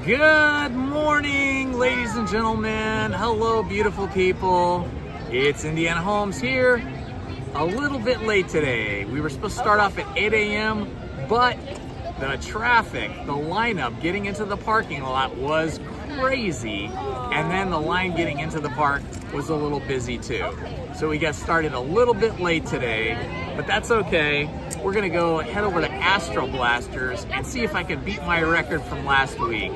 Good morning, ladies and gentlemen. Hello, beautiful people. It's Indiana Holmes here. A little bit late today. We were supposed to start off at 8 a.m., but the traffic, the lineup getting into the parking lot was crazy. And then the line getting into the park was a little busy too. So we got started a little bit late today, but that's okay. We're gonna go head over to Astro Blasters and see if I can beat my record from last week.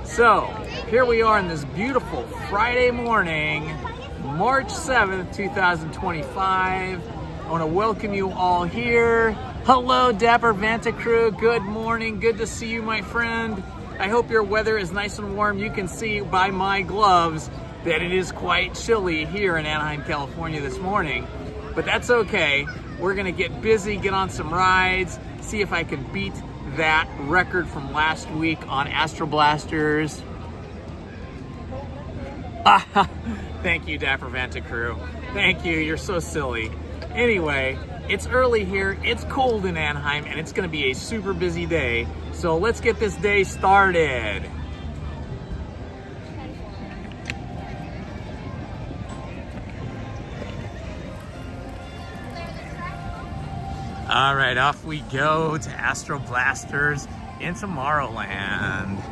So here we are on this beautiful Friday morning, March 7th, 2025. I wanna welcome you all here. Hello, Dapper Vanta crew, good morning, good to see you, my friend. I hope your weather is nice and warm. You can see by my gloves that it is quite chilly here in Anaheim, California this morning, but that's okay. We're gonna get busy, get on some rides, see if I can beat that record from last week on Astro Blasters. Thank you, Dapper Vanta crew. Thank you, you're so silly. Anyway, it's early here, it's cold in Anaheim, and it's gonna be a super busy day. So let's get this day started. All right, off we go to Astro Blasters in Tomorrowland.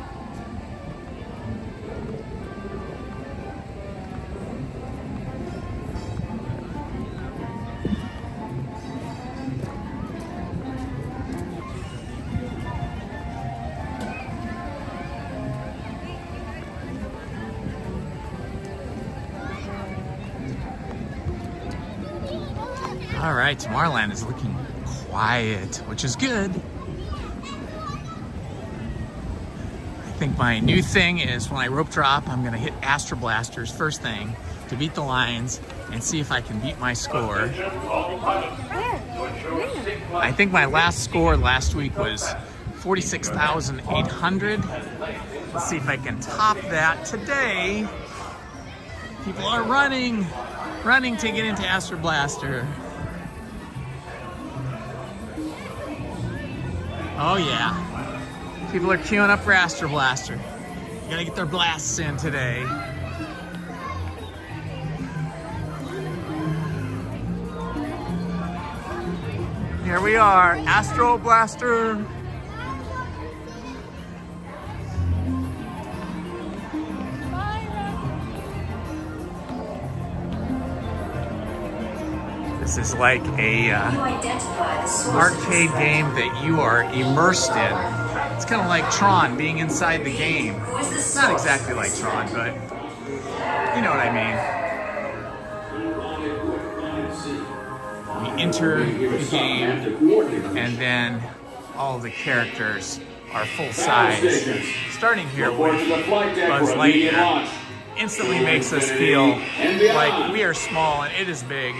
All right, Tomorrowland is looking quiet, which is good. I think my new thing is when I rope drop, I'm gonna hit Astro Blasters first thing to beat the lines and see if I can beat my score. I think my last score last week was 46,800. Let's see if I can top that today. People are running to get into Astro Blaster. Oh yeah, people are queuing up for Astro Blaster. You gotta get their blasts in today. Here we are, Astro Blaster. This is like a arcade game that you are immersed in. It's kind of like Tron, being inside the game. Not exactly like Tron, but you know what I mean. We enter the game, and then all of the characters are full size. Starting here with Buzz Lightyear instantly makes us feel like we are small and it is big.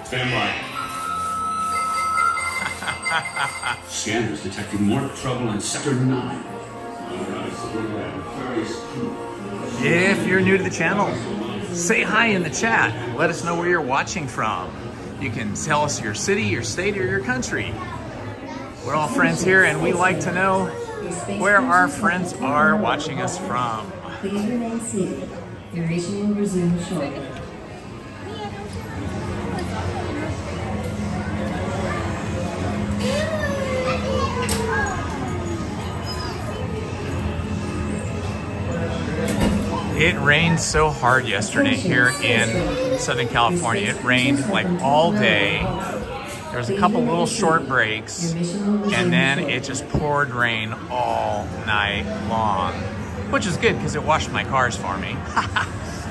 Stand by. Scanners detecting more trouble in Sector 9. If you're new to the channel, say hi in the chat. Let us know where you're watching from. You can tell us your city, your state, or your country. We're all friends here, and we like to know where our friends are watching us from. Please remain seated. Your mission will resume shortly. It rained so hard yesterday here in Southern California. It rained like all day. There was a couple little short breaks, and then it just poured rain all night long, which is good because it washed my cars for me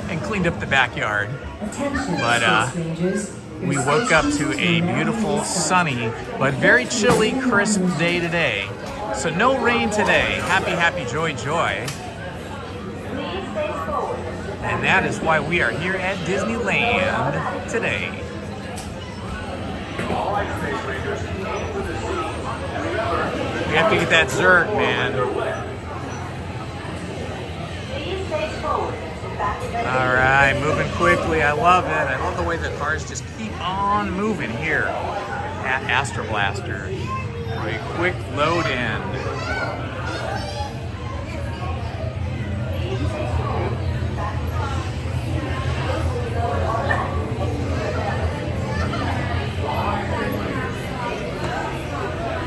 and cleaned up the backyard. But we woke up to a beautiful, sunny, but very chilly, crisp day today. So no rain today. Happy, happy, joy, joy. And that is why we are here at Disneyland today. We have to get that Zerg, man. All right, moving quickly. I love it. I love the way the cars just keep on moving here at Astro Blaster. for a quick load in.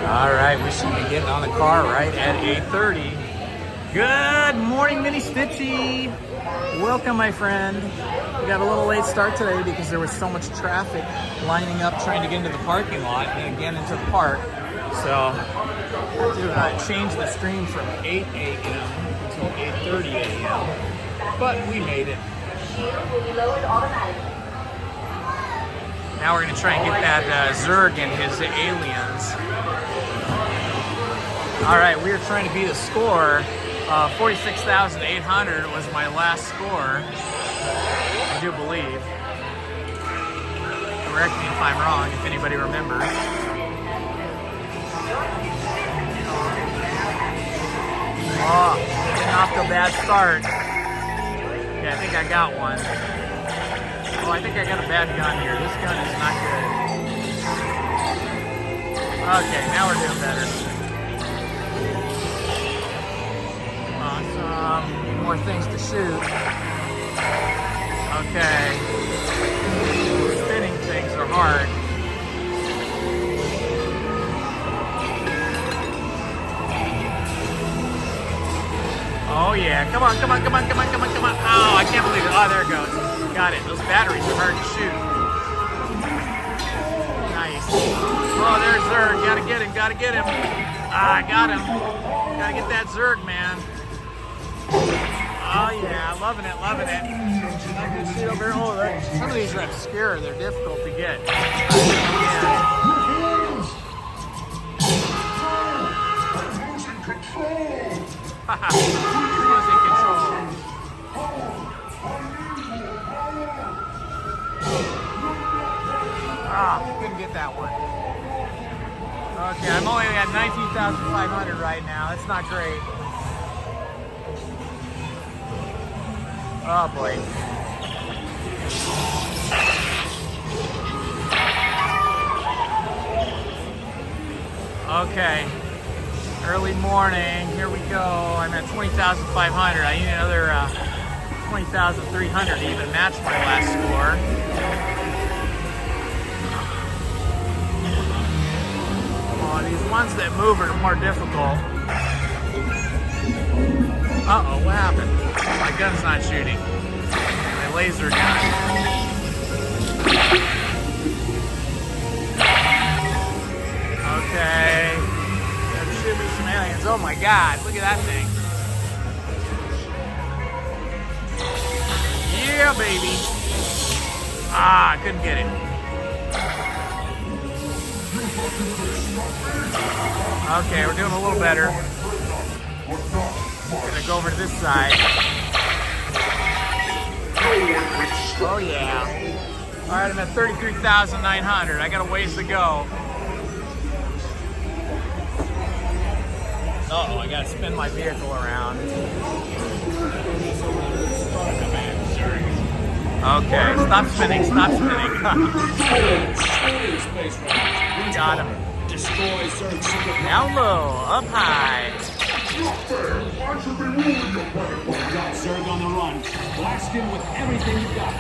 All right, we should be getting on the car right at 8:30. Good morning, Mini Stitchy. Welcome, my friend. We got a little late start today because there was so much traffic lining up trying to get into the parking lot and again into the park. So I had to change the stream from 8 a.m. until 8:30 a.m. But we made it. Now we're going to try and get that Zurg and his aliens. All right, we are trying to beat a score. 46,800 was my last score, I do believe. Correct me if I'm wrong, if anybody remembers. Oh, getting off to a bad start. Yeah, I think I got one. Oh, I think I got a bad gun here. This gun is not good. Okay, now we're doing better. More things to shoot. Okay. Spinning things are hard. Oh yeah, come on, come on, come on, come on, come on, come on. Oh, I can't believe it. Oh, there it goes. Got it. Those batteries are hard to shoot. Nice. Oh, there's Zurg. Gotta get him, gotta get him. Ah, I got him. Gotta get that Zurg, man. Oh yeah, loving it, loving it. Oh, some of these are obscure, they're difficult to get. Losing control. Ah, couldn't get that one. Okay, I'm only at 19,500 right now. That's not great. Oh boy. Okay. Early morning. Here we go. I'm at 20,500. I need another 20,300 to even match my last score. Oh, these ones that move are more difficult. Uh-oh, what happened? My gun's not shooting. My laser gun. Okay. Gotta shoot me some aliens. Oh my god, look at that thing. Yeah, baby. Ah, I couldn't get it. Okay, we're doing a little better. Gonna go over to this side. Oh yeah. Alright, I'm at 33,900. I got a ways to go. Uh-oh, I gotta spin my vehicle around. Okay, stop spinning, stop spinning. Got him. Down low, up high. Zurg on the run. Blast him with everything you got.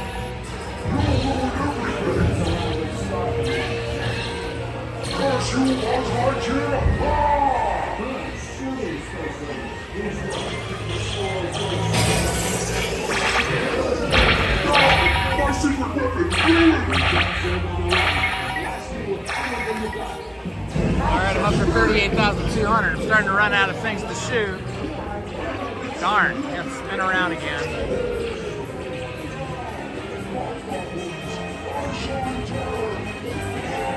Alright, I'm up to 38,200. I'm starting to run out of things to shoot. Darn, I got to spin around again.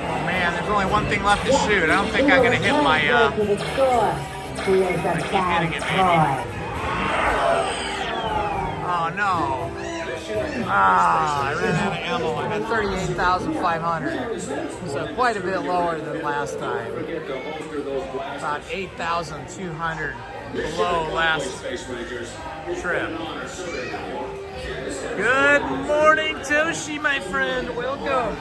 Oh man, there's only one thing left to shoot. I don't think I'm going to hit my, I keep hitting it, maybe. Oh no. Ah, I ran out of ammo. I'm at 38,500. So quite a bit lower than last time. About 8,200 below last trip. Good morning, Toshi, my friend. Welcome.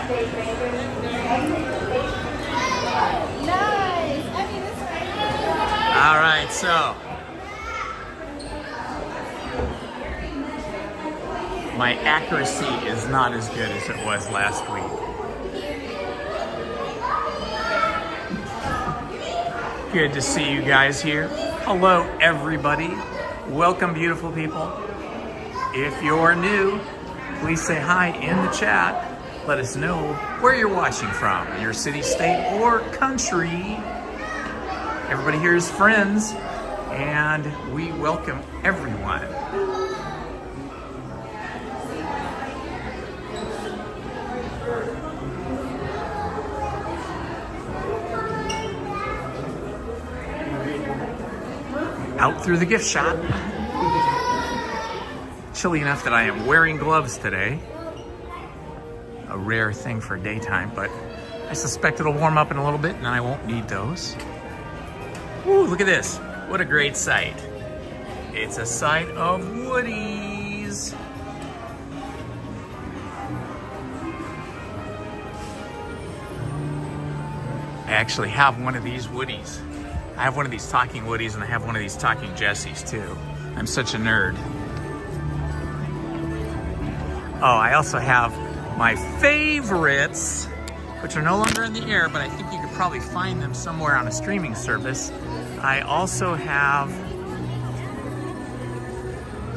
All right, so my accuracy is not as good as it was last week. Good to see you guys here. Hello, everybody. Welcome, beautiful people. If you're new, please say hi in the chat. Let us know where you're watching from, your city, state, or country. Everybody here is friends, and we welcome everyone. Out through the gift shop. Chilly enough that I am wearing gloves today. A rare thing for daytime, but I suspect it'll warm up in a little bit and I won't need those. Ooh, look at this. What a great sight. It's a sight of woodies. I actually have one of these woodies. I have one of these talking woodies and I have one of these talking Jessies too. I'm such a nerd. Oh, I also have my favorites, which are no longer in the air, but I think you could probably find them somewhere on a streaming service. I also have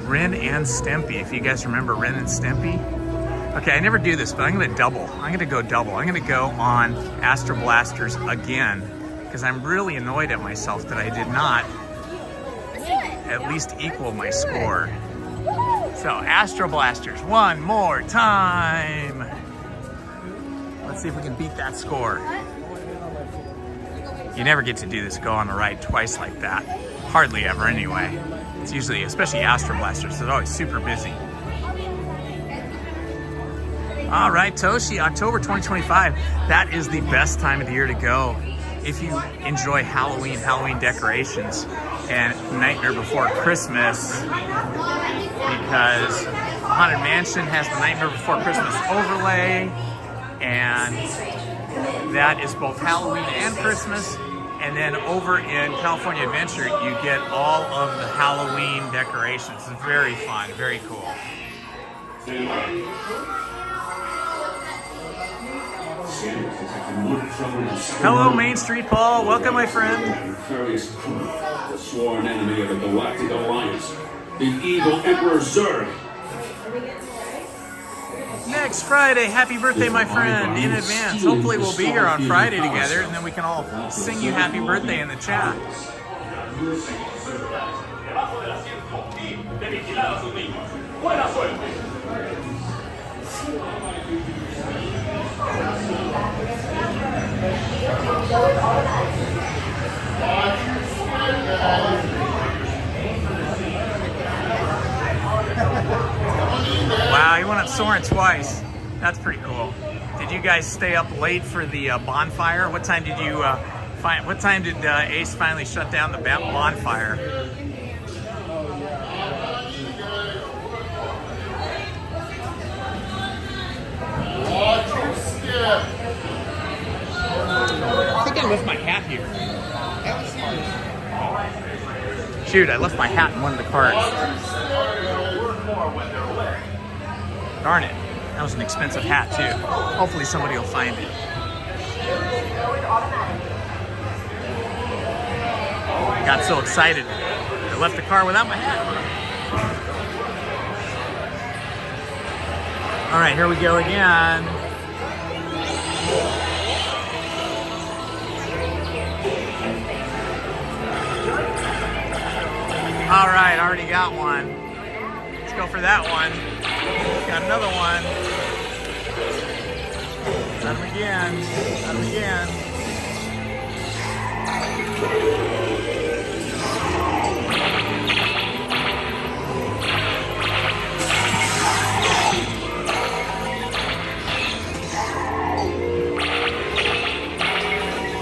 Ren and Stimpy, if you guys remember Ren and Stimpy. Okay, I never do this, but I'm gonna double. I'm gonna go double. I'm gonna go on Astro Blasters again, because I'm really annoyed at myself that I did not at least equal my score. So, Astro Blasters, one more time. Let's see if we can beat that score. You never get to do this, go on a ride twice like that. Hardly ever anyway. It's usually, especially Astro Blasters, they're always super busy. All right, Toshi, October 2025. That is the best time of the year to go if you enjoy Halloween decorations, and Nightmare Before Christmas, because Haunted Mansion has the Nightmare Before Christmas overlay, and that is both Halloween and Christmas. And then over in California Adventure, you get all of the Halloween decorations. It's very fun, very cool. Hello, Main Street Paul. Welcome, my friend. Nefarious crew, the sworn enemy of the Galactic Alliance, the evil Emperor Zurg. Next Friday, happy birthday, my friend, in advance. Hopefully we'll be here on Friday together, and then we can all sing you happy birthday in the chat. Wow, he went up soaring twice. That's pretty cool. Did you guys stay up late for the bonfire? What time did you what time did Ace finally shut down the bonfire? I think I left my hat here. Shoot, I left my hat in one of the cars. Darn it. That was an expensive hat, too. Hopefully somebody will find it. I got so excited, I left the car without my hat. All right, here we go again. All right, already got one. Let's go for that one. Got another one. Got him again. Got him again.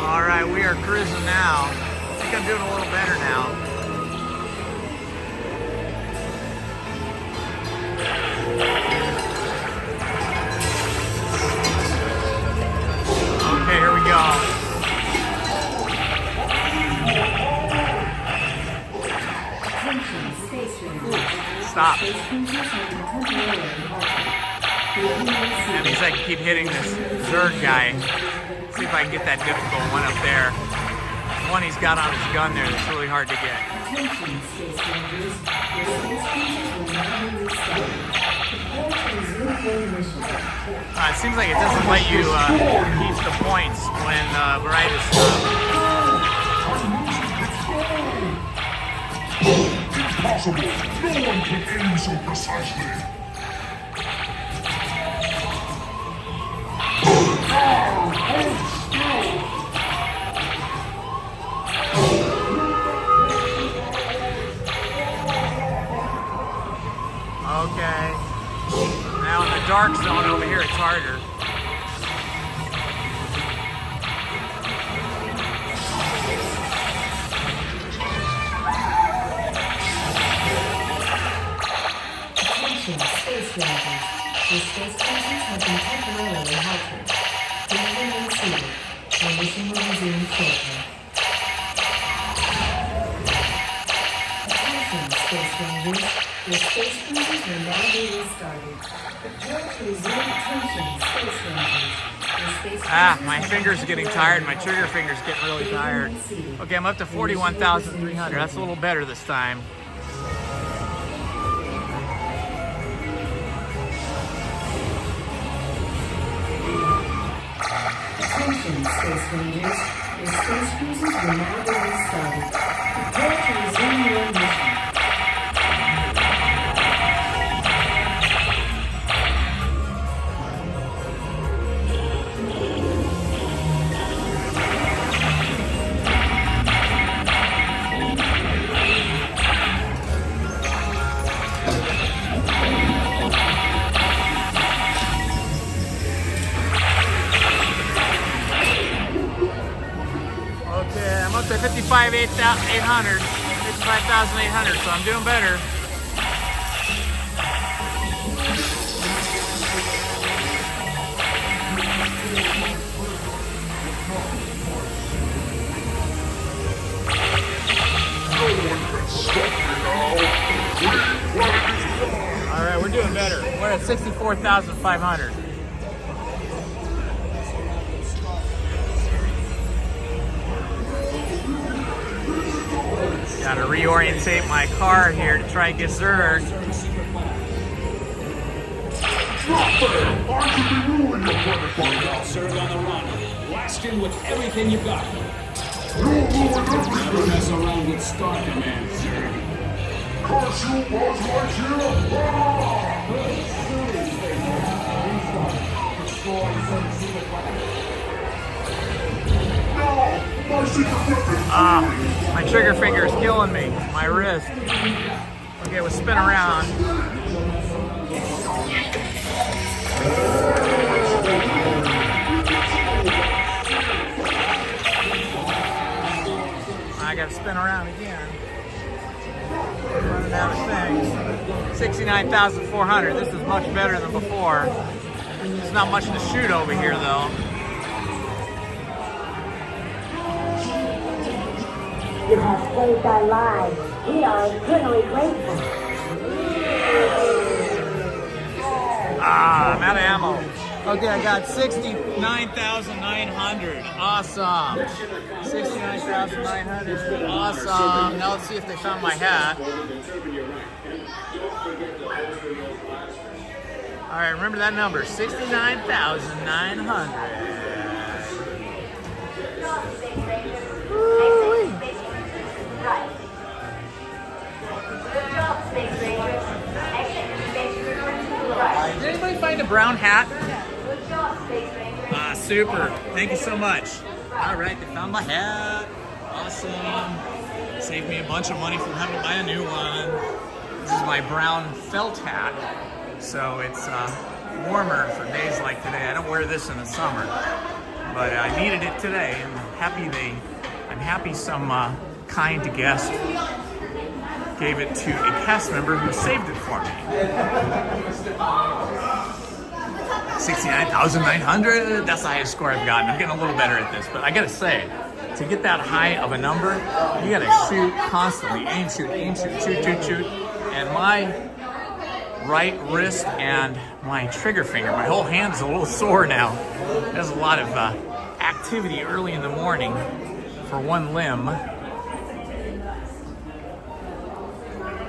All right, we are cruising now. I think I'm doing a little better now. stop. That means I can keep hitting this Zerg guy. See if I can get that difficult one up there. The one he's got on his gun there that's really hard to get. It seems like it doesn't let you keep the points when right is Impossible! No one can aim so precisely! Okay. Now in the dark zone over here, it's harder. Attention, Space Rangers. The space cruisers have been temporarily halted. Please remain seated. Your mission will resume shortly. Attention, Space Rangers. Your space cruisers will now be restarted. Prepare to resume. Attention, Space Rangers. My finger's getting tired. My trigger finger's getting really tired. Okay, I'm up to 41,300. That's a little better this time. Attention, Space Rangers. Your space cruisers will now be restarted. Prepare to resume your mission. I'm up to 55,800, so I'm doing better. All right, we're doing better. We're at 64,500. Got to reorientate my car here to try and get Zerg. Zerg on the run. Blast in with everything you've got. Never mess around with Star Command, Zerg. Curse you, Buzz My trigger finger is killing me. My wrist. Okay, we'll spin around. I gotta spin around again. Running out of things. 69,400. This is much better than before. There's not much to shoot over here though. You have saved our lives. We are eternally grateful. I'm out of ammo. Okay, I got 69,900. Awesome. 69,900. Awesome. Now let's see if they found my hat. All right, remember that number, 69,900. Right. Good job, Space Rangers. Exit Space Rangers to the right. Did anybody find a brown hat? Good job, Space Rangers. Super. Thank you so much. All right, they found my hat. Awesome. Saved me a bunch of money from having to buy a new one. This is my brown felt hat. So it's warmer for days like today. I don't wear this in the summer, but I needed it today. I'm happy some kind guest gave it to a cast member who saved it for me. 69,900, that's the highest score I've gotten. I'm getting a little better at this, but I gotta say, to get that high of a number, you gotta shoot constantly. Aim, shoot, shoot, shoot. And my right wrist and my trigger finger. My whole hand's a little sore now. There's a lot of activity early in the morning for one limb.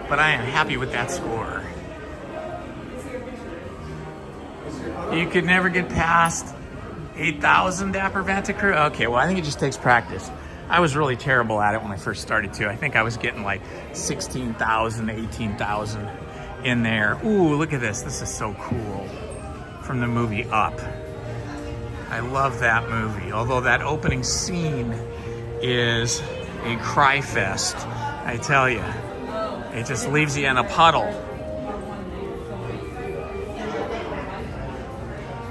But I am happy with that score. You could never get past 8,000 Dapper Vantacrew? Okay, well, I think it just takes practice. I was really terrible at it when I first started too. I think I was getting like 16,000, 18,000 in there. Ooh, look at this. This is so cool. From the movie Up. I love that movie. Although that opening scene is a cry fest, I tell you. It just leaves you in a puddle.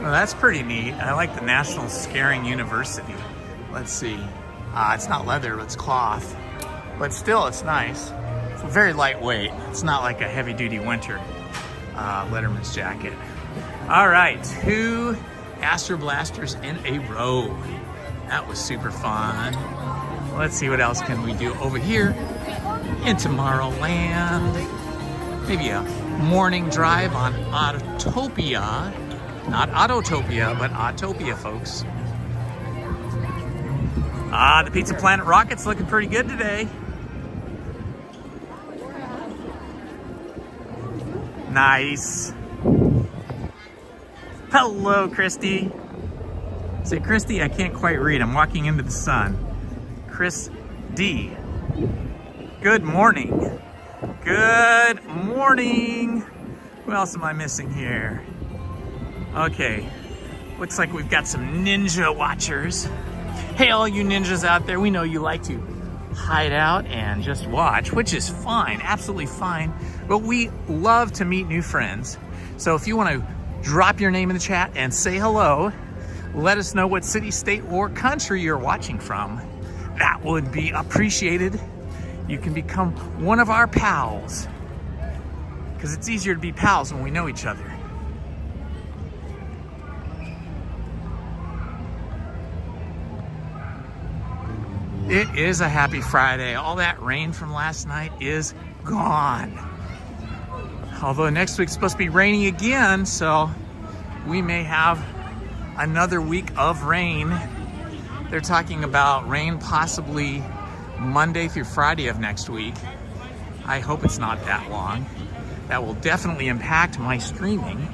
Well, that's pretty neat. I like the National Scaring University. Let's see. It's not leather, it's cloth. But still, it's nice. It's very lightweight. It's not like a heavy-duty winter Letterman's jacket. All right, 2 Astro Blasters in a row. That was super fun. Let's see what else can we do over here in Tomorrowland. Maybe a morning drive on Autopia. Not Autotopia, but Autopia, folks. The Pizza Planet rocket's looking pretty good today. Nice. Hello, Christy. Say, Christy, I can't quite read. I'm walking into the sun. Chris D. Good morning. Good morning. Who else am I missing here? Okay. Looks like we've got some ninja watchers. Hey, all you ninjas out there, we know you like to hide out and just watch, which is fine, absolutely fine. But we love to meet new friends. So if you want to drop your name in the chat and say hello, let us know what city, state, or country you're watching from. That would be appreciated. You can become one of our pals, because it's easier to be pals when we know each other. It is a happy Friday. All that rain from last night is gone. Although next week's supposed to be raining again, so we may have another week of rain. They're talking about rain possibly Monday through Friday of next week. I hope it's not that long. That will definitely impact my streaming,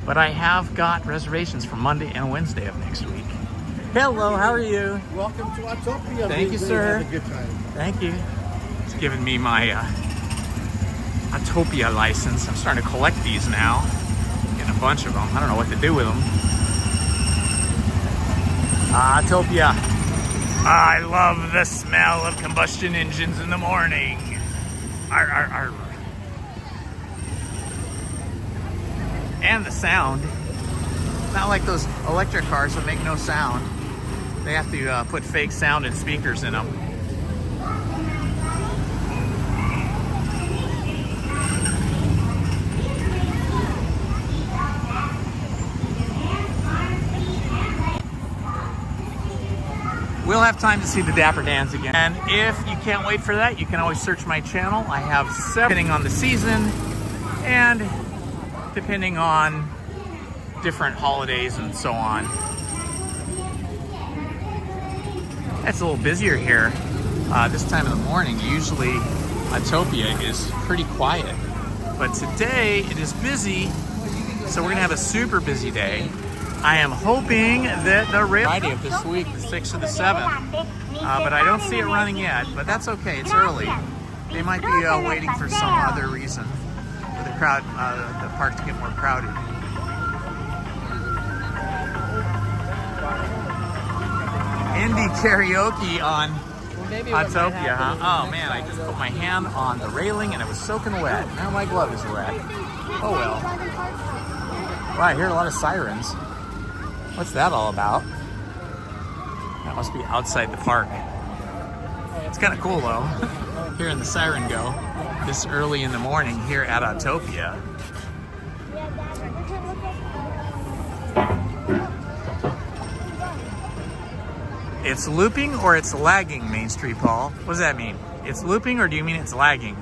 but I have got reservations for Monday and Wednesday of next week. Hello, how are you? Welcome to Autopia. Thank you, sir. Have a good time. Thank you. It's giving me my Autopia license. I'm starting to collect these now. Getting a bunch of them. I don't know what to do with them. Autopia. I love the smell of combustion engines in the morning. Arr, arr, arr. And the sound. Not like those electric cars that make no sound. They have to put fake sound and speakers in them. We'll have time to see the Dapper Dans again. And if you can't wait for that, you can always search my channel. I have 7, depending on the season and depending on different holidays and so on. It's a little busier here this time of the morning. Usually Autopia is pretty quiet, but today it is busy, so we're gonna have a super busy day. I am hoping that the rail Friday of this week, the 6th or the 7th, but I don't see it running yet, but that's okay, it's early. They might be waiting for some other reason for the crowd, the park to get more crowded. Indie karaoke on Autopia, huh? Oh man, I just put my hand on the railing and it was soaking wet. Now my glove is wet. Oh well. Wow, I hear a lot of sirens. What's that all about? That must be outside the park. It's kind of cool though, hearing the siren go this early in the morning here at Autopia. It's looping or it's lagging, Main Street Paul? What does that mean? It's looping or do you mean it's lagging?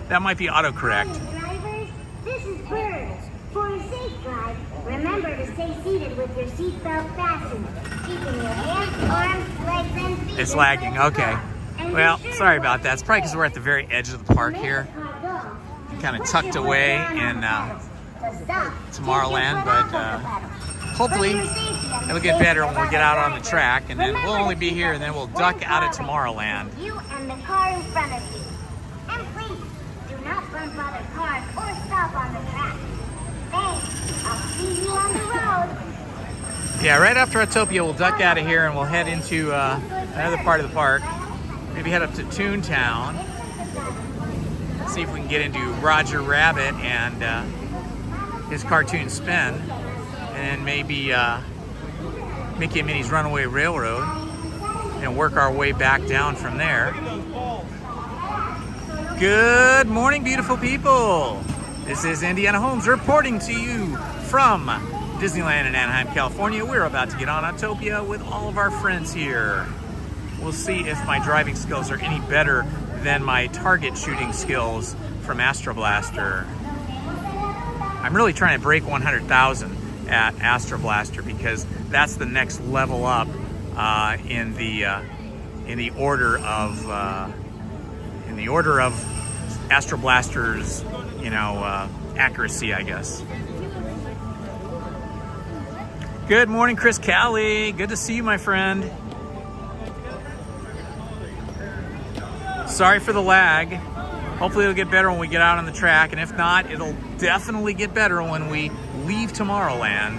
That might be autocorrect. Drivers, this is seated with your seatbelt fastened, keeping your hands, arms, legs, and feet. It's lagging. Okay. Well, sorry about that. It's probably because we're at the very edge of the park here, kind of tucked away in Tomorrowland, but hopefully it'll get better when we get out on the track, and then we'll only be here, and then we'll duck out of Tomorrowland. You and the car in front of you. And please, do not bump other cars or stop on the track. Thanks. I'll see you on the road. Yeah, right after Autopia, we'll duck out of here, and we'll head into another part of the park. Maybe head up to Toontown. See if we can get into Roger Rabbit and his cartoon spin, and maybe Mickey and Minnie's Runaway Railroad, and work our way back down from there. Good morning, beautiful people. This is Indiana Holmes reporting to you from Disneyland in Anaheim, California. We're about to get on Autopia with all of our friends here. We'll see if my driving skills are any better than my target shooting skills from Astro Blaster. I'm really trying to break 100,000 at Astro Blaster because that's the next level up in the order of Astro Blaster's, accuracy, I guess. Good morning, Chris Callie. Good to see you, my friend. Sorry for the lag. Hopefully it'll get better when we get out on the track, and if not, it'll definitely get better when we leave Tomorrowland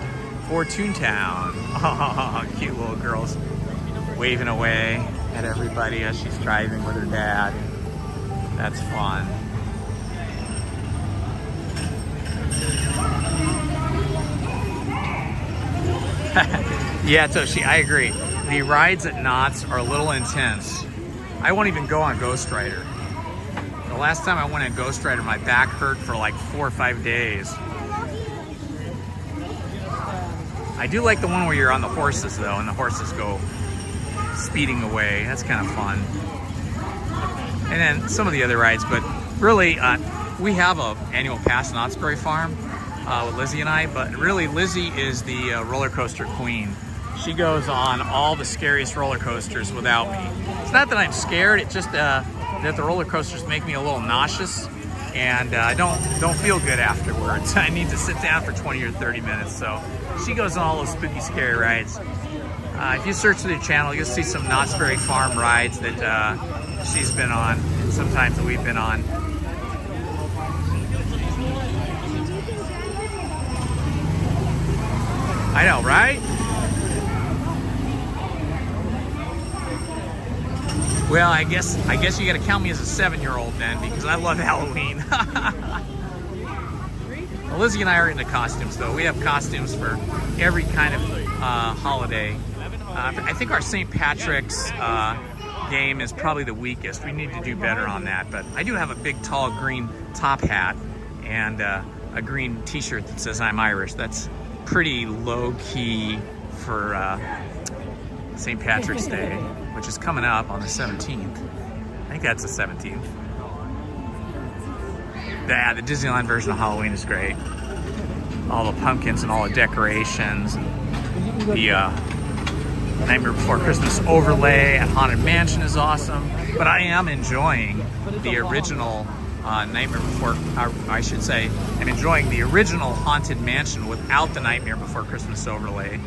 for Toontown. Oh, cute little girls waving away at everybody as she's driving with her dad. That's fun. Yeah, Toshi, I agree. The rides at Knott's are a little intense. I won't even go on Ghost Rider. The last time I went on Ghost Rider, my back hurt for like 4 or 5 days. I do like the one where you're on the horses though, and the horses go speeding away. That's kind of fun. And then some of the other rides, but really, we have a annual pass in Knott's Berry Farm with Lizzie and I, but really Lizzie is the roller coaster queen. She goes on all the scariest roller coasters without me. It's not that I'm scared, it's just that the roller coasters make me a little nauseous, and I don't feel good afterwards. I need to sit down for 20 or 30 minutes, so she goes on all those spooky, scary rides. If you search through the channel, you'll see some Knott's Berry Farm rides that she's been on, and sometimes that we've been on. I know, right? Well, I guess you gotta count me as a 7-year-old then, because I love Halloween. Well, Lizzie and I are into costumes though. We have costumes for every kind of holiday. I think our St. Patrick's game is probably the weakest. We need to do better on that, but I do have a big tall green top hat and a green t-shirt that says I'm Irish. That's pretty low-key for St. Patrick's Day, which is coming up on the 17th. I think that's the 17th. Yeah, the Disneyland version of Halloween is great. All the pumpkins and all the decorations. And the Nightmare Before Christmas overlay at Haunted Mansion is awesome. But I am enjoying the original Nightmare Before, I should say, I'm enjoying the original Haunted Mansion without the Nightmare Before Christmas overlay.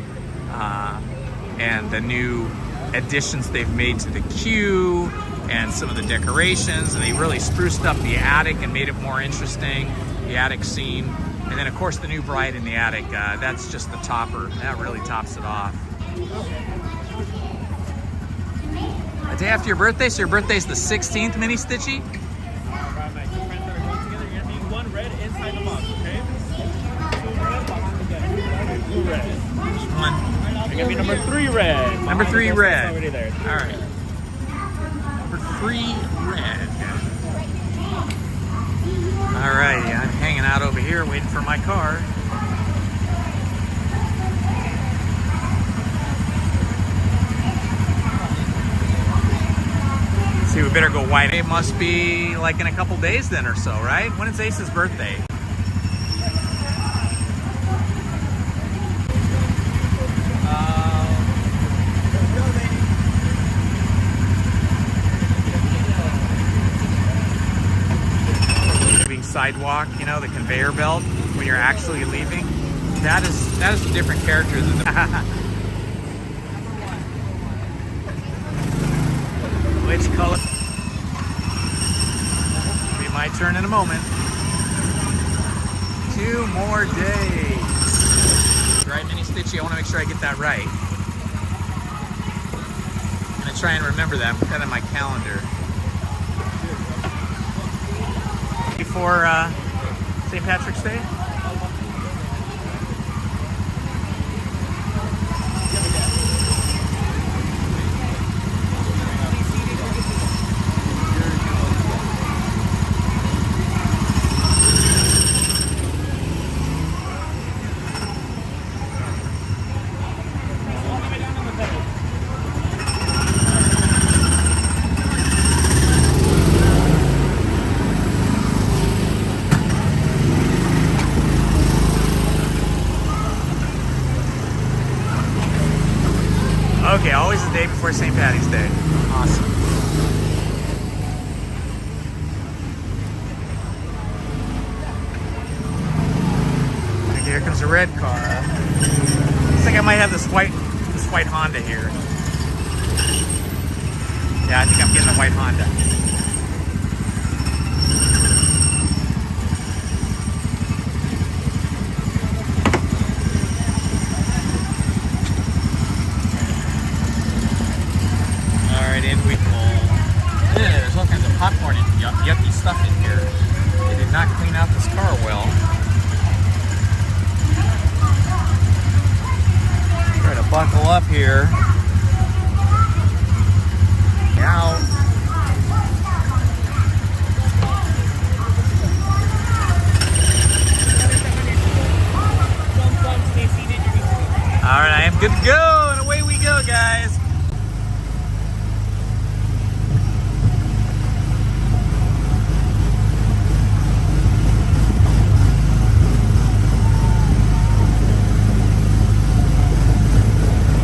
And the new additions they've made to the queue and some of the decorations, and they really spruced up the attic and made it more interesting, the attic scene. And then of course the new bride in the attic, that's just the topper. That really tops it off. A day after your birthday, so your birthday's the 16th, Mini Stitchy? One red inside the box, okay? Two red. Which one? You're gonna be number 3 red. Number 3 red. Already there. All right. Number 3 red. All righty, I'm hanging out over here waiting for my car. See, we better go white. It must be like in a couple days then or so, right? When is Ace's birthday? sidewalk, you know, the conveyor belt when you're actually leaving. That is a different character than the Which color? It'll be my turn in a moment. 2 more days. Right, Mini Stitchy, I want to make sure I get that right. I'm going to try and remember that. Put that in my calendar. Before St. Patrick's Day? Okay, always the day before St. Patty's Day. Awesome. Okay, here comes a red car. Looks like I might have this white Honda here. Yeah, I think I'm getting a white Honda. In we go. Yeah, there's all kinds of popcorn and yucky stuff in here. They did not clean out this car well. Try to buckle up here. Now. All right, I am good to go, and away we go, guys.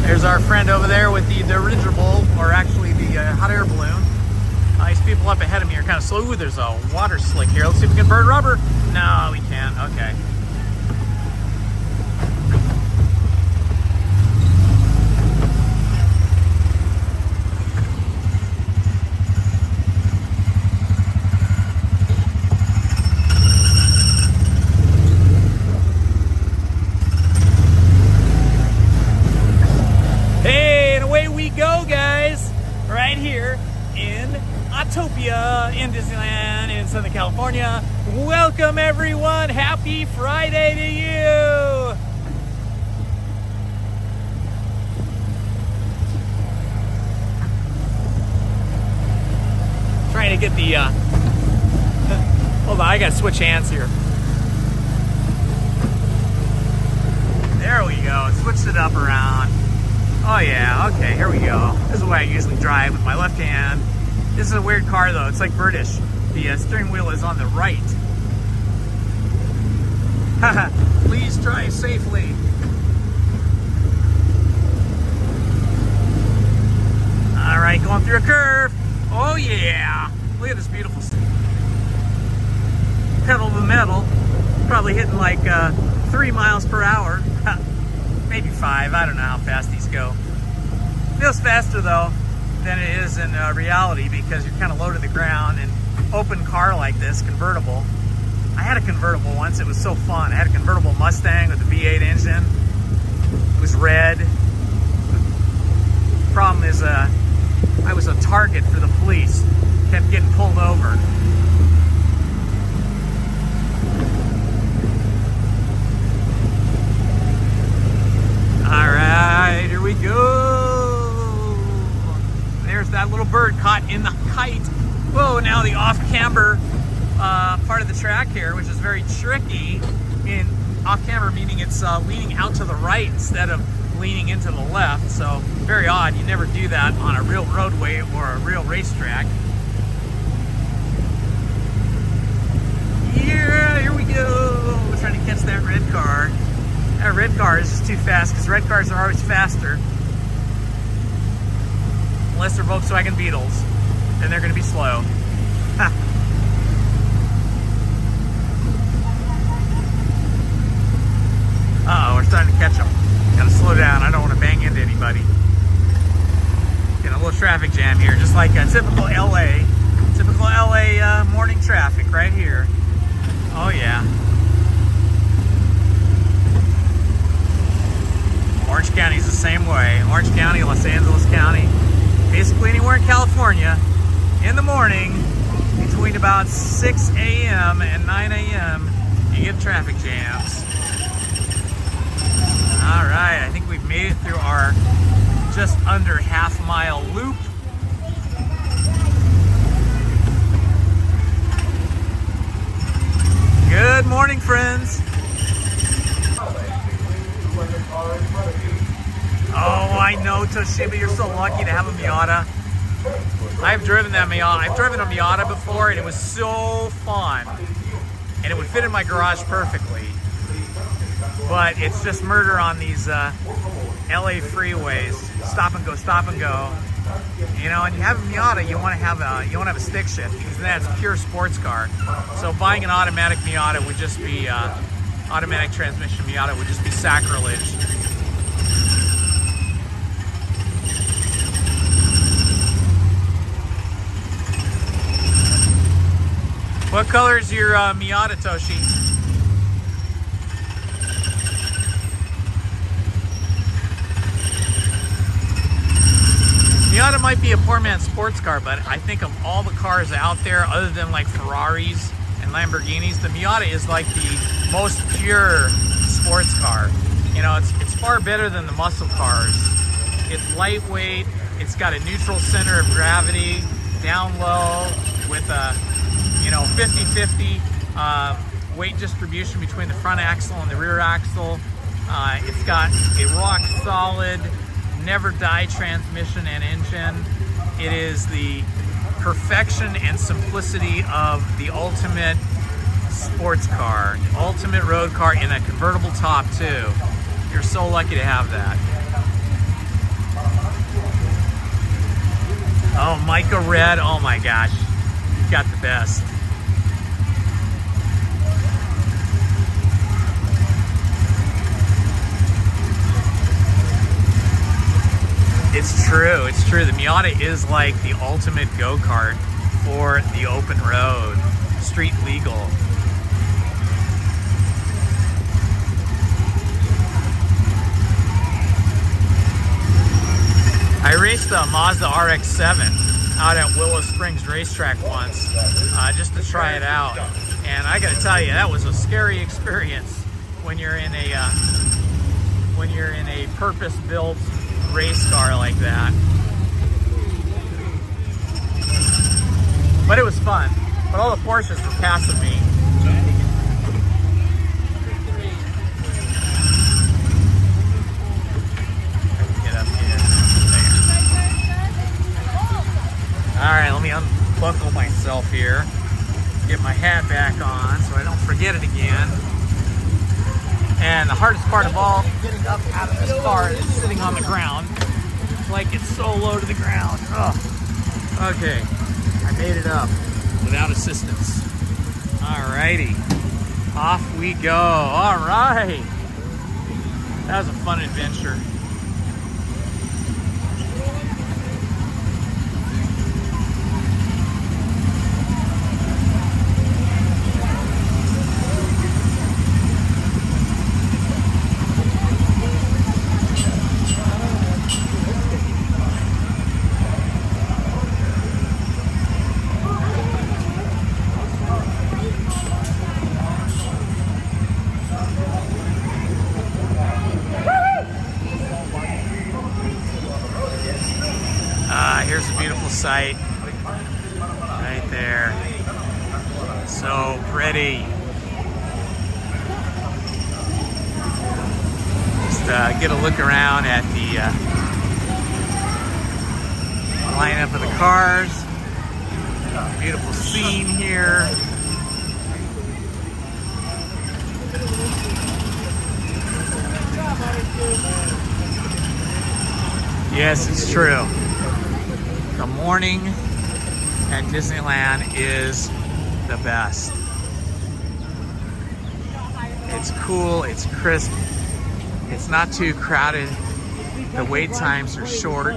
There's our friend over there with the dirigible, or actually the hot air balloon. These people up ahead of me are kind of slow. Ooh, there's a water slick here. Let's see if we can burn rubber. No, we can't. Okay. Here in Autopia in Disneyland in Southern California. Welcome everyone. Happy Friday to you. Trying to get the hold on, I gotta switch hands here. There we go. Switched it up around. Oh yeah, okay, here we go. This is the way I usually drive with my left hand. This is a weird car though, it's like British. The steering wheel is on the right. Haha, please drive safely. All right, going through a curve. Oh yeah, look at this beautiful pedal to the metal. Probably hitting like 3 miles per hour. Maybe 5, I don't know how fast these go. Feels faster though than it is in reality because you're kind of low to the ground. And open car like this, convertible. I had a convertible once, it was so fun. I had a convertible Mustang with a V8 engine. It was red. Problem is I was a target for the police. Kept getting pulled over. Alright, here we go. There's that little bird caught in the kite. Whoa, now the off-camber part of the track here, which is very tricky. In off-camber meaning it's leaning out to the right instead of leaning into the left. So very odd. You never do that on a real roadway or a real racetrack. Yeah, here we go. We're trying to catch that red car. That red car is just too fast because red cars are always faster. Unless they're Volkswagen Beetles, then they're going to be slow. we're starting to catch them. Gotta slow down. I don't want to bang into anybody. Getting a little traffic jam here, just like a typical LA. Typical LA morning traffic right here. Oh yeah. Orange County is the same way. Orange County, Los Angeles County, basically anywhere in California, in the morning, between about 6 a.m. and 9 a.m., you get traffic jams. All right, I think we've made it through our just under half-mile loop. Good morning, friends. Oh, I know, Toshiba, you're so lucky to have a Miata. I've driven that Miata. I've driven a Miata before, and it was so fun. And it would fit in my garage perfectly. But it's just murder on these LA freeways. Stop and go, stop and go. You know, and you have a Miata, you want to have a stick shift, because that's a pure sports car. So buying an automatic Miata would just be automatic transmission Miata would just be sacrilege. What color is your Miata, Toshi? Miata might be a poor man's sports car, but I think of all the cars out there, other than like Ferraris and Lamborghinis, the Miata is like the most pure sports car. You know, it's far better than the muscle cars. It's lightweight. It's got a neutral center of gravity, down low, with a 50-50 weight distribution between the front axle and the rear axle. It's got a rock solid, never die transmission and engine. It is the perfection and simplicity of the ultimate sports car, the ultimate road car in a convertible top too. You're so lucky to have that. Oh, Mica Red, oh my gosh, you've got the best. It's true, it's true. The Miata is like the ultimate go-kart for the open road, street legal. I raced a Mazda RX-7 out at Willow Springs racetrack once, just to try it out. And I gotta tell you, that was a scary experience when you're in a purpose-built race car like that. But it was fun. But all the Porsches were passing me. Get up here. Alright, let me unbuckle myself here. Get my hat back on so I don't forget it again. And the hardest part of all, getting up out of this car is sitting on the ground. Like it's so low to the ground. Ugh. Okay, I made it up without assistance. Alrighty, off we go. Alright, that was a fun adventure. Here's a beautiful sight right there. So pretty. Just get a look around at the lineup of the cars. Beautiful scene here. Yes, it's true. The morning at Disneyland is the best. It's cool, it's crisp, It's not too crowded. The wait times are short.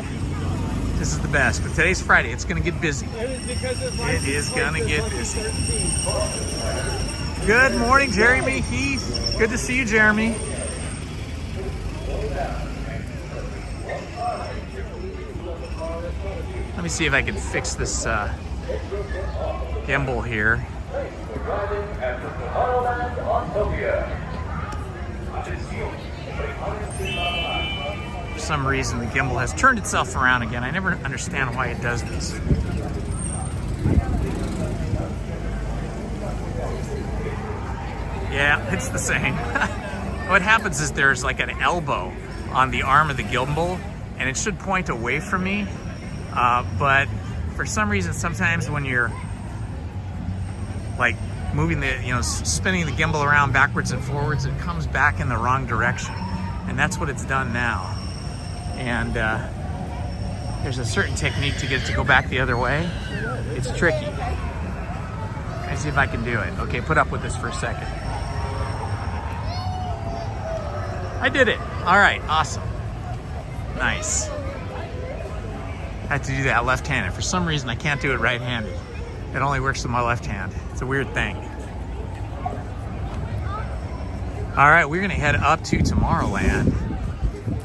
This is the best. But today's Friday. It's going to get busy. It is going to get busy. Good morning, Jeremy Heath. Good to see you, Jeremy. Let me see if I can fix this gimbal here. For some reason, the gimbal has turned itself around again. I never understand why it does this. Yeah, it's the same. What happens is there's like an elbow on the arm of the gimbal, and it should point away from me. But for some reason, sometimes when you're like moving spinning the gimbal around backwards and forwards, it comes back in the wrong direction. And that's what it's done now. And there's a certain technique to get it to go back the other way. It's tricky. Let's see if I can do it. Okay, put up with this for a second. I did it. All right, awesome. Nice. I have to do that left-handed. For some reason, I can't do it right-handed. It only works with my left hand. It's a weird thing. All right, we're gonna head up to Tomorrowland.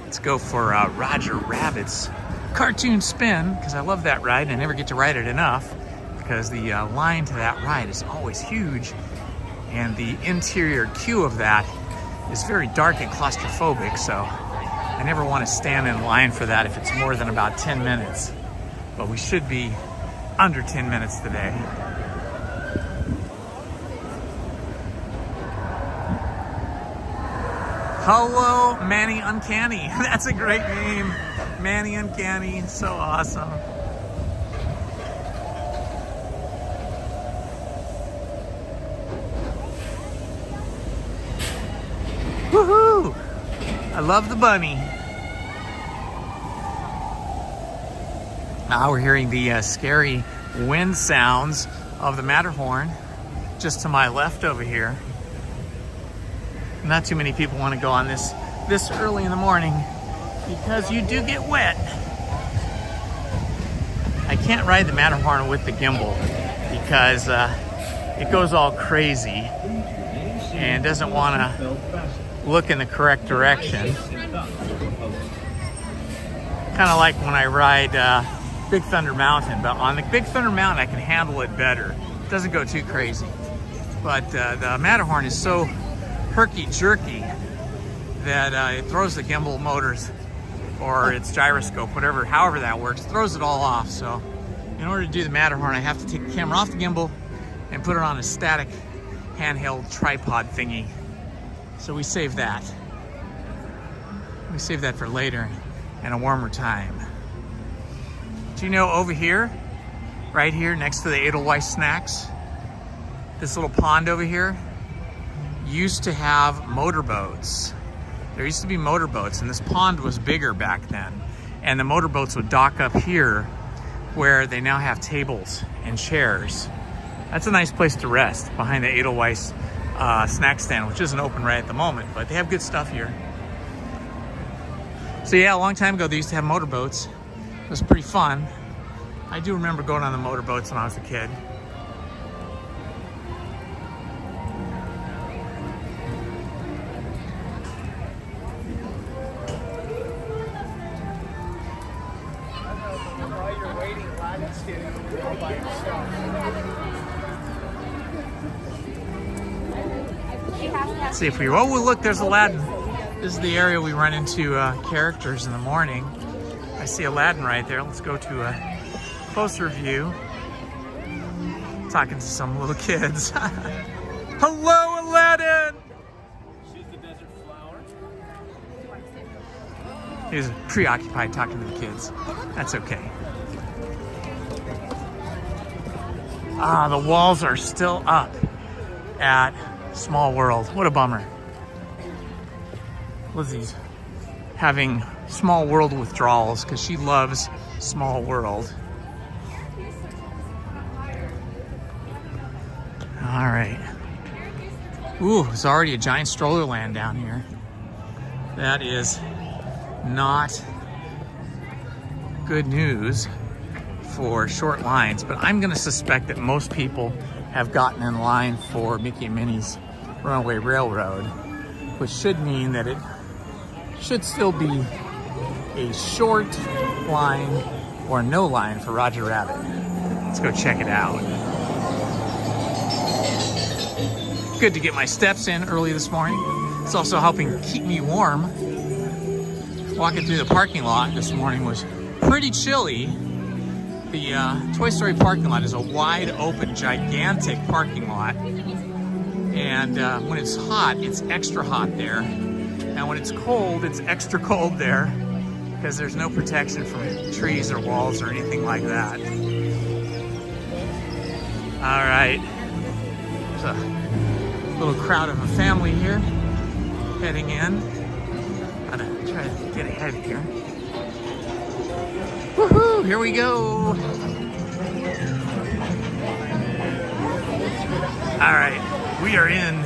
Let's go for Roger Rabbit's cartoon spin, because I love that ride and I never get to ride it enough, because the line to that ride is always huge, and the interior queue of that is very dark and claustrophobic, so I never want to stand in line for that if it's more than about 10 minutes. But we should be under 10 minutes today. Hello, Manny Uncanny. That's a great name. Manny Uncanny, so awesome. Woohoo! I love the bunny. Now we're hearing the scary wind sounds of the Matterhorn just to my left over here. Not too many people want to go on this early in the morning because you do get wet. I can't ride the Matterhorn with the gimbal because it goes all crazy and doesn't want to look in the correct direction. Kind of like when I ride Big Thunder Mountain, but on the Big Thunder Mountain I can handle it better. It doesn't go too crazy. But the Matterhorn is so herky-jerky that it throws the gimbal motors or its gyroscope, however that works, throws it all off. So in order to do the Matterhorn, I have to take the camera off the gimbal and put it on a static handheld tripod thingy. So we save that. We save that for later and a warmer time. Do you know over here, right here next to the Edelweiss Snacks, this little pond over here used to have motorboats. There used to be motorboats, and this pond was bigger back then. And the motorboats would dock up here where they now have tables and chairs. That's a nice place to rest behind the Edelweiss snack stand, which isn't open right at the moment, but they have good stuff here. So yeah, a long time ago they used to have motorboats. It was pretty fun. I do remember going on the motorboats when I was a kid. Let's see if we, oh look, there's Aladdin. This is the area we run into characters in the morning. I see Aladdin right there. Let's go to a closer view. Talking to some little kids. Hello, Aladdin! She's the desert flower. He was preoccupied talking to the kids. That's okay. Ah, the walls are still up at Small World. What a bummer. Lizzie's having Small World withdrawals because she loves Small World. All right. Ooh, there's already a giant stroller land down here. That is not good news for short lines, but I'm gonna suspect that most people have gotten in line for Mickey and Minnie's Runaway Railroad, which should mean that it should still be a short line or no line for Roger Rabbit. Let's go check it out. Good to get my steps in early this morning. It's also helping keep me warm. Walking through the parking lot this morning was pretty chilly. The Toy Story parking lot is a wide open, gigantic parking lot. And when it's hot, it's extra hot there. And when it's cold, it's extra cold there because there's no protection from trees or walls or anything like that. All right. There's a little crowd of a family here heading in. Gotta try to get ahead here. Woohoo! Here we go. All right, we are in.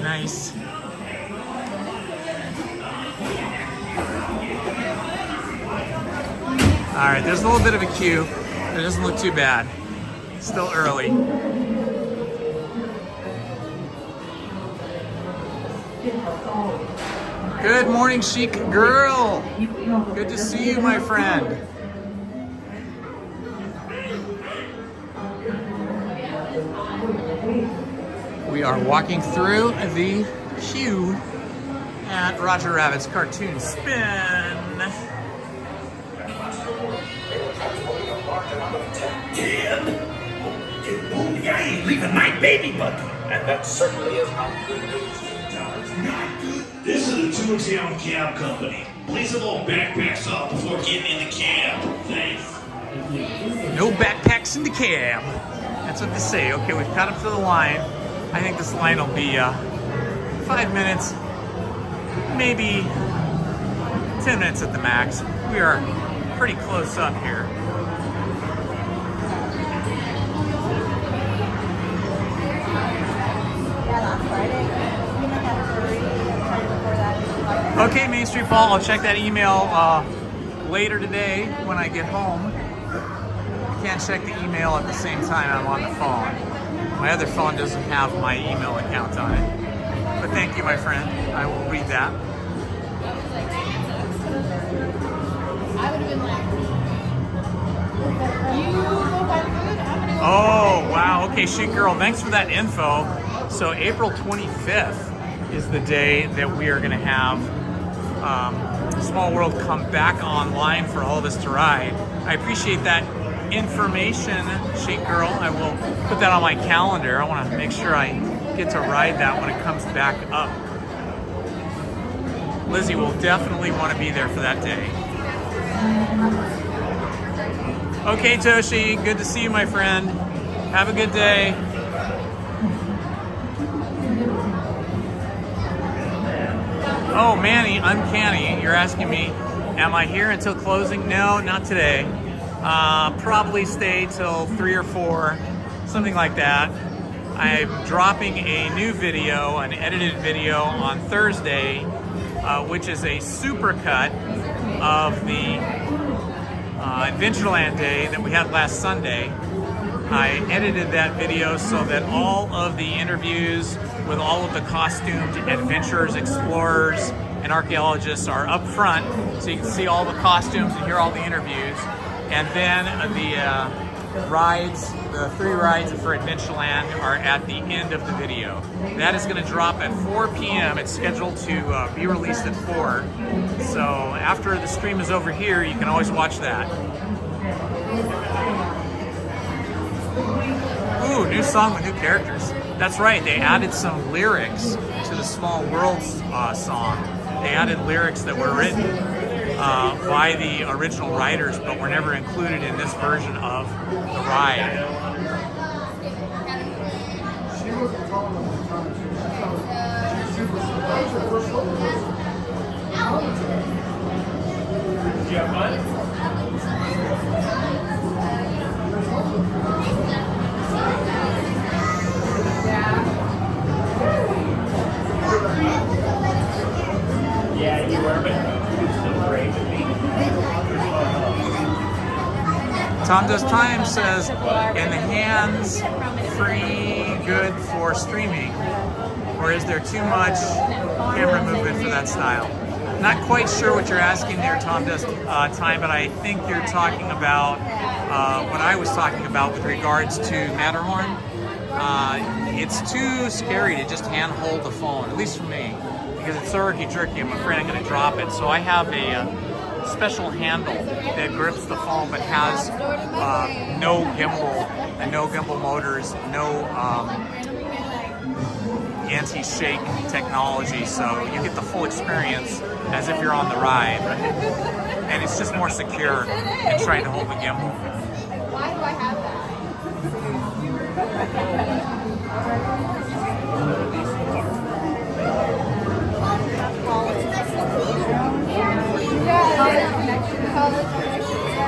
Nice. All right, there's a little bit of a queue. It doesn't look too bad. Still early. Good morning, chic girl. Good to see you, my friend. We are walking through the queue at Roger Rabbit's Cartoon Spin. I ain't leaving my baby buggy. And that certainly is not good news. This is the Toontown Cab Company. Place them all backpacks off before getting in the cab. Thanks. No backpacks in the cab. That's what they say. Okay, we've caught up to the line. I think this line will be 5 minutes, maybe 10 minutes at the max. We are pretty close up here. Okay, Main Street Paul, I'll check that email later today when I get home. I can't check the email at the same time I'm on the phone. My other phone doesn't have my email account on it. But thank you, my friend. I will read that. Oh, wow. Okay, Chic Girl, thanks for that info. So April 25th is the day that we are going to have Small World come back online for all of us to ride. I appreciate that information, Chic Girl. I will put that on my calendar. I want to make sure I get to ride that when it comes back up. Lizzie will definitely want to be there for that day. Okay, Toshi, good to see you, my friend. Have a good day. Oh, Manny, Uncanny, you're asking me, am I here until closing? No, not today. Probably stay till 3 or 4, something like that. I'm dropping a new video, an edited video on Thursday, which is a supercut of the Adventureland Day that we had last Sunday. I edited that video so that all of the interviews with all of the costumed adventurers, explorers, and archaeologists are up front, so you can see all the costumes and hear all the interviews. And then the rides, the 3 rides for Adventureland are at the end of the video. That is going to drop at 4 p.m. It's scheduled to be released at 4. So after the stream is over here, you can always watch that. Ooh, new song with new characters. That's right, they added some lyrics to the Small World song. They added lyrics that were written by the original writers, but were never included in this version of the ride. Did you have fun? Tom Does Time says, in the hands, free, good for streaming, or is there too much camera movement for that style? Not quite sure what you're asking there, Tom Does Time, but I think you're talking about what I was talking about with regards to Matterhorn. It's too scary to just hand hold the phone, at least for me, because it's so herky-jerky. I'm afraid I'm going to drop it. So I have a special handle that grips the phone, but has no gimbal and no gimbal motors, no anti-shake technology, so you get the full experience as if you're on the ride, and it's just more secure than trying to hold the gimbal. Why do I have that?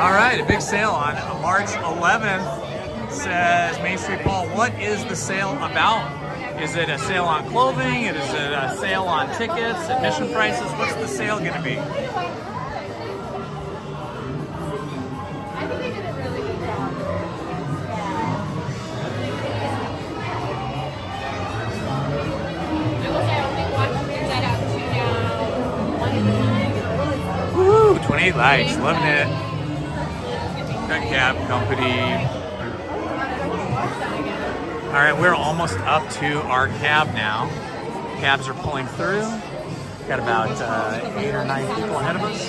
All right, a big sale on March 11th. Says Main Street Paul, what is the sale about? Is it a sale on clothing? Is it a sale on tickets, admission prices? What's the sale going to be? I think they did a really good job. I will say I only watched Inside Out 2 now. Woo, 28 likes, loving it. Got cab company. All right, we're almost up to our cab now. Cabs are pulling through. Got about 8 or 9 people ahead of us.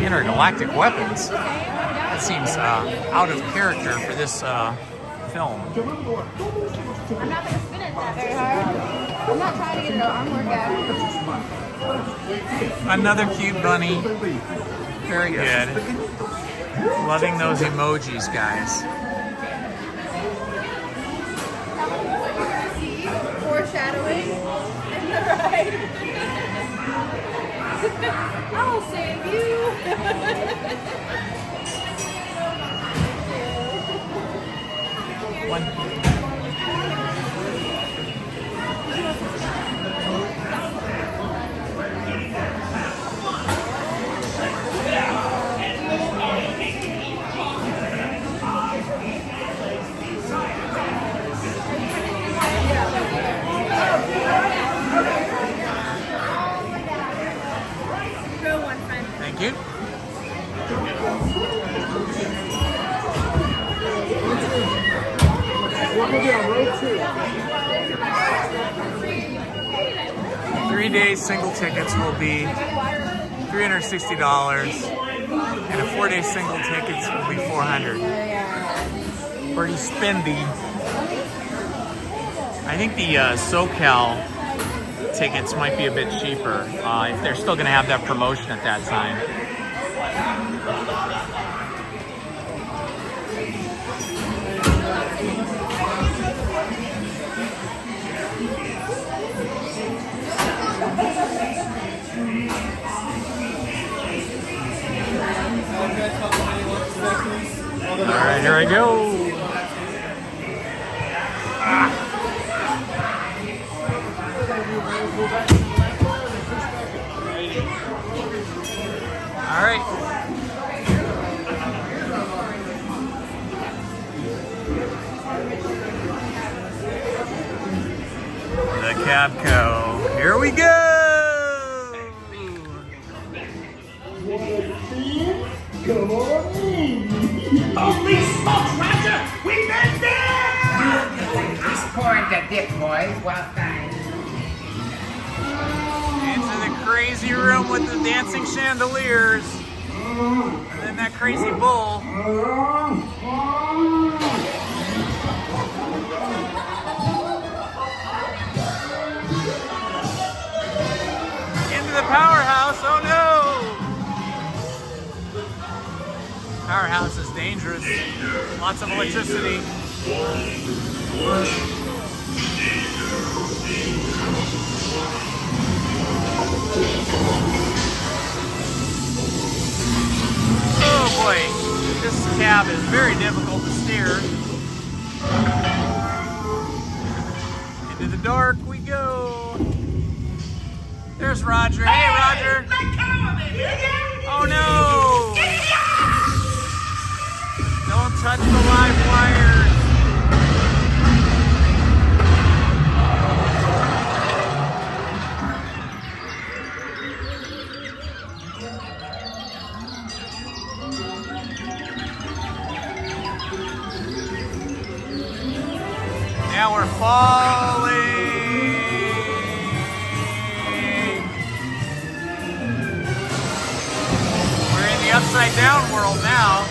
Intergalactic weapons. That seems out of character for this film. I'm not going to spin it that very hard. I'm not trying to get an arm workout. Another cute bunny. Very good. Loving those emojis, guys. Foreshadowing. Right. I'll save you. One. Thank you. Three-day single tickets will be $360, and a 4-day single tickets will be $400. Pretty spendy. I think the SoCal tickets might be a bit cheaper if they're still going to have that promotion at that time. All right, here I go. All right. The Cabco. Here we go. Holy smokes, Roger! We've been there! Just pouring the dip, boys. Well done. Into the crazy room with the dancing chandeliers. And then that crazy bull. Into the powerhouse. Oh no! Powerhouse is dangerous. Lots of electricity. cab is very difficult to steer. Into the dark we go. There's Roger. Hey, Roger. Oh no! Don't touch the live wires. Now we're falling. We're in the upside down world now.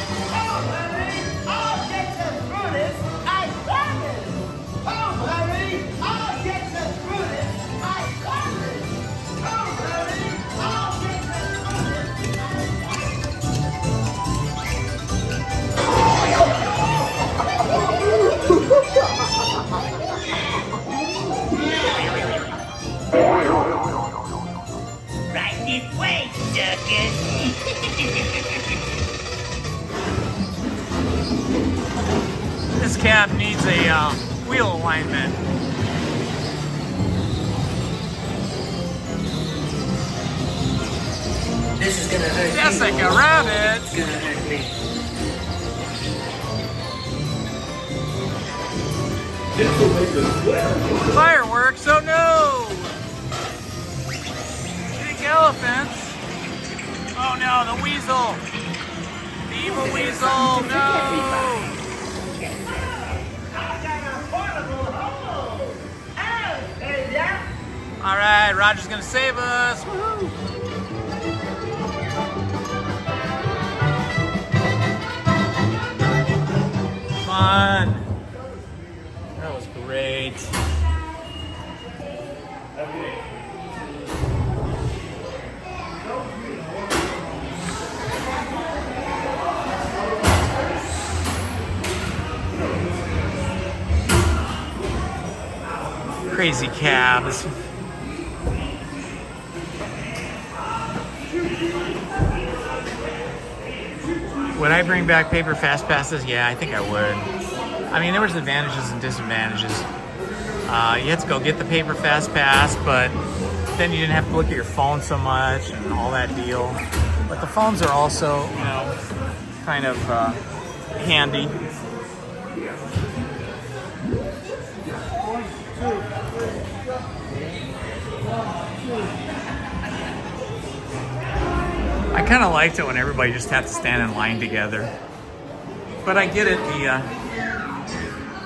Right this way, circus. This cab needs a wheel alignment. This is gonna hurt Just you. like a rabbit. It's gonna hurt me. Fireworks, oh no! Big elephants. Oh no, the weasel. The evil weasel, no! Alright, Roger's gonna save us. Woohoo! Fun. That was great. Crazy cabs. Would I bring back paper fast passes? Yeah, I think I would. I mean, there was advantages and disadvantages. You had to go get the paper fast pass, but then you didn't have to look at your phone so much and all that deal. But the phones are also, you know, kind of handy. I kind of liked it when everybody just had to stand in line together. But I get it,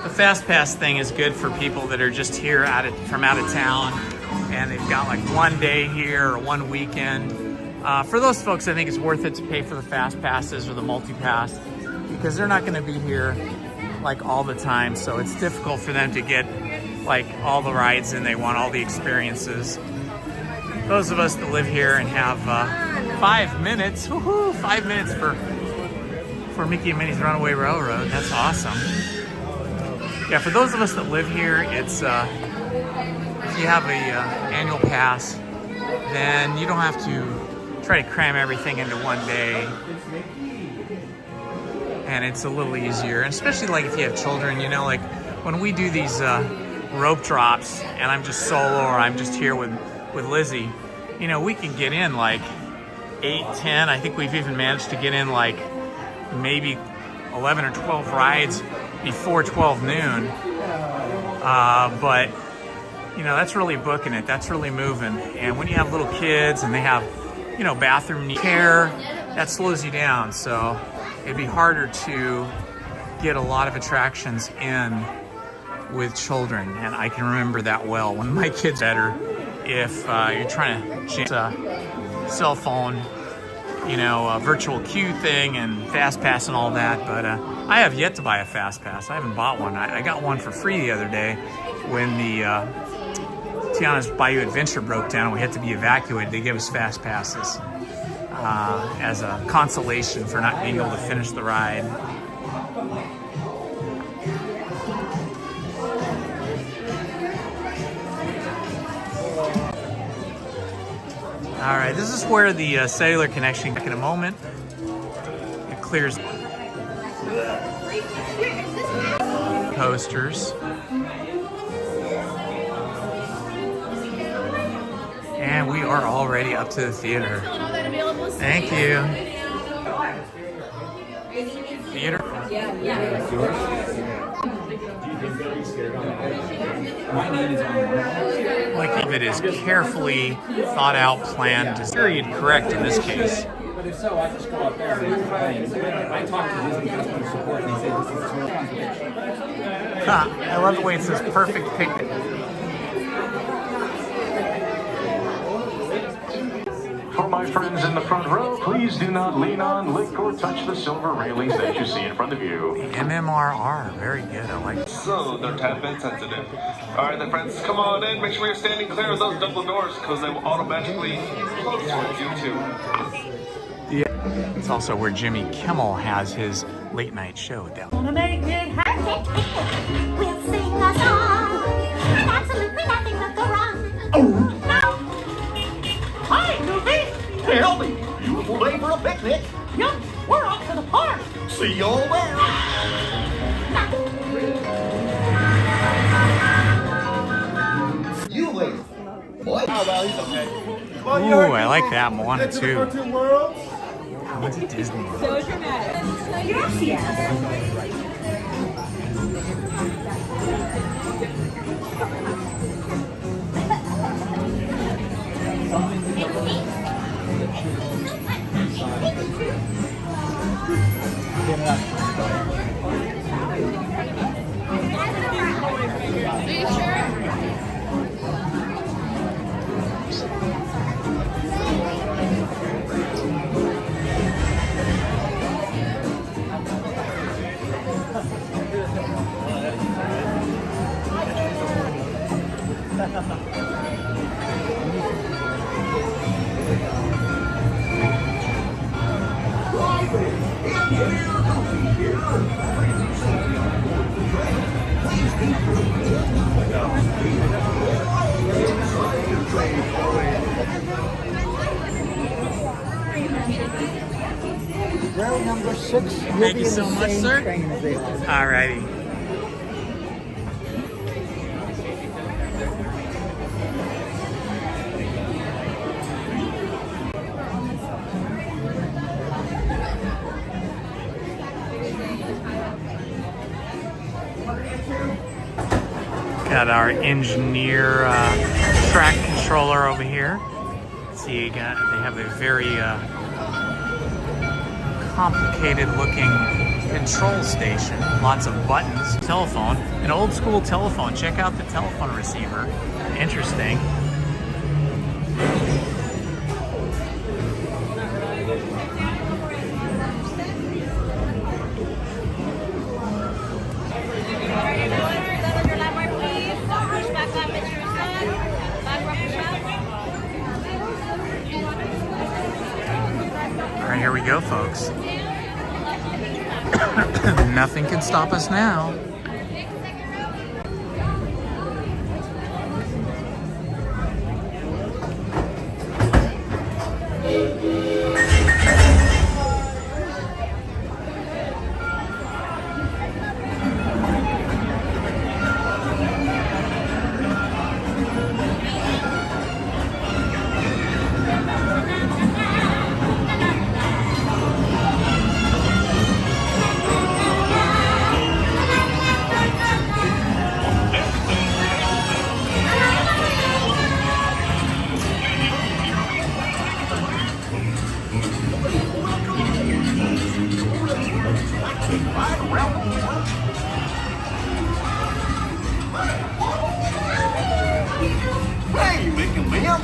the Fast Pass thing is good for people that are just here from out of town and they've got like one day here or one weekend. For those folks, I think it's worth it to pay for the Fast Passes or the multi-pass because they're not going to be here like all the time. So it's difficult for them to get like all the rides and they want all the experiences. Those of us that live here and have 5 minutes, woohoo, 5 minutes for Mickey and Minnie's Runaway Railroad. That's awesome. Yeah, for those of us that live here, it's if you have a annual pass, then you don't have to try to cram everything into one day, and it's a little easier. And especially like if you have children, you know, like when we do these rope drops, and I'm just solo or I'm just here with Lizzie, you know, we can get in like 8, 10. I think we've even managed to get in like maybe 11 or 12 rides before 12 noon. But, you know, that's really booking it. That's really moving. And when you have little kids and they have, you know, bathroom care, that slows you down. So it'd be harder to get a lot of attractions in with children. And I can remember that well. When my kids better, if you're trying to change a cell phone, you know, virtual queue thing and Fast Pass and all that, but I have yet to buy a Fast Pass. I haven't bought one. I got one for free the other day when the Tiana's Bayou Adventure broke down and we had to be evacuated. They gave us Fast Passes as a consolation for not being able to finish the ride. All right, this is where the cellular connection, back in a moment, it clears. Posters. And we are already up to the theater. Thank you. Theater. Like if it is carefully thought out, planned, period correct in this case. But if so, I just go up there and I talked to Disney customer support and they say this is too I love the way it says perfect picnic. For my friends in the front row, please do not lean on, lick, or touch the silver railings that you see in front of you. MMRR, very good. I like it. So they're tad bit sensitive. All right, then friends, come on in. Make sure you're standing clear of those double doors because they will automatically close with you too. Yeah. It's also where Jimmy Kimmel has his late night show down. We'll sing a song, and absolutely nothing will go wrong. Now, Hi, Goofy! Tell me, beautiful day for a picnic. Yup, we're off to the park. See y'all there. You wait. What? Oh, well, he's okay. Ooh, I like that Moana too. Coming to Disney. So dramatic. Are you sure? Row number 6. Thank you so much, sir. Alrighty. Got our engineer track controller over here. See, they have a very complicated looking control station. Lots of buttons. Telephone. An old school telephone. Check out the telephone receiver. Interesting. All right, here we go, folks. Nothing can stop us now. Hey, Mickey Mouse.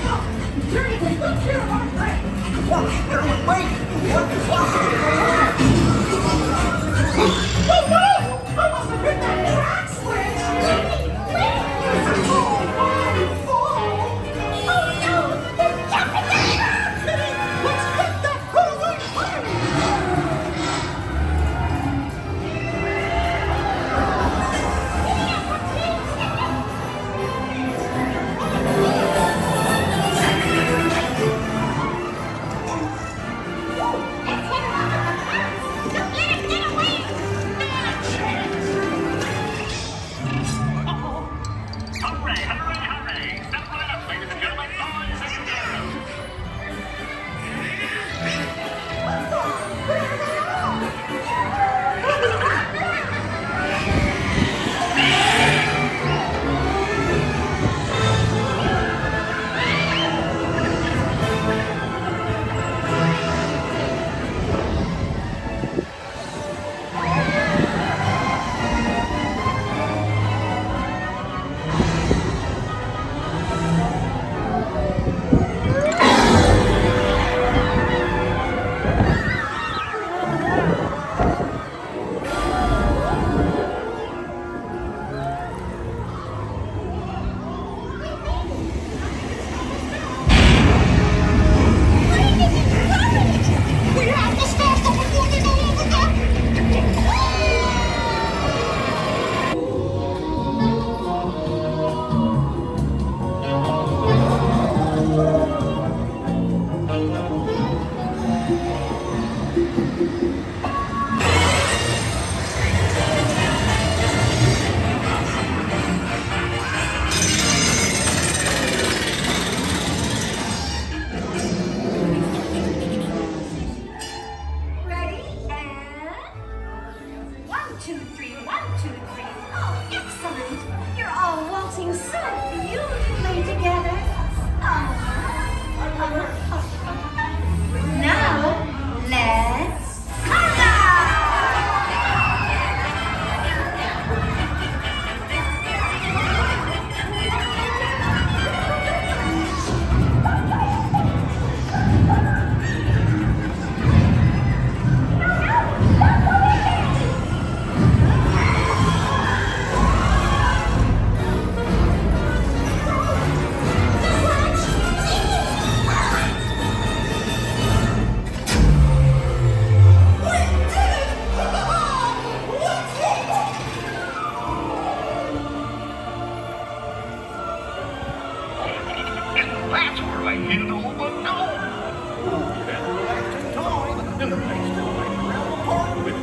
2, 3, 1, 2, 3. Oh, excellent. You're all waltzing so beautifully together. Now, let's conga! That's where I hit it all but no. You better relax in time. And it takes the way around the park with me.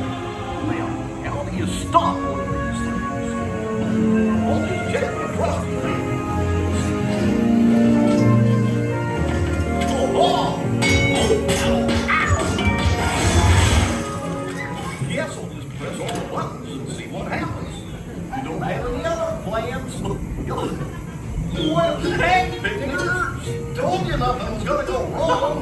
Now, how do you stop one of these things? Only Jerry trust me. Yes, I'll just press all the buttons and see what happens. You don't have any other plans? Well, heck, fingers! Told you nothing was gonna go wrong.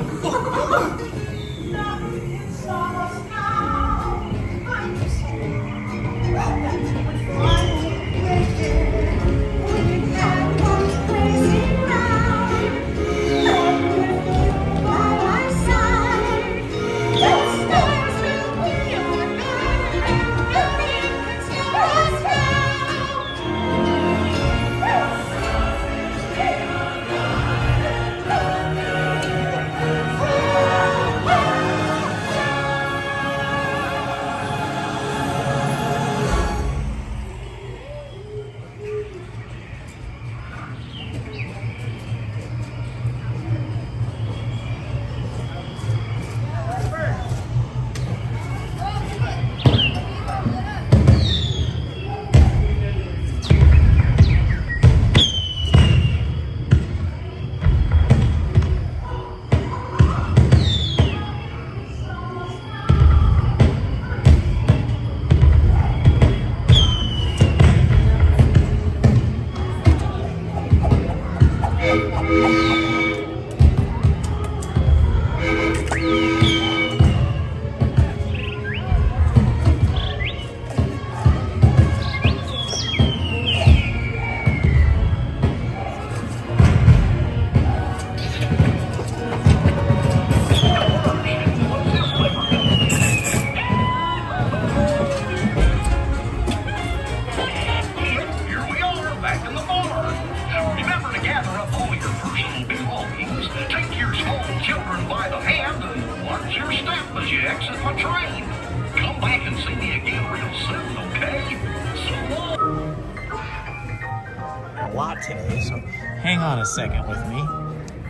Today, so hang on a second with me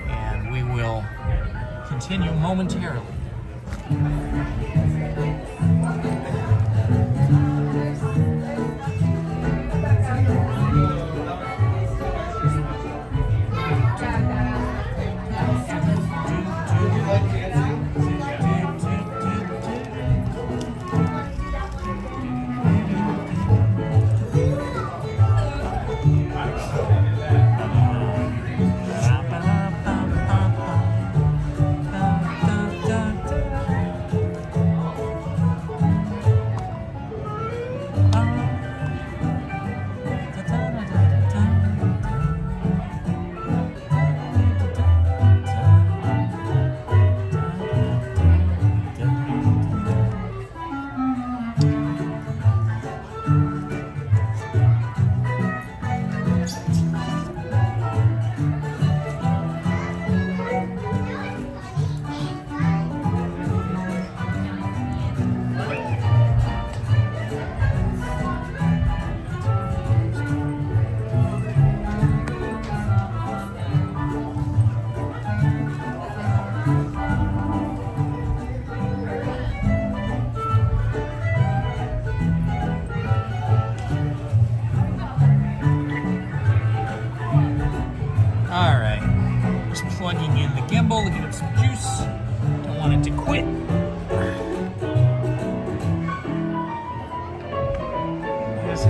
and we will continue momentarily.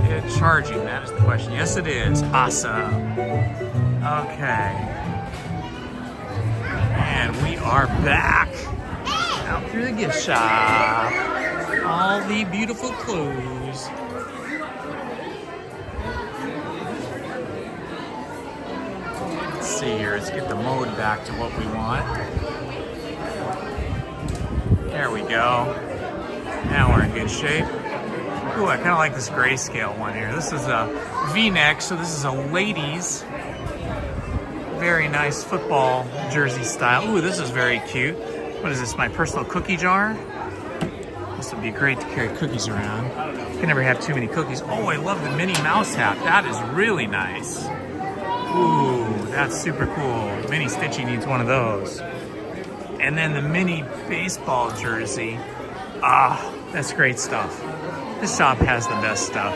it charging? That is the question. Yes, it is. Awesome. Okay. And we are back out through the gift shop. All the beautiful clothes. Let's see here. Let's get the mode back to what we want. There we go. Now we're in good shape. Ooh, I kind of like this grayscale one here. This is a V-neck, so this is a ladies' very nice football jersey style. Ooh, this is very cute. What is this, my personal cookie jar? This would be great to carry cookies around. You can never have too many cookies. Oh, I love the Minnie Mouse hat. That is really nice. Ooh, that's super cool. Minnie Stitchy needs one of those. And then the mini baseball jersey. Ah, that's great stuff. This shop has the best stuff.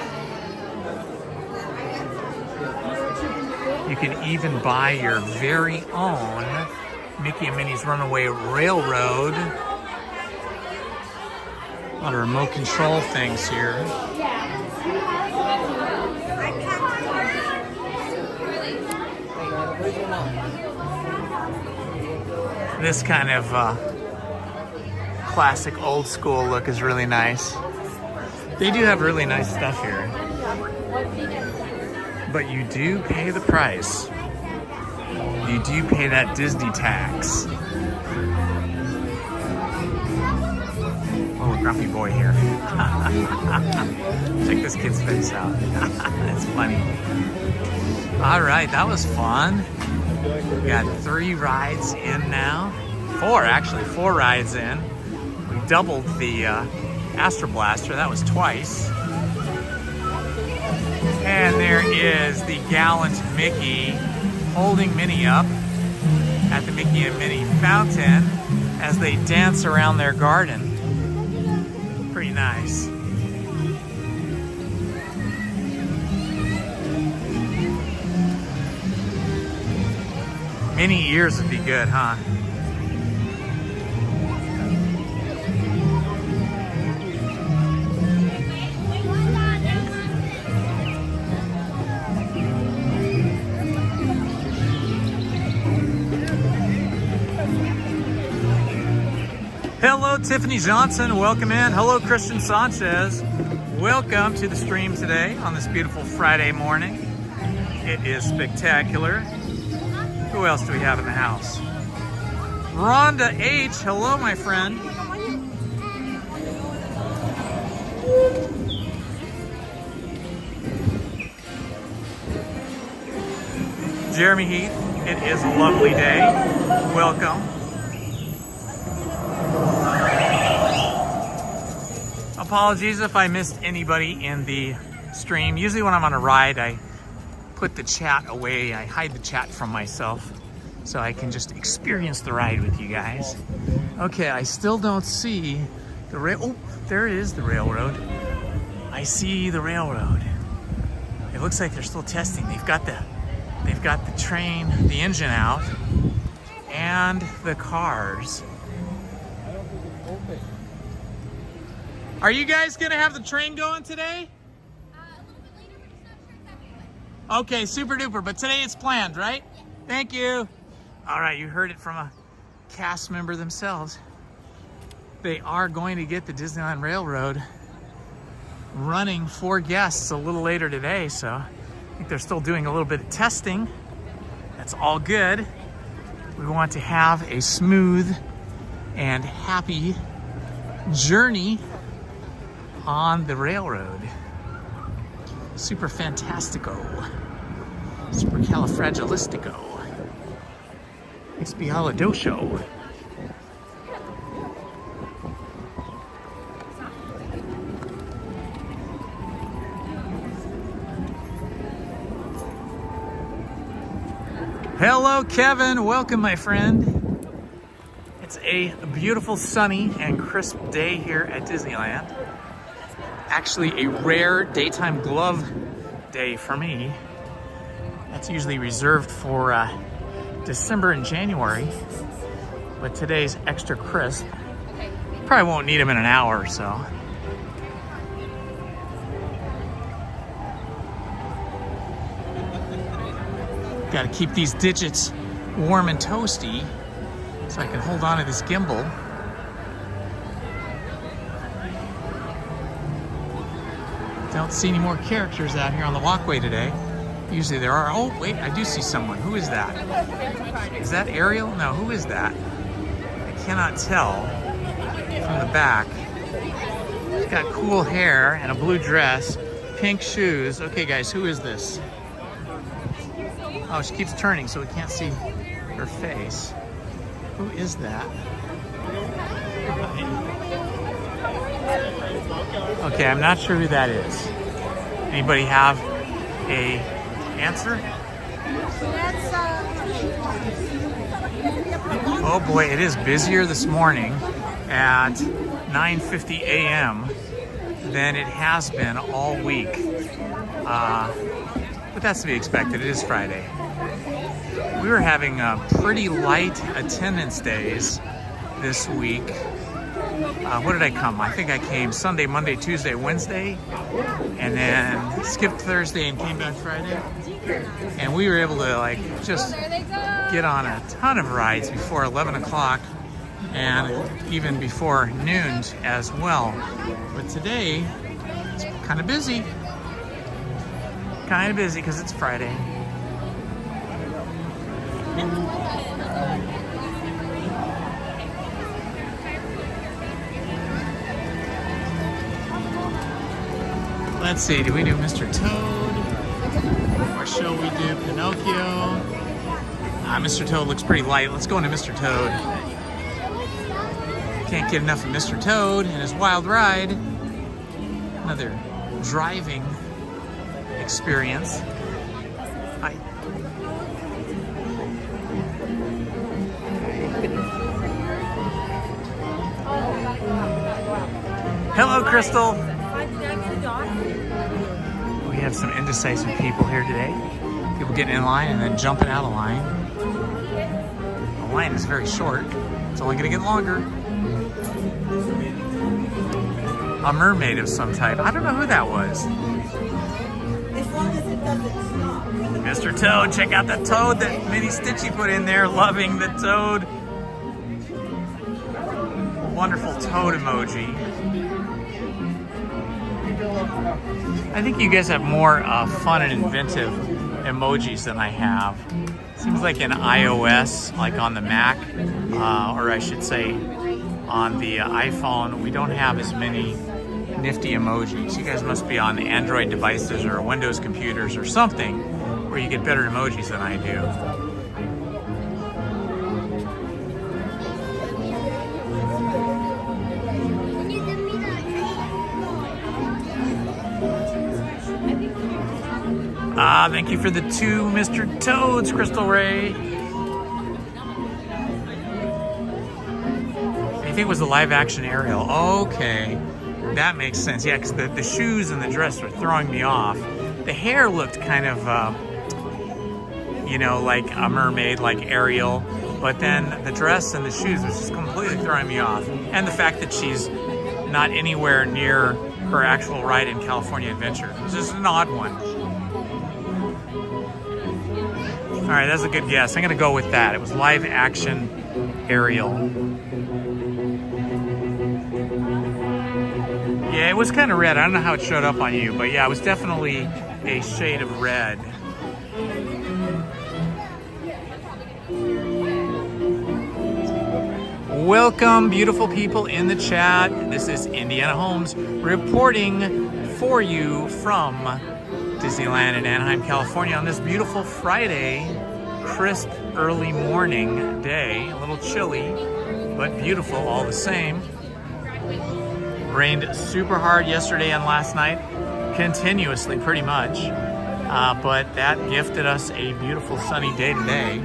You can even buy your very own Mickey and Minnie's Runaway Railroad. A lot of remote control things here. This kind of classic old school look is really nice. They do have really nice stuff here. But you do pay the price. You do pay that Disney tax. Oh, grumpy boy here. Check this kid's face out. That's funny. All right, that was fun. We got 3 rides in now. 4, actually, 4 rides in. We doubled the Astro Blaster. That was twice. And there is the gallant Mickey holding Minnie up at the Mickey and Minnie Fountain as they dance around their garden. Pretty nice. Mini ears would be good, huh? Hello, Tiffany Johnson. Welcome in. Hello, Christian Sanchez. Welcome to the stream today on this beautiful Friday morning. It is spectacular. Who else do we have in the house? Rhonda H. Hello, my friend. Jeremy Heath. It is a lovely day. Welcome. Apologies if I missed anybody in the stream. Usually when I'm on a ride, I put the chat away. I hide the chat from myself so I can just experience the ride with you guys. Okay, I still don't see the rail. Oh, there is the railroad. I see the railroad. It looks like they're still testing. They've got the train, the engine out, and the cars. Are you guys gonna have the train going today? A little bit later, but it's not sure exactly when. Okay, super duper, but today it's planned, right? Yeah. Thank you. All right, you heard it from a cast member themselves. They are going to get the Disneyland Railroad running for guests a little later today, so I think they're still doing a little bit of testing. That's all good. We want to have a smooth and happy journey on the railroad. Super fantastico. Super califragilistico. Expialidocious. Hello, Kevin. Welcome, my friend. It's a beautiful, sunny, and crisp day here at Disneyland. Actually, a rare daytime glove day for me. That's usually reserved for December and January, but today's extra crisp. Probably won't need them in an hour or so. Got to keep these digits warm and toasty so I can hold on to this gimbal. Don't see any more characters out here on the walkway today. Usually there are. Oh, wait, I do see someone. Who is that? Is that Ariel? No, who is that? I cannot tell from the back. She's got cool hair and a blue dress, pink shoes. Okay, guys, who is this? Oh, she keeps turning so we can't see her face. Who is that? Okay, I'm not sure who that is. Anybody have a answer? Oh boy, it is busier this morning at 9:50 a.m. than it has been all week. But that's to be expected. It is Friday. We were having pretty light attendance days this week. What did I come? I think I came Sunday, Monday, Tuesday, Wednesday, and then skipped Thursday and came back Friday. And we were able to like just get on a ton of rides before 11 o'clock and even before noon as well. But today, it's kind of busy. Kind of busy because it's Friday. Let's see, do we do Mr. Toad? Or shall we do Pinocchio? Mr. Toad looks pretty light. Let's go into Mr. Toad. Can't get enough of Mr. Toad and his wild ride. Another driving experience. Hi. Hello, Crystal. We have some indecisive people here today. People getting in line and then jumping out of line. The line is very short. It's only going to get longer. A mermaid of some type. I don't know who that was. Mr. Toad, check out the toad that Minnie Stitchy put in there. Loving the toad. Wonderful toad emoji. I think you guys have more fun and inventive emojis than I have. Seems like in iOS, like on the Mac, or I should say on the iPhone, we don't have as many nifty emojis. You guys must be on Android devices or Windows computers or something where you get better emojis than I do. Thank you for the 2 Mr. Toads, Crystal Ray. I think it was the live action Ariel. Okay, that makes sense. Yeah, because the shoes and the dress were throwing me off. The hair looked kind of, you know, like a mermaid, like Ariel. But then the dress and the shoes was just completely throwing me off. And the fact that she's not anywhere near her actual ride in California Adventure. It's just an odd one. All right, that's a good guess. I'm gonna go with that. It was live action Ariel. Yeah, it was kind of red. I don't know how it showed up on you, but yeah, it was definitely a shade of red. Welcome, beautiful people in the chat. This is Indiana Holmes reporting for you from Disneyland in Anaheim, California on this beautiful Friday, crisp early morning day. A little chilly, but beautiful all the same. Rained super hard yesterday and last night, continuously pretty much, but that gifted us a beautiful sunny day today.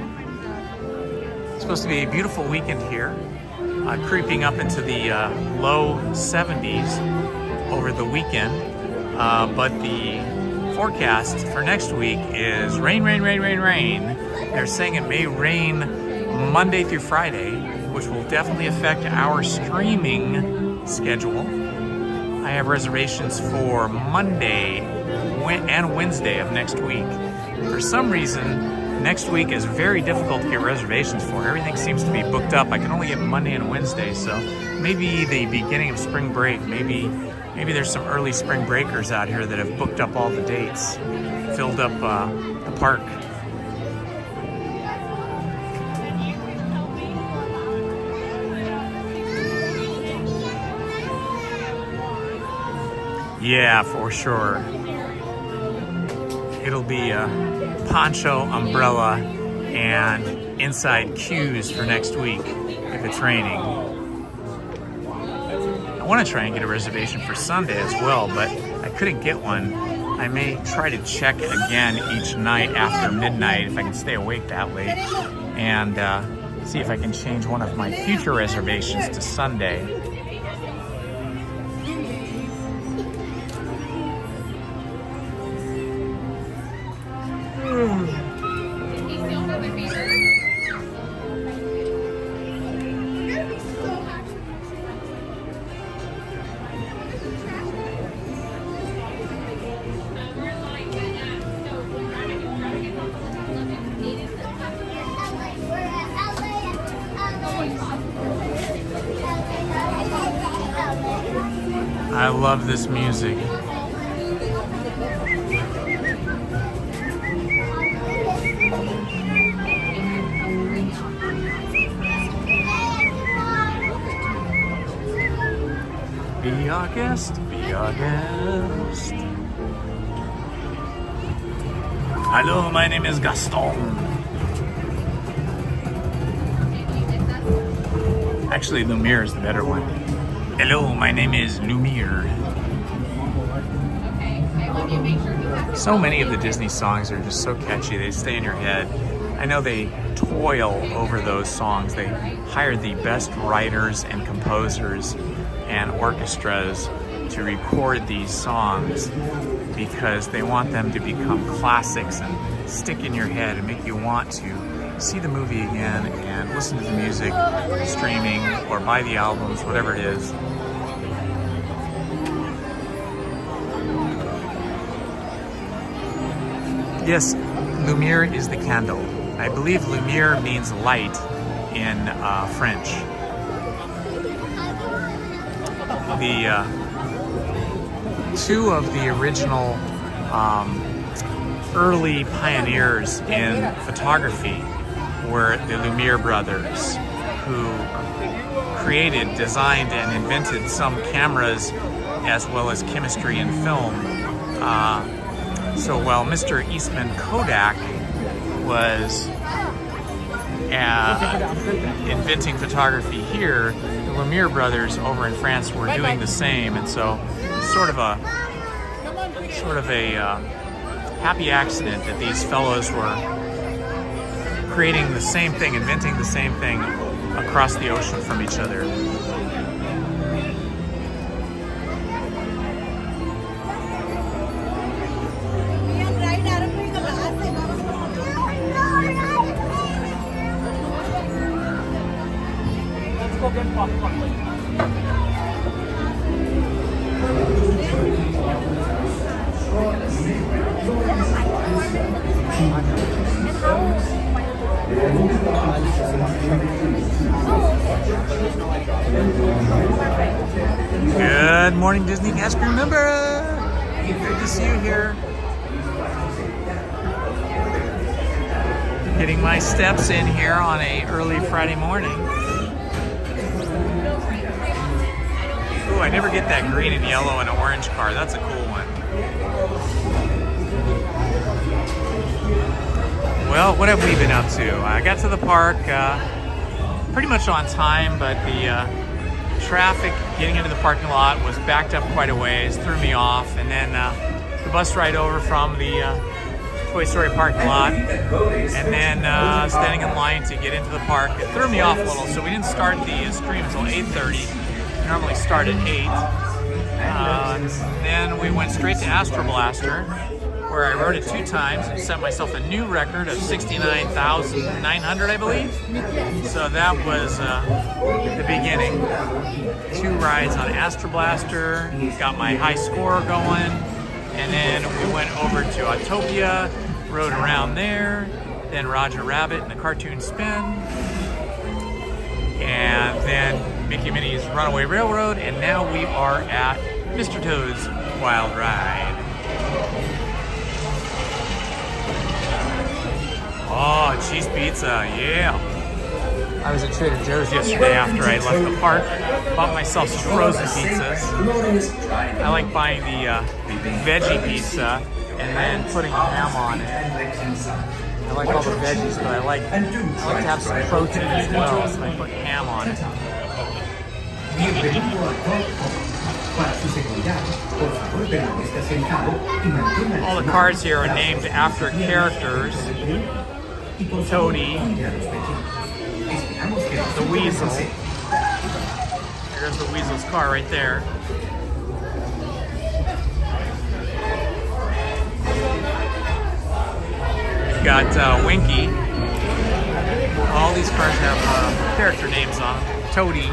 It's supposed to be a beautiful weekend here, creeping up into the low 70s over the weekend, but the forecast for next week is rain, rain, rain, rain, rain. They're saying it may rain Monday through Friday, which will definitely affect our streaming schedule. I have reservations for Monday and Wednesday of next week. For some reason, Next week is very difficult to get reservations for. Everything seems to be booked up. I can only get Monday and Wednesday, so maybe the beginning of spring break, maybe there's some early spring breakers out here that have booked up all the dates, filled up the park. Yeah, for sure. It'll be a poncho, umbrella, and inside queues for next week if it's raining. I want to try and get a reservation for Sunday as well, but I couldn't get one. I may try to check again each night after midnight if I can stay awake that late, and see if I can change one of my future reservations to Sunday. I love this music. Be our guest, be our guest. Hello, my name is Gaston. Actually, Lumiere is the better one. Hello, my name is Lumiere. So many of the Disney songs are just so catchy, they stay in your head. I know they toil over those songs. They hire the best writers and composers and orchestras to record these songs because they want them to become classics and stick in your head and make you want to see the movie again and listen to the music, streaming, or buy the albums, whatever it is. Yes, Lumiere is the candle. I believe Lumiere means light in French. The two of the original early pioneers in photography were the Lumiere brothers, who created, designed, and invented some cameras as well as chemistry and film. So while Mr. Eastman Kodak was inventing photography here, the Lumiere brothers over in France were doing the same, and so sort of a happy accident that these fellows were creating the same thing, inventing the same thing across the ocean from each other. Good morning, Disney cast crew member. Good to see you here. Getting my steps in here on a early Friday morning. Ooh, I never get that green and yellow and orange car. That's a cool one. Well, what have we been up to? I got to the park pretty much on time, but the traffic getting into the parking lot was backed up quite a ways, threw me off, and then the bus ride over from the Toy Story parking lot, and then standing in line to get into the park, it threw me off a little, so we didn't start the stream until 8:30. We normally start at 8. Then we went straight to Astro Blaster, where I rode it 2 times and set myself a new record of 69,900, I believe. So that was the beginning. 2 rides on Astro Blaster, got my high score going, and then we went over to Autopia, rode around there, then Roger Rabbit and the Cartoon Spin, and then Mickey and Minnie's Runaway Railroad, and now we are at Mr. Toad's Wild Ride. Oh, cheese pizza, yeah. I was at Trader Joe's yesterday after I left the park. Bought myself some frozen pizzas. I like buying the veggie pizza and then putting ham on it. I like all the veggies, but I like to have some protein as well, so I put ham on it. All the cards here are named after characters. Toady, the Weasel. There's the Weasel's car right there. We've got Winky. All these cars have character names on them. Toady.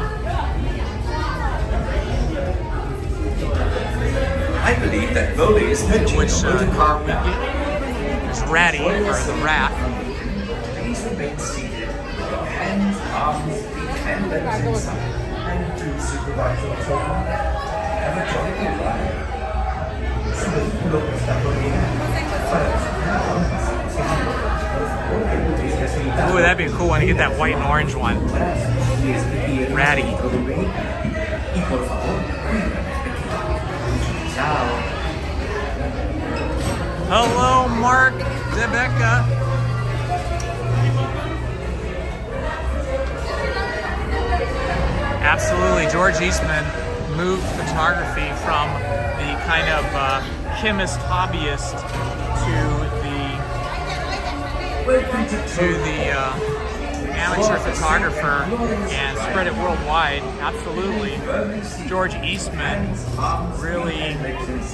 I believe that Rolly is mentioned. Which car we get? There's Ratty, or the Rat. Please remain seated. Hands, arms, and legs inside. And to supervise your children. Have a joyful ride. Ooh, that'd be a cool one to get that white and orange one. Ratty. Hello, Mark, Rebecca. Absolutely, George Eastman moved photography from the kind of chemist hobbyist to the amateur photographer and spread it worldwide. Absolutely. George Eastman really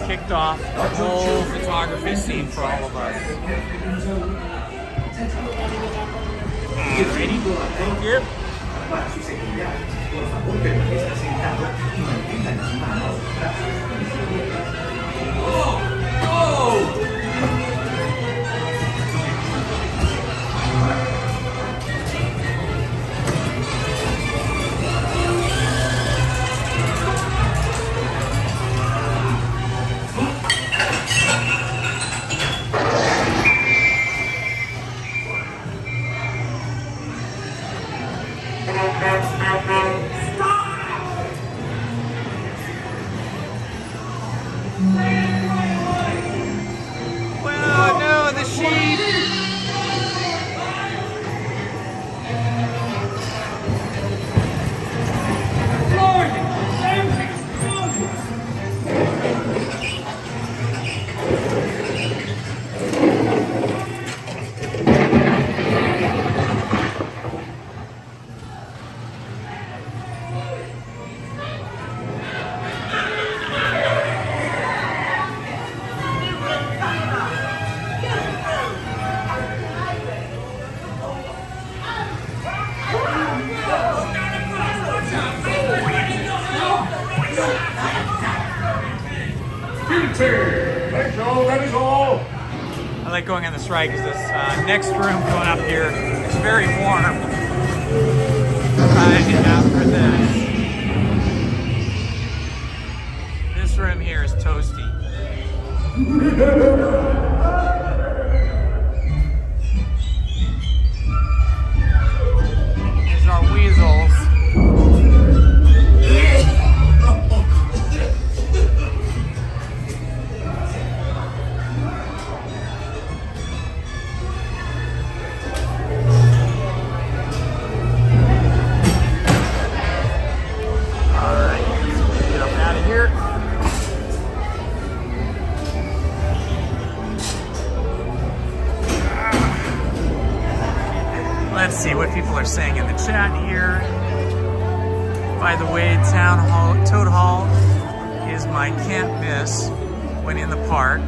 kicked off the whole photography scene for all of us. Ready? Thank you. Well, no, the sheep. I like going on this ride because this next room going up here is very warm. Right after this room here is toasty. Here's our weasels. Let's see what people are saying in the chat here. By the way, Toad Hall is my can't miss when in the park,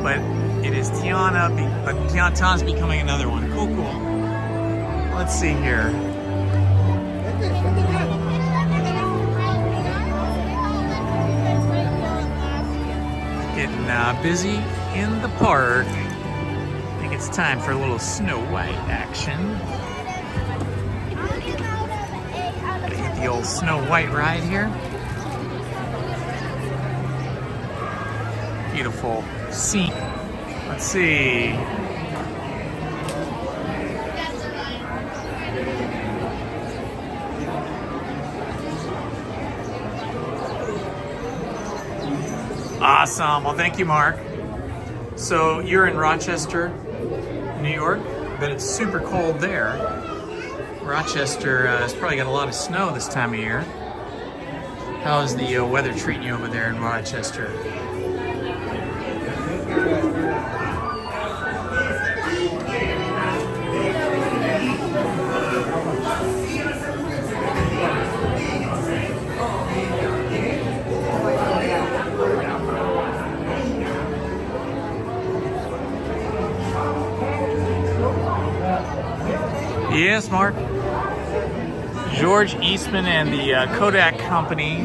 but it is Tiana's becoming another one. Cool. Let's see here. Getting busy in the park. I think it's It's time for a little Snow White action. Gotta get the old Snow White ride here. Beautiful scene. Let's see. Awesome. Well, thank you, Mark. So you're in Rochester, New York, but it's super cold there. Rochester has probably got a lot of snow this time of year. How's the weather treating you over there in Rochester? Yes, Mark. George Eastman and the Kodak Company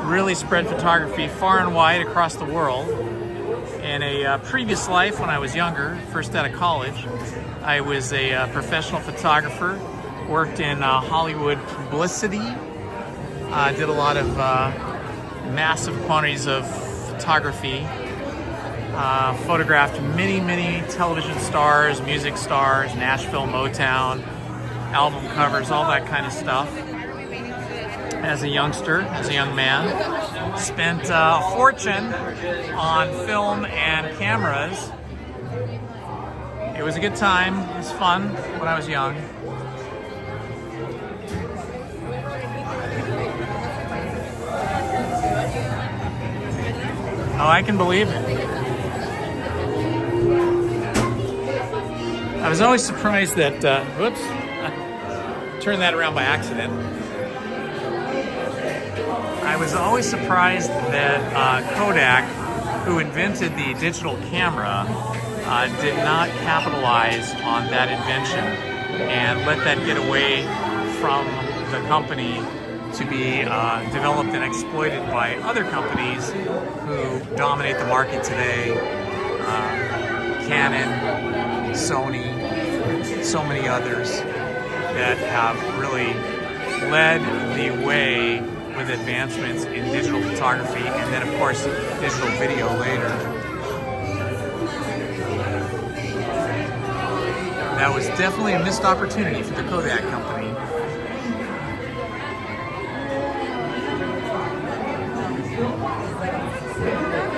really spread photography far and wide across the world. In a previous life, when I was younger, first out of college, I was a professional photographer, worked in Hollywood publicity, did a lot of massive quantities of photography, photographed many television stars, music stars, Nashville, Motown, album covers, all that kind of stuff. As a youngster, as a young man, spent a fortune on film and cameras. It was a good time. It was fun when I was young. Oh, I can believe it. I was always surprised that, whoops, I turned that around by accident. I was always surprised that Kodak, who invented the digital camera, did not capitalize on that invention and let that get away from the company to be developed and exploited by other companies who dominate the market today. Canon, Sony, so many others that have really led the way with advancements in digital photography and then of course digital video later. That was definitely a missed opportunity for the Kodak Company.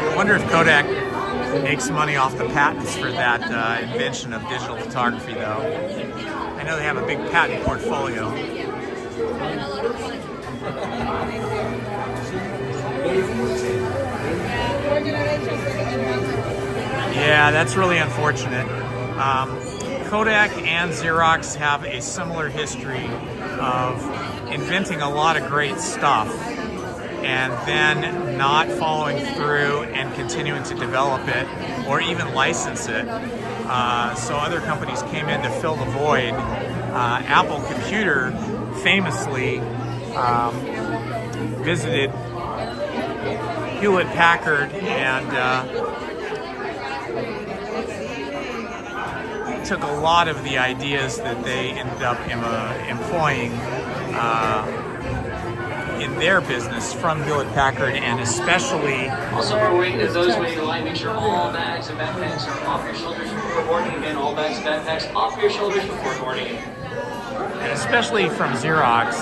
I wonder if Kodak makes money off the patents for that invention of digital photography though. I know they have a big patent portfolio. Yeah, that's really unfortunate. Kodak and Xerox have a similar history of inventing a lot of great stuff and then not following through and continuing to develop it or even license it. So other companies came in to fill the void. Apple Computer famously visited Hewlett Packard and took a lot of the ideas that they ended up employing in their business from Hewlett Packard, and especially also for waiting to those waiting in line, make sure all bags and backpacks are off your shoulders before boarding. Again, all bags and backpacks off your shoulders before boarding. And especially from Xerox,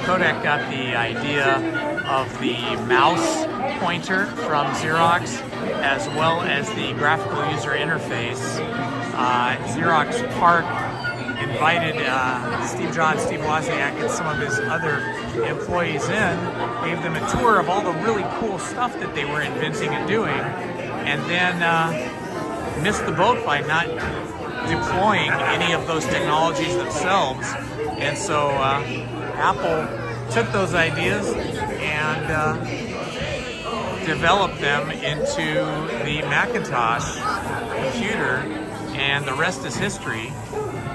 Kodak got the idea of the mouse pointer from Xerox, as well as the graphical user interface. Xerox PARC invited Steve Jobs, Steve Wozniak, and some of his other employees in, gave them a tour of all the really cool stuff that they were inventing and doing, and then missed the boat by not deploying any of those technologies themselves. And so Apple took those ideas and developed them into the Macintosh computer, and the rest is history.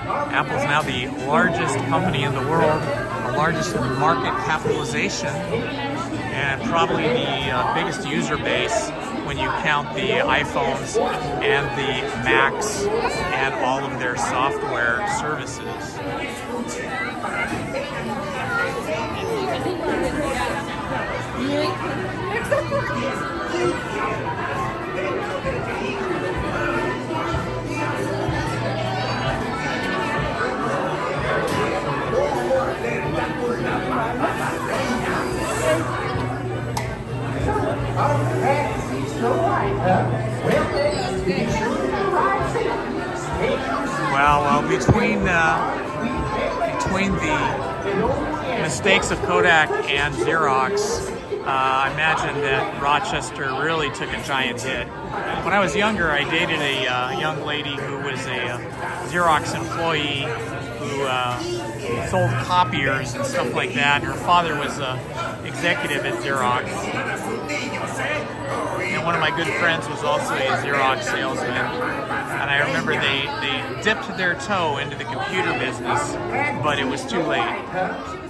Apple's now the largest company in the world, the largest market capitalization, and probably the biggest user base when you count the iPhones and the Macs and all of their software services. Well, between the mistakes of Kodak and Xerox, I imagine that Rochester really took a giant hit. When I was younger, I dated a young lady who was a Xerox employee who sold copiers and stuff like that. Her father was an executive at Xerox. And one of my good friends was also a Xerox salesman. And I remember they dipped their toe into the computer business, but it was too late.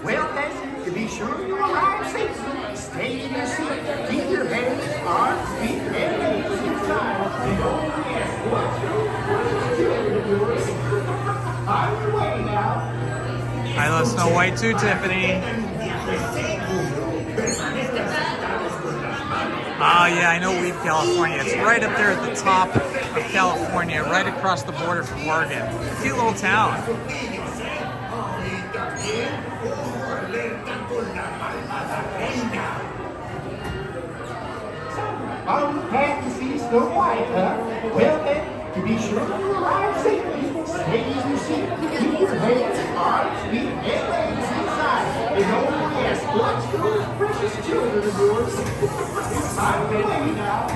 Well, then, to be sure you arrive safely, stay in your seat, keep your hands, arms, feet, and legs inside. On your way now. I love Snow White too, Tiffany. Oh yeah, I know Weed, California. It's right up there at the top of California, right across the border from Oregon. Cute little town. Oh, glad to see Snow White, huh? Well then, to be sure you arrive safely, stay in your seat, keep your hands, arms, feet, and legs inside. And oh yes, watch those precious children of yours. I'm ready now.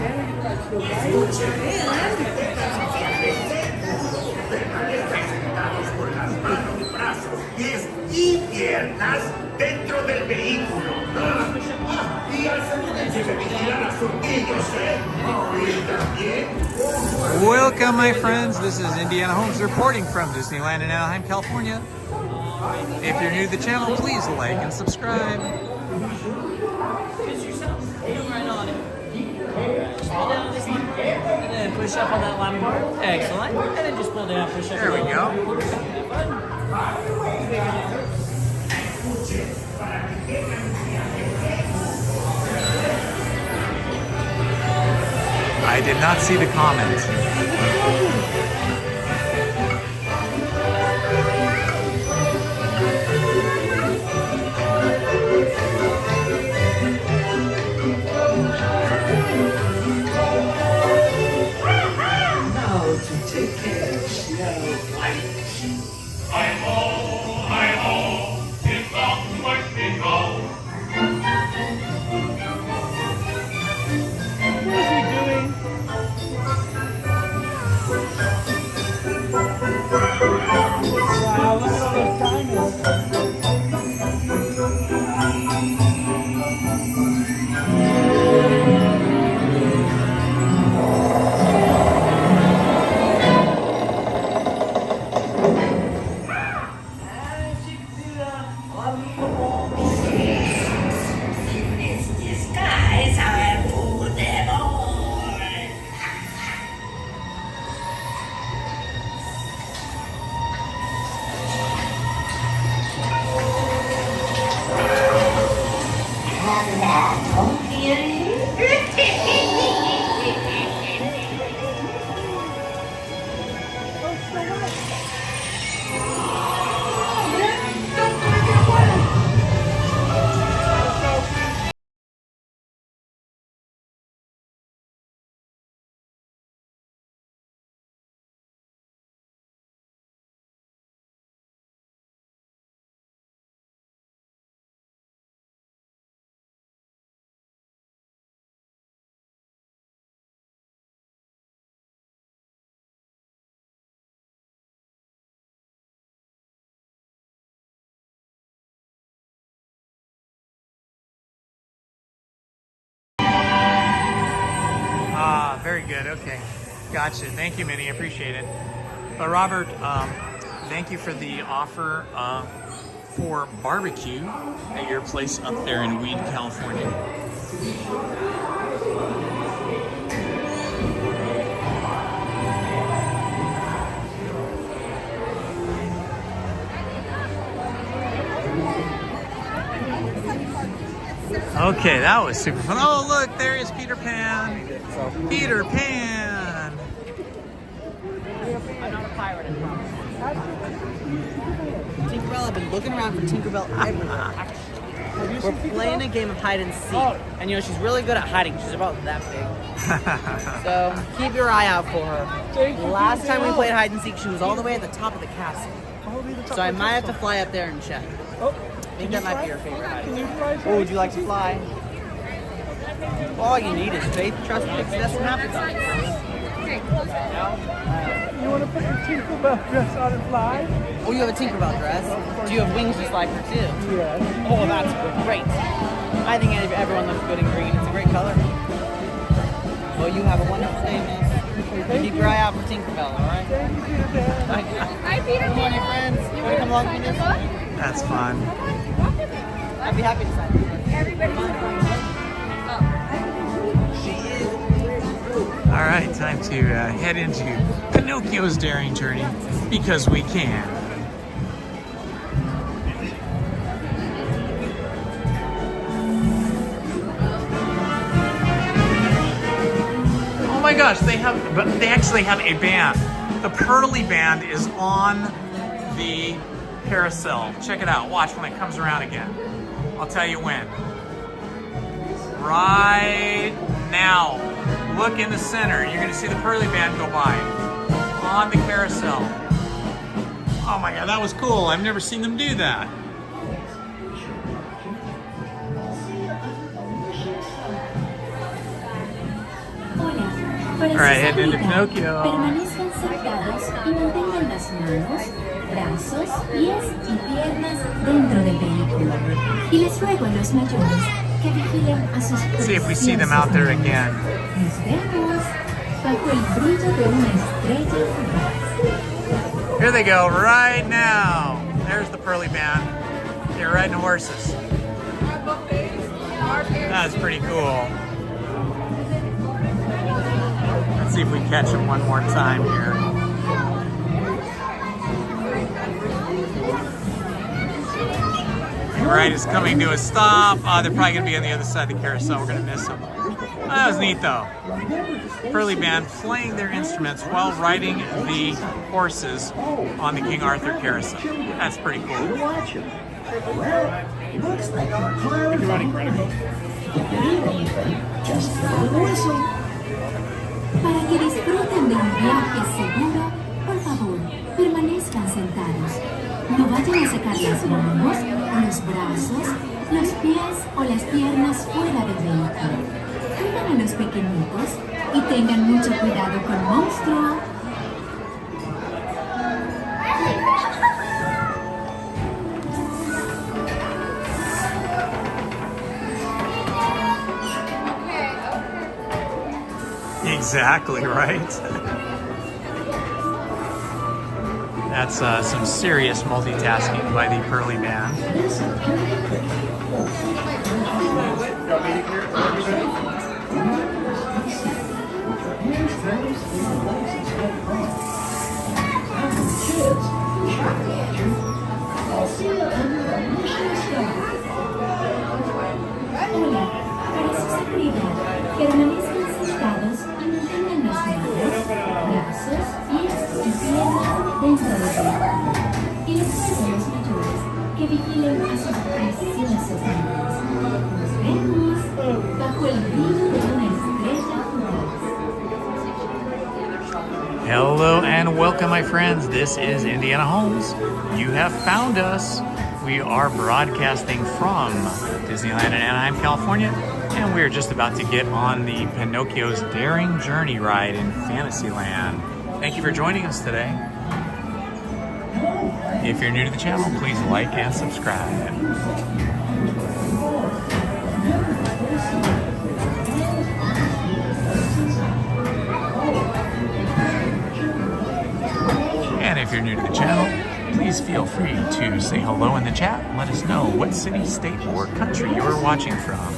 Y piernas dentro del vehículo. Y al salir debe vigilar a sus niños, Y también. Welcome, my friends. This is Indiana Holmes reporting from Disneyland in Anaheim, California. If you're new to the channel, please like and subscribe. And then push up on that line bar. Excellent. And then just pull down, push up. There we go. I did not see the comment. Now to take care of Snow White. Hi-ho, hi-ho, it's off to Mexico. What is he doing? Wow, look at all those diamonds. Very good. Okay. Gotcha. Thank you, Minnie. Appreciate it. But Robert, thank you for the offer for barbecue at your place up there in Weed, California. Okay, that was super fun. Oh, look, there is Peter Pan. Peter Pan. I'm not a pirate, I promise. Tinkerbell, I've been looking around for Tinkerbell everywhere. We're playing a game of hide and seek. And you know, she's really good at hiding. She's about that big. So keep your eye out for her. Last time we played hide and seek, she was all the way at the top of the castle. So I might have to fly up there and check. I think that might be your favorite hiding. Oh, would you like to fly? All you need is faith, trust, and success from appetite. You want to put your Tinkerbell dress on and fly? Oh, you have a Tinkerbell dress? Do you have wings just like her too? Yes. Oh, that's great. I think everyone looks good in green. It's a great color. Well, you have a wonderful day, miss. Keep your eye out for Tinkerbell, all right? Thank you, Peter Pan. Hi, Peter Pan. Come on, your friends. You want to come along with this? That's fun. I'd be happy to sign you. All right, time to head into Pinocchio's daring journey because we can. Oh my gosh, they actually have a band. The Pearly Band is on the carousel. Check it out. Watch when it comes around again. I'll tell you when. Right now. Look in the center. You're going to see the Pearly Band go by on the carousel. Oh my God, that was cool. I've never seen them do that. All right, heading into Pinocchio. Permanezcan sentados y mantengan las manos, brazos, pies y piernas dentro del vehículo. Y les ruego a los mayores que vigilen a sus Let's see if we see them out there again. Nos vemos bajo el brillo de una estrella fugaz. Here they go right now. There's the Pearly Band. They're riding horses. That's pretty cool. Let's see if we catch them one more time here. The ride is coming to a stop. They're probably going to be on the other side of the carousel. We're going to miss them. That was neat though. Pearly Band playing their instruments while riding the horses on the King Arthur carousel. That's pretty cool. Looks like you're running just blow the whistle. Para que disfruten de un viaje seguro, por favor, permanezcan sentados. No vayan a sacar las manos, los brazos, los pies o las piernas fuera del vehículo. Cuiden a los pequeñitos y tengan mucho cuidado con Monstruo. Exactly right. That's some serious multitasking by the Pearly Band. Hola, para su seguridad, permanezcan sentados y mantengan las manos, brazos, pies y piernas dentro del vehículo. Y les ruego a los mayores que vigilen a sus preciosos niños. Nos vemos bajo el brillo de una estrella fugaz. Hello and welcome, my friends. This is Indiana Holmes. You have found us. We are broadcasting from Disneyland in Anaheim, California, and we're just about to get on the Pinocchio's Daring Journey ride in Fantasyland. Thank you for joining us today. If you're new to the channel, please like and subscribe. And if you're new to the channel, please feel free to say hello in the chat and let us know what city, state, or country you're watching from.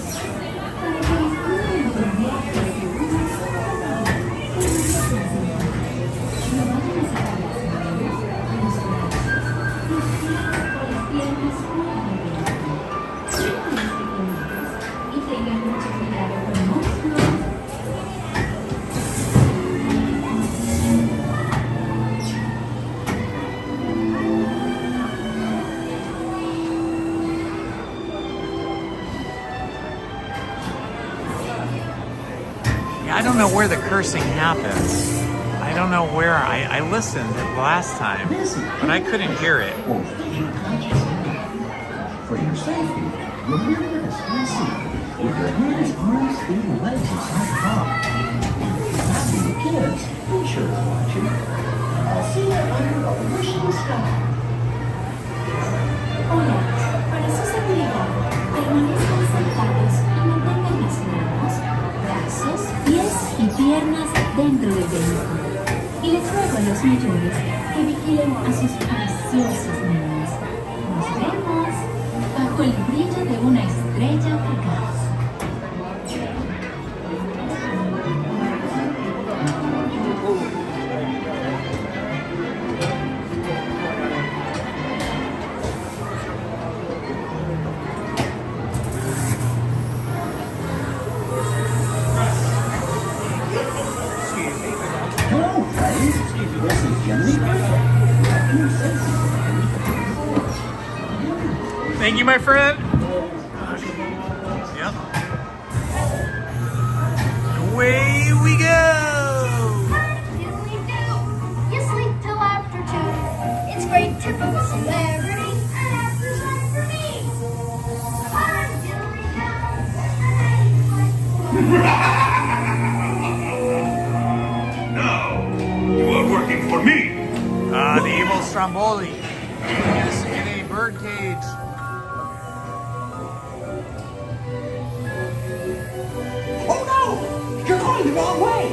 I don't know where the cursing happens. I don't know where. I listened last time, but I couldn't hear it. For your safety, remember to stay seated with your hands, arms, feet, and legs inside the car. Happy the kids, be sure to watch it. I'll see you under a wish in the sky. Hola, para su seguridad, permanezcan sentados y mantengan las manos, brazos, pies y piernas dentro del vehículo. Y les ruego a los mayores que vigilen a sus preciosos niños. Nos vemos bajo el brillo de una estrella fugaz. Hello, friends. This is Jimmy. Thank you, my friend. Yep. Away we go. You sleep till after 2. It's great to be a celebrity, and after's right for me. No, you are working for me. The evil Stromboli is in a bird cage. Oh no! You're going the wrong way!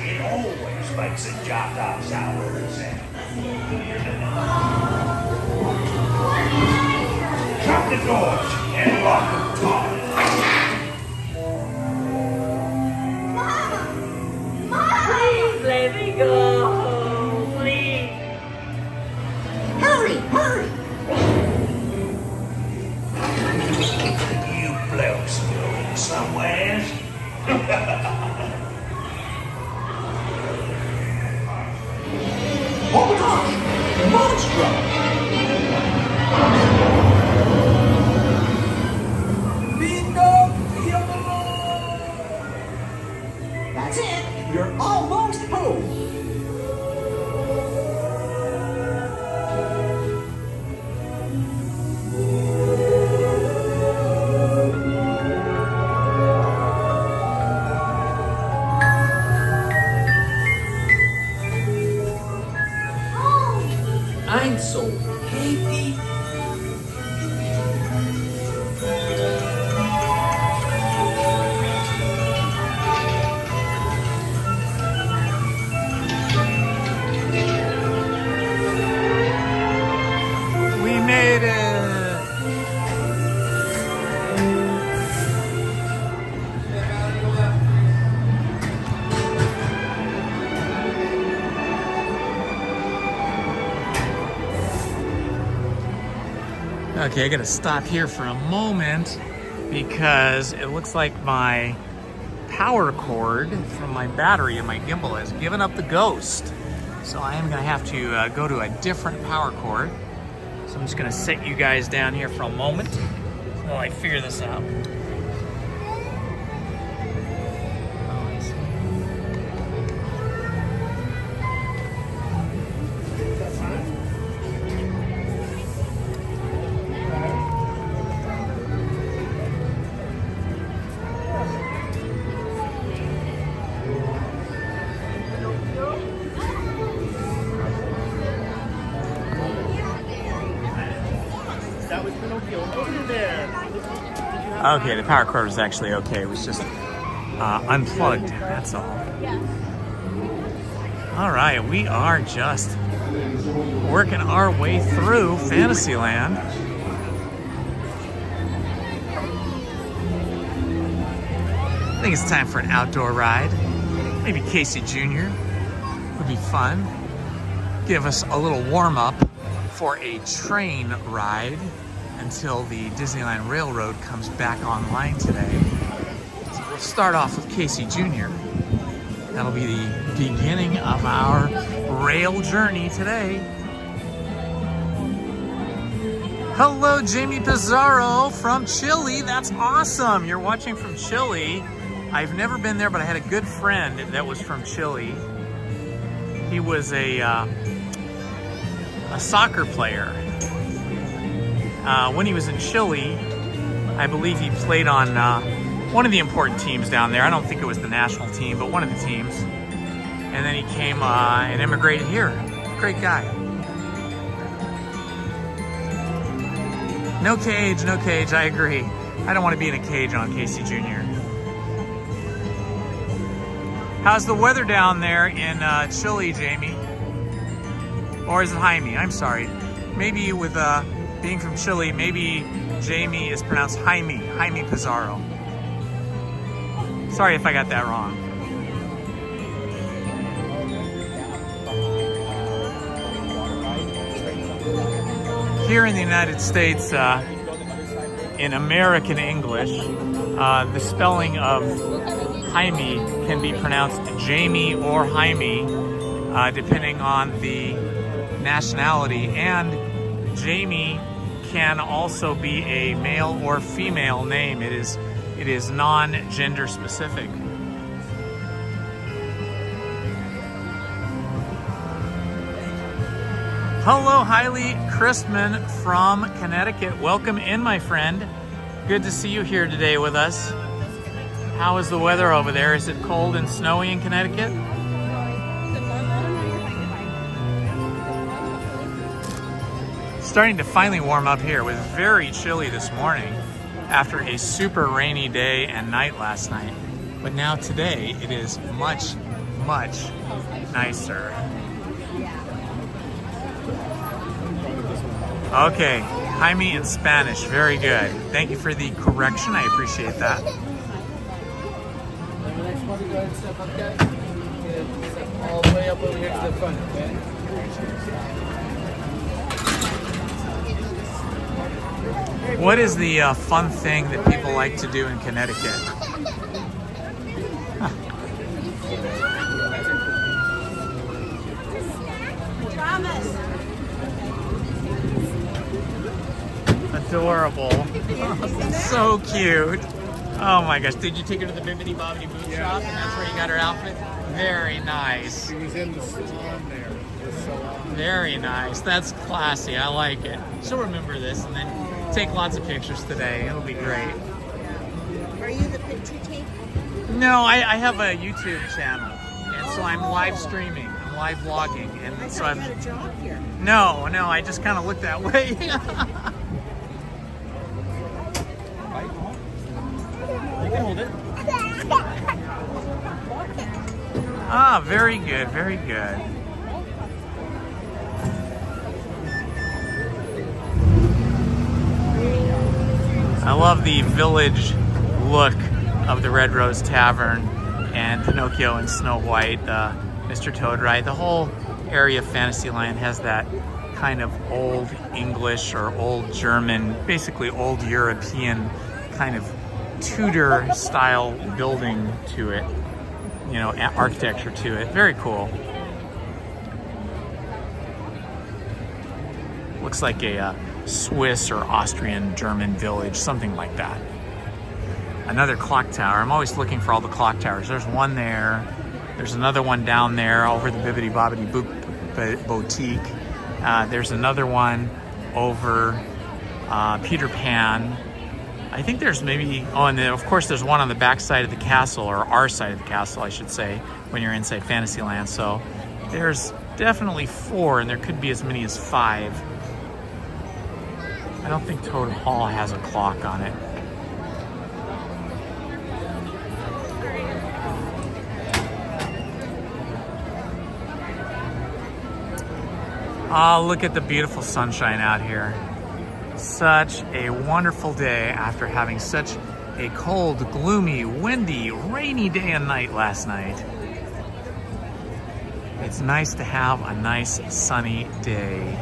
It always makes a job top sour. Shut the doors and lock them tight. Please let me go. Please. Hurry, hurry! You blokes going somewhere? Oh my gosh! Monstro! That's it! You're almost home! I'm so happy. We made it. Okay, I gotta stop here for a moment because it looks like my power cord from my battery and my gimbal has given up the ghost. So I am gonna have to go to a different power cord. So I'm just gonna set you guys down here for a moment while I figure this out. That was Pinocchio over there. Did you Okay, the power cord was actually okay. It was just unplugged, that's all. All right, we are just working our way through Fantasyland. I think it's time for an outdoor ride. Maybe Casey Jr. would be fun. Give us a little warm-up for a train ride until the Disneyland Railroad comes back online today. So we'll start off with Casey Jr. That'll be the beginning of our rail journey today. Hello, Jamie Pizarro from Chile. That's awesome. You're watching from Chile. I've never been there, but I had a good friend that was from Chile. He was a soccer player. When he was in Chile, I believe he played on one of the important teams down there. I don't think it was the national team, but one of the teams. And then he came and immigrated here. Great guy. No cage, no cage, I agree. I don't want to be in a cage on Casey Jr. How's the weather down there in Chile, Jamie? Or is it Jaime? I'm sorry. Maybe with being from Chile, maybe Jamie is pronounced Jaime Pizarro. Sorry if I got that wrong. Here in the United States, in American English, the spelling of Jaime can be pronounced Jamie or Jaime, depending on the nationality, and Jamie can also be a male or female name. It is non-gender specific. Hello, Hailey Christman from Connecticut. Welcome in, my friend. Good to see you here today with us. How is the weather over there? Is it cold and snowy in Connecticut? Starting to finally warm up here. It was very chilly this morning after a super rainy day and night last night. But now today it is much, much nicer. Okay, Jaime in Spanish, very good. Thank you for the correction, I appreciate that. All the way up over here to the front, okay? What is the fun thing that people like to do in Connecticut? Adorable. So cute. Oh my gosh. Did you take her to the Bibbidi Bobbidi Boot Shop? And that's where you got her outfit? Very nice. She was in the salon there. Very nice. That's classy. I like it. She'll remember this and then take lots of pictures today. It'll be great. Are you the picture taker? No, I have a YouTube channel. And so I'm live streaming. I'm live vlogging. And so you had a job here. No, I just kind of look that way. You can hold it. Ah, very good, very good. I love the village look of the Red Rose Tavern and Pinocchio and Snow White, Mr. Toad Ride. The whole area of Fantasyland has that kind of old English or old German, basically old European kind of Tudor style building to it, you know, architecture to it. Very cool. Looks like a Swiss or Austrian German village, something like that. Another clock tower. I'm always looking for all the clock towers. There's one there. There's another one down there over the Bibbidi Bobbidi Boutique. There's another one over Peter Pan. I think there's maybe, oh, and then of course there's one on the back side of the castle, or our side of the castle, I should say, when you're inside Fantasyland. So there's definitely 4, and there could be as many as 5. I don't think Toad Hall has a clock on it. Oh, look at the beautiful sunshine out here. Such a wonderful day after having such a cold, gloomy, windy, rainy day and night last night. It's nice to have a nice sunny day.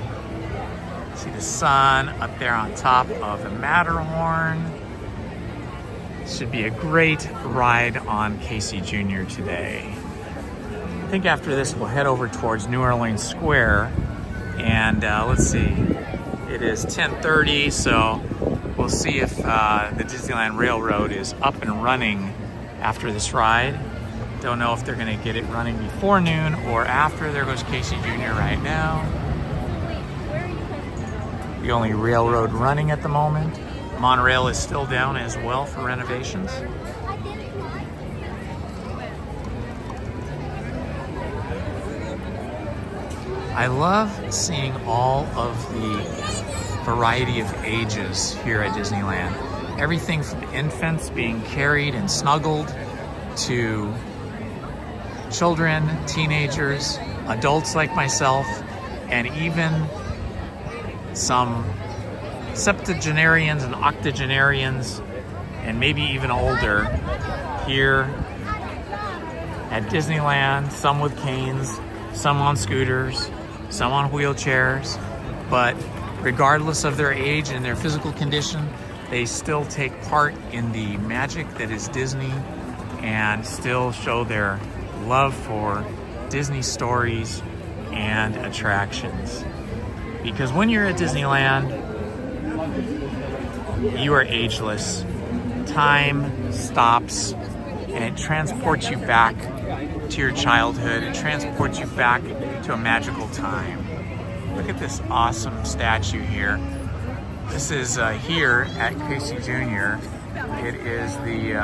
See the sun up there on top of the Matterhorn. Should be a great ride on Casey Jr. today. I think after this we'll head over towards New Orleans Square, and let's see, it is 10:30, so we'll see if the Disneyland Railroad is up and running after this ride. Don't know if they're gonna get it running before noon or after. There goes Casey Jr. right now. The only railroad running at the moment. Monorail is still down as well for renovations. I love seeing all of the variety of ages here at Disneyland. Everything from infants being carried and snuggled to children, teenagers, adults like myself, and even some septuagenarians and octogenarians, and maybe even older here at Disneyland, some with canes, some on scooters, some on wheelchairs, but regardless of their age and their physical condition, they still take part in the magic that is Disney and still show their love for Disney stories and attractions. Because when you're at Disneyland, you are ageless. Time stops and it transports you back to your childhood. It transports you back to a magical time. Look at this awesome statue here. This is here at Casey Jr. It is the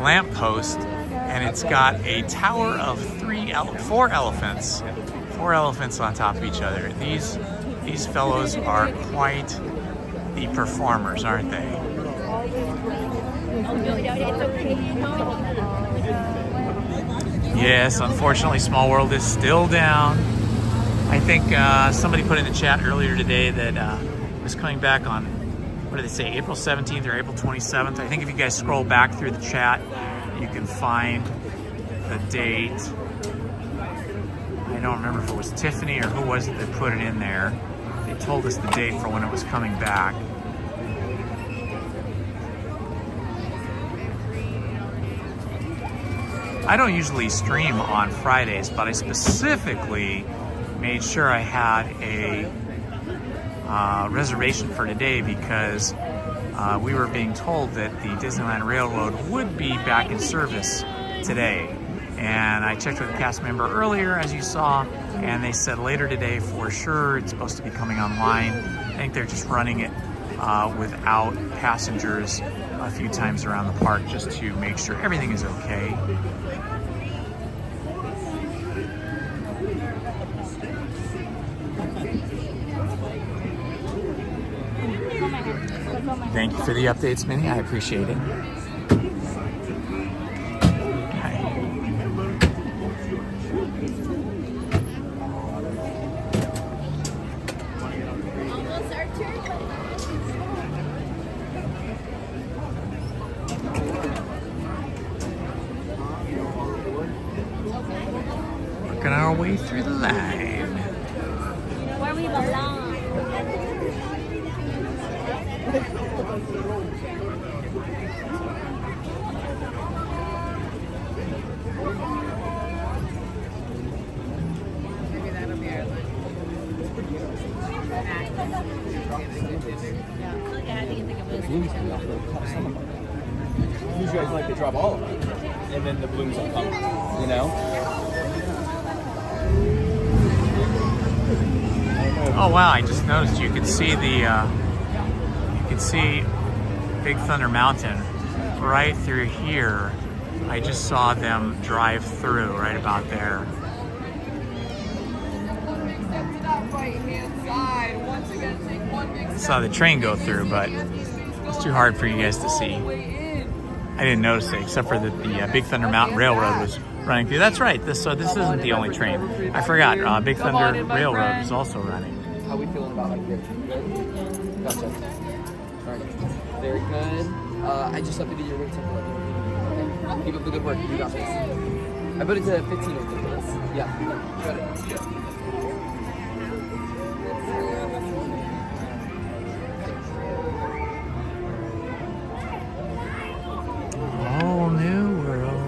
lamppost, and it's got a tower of four elephants on top of each other. These fellows are quite the performers, aren't they? Yes, unfortunately, Small World is still down. I think somebody put in the chat earlier today that it was coming back on, what did they say, April 17th or April 27th. I think if you guys scroll back through the chat, you can find the date. I don't remember if it was Tiffany or who was it that put it in there. They told us the date for when it was coming back. I don't usually stream on Fridays, but I specifically made sure I had a reservation for today because we were being told that the Disneyland Railroad would be back in service today. And I checked with a cast member earlier, as you saw, and they said later today for sure. It's supposed to be coming online. I think they're just running it without passengers a few times around the park just to make sure everything is okay. Thank you for the updates, Minnie. I appreciate it. Working our way through the line. Where we belong. These guys like to drop all of them, and then the blooms will come, you know? Oh wow, I just noticed you could see Big Thunder Mountain right through here. I just saw them drive through right about there. Saw the train go through, but it's too hard for you guys to see. I didn't notice it, except for that the Big Thunder Mountain Railroad was running through. That's right. This isn't the only train. I forgot. Big Thunder Railroad is also running. How are we feeling about like this? Good? Gotcha. Alright. Very good. I just have to do your weight tempo. Okay. Keep up the good work. You got this. I put it to 15 for this. Yeah. Got it. Whole new world.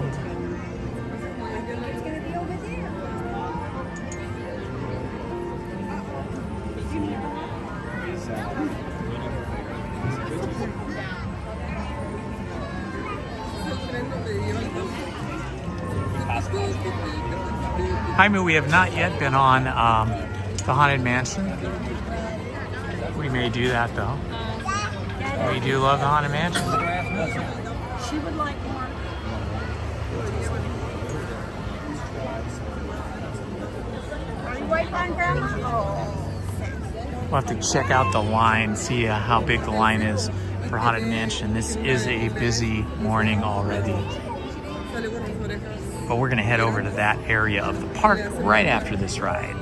Jaime, we have not yet been on the Haunted Mansion. We may do that though. We do love the Haunted Mansion. She would like more. Are you waiting on Grandma? Oh. We'll have to check out the line, see how big the line is for Haunted Mansion. This is a busy morning already. But we're gonna head over to that area of the park right after this ride.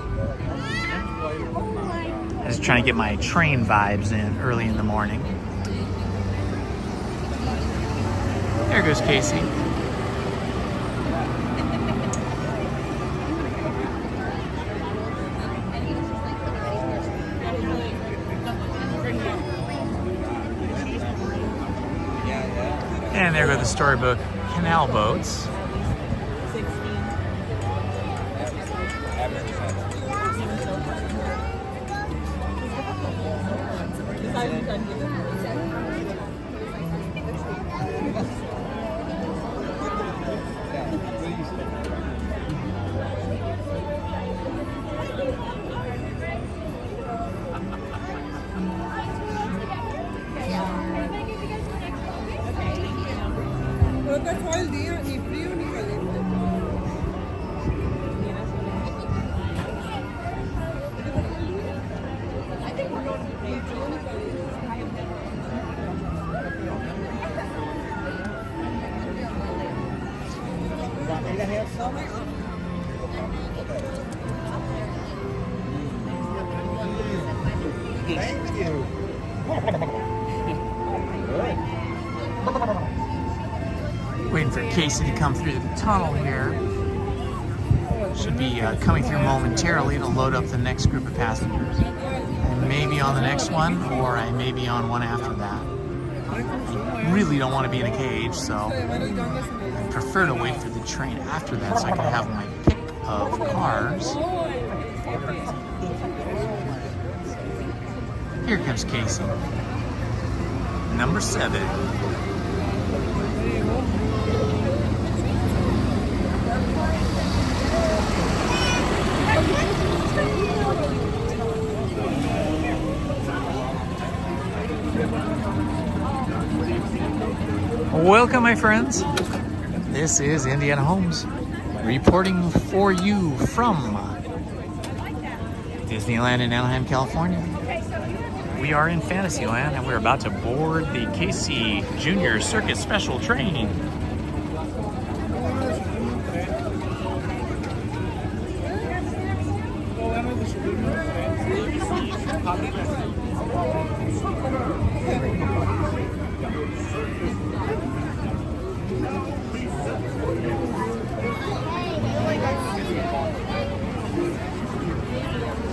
I was trying to get my train vibes in early in the morning. There goes Casey. And there go the Storybook canal boats. Waiting for Casey to come through the tunnel here. Should be coming through momentarily to load up the next group of passengers. I may be on the next one, or I may be on one after that. I really don't want to be in a cage, so I prefer to wait for the train after that so I can have my pick of cars. Here comes Casey. Number 7. Welcome, my friends. This is Indiana Holmes reporting for you from Disneyland in Anaheim, California. We are in Fantasyland and we're about to board the KC Junior Circus Special Train.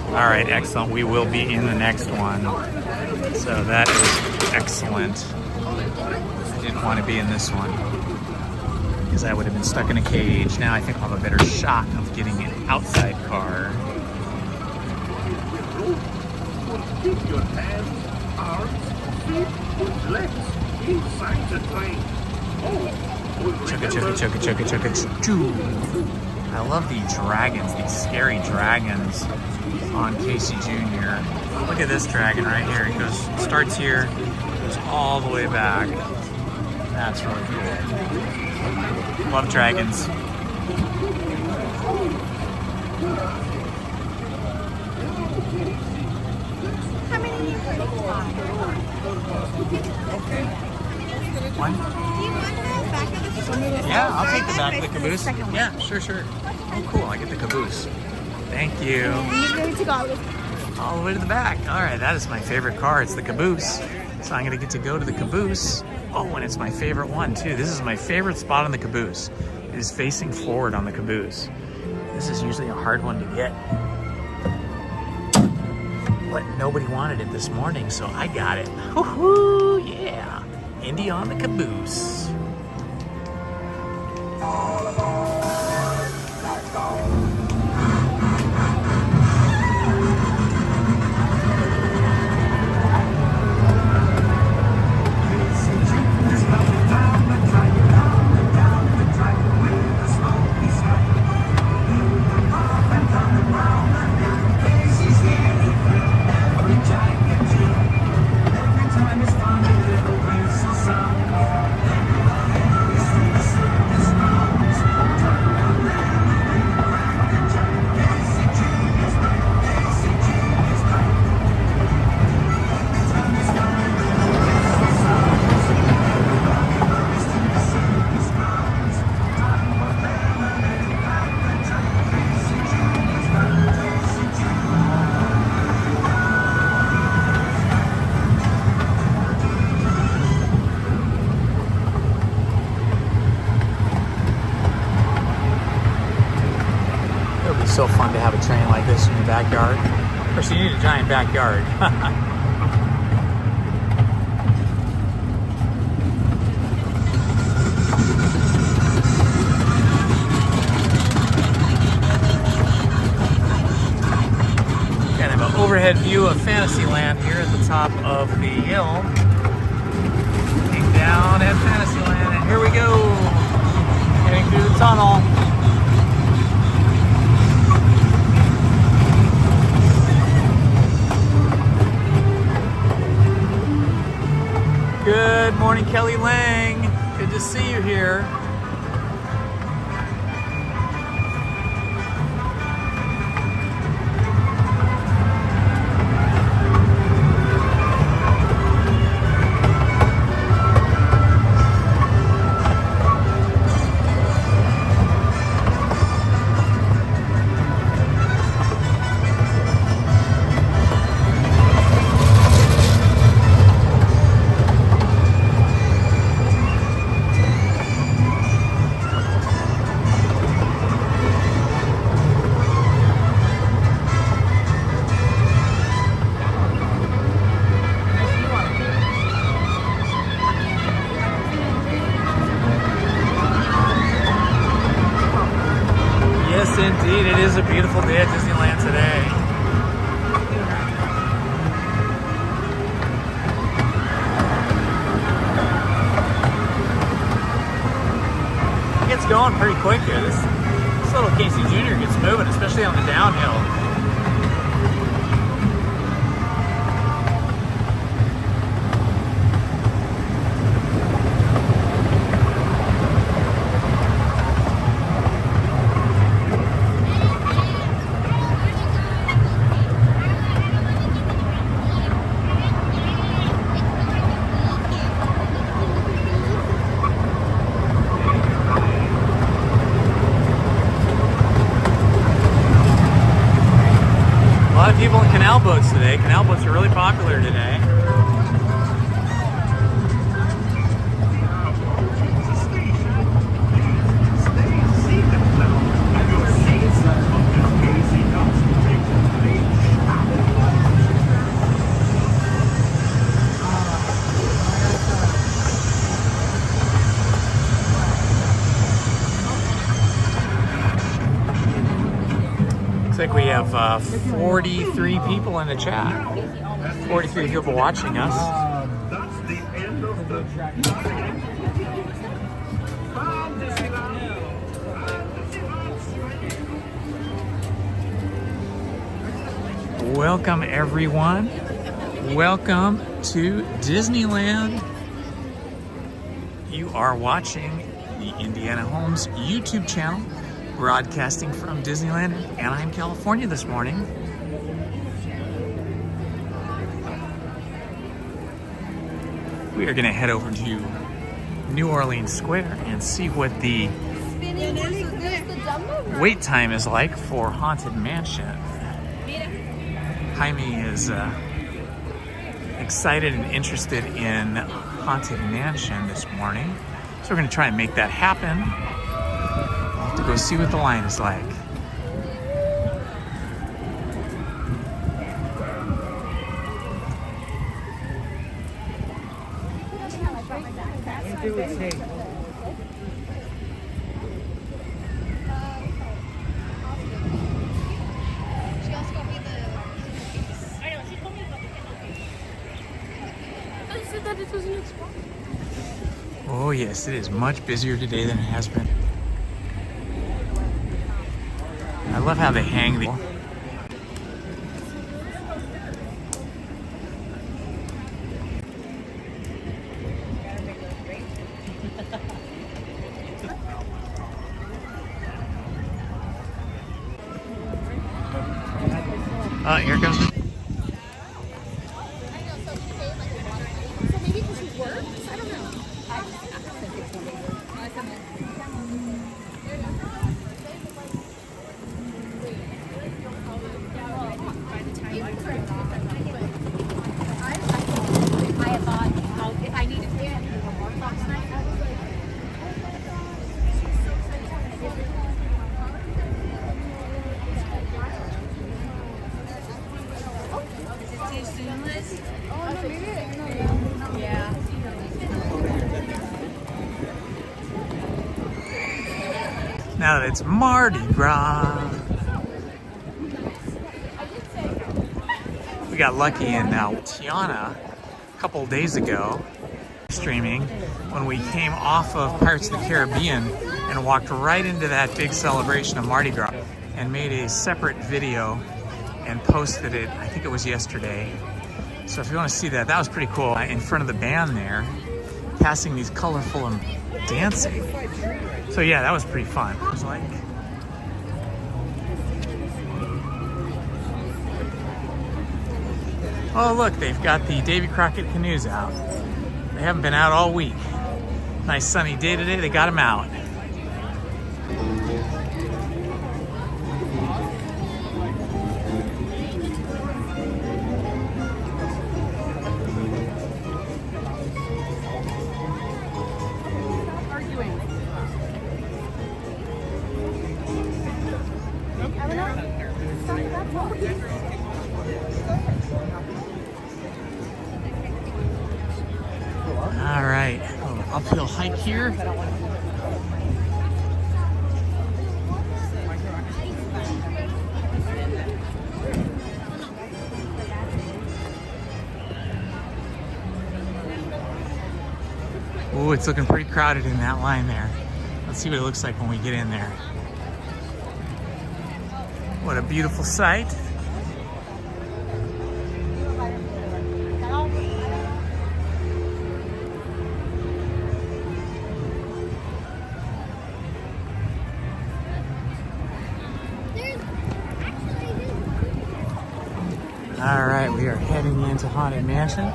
All right, excellent. We will be in the next one. So that is excellent. I didn't want to be in this one because I would have been stuck in a cage. Now I think I'll have a better shot of getting an outside car. Keep your hands, arms, feet, and legs inside the train. Chugga chugga chugga chugga chugga choo. I love the dragons, these scary dragons on KC Junior. Look at this dragon right here. It goes, starts here, goes all the way back. That's really cool. Love dragons. How many you One. Do you want this? back of the caboose? Yeah, I'll take the Very back good. of the caboose. Second one. Yeah, sure. Oh, cool. I get the caboose. Thank you. And you're ready to go. All the way to the back. All right, that is my favorite car. It's the caboose. So I'm gonna get to go to the caboose. Oh, and it's my favorite one too. This is my favorite spot on the caboose. It is facing forward on the caboose. This is usually a hard one to get. But nobody wanted it this morning, so I got it. Woohoo, yeah. Indy on the caboose. So fun to have a train like this in your backyard. Of course, you need a giant backyard. Kind of an overhead view of Fantasyland here at the top of the hill. Looking down at Fantasyland, and here we go. Heading through the tunnel. Good morning, Kelly Lang. Good to see you here. Indeed, it is a beautiful day at Disneyland today. It gets going pretty quick here. This little Casey Jr. gets moving, especially on the downhill. People in canal boats today. Canal boats are really popular today. Looks like we have 43 people in the chat. 43 people watching us. That's the end of the Welcome everyone. Welcome to Disneyland. You are watching the Indiana Holmes YouTube channel, broadcasting from Disneyland in Anaheim, California this morning. We are going to head over to New Orleans Square and see what the wait time is like for Haunted Mansion. Jaime is excited and interested in Haunted Mansion this morning. So we're gonna try and make that happen. We'll have to go see what the line is like. Oh yes, it is much busier today than it has been. I love how they hang the... Here comes the... Now that it's Mardi Gras. We got lucky in Tiana a couple days ago, streaming, when we came off of Pirates of the Caribbean and walked right into that big celebration of Mardi Gras and made a separate video and posted it, I think it was yesterday. So if you want to see that, that was pretty cool. In front of the band there, passing these colorful and dancing. So yeah, that was pretty fun. It was like... Oh look, they've got the Davy Crockett canoes out. They haven't been out all week. Nice sunny day today, they got them out. All right, uphill hike here. Oh, it's looking pretty crowded in that line there. Let's see what it looks like when we get in there. What a beautiful sight. All right, we are heading into Haunted Mansion.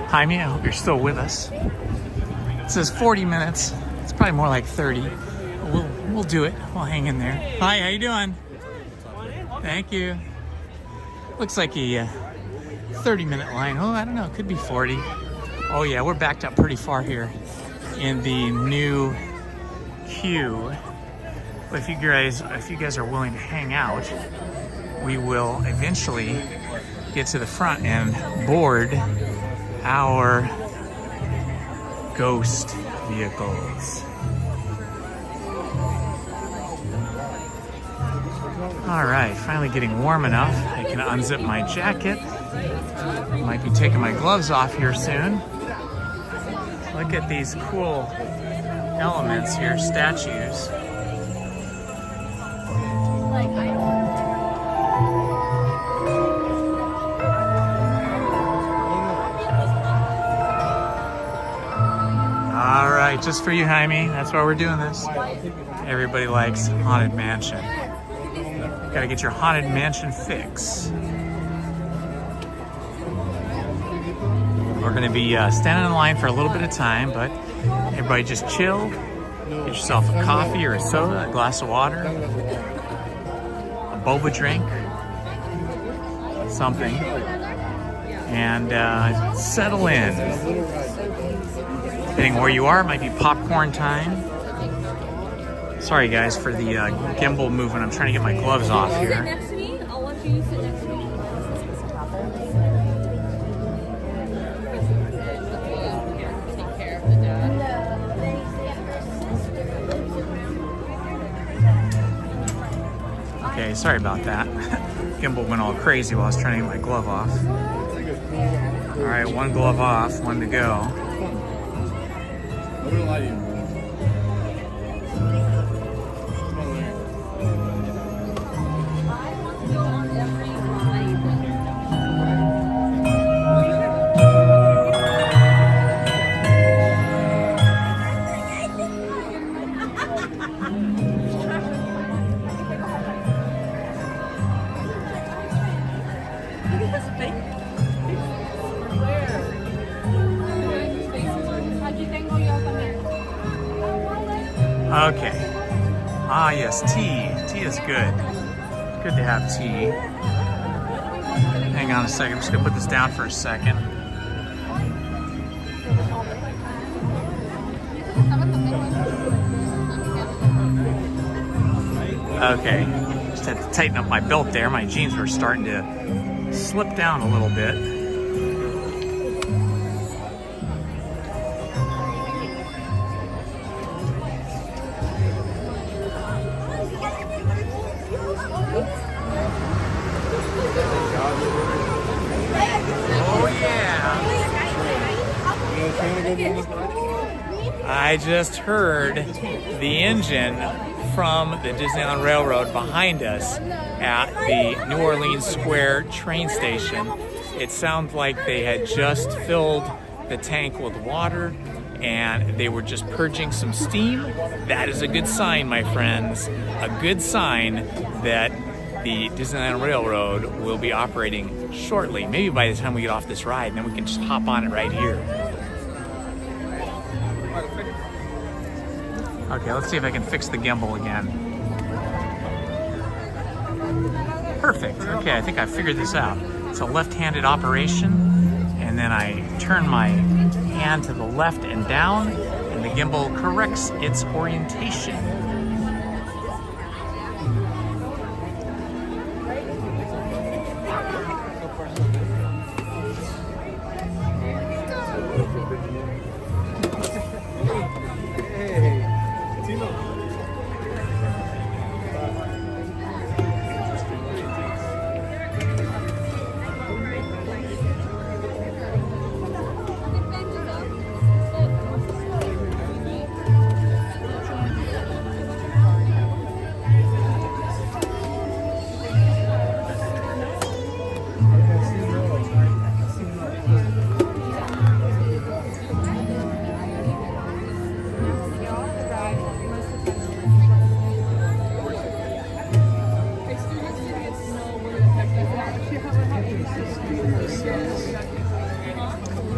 Jaime, I hope you're still with us. It says 40 minutes. It's probably more like 30. We'll do it. We'll hang in there. Hi, how you doing? Thank you. Looks like a 30-minute line. Oh, I don't know. It could be 40. Oh yeah, we're backed up pretty far here in the new queue. But if you guys are willing to hang out, we will eventually get to the front and board our ghost vehicles. All right, finally getting warm enough. I can unzip my jacket. Might be taking my gloves off here soon. Look at these cool elements here, statues. All right, just for you, Jaime. That's why we're doing this. Everybody likes Haunted Mansion. Gotta get your Haunted Mansion fix. We're gonna be standing in line for a little bit of time, but Everybody just chill. Get yourself a coffee or a soda, a glass of water, a boba drink, something, and settle in. Depending where you are, it might be popcorn time. Sorry guys for the gimbal movement. I'm trying to get my gloves off here. Sit next to me. I'll let you sit next to me. Take care of the dad. Okay, sorry about that. Gimbal went all crazy while I was trying to get my glove off. All right, one glove off, one to go. I'm gonna lie to you. Okay. Ah, yes, tea. Tea is good. Good to have tea. Hang on a second. I'm just going to put this down for a second. Okay. Just had to tighten up my belt there. My jeans were starting to slip down a little bit. I just heard the engine from the Disneyland Railroad behind us at the New Orleans Square train station. It sounded like they had just filled the tank with water and they were just purging some steam. That is a good sign, my friends. A good sign that the Disneyland Railroad will be operating shortly. Maybe by the time we get off this ride, and then we can just hop on it right here. Okay, let's see if I can fix the gimbal again. Perfect. Okay, I think I figured this out. It's a left-handed operation, and then I turn my hand to the left and down, and the gimbal corrects its orientation.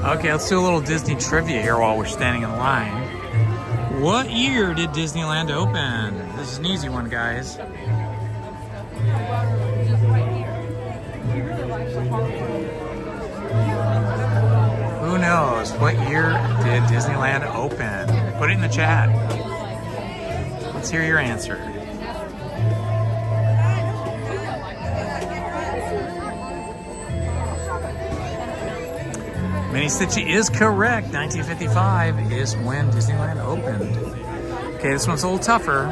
Okay, let's do a little Disney trivia here while we're standing in line. What year did Disneyland open? This is an easy one, guys. Who knows? What year did Disneyland open? Put it in the chat. Let's hear your answer. Mini Stitchy is correct. 1955 is when Disneyland opened. Okay, this one's a little tougher.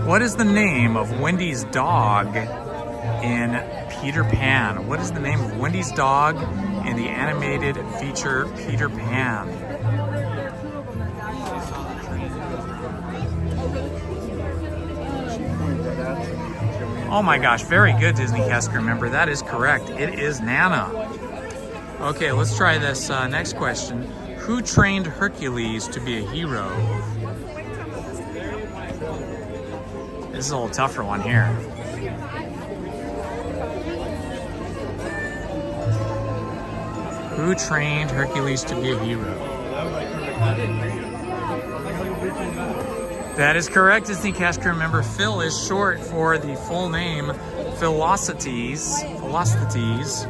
What is the name of Wendy's dog in Peter Pan? What is the name of Wendy's dog in the animated feature Peter Pan? Oh my gosh, very good, Disney Cast member. That is correct. It is Nana. Okay, let's try this next question. Who trained Hercules to be a hero? This is a little tougher one here. Who trained Hercules to be a hero? That is correct, Disney cast crew member. Phil is short for the full name, Philocities. Philocities.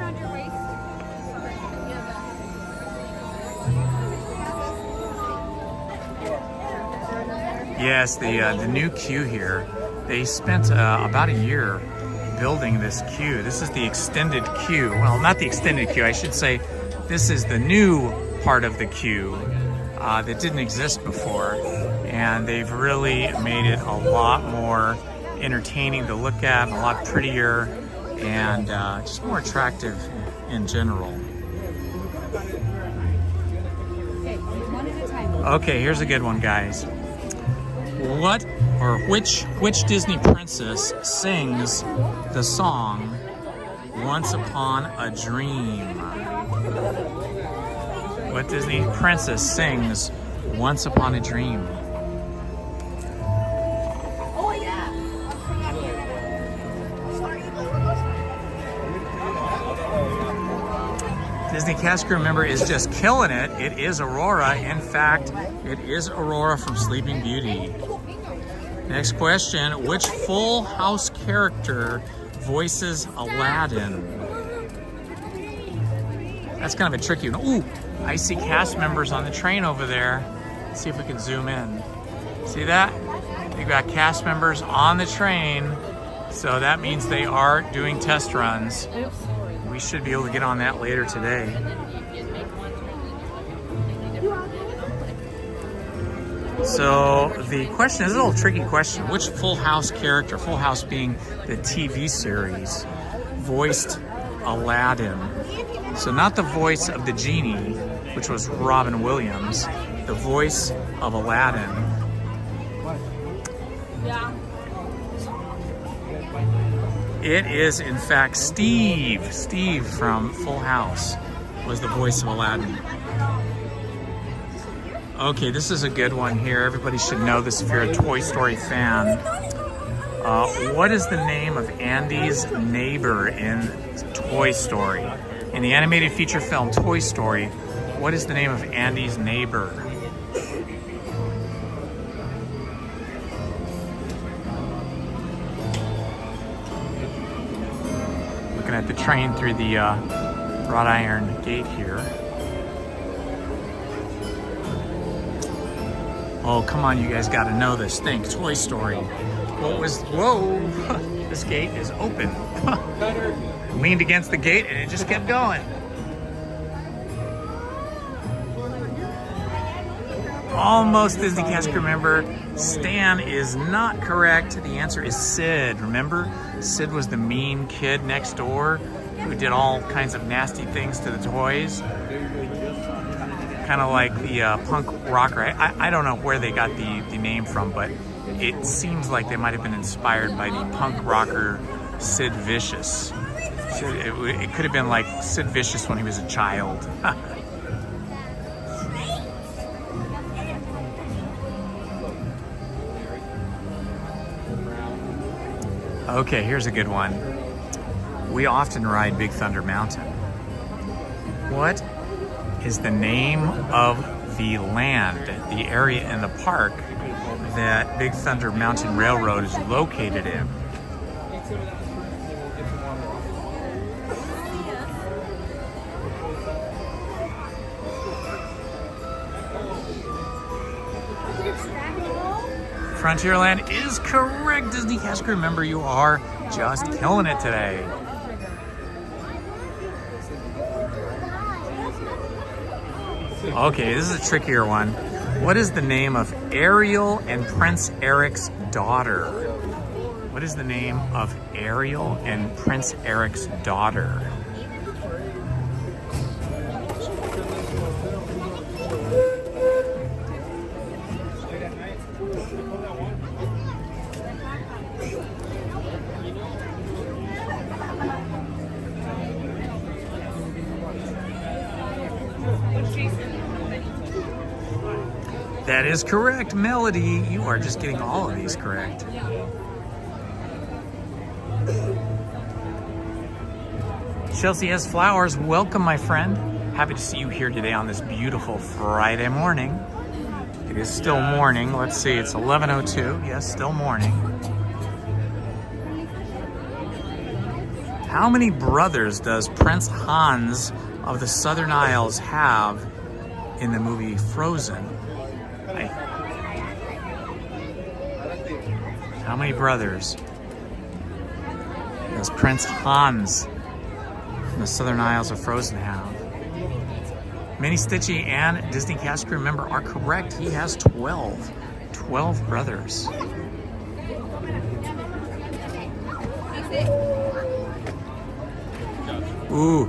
Yes, the new queue here. They spent about a year building this queue. This is the extended queue. Well, not the extended queue, I should say. This is the new part of the queue that didn't exist before. And they've really made it a lot more entertaining to look at, a lot prettier, and just more attractive in general. Okay, here's a good one, guys. What or which Disney princess sings the song Once Upon a Dream? What Disney princess sings Once Upon a Dream? Disney cast crew member is just killing it. It is Aurora. In fact, it is Aurora from Sleeping Beauty. Next question, which Full House character voices Aladdin? That's kind of a tricky one. Ooh, I see cast members on the train over there. Let's see if we can zoom in. See that? We've got cast members on the train. So that means they are doing test runs. We should be able to get on that later today. So the question is a little tricky question. Which Full House character, Full House being the TV series, voiced Aladdin? So not the voice of the genie, which was Robin Williams, the voice of Aladdin. Yeah. It is, in fact, Steve. Steve from Full House was the voice of Aladdin. Okay, this is a good one here. Everybody should know this if you're a Toy Story fan. What is the name of Andy's neighbor in Toy Story? In the animated feature film Toy Story, what is the name of Andy's neighbor? At the train through the wrought iron gate here. Oh, come on, you guys got to know this. Think Toy Story. What was, whoa, this gate is open. Leaned against the gate and it just kept going. Almost Disney cast crew member. Stan is not correct. The answer is Sid. Remember, Sid was the mean kid next door who did all kinds of nasty things to the toys. Kind of like the punk rocker. I don't know where they got the name from, but it seems like they might have been inspired by the punk rocker Sid Vicious. It could have been like Sid Vicious when he was a child. Okay, here's a good one. We often ride Big Thunder Mountain. What is the name of the land, the area in the park that Big Thunder Mountain Railroad is located in? Frontierland is correct, Disney cast crew member. You are just killing it today. Okay, this is a trickier one. What is the name of Ariel and Prince Eric's daughter? What is the name of Ariel and Prince Eric's daughter? That is correct, Melody. You are just getting all of these correct. Chelsea S. Flowers, welcome, my friend. Happy to see you here today on this beautiful Friday morning. It is still morning. Let's see, it's 11:02. Yes, still morning. How many brothers does Prince Hans of the Southern Isles have in the movie Frozen? How many brothers does Prince Hans from the Southern Isles of Frozen have? Minnie, Stitchy, and Disney cast crew member are correct. He has 12. 12 brothers. Ooh,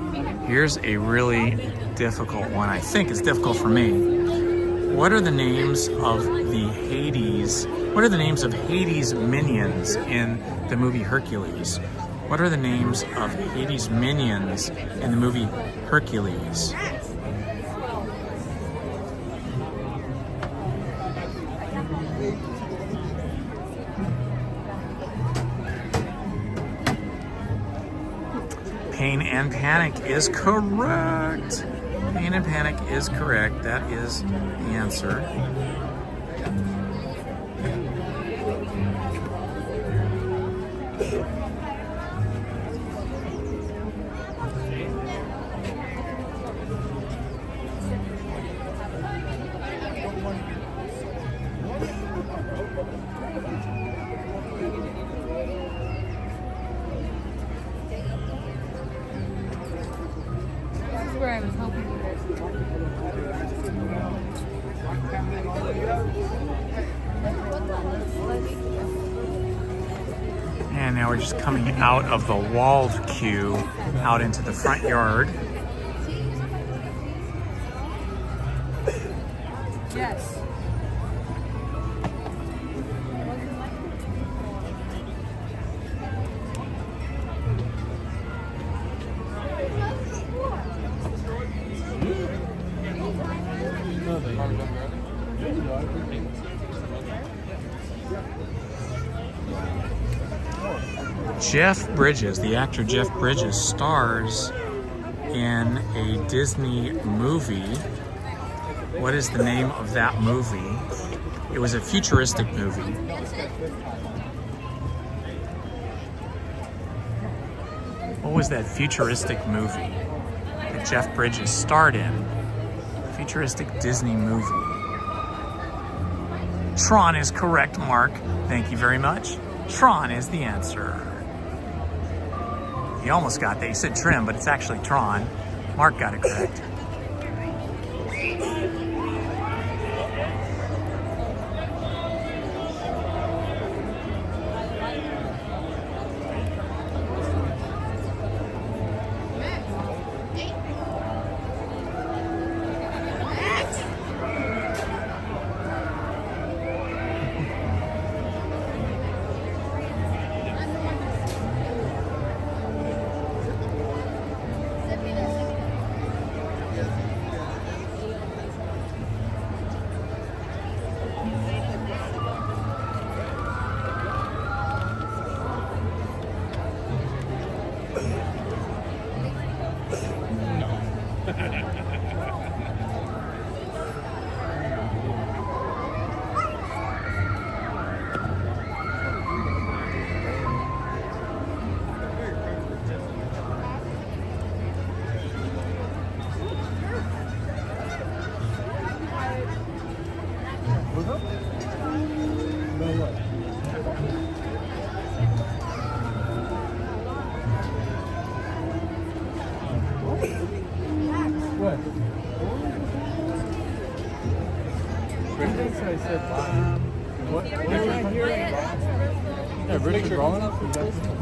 here's a really difficult one. I think it's difficult for me. What are the names of the Hades? What are the names of Hades' minions in the movie Hercules? What are the names of Hades' minions in the movie Hercules? Pain and Panic is correct. Pain and Panic is correct. That is the answer. Where I was hoping you guys And now we're just coming out of the walled queue out into the front yard. Yes. Jeff Bridges, the actor Jeff Bridges, stars in a Disney movie. What is the name of that movie? It was a futuristic movie. What was that futuristic movie that Jeff Bridges starred in? Futuristic Disney movie. Tron is correct, Mark. Thank you very much. Tron is the answer. You almost got that. You said Trim, but it's actually Tron. Mark got it correct.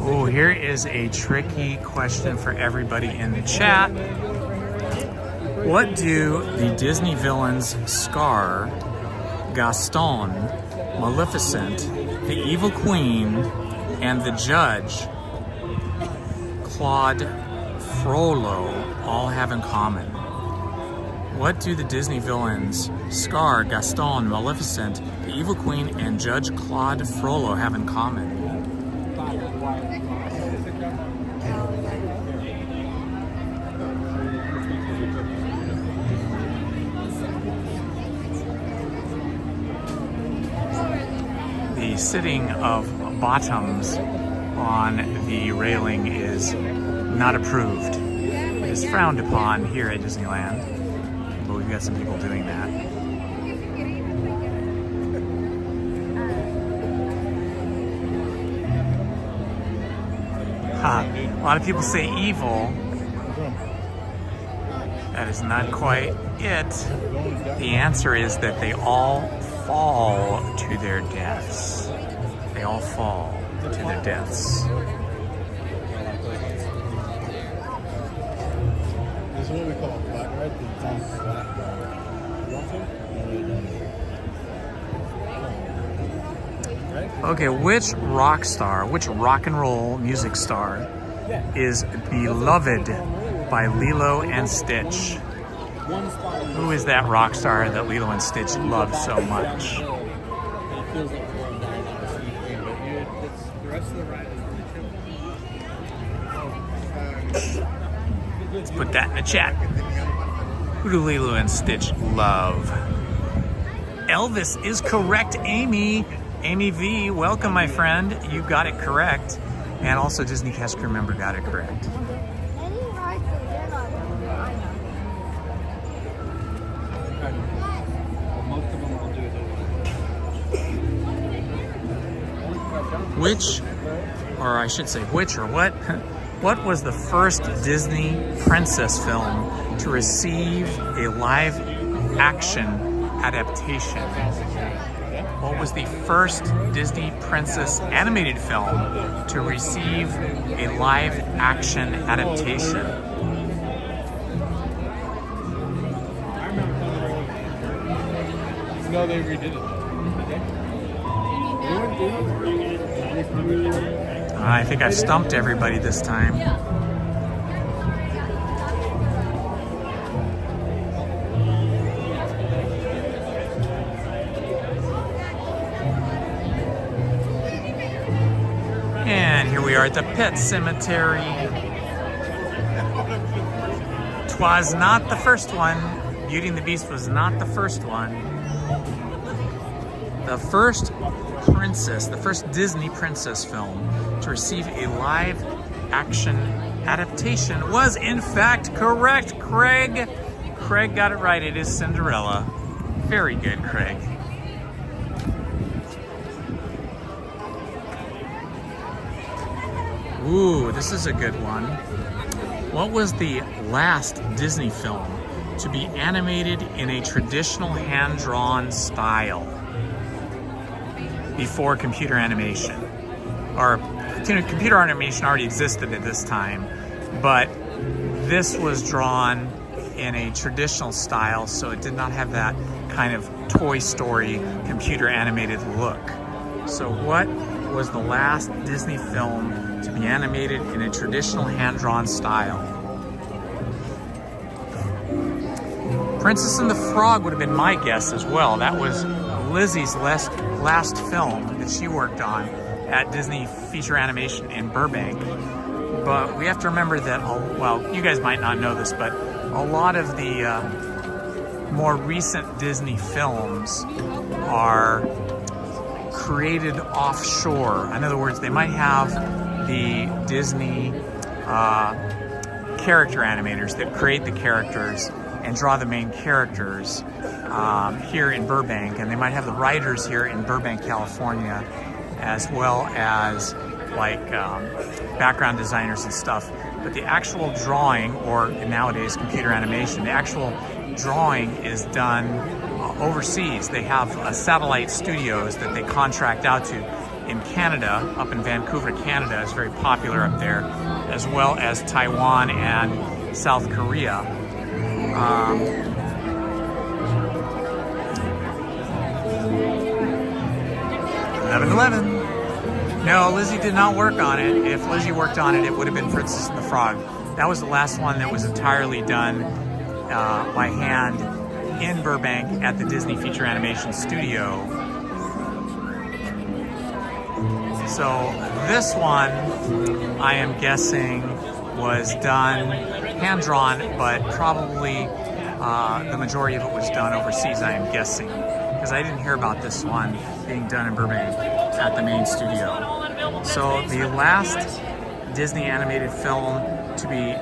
Oh, here is a tricky question for everybody in the chat. What do the Disney villains Scar, Gaston, Maleficent, the Evil Queen, and the Judge, Claude Frollo, all have in common? What do the Disney villains Scar, Gaston, Maleficent, the Evil Queen, and Judge Claude Frollo have in common? the sitting of bottoms on the railing is not approved. It is frowned upon here at Disneyland, but we've got some people doing that. A lot of people say evil. That is not quite it. The answer is that they all fall to their deaths. They all fall to their deaths. This is what we call a flat ride. It's on flat ride. Okay, which rock star, which rock and roll music star is beloved by Lilo and Stitch? Who is that rock star that Lilo and Stitch love so much? Let's put that in the chat. Who do Lilo and Stitch love? Elvis is correct, Amy. Amy V, welcome, my friend. You got it correct. And also Disney Cast crew member got it correct. Which, or I should say which or what was the first Disney princess film to receive a live action adaptation? What was the first Disney princess animated film to receive a live action adaptation? No, they redid it. I think I've stumped everybody this time. And here we are at the Pet Cemetery. 'Twas not the first one. Beauty and the Beast was not the first one. The first princess, the first Disney princess film to receive a live action adaptation was in fact correct, Craig. Craig got it right. It is Cinderella. Very good, Craig. Ooh, this is a good one. What was the last Disney film to be animated in a traditional hand-drawn style before computer animation? Or computer animation already existed at this time, but this was drawn in a traditional style, so it did not have that kind of Toy Story computer animated look. So what was the last Disney film to be animated in a traditional hand-drawn style? Princess and the Frog would have been my guess as well. That was Lizzie's last film that she worked on at Disney Feature Animation in Burbank. But we have to remember that, well, you guys might not know this, but a lot of the more recent Disney films are created offshore. In other words, they might have the Disney character animators that create the characters and draw the main characters here in Burbank, and they might have the writers here in Burbank, California, as well as like background designers and stuff. But the actual drawing, or nowadays computer animation, the actual drawing is done overseas. They have satellite studios that they contract out to in Canada. Up in Vancouver, Canada is very popular up there, as well as Taiwan and South Korea. 11-11. No, Lizzie did not work on it. If Lizzie worked on it, it would have been Princess and the Frog. That was the last one that was entirely done by hand in Burbank at the Disney Feature Animation Studio. So this one, I am guessing, was done hand-drawn, but probably the majority of it was done overseas, I am guessing, because I didn't hear about this one being done in Burbank. at the main studio. So the last Disney animated film to be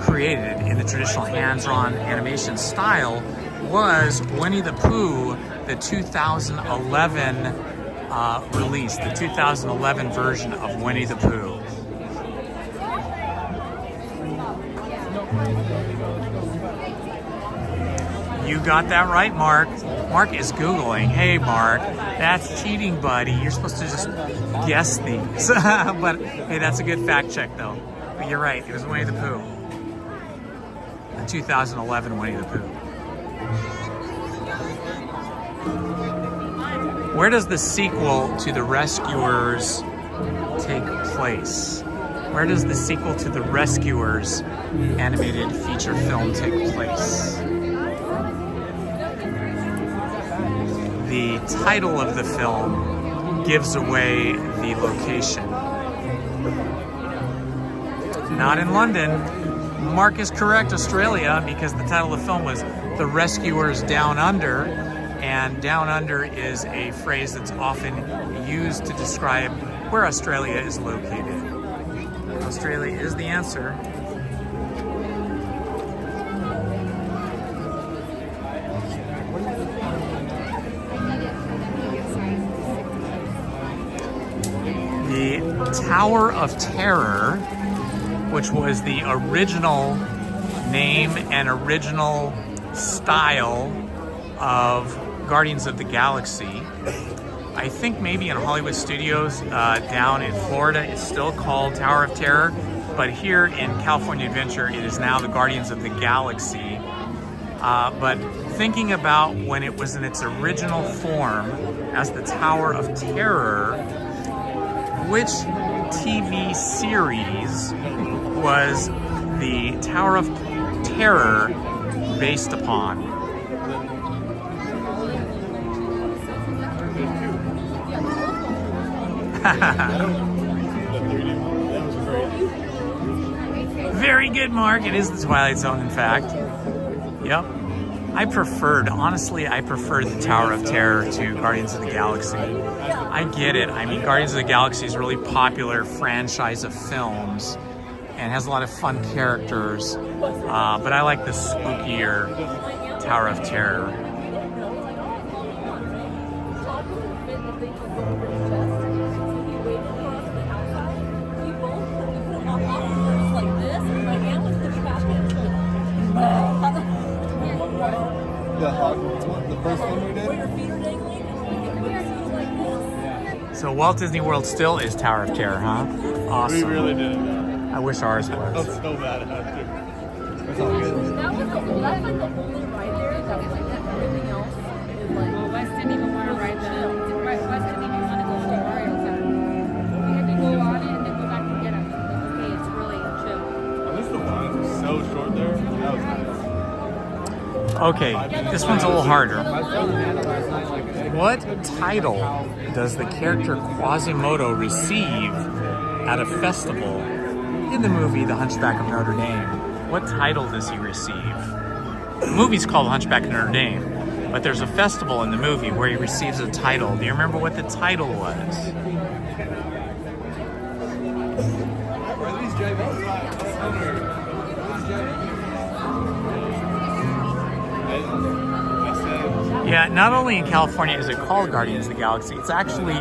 created in the traditional hand-drawn animation style was Winnie the Pooh, the 2011 release, the 2011 version of Winnie the Pooh. You got that right, Mark. Mark is Googling. Hey, Mark, that's cheating, buddy. You're supposed to just guess these. But hey, that's a good fact check, though. But you're right, it was Winnie the Pooh. The 2011 Winnie the Pooh. Where does the sequel to The Rescuers take place? Where does the sequel to The Rescuers animated feature film take place? The title of the film gives away the location. Not in London. Mark is correct, Australia, because the title of the film was The Rescuers Down Under, and Down Under is a phrase that's often used to describe where Australia is located. Australia is the answer. The Tower of Terror, which was the original name and original style of Guardians of the Galaxy. I think maybe in Hollywood Studios down in Florida it's still called Tower of Terror, but here in California Adventure it is now the Guardians of the Galaxy. But thinking about when it was in its original form as the Tower of Terror, which TV series was the Tower of Terror based upon? Very good, Mark. It is the Twilight Zone, in fact. Yep. Honestly, I preferred the Tower of Terror to Guardians of the Galaxy. I get it. I mean, Guardians of the Galaxy is a really popular franchise of films and has a lot of fun characters, but I like the spookier Tower of Terror. The first one we did? So Walt Disney World still is Tower of Terror, huh? Awesome. We really did. I wish ours was. I'm so bad at it. It's all good. That's like the only ride there that was like that. Everything else is like. Well, Wes didn't even want to ride the. Wes didn't even want to go to the Mario Kart. We had to go on it and then go back and get him. Okay, it's really chill. At least the lines were so short there. That was nice. Okay, this one's a little harder. What title does the character Quasimodo receive at a festival in the movie The Hunchback of Notre Dame? What title does he receive? The movie's called The Hunchback of Notre Dame, but there's a festival in the movie where he receives a title. Do you remember what the title was? Are these JVs? Yeah, not only in California is it called Guardians of the Galaxy, it's actually,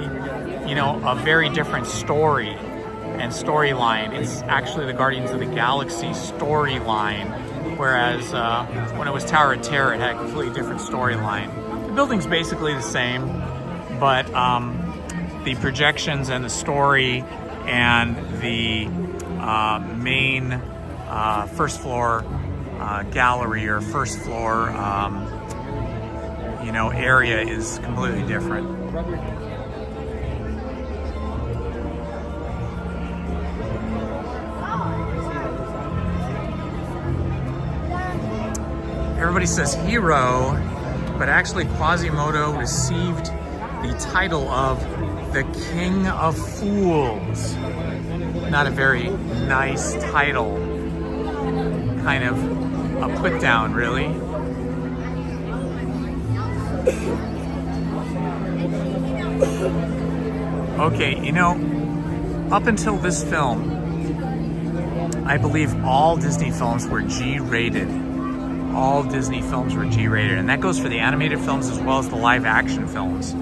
you know, a very different story and storyline. It's actually the Guardians of the Galaxy storyline, whereas when it was Tower of Terror, it had a completely different storyline. The building's basically the same, but the projections and the story and the main first floor gallery or first floor area is completely different. Everybody says hero, but actually Quasimodo received the title of the King of Fools. Not a very nice title. Kind of a put down, really. Okay, you know, up until this film, I believe all Disney films were G-rated. All Disney films were G-rated, and that goes for the animated films as well as the live-action films.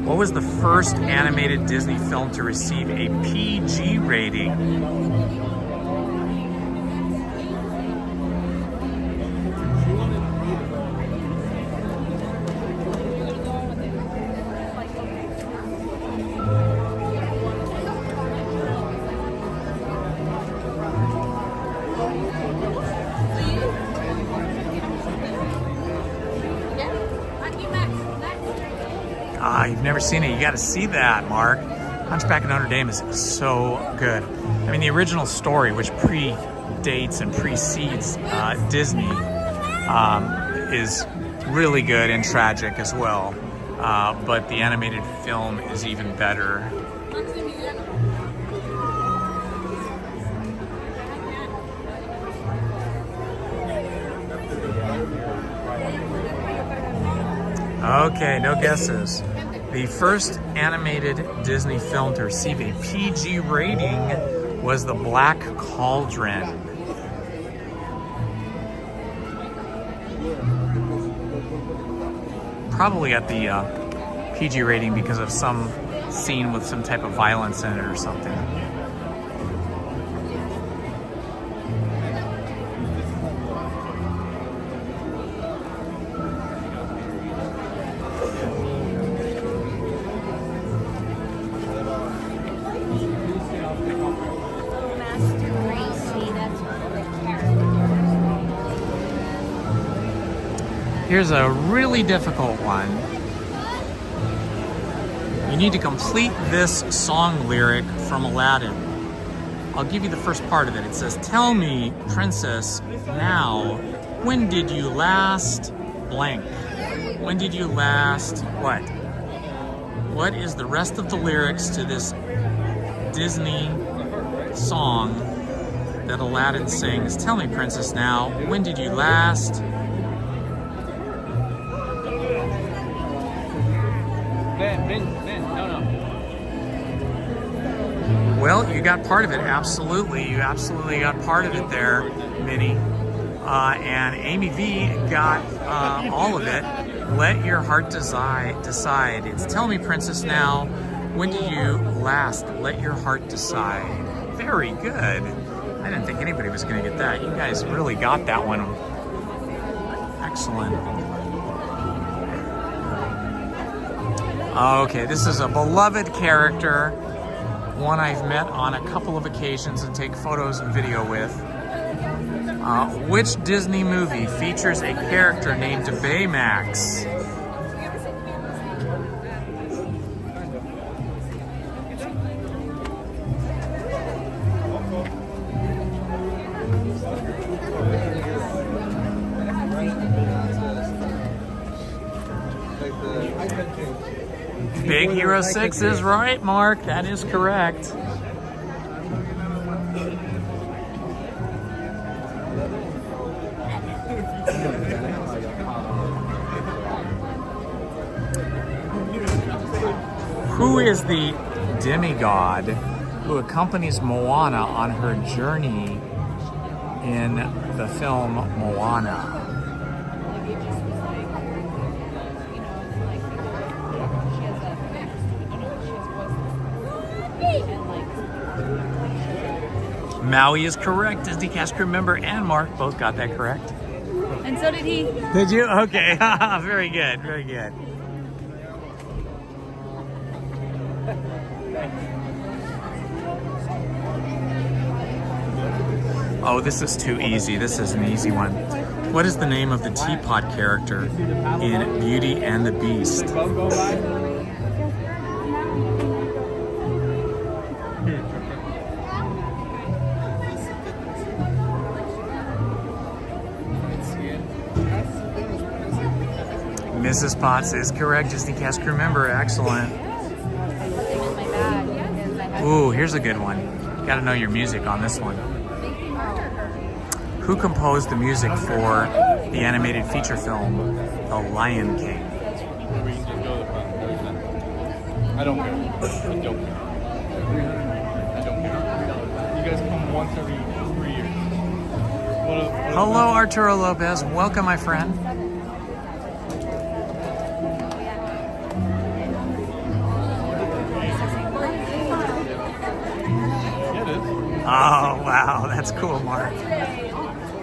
What was the first animated Disney film to receive a PG rating? You've never seen it, you gotta see that, Mark. Hunchback of Notre Dame is so good. I mean, the original story, which predates and precedes Disney, is really good and tragic as well. But the animated film is even better. Okay, no guesses. The first animated Disney film to receive a PG rating was The Black Cauldron. Probably got the PG rating because of some scene with some type of violence in it or something. Here's a really difficult one. You need to complete this song lyric from Aladdin. I'll give you the first part of it. It says, "Tell me, princess, now, when did you last blank? When did you last what? What is the rest of the lyrics to this Disney song that Aladdin sings? Tell me, princess, now, when did you last?" Well, you got part of it, absolutely. You absolutely got part of it there, Minnie. And Amy V got all of it. Let your heart decide. It's "Tell me, princess, now, when did you last let your heart decide?" Very good. I didn't think anybody was going to get that. You guys really got that one. Excellent. Okay, this is a beloved character. One I've met on a couple of occasions and take photos and video with. Which Disney movie features a character named Baymax? Big Hero 6 is right, Mark. That is correct. Who is the demigod who accompanies Moana on her journey in the film Moana? Maui is correct. Disney cast crew member and Mark both got that correct. And so did he. Did you? Okay. Very good. Very good. Oh, this is too easy. This is an easy one. What is the name of the teapot character in Beauty and the Beast? Mrs. Potts is correct. Disney cast crew member. Excellent. Ooh, here's a good one. Got to know your music on this one. Who composed the music for the animated feature film, The Lion King? I don't care. I don't care. I don't care. You guys come once every 3 years. Hello, Arturo Lopez. Welcome, my friend. Oh, wow. That's cool, Mark.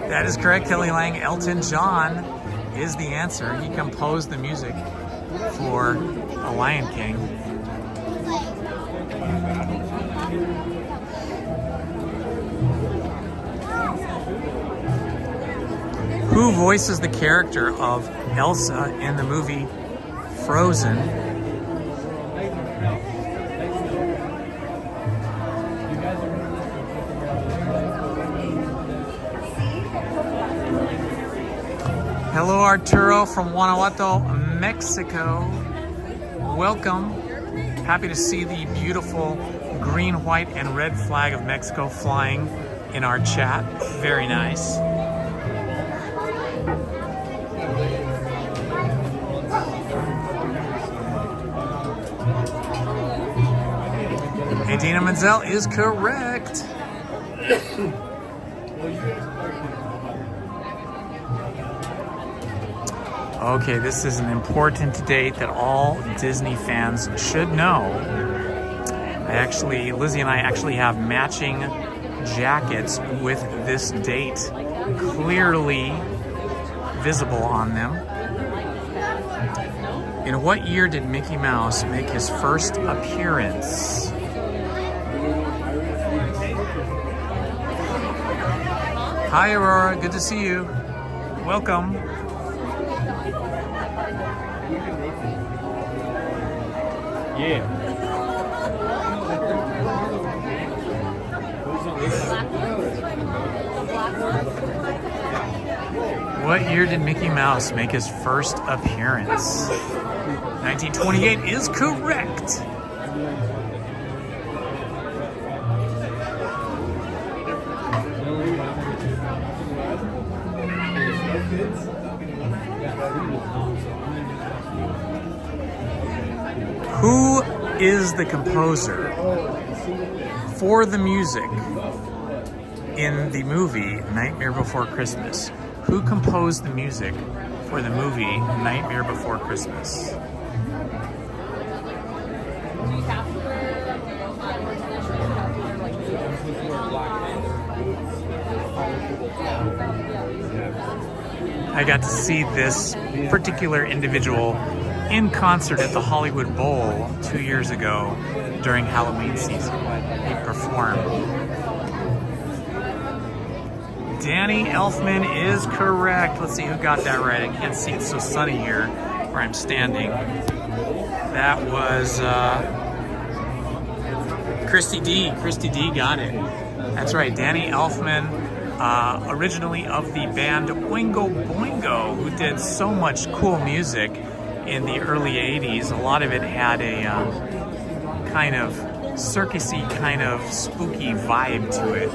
That is correct, Kelly Lang. Elton John is the answer. He composed the music for The Lion King. Who voices the character of Elsa in the movie Frozen? Hello, Arturo from Guanajuato, Mexico. Welcome. Happy to see the beautiful green, white, and red flag of Mexico flying in our chat. Very nice. Dina Menzel is correct. Okay, this is an important date that all Disney fans should know. Lizzie and I actually have matching jackets with this date clearly visible on them. In what year did Mickey Mouse make his first appearance? Hi, Aurora. Good to see you. Welcome. Yeah. What year did Mickey Mouse make his first appearance? 1928 is correct. Who is the composer for the music in the movie Nightmare Before Christmas? Who composed the music for the movie Nightmare Before Christmas? I got to see this particular individual in concert at the Hollywood Bowl 2 years ago during Halloween season. He performed. Danny Elfman is correct. Let's see who got that right. I can't see, it's so sunny here where I'm standing. That was Christy D. Christy D got it. That's right, Danny Elfman, originally of the band Oingo Boingo, who did so much cool music in the early 80s. A lot of it had a kind of circusy, kind of spooky vibe to it.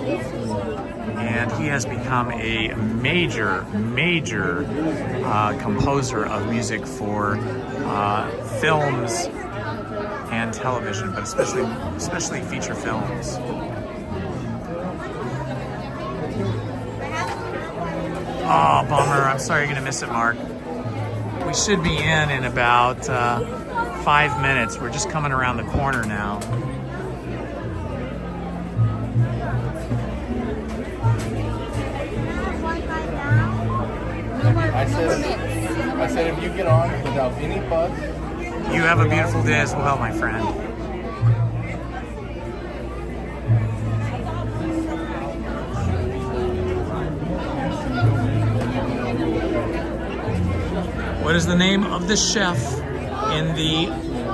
And he has become a major composer of music for films and television, but especially feature films. Oh, bummer. I'm sorry you're gonna miss it, Mark. We should be in about 5 minutes. We're just coming around the corner now. I said if you get on without any fuss. You have a beautiful day as well, my friend. What is the name of the chef in the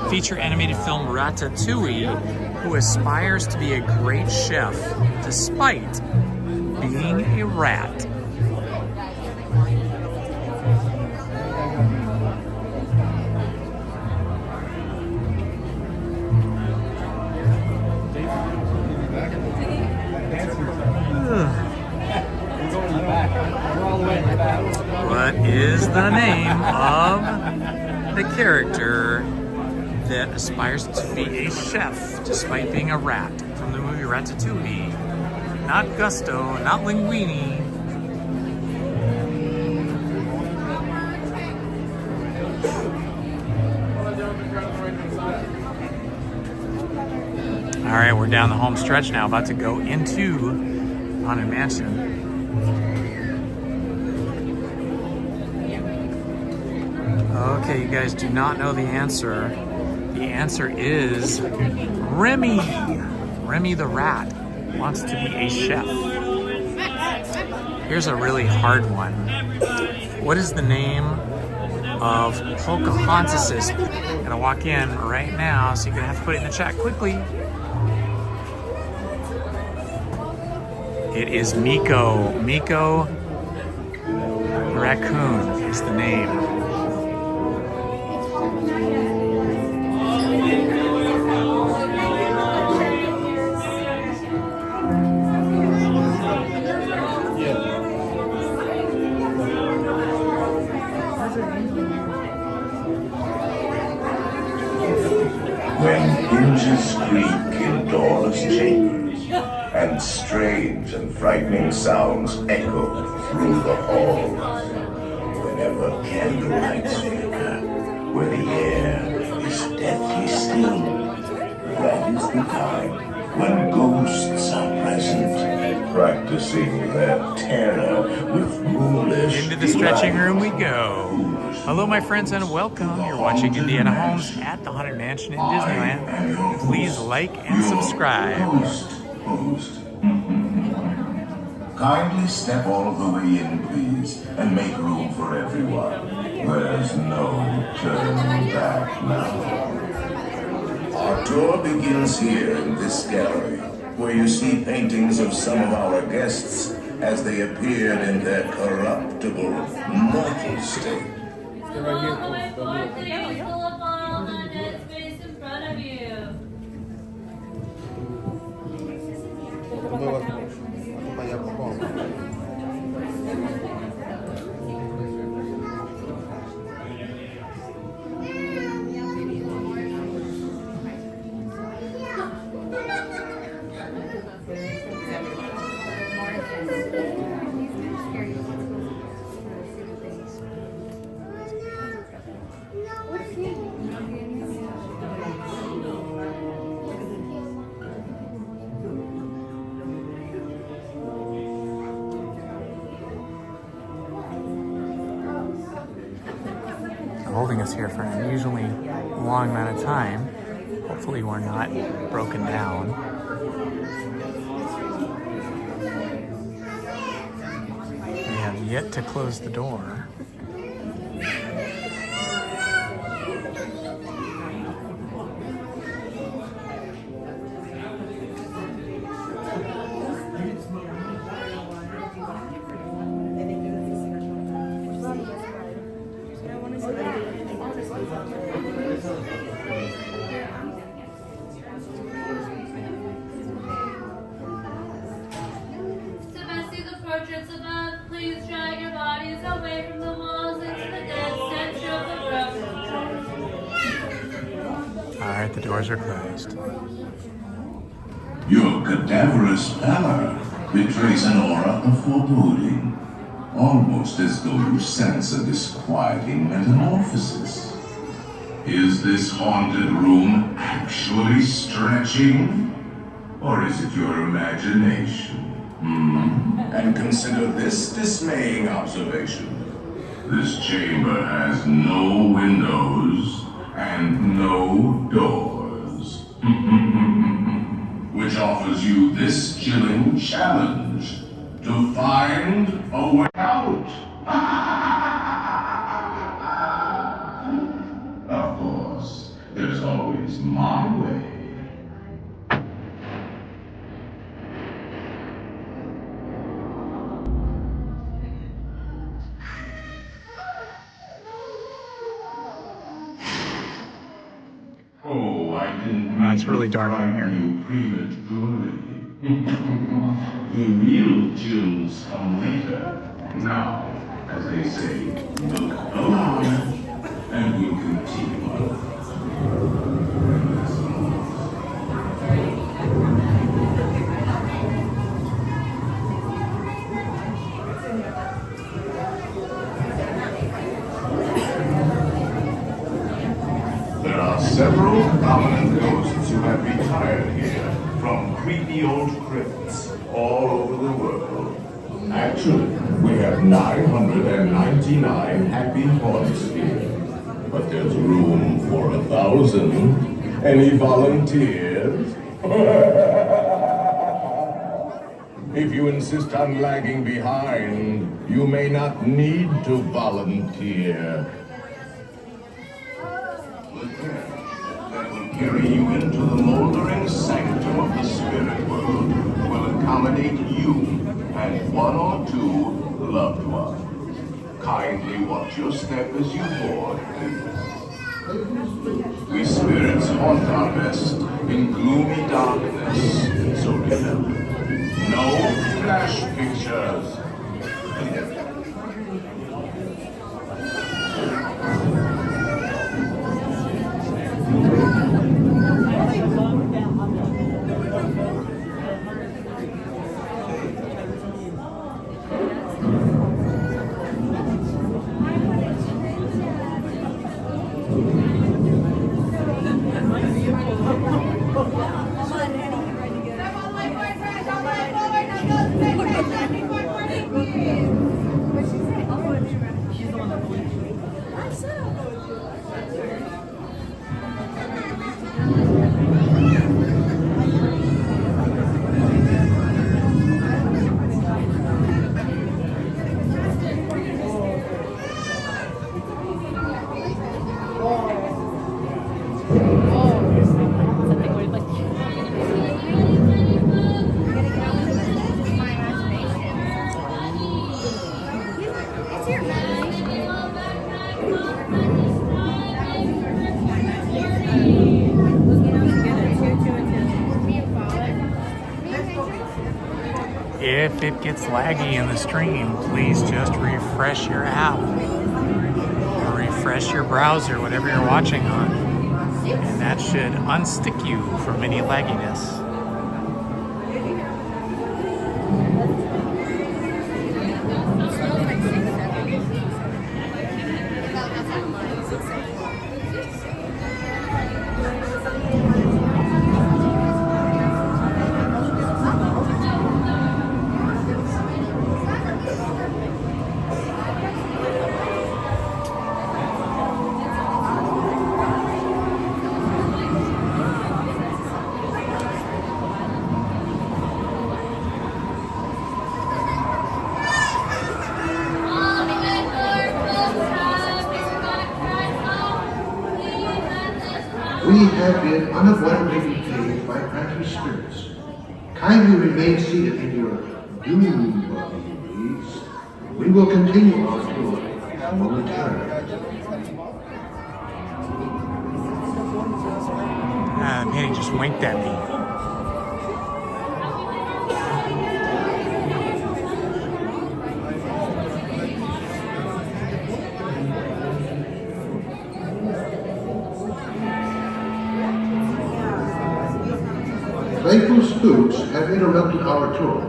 feature animated film Ratatouille who aspires to be a great chef despite being a rat? What is the name of the character that aspires to be a chef despite being a rat from the movie Ratatouille. Not Gusto, not Linguini. All right, we're down the home stretch now, about to go into Haunted Mansion. Okay, you guys do not know the answer. The answer is Remy. Remy the rat wants to be a chef. Here's a really hard one. What is the name of Pocahontas? I'm gonna walk in right now, so you're gonna have to put it in the chat quickly. It is Miko. Miko the raccoon is the name. When hinges creak in doorless chambers, and strange and frightening sounds echo through the halls, whenever candlelights flicker, where the air is deathly still, that is the time when ghosts are present, practicing their terror with ghoulish Into the stretching room we go. Hello, my friends, and welcome. You're watching Indiana Holmes at the Haunted Mansion in Disneyland. Please like and subscribe. Kindly step all the way in, please, and make room for everyone. There's no turning back now. Our tour begins here in this gallery, where you see paintings of some of our guests as they appeared in their corruptible, mortal state. All the way forward, please. Pull up all the dead space in front of you. Holding us here for an unusually long amount of time. Hopefully we're not broken down. We have yet to close the door. Portraits above, please drag your bodies away from the walls into the dead center of the room. All right, the doors are closed. Your cadaverous pallor betrays an aura of foreboding, almost as though you sense a disquieting metamorphosis. Is this haunted room actually stretching? Or is it your imagination? And consider this dismaying observation. This chamber has no windows and no doors. Which offers you this chilling challenge to find a way out. Of course, there's always my way. Oh, I didn't. It's really dark in here. The real tunes come later. Now, as they say, look around, and we'll continue. There are several prominent ghosts who have retired here from creepy old crypts all over the world. Actually, we have 999 happy haunts here, but there's room for 1,000. Any volunteers? If you insist on lagging behind, you may not need to volunteer. That will carry you into the moldering sanctum of the spirit world will accommodate you and one or two loved ones. Kindly watch your step as you board, please. We spirits haunt our best in gloomy darkness, so remember, no flash pictures. If it gets laggy in the stream, please just refresh your app or refresh your browser, whatever you're watching on, and that should unstick you from any lagginess. We have been unavoidably detained by crafty spirits. Kindly remain seated in your doom buggy, please. We will continue our tour momentarily. Man, he just winked at me. Playful spooks have interrupted our tour.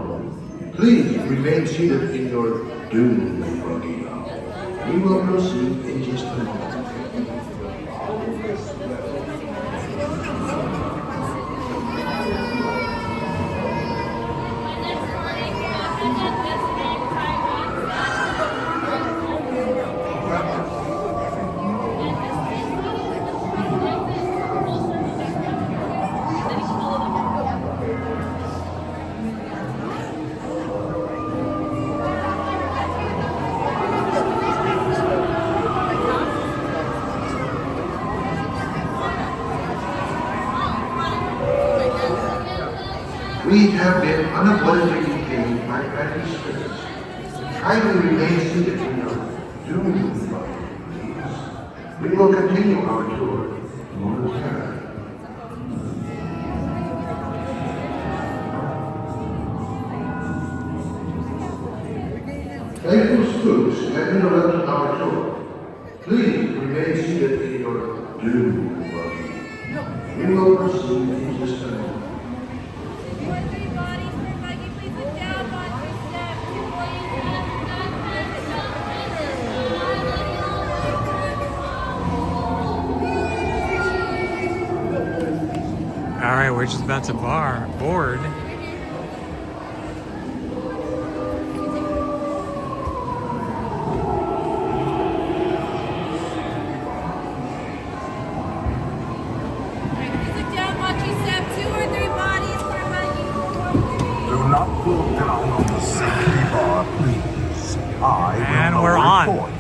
Please remain seated in your doom buggy. We will proceed in just a moment. We have been unavoidably detained by crafty spirits. Kindly remain seated in your doom buggy, please. We will continue our tour momentarily. Playful spooks have interrupted our tour. Please remain seated in your doom buggy. We will proceed in just a moment. All right, we're just about to board. Do not go down on the safety bar, please. And I will we're on. report.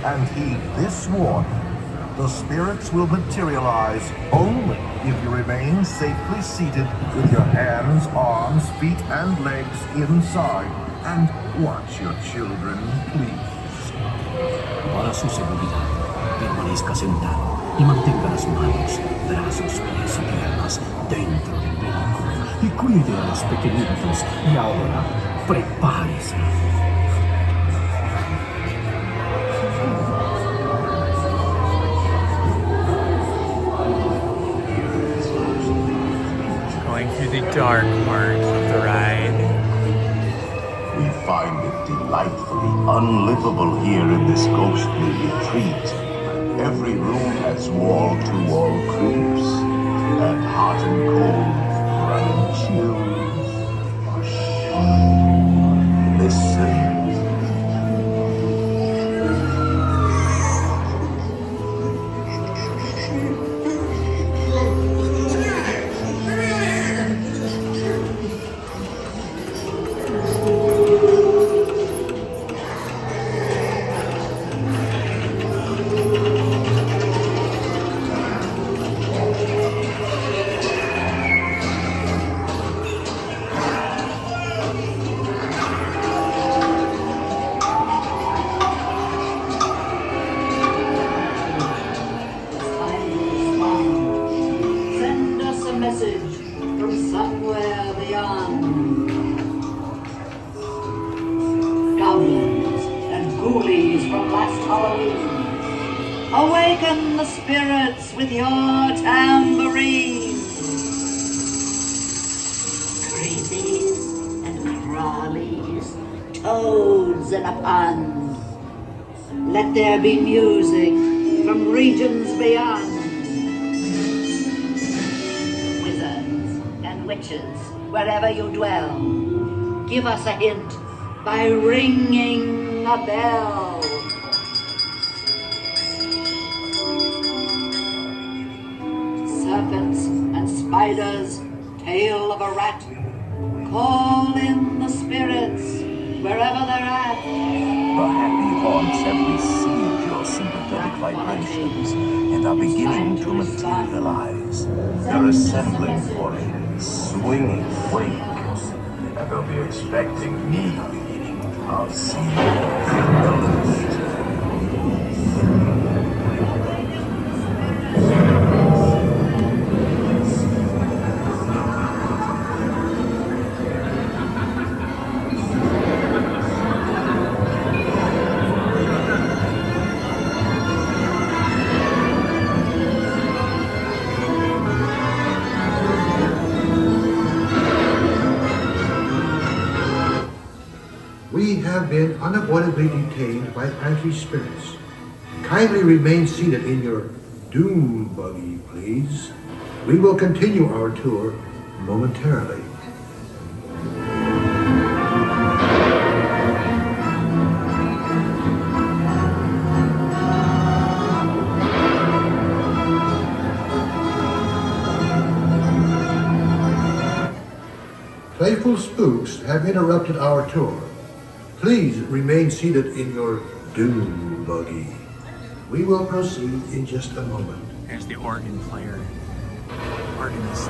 And heed this warning. The spirits will materialize only if you remain safely seated with your hands, arms, feet, and legs inside. And watch your children, please. Para su seguridad, permanezca sentado y mantenga las manos, brazos, pies y piernas dentro del vehículo y cuide a los pequeñitos. Y ahora, prepárese. Going through the dark part of the ride. We find it delightfully unlivable here in this ghostly retreat. Every room has wall-to-wall creeps, and hot and cold running chills. Shh. Listen. Awaken the spirits with your tambourine. Creepies and crawlies, toads in a pond. Let there be music from regions beyond. Wizards and witches, wherever you dwell, give us a hint by ringing a bell. Serpents and spiders, tail of a rat, call in the spirits wherever they're at. The happy haunts have received your sympathetic vibrations and are beginning to materialize. They're assembling for a swinging wake, and they'll be expecting me. I'll see you in the elevator. We have been unavoidably detained by pantry spirits. Kindly remain seated in your doom buggy, please. We will continue our tour momentarily. Playful spooks have interrupted our tour. Please remain seated in your doom buggy. We will proceed in just a moment. There's the organ player. Organist.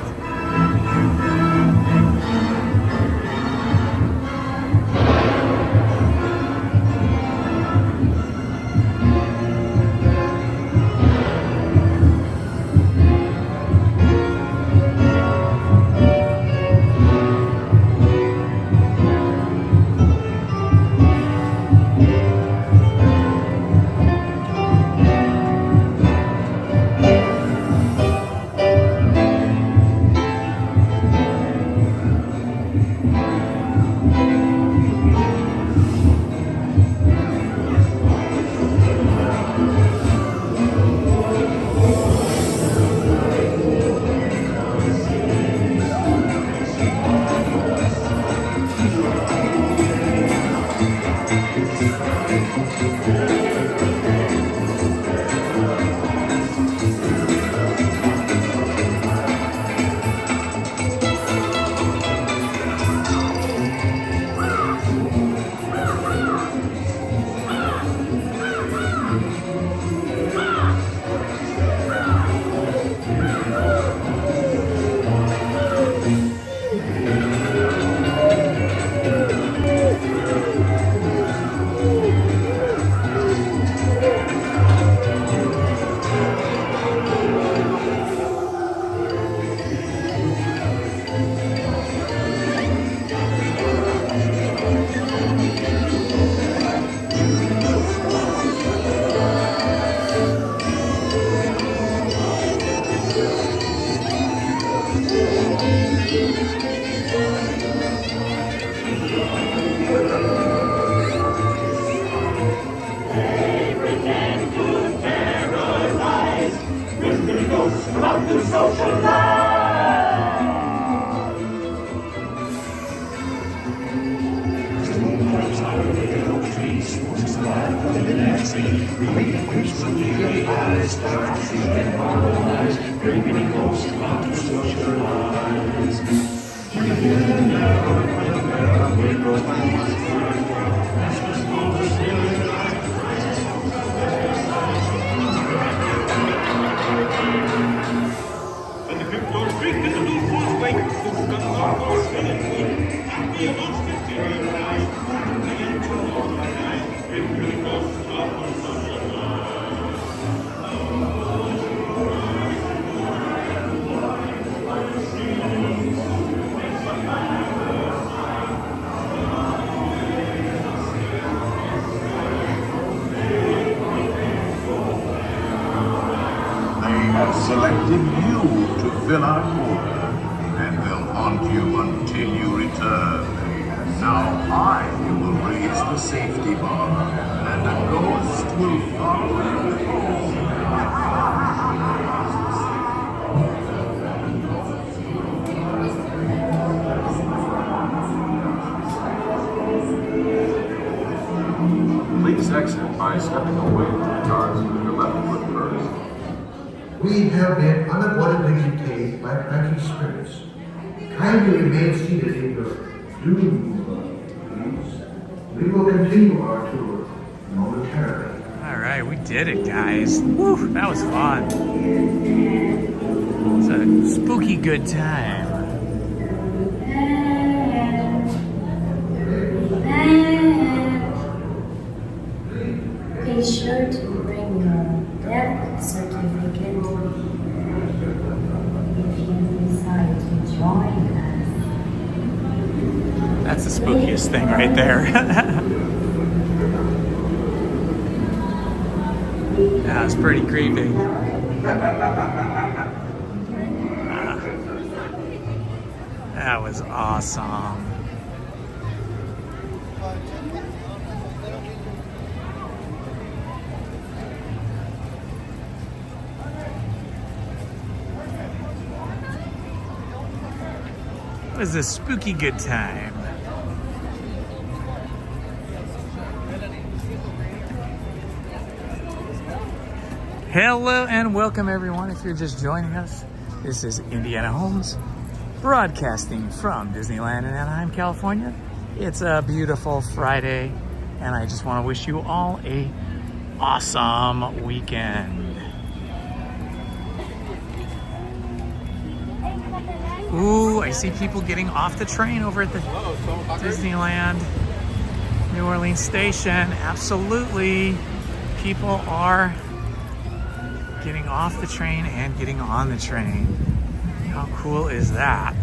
Selected you to fill our quota, and will haunt you until you return. Now I will raise the safety bar, and a ghost will follow you home. Please exit by stepping away from the guards with your left foot first. We have been unavoidably detained by crafty spirits. Kindly remain seated in your doom, please. We will continue our tour momentarily. All right, we did it, guys. Woo, that was fun. It's a spooky good time. Be sure to bring your death certificate if you decide to join us. That's the spookiest thing right there. That was pretty creepy. That was awesome. It was a spooky good time. Hello and welcome everyone. If you're just joining us, this is Indiana Holmes broadcasting from Disneyland in Anaheim, California. It's a beautiful Friday and I just want to wish you all a awesome weekend. Ooh, I see people getting off the train over at the Disneyland New Orleans station. Absolutely. People are getting off the train and getting on the train. How cool is that?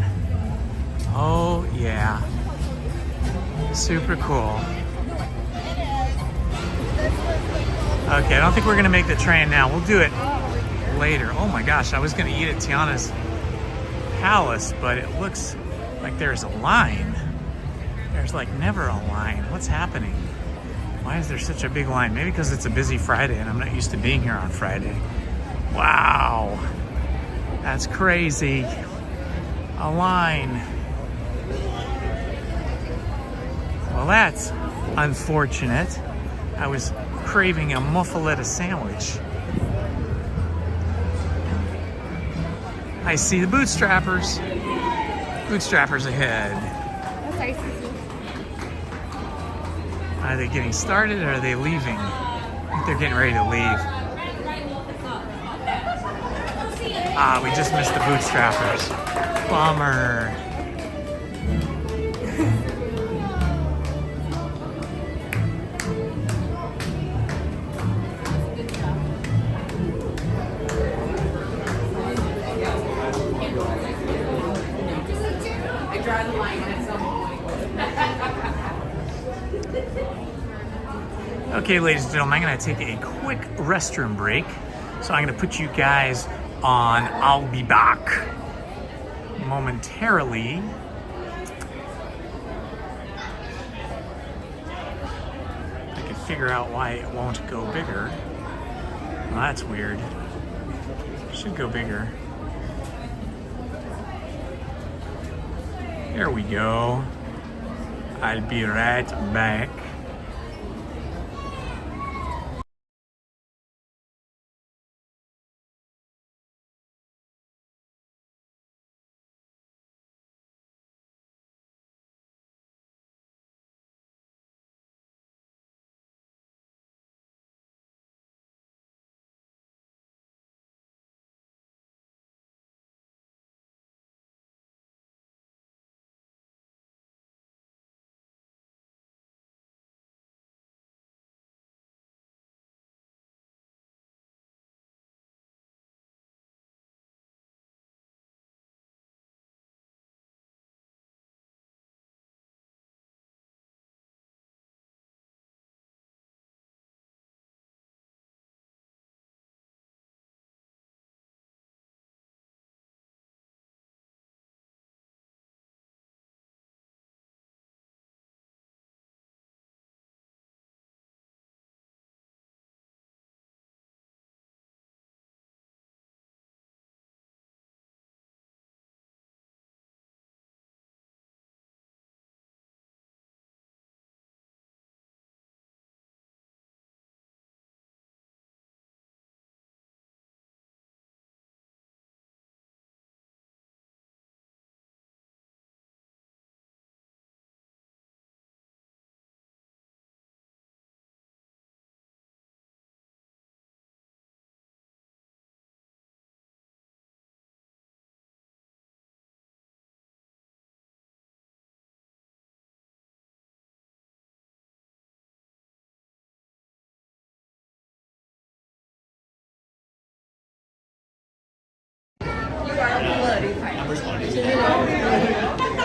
Oh, yeah. Super cool. Okay, I don't think we're going to make the train now. We'll do it later. Oh my gosh, I was going to eat at Tiana's Palace, but it looks like there's a line. There's like never a line. What's happening? Why is there such a big line? Maybe because it's a busy Friday and I'm not used to being here on Friday. Wow, that's crazy. A line. Well, that's unfortunate. I was craving a muffaletta sandwich. I see the bootstrappers. Bootstrappers ahead. That's nice to see. Are they getting started or are they leaving? I think they're getting ready to leave. Ah, we just missed the bootstrappers. Bummer. Okay, ladies and gentlemen, I'm gonna take a quick restroom break. So I'm gonna put you guys on I'll be back momentarily. I can figure out why it won't go bigger. Well, that's weird. It should go bigger. There we go. I'll be right back.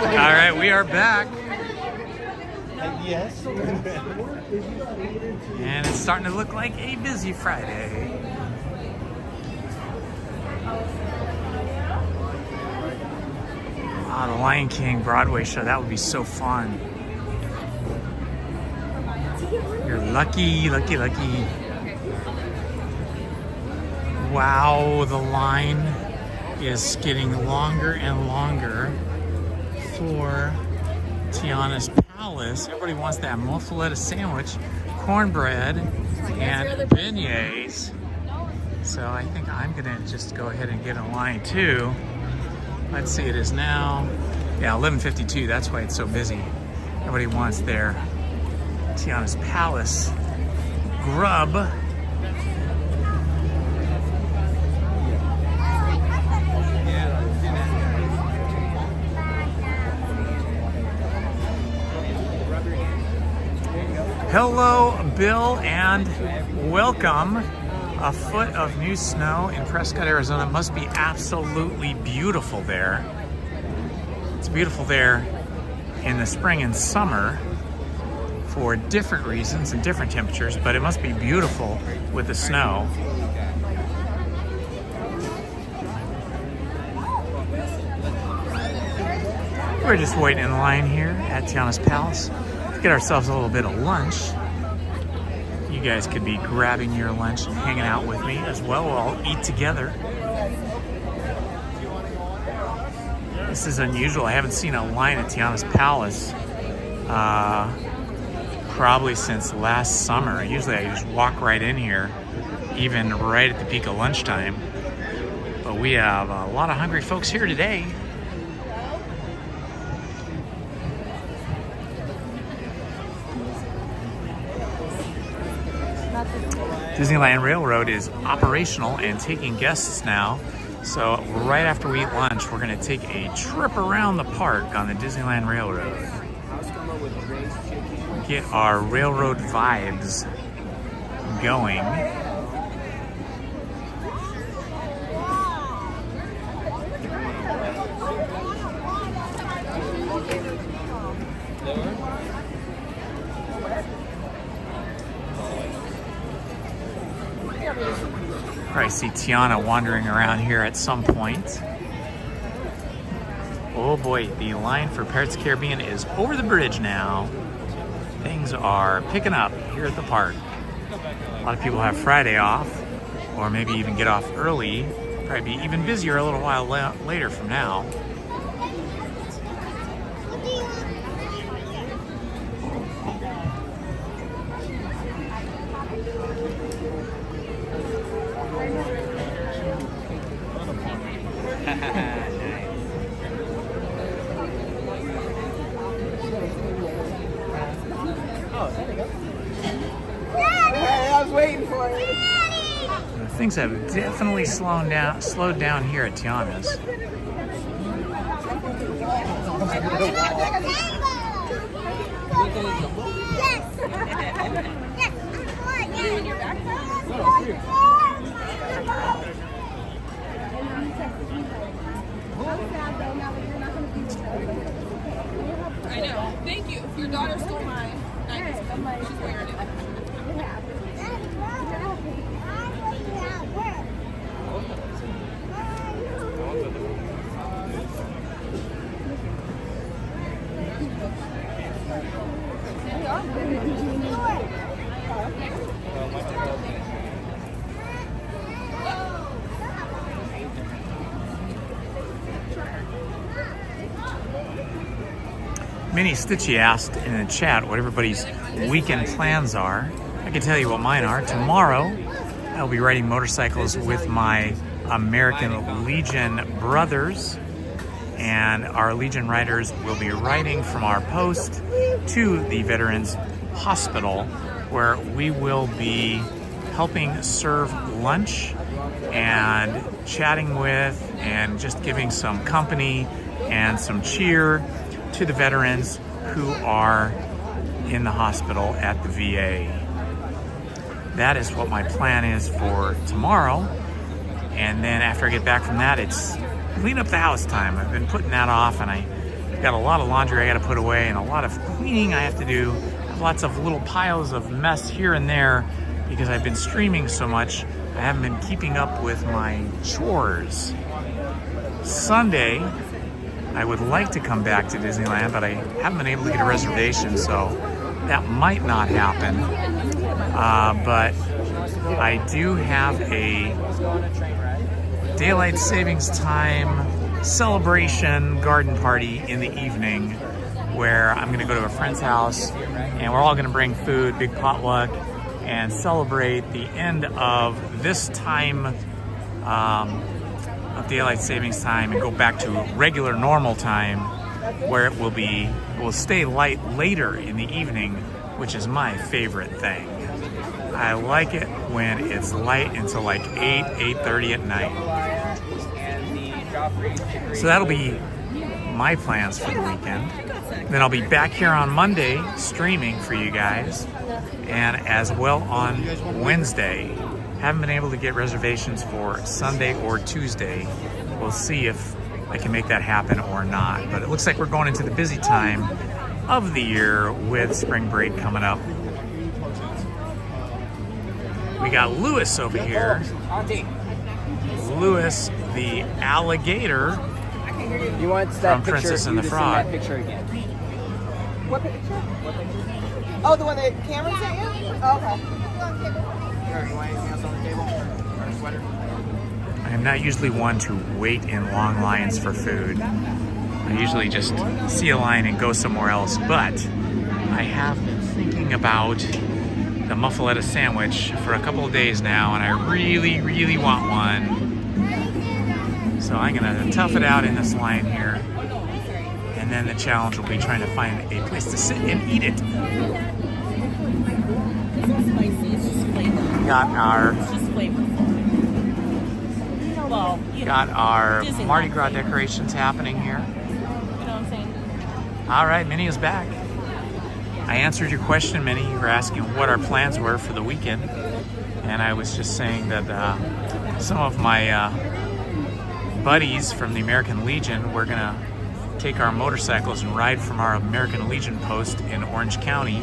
All right, we are back. Yes. And it's starting to look like a busy Friday. Ah, the Lion King Broadway show, that would be so fun. You're lucky, lucky, lucky. Wow, the line is getting longer and longer for Tiana's Palace. Everybody wants that muffaletta sandwich, cornbread, and beignets. So I think I'm gonna just go ahead and get in line too. Let's see, it is now, yeah, 11:52. That's why it's so busy. Everybody wants their Tiana's Palace grub. Hello, Bill, and welcome. A foot of new snow in Prescott, Arizona. It must be absolutely beautiful there. It's beautiful there in the spring and summer for different reasons and different temperatures, but it must be beautiful with the snow. We're just waiting in line here at Tiana's Palace. Get ourselves a little bit of lunch. You guys could be grabbing your lunch and hanging out with me as well. We'll all eat together. This is unusual. I haven't seen a line at Tiana's Palace probably since last summer. Usually I just walk right in here, even right at the peak of lunchtime. But we have a lot of hungry folks here today. Disneyland Railroad is operational and taking guests now. So right after we eat lunch, we're gonna take a trip around the park on the Disneyland Railroad. Get our railroad vibes going. Probably see Tiana wandering around here at some point. Oh boy, the line for Pirates of the Caribbean is over the bridge now. Things are picking up here at the park. A lot of people have Friday off, or maybe even get off early. Probably be even busier a little while later from now. Things have definitely slowed down here at Tiana's. I know. Thank you. Your daughter stole mine. She's wearing it. Minnie Stitchy asked in the chat what everybody's weekend plans are. I can tell you what mine are. Tomorrow, I'll be riding motorcycles with my American Legion brothers, and our Legion riders will be riding from our post to the Veterans Hospital, where we will be helping serve lunch and chatting with and just giving some company and some cheer to the veterans who are in the hospital at the VA. That is what my plan is for tomorrow. And then after I get back from that, it's clean up the house time. I've been putting that off, and I've got a lot of laundry I got to put away and a lot of cleaning I have to do. I have lots of little piles of mess here and there because I've been streaming so much. I haven't been keeping up with my chores. Sunday, I would like to come back to Disneyland, but I haven't been able to get a reservation, so that might not happen. But I do have a daylight savings time celebration garden party in the evening where I'm going to go to a friend's house and we're all going to bring food, big potluck, and celebrate the end of this time of daylight savings time and go back to regular normal time, where it will stay light later in the evening, which is my favorite thing. I like it when it's light until like 8:30 at night. So that'll be my plans for the weekend. Then I'll be back here on Monday streaming for you guys, and as well on Wednesday. Haven't been able to get reservations for Sunday or Tuesday. We'll see if I can make that happen or not. But it looks like we're going into the busy time of the year with spring break coming up. We got Lewis over here. Lewis, the alligator You want that from Princess and the Frog. That picture again. What picture? Oh, the one that Cameron sent you? Oh, okay. I am not usually one to wait in long lines for food. I usually just see a line and go somewhere else, but I have been thinking asking about the muffaletta sandwich for a couple of days now, and I really, really want one. So I'm gonna tough it out in this line here. And then the challenge will be trying to find a place to sit and eat it. Got our Mardi Gras decorations happening here. All right, Minnie is back. I answered your question, Minnie. You were asking what our plans were for the weekend. And I was just saying that some of my buddies from the American Legion, we're gonna take our motorcycles and ride from our American Legion post in Orange County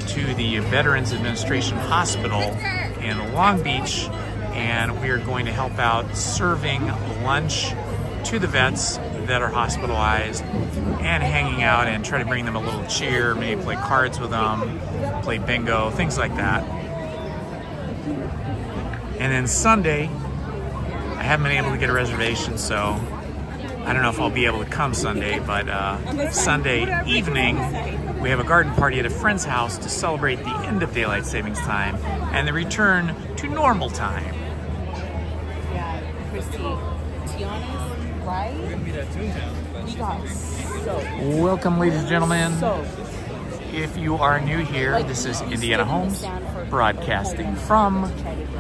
to the Veterans Administration Hospital in Long Beach, and we are going to help out serving lunch to the vets that are hospitalized and hanging out and try to bring them a little cheer, maybe play cards with them, play bingo, things like that. And then Sunday, I haven't been able to get a reservation, so I don't know if I'll be able to come Sunday, but Sunday evening, we have a garden party at a friend's house to celebrate the end of daylight savings time and the return to normal time. Yeah, Christy, Tiana's right? We got soaked. Welcome, ladies and gentlemen. Soaked. If you are new here, this is Indiana Holmes, broadcasting from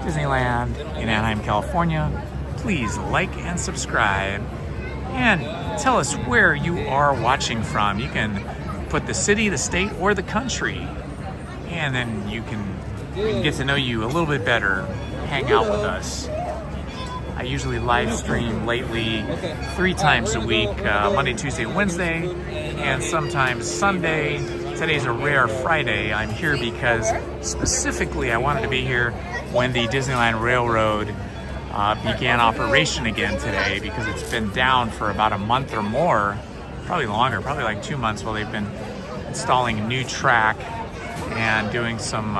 Disneyland in Anaheim, California. Please like and subscribe. And tell us where you are watching from. You can put the city, the state, or the country. And then we can get to know you a little bit better. Hang out with us. I usually live stream lately 3 times a week, Monday, Tuesday, Wednesday, and sometimes Sunday. Today's a rare Friday. I'm here because specifically I wanted to be here when the Disneyland Railroad began operation again today, because it's been down for about a month or more, probably longer, probably like 2 months, while they've been installing a new track and doing some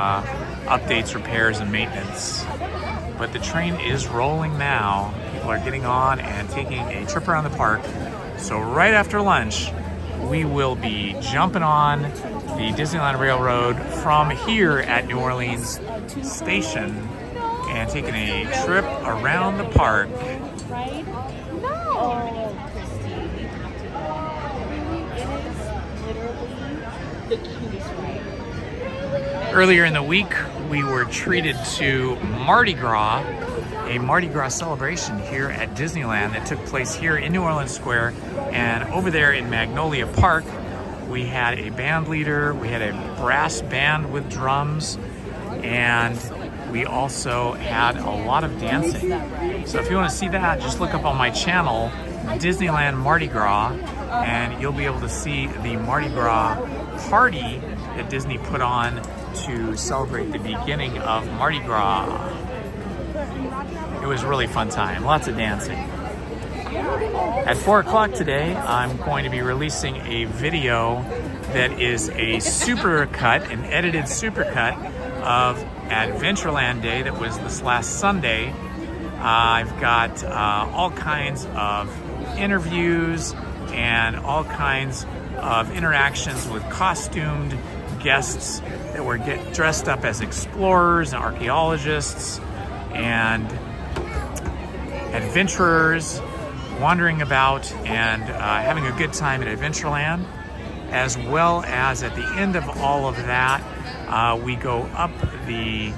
updates, repairs, and maintenance. But the train is rolling now. People are getting on and taking a trip around the park. So right after lunch, we will be jumping on the Disneyland Railroad from here at New Orleans Station and taking a trip around the park. Right? No! Oh, Christy, you have to go. It is literally the cutest ride. Earlier in the week, we were treated to Mardi Gras, a Mardi Gras celebration here at Disneyland that took place here in New Orleans Square. And over there in Magnolia Park, we had a band leader, we had a brass band with drums, and we also had a lot of dancing. So if you want to see that, just look up on my channel, Disneyland Mardi Gras, and you'll be able to see the Mardi Gras party that Disney put on to celebrate the beginning of Mardi Gras. It was a really fun time, lots of dancing. At 4 o'clock today, I'm going to be releasing a video that is a supercut, an edited supercut of Adventureland Day that was this last Sunday. I've got all kinds of interviews and all kinds of interactions with costumed guests that were dressed up as explorers and archaeologists and adventurers wandering about and having a good time at Adventureland. As well as at the end of all of that, we go up the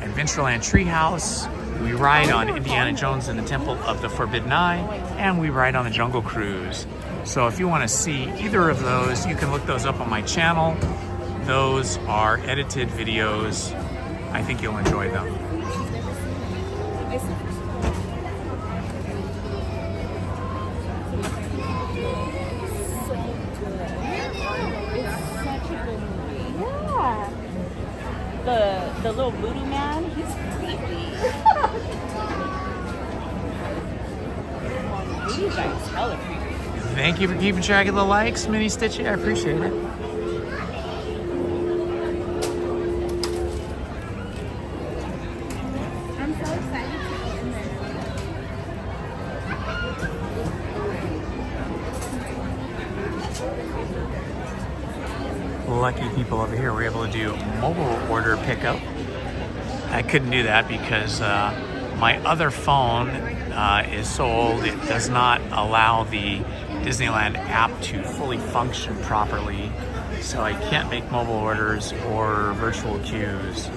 Adventureland Treehouse, we ride on Indiana Jones and the Temple of the Forbidden Eye, and we ride on the Jungle Cruise. So if you want to see either of those, you can look those up on my channel. Those are edited videos. I think you'll enjoy them. The little voodoo man, he's creepy. You guys hella creepy. Thank you for keeping track of the likes, Minnie Stitchy. I appreciate it. I'm so excited to be in there. lucky people over here were able to do mobile order pickup. I couldn't do that because my other phone is so old it does not allow the Disneyland app to fully function properly. So I can't make mobile orders or virtual queues.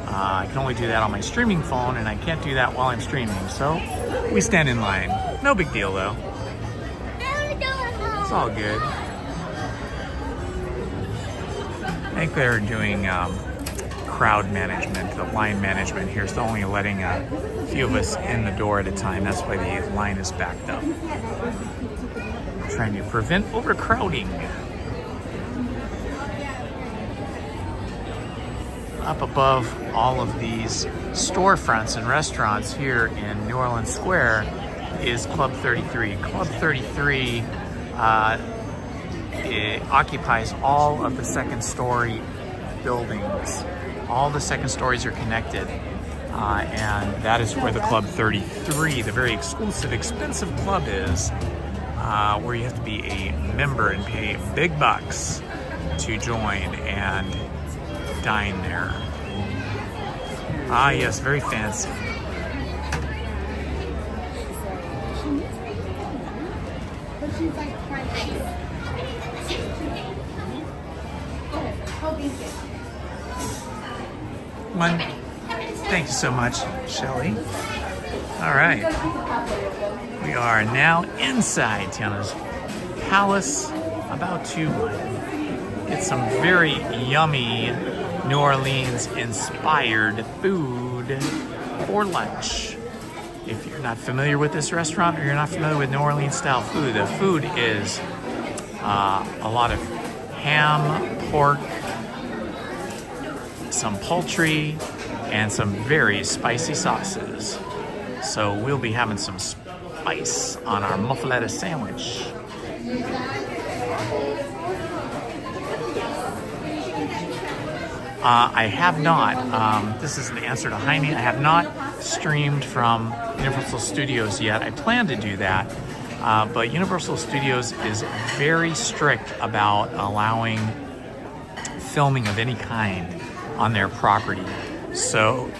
I can only do that on my streaming phone, and I can't do that while I'm streaming. So we stand in line. No big deal though. It's all good. I think they're doing crowd management, the line management here. So only letting a few of us in the door at a time. That's why the line is backed up. Trying to prevent overcrowding. Up above all of these storefronts and restaurants here in New Orleans Square is Club 33. Club 33 it occupies all of the second story buildings. All the second stories are connected. And that is where the Club 33, the very exclusive, expensive club is, where you have to be a member and pay big bucks to join and dine there. Ah, yes, very fancy. One. Thank you so much, Shelly. All right. We are now inside Tiana's palace, about to get some very yummy New Orleans inspired food for lunch. If you're not familiar with this restaurant or you're not familiar with New Orleans style food, the food is a lot of ham, pork, some poultry, and some very spicy sauces. So we'll be having some spice on our muffaletta sandwich. I have not, this is the answer to Jaime, I have not streamed from Universal Studios yet. I plan to do that, but Universal Studios is very strict about allowing filming of any kind on their property. So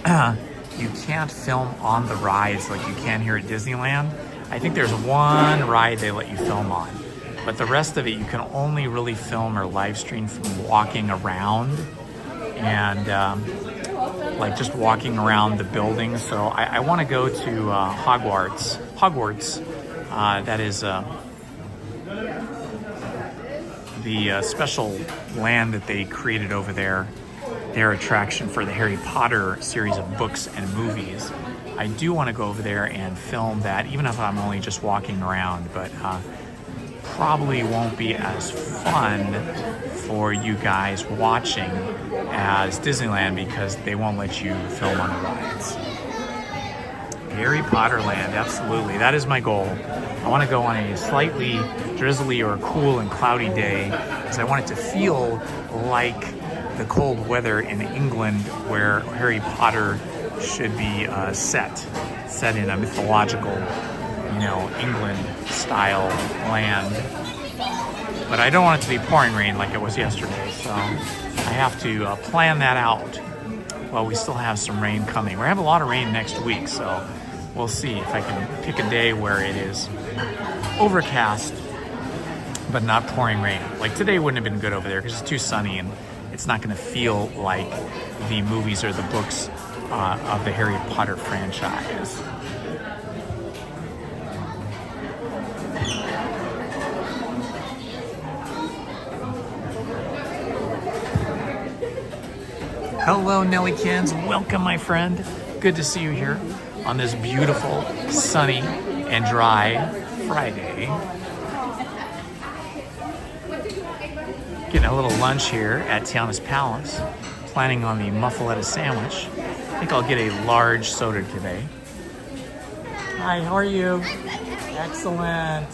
you can't film on the rides like you can here at Disneyland. I think there's one ride they let you film on, but the rest of it you can only really film or live stream from walking around and like just walking around the building. So I want to go to Hogwarts. That is the special land that they created over there, their attraction for the Harry Potter series of books and movies. I do want to go over there and film that, even if I'm only just walking around, but probably won't be as fun for you guys watching as Disneyland because they won't let you film on the rides. Harry Potter Land, absolutely. That is my goal. I want to go on a slightly drizzly or cool and cloudy day because I want it to feel like the cold weather in England where Harry Potter should be set in a mythological, England-style land. But I don't want it to be pouring rain like it was yesterday, so I have to plan that out while we still have some rain coming. We're gonna have a lot of rain next week, so we'll see if I can pick a day where it is overcast but not pouring rain. Like today wouldn't have been good over there because it's too sunny and it's not gonna feel like the movies or the books of the Harry Potter franchise. Hello, Nellykins. Welcome, my friend. Good to see you here on this beautiful, sunny, and dry Friday. Getting a little lunch here at Tiana's Palace. Planning on the muffaletta sandwich. I think I'll get a large soda today. Hi, how are you? Excellent.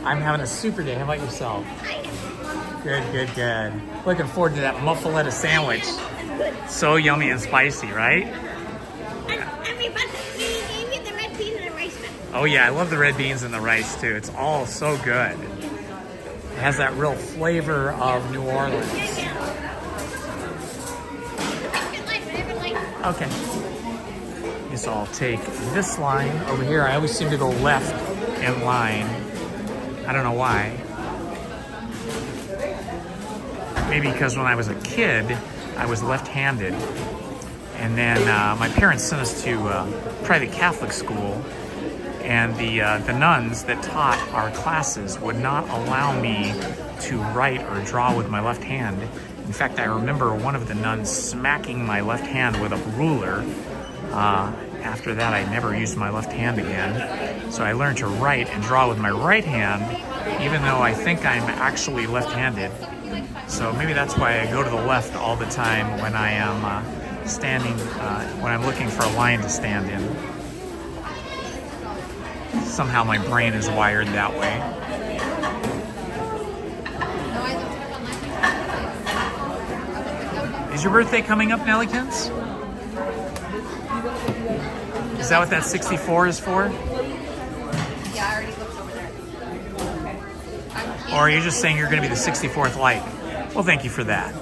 I'm having a super day. How about yourself? Good, good, good. Looking forward to that muffaletta sandwich. So yummy and spicy, right? Oh yeah, I love the red beans and the rice too. It's all so good. It has that real flavor of New Orleans. Okay. Guess I'll take this line over here. I always seem to go left in line. I don't know why. Maybe because when I was a kid, I was left-handed. And then my parents sent us to private Catholic school. And the nuns that taught our classes would not allow me to write or draw with my left hand. In fact, I remember one of the nuns smacking my left hand with a ruler. After that, I never used my left hand again. So I learned to write and draw with my right hand, even though I think I'm actually left-handed. So maybe that's why I go to the left all the time when I am standing, when I'm looking for a line to stand in. Somehow my brain is wired that way. Is your birthday coming up, Nellykins? Is that what that 64 is for? Yeah, I already looked over there. Or are you just saying you're going to be the 64th light? Well, thank you for that.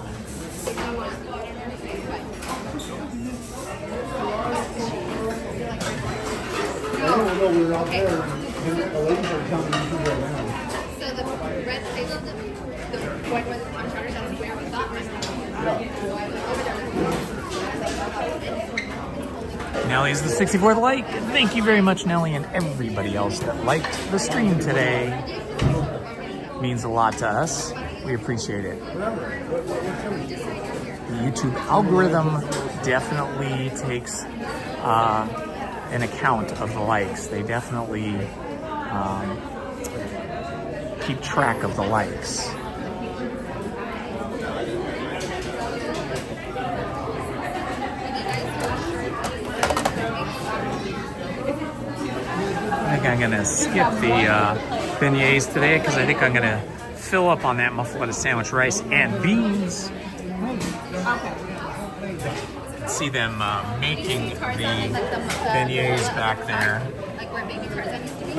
No, we were out there, and the ladies are telling me to go around. So the red, they love the one with the charters, that's where we thought was. Nelly is the 64th like. Thank you very much, Nelly, and everybody else that liked the stream today. It means a lot to us. We appreciate it. The YouTube algorithm definitely takes an account of the likes. They definitely keep track of the likes. I think I'm gonna skip the beignets today because I think I'm gonna fill up on that muffaletta sandwich, rice, and beans. See them making the beignets back there. Like where baby Tarzan used to be?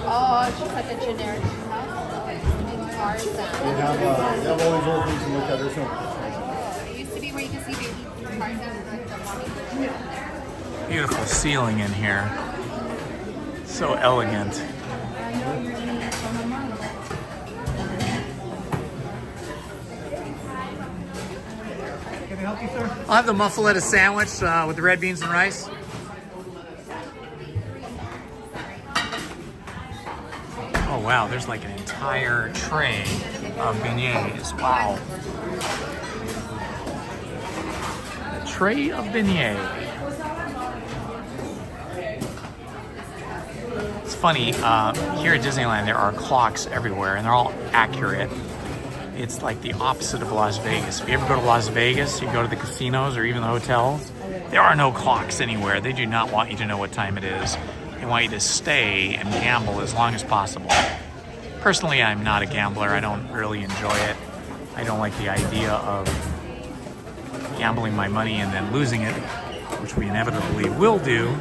Oh, it's just like a generic Tarzan. They have always opened to look at this one. It used to be where you could see baby Tarzan and like the mommy. Beautiful ceiling in here. So elegant. Can I help you, sir? I'll have the muffaletta sandwich with the red beans and rice. Oh wow, there's like an entire tray of beignets. Wow. A tray of beignets. It's funny, here at Disneyland there are clocks everywhere and they're all accurate. It's like the opposite of Las Vegas. If you ever go to Las Vegas, you go to the casinos or even the hotels, there are no clocks anywhere. They do not want you to know what time it is. They want you to stay and gamble as long as possible. Personally, I'm not a gambler. I don't really enjoy it. I don't like the idea of gambling my money and then losing it, which we inevitably will do.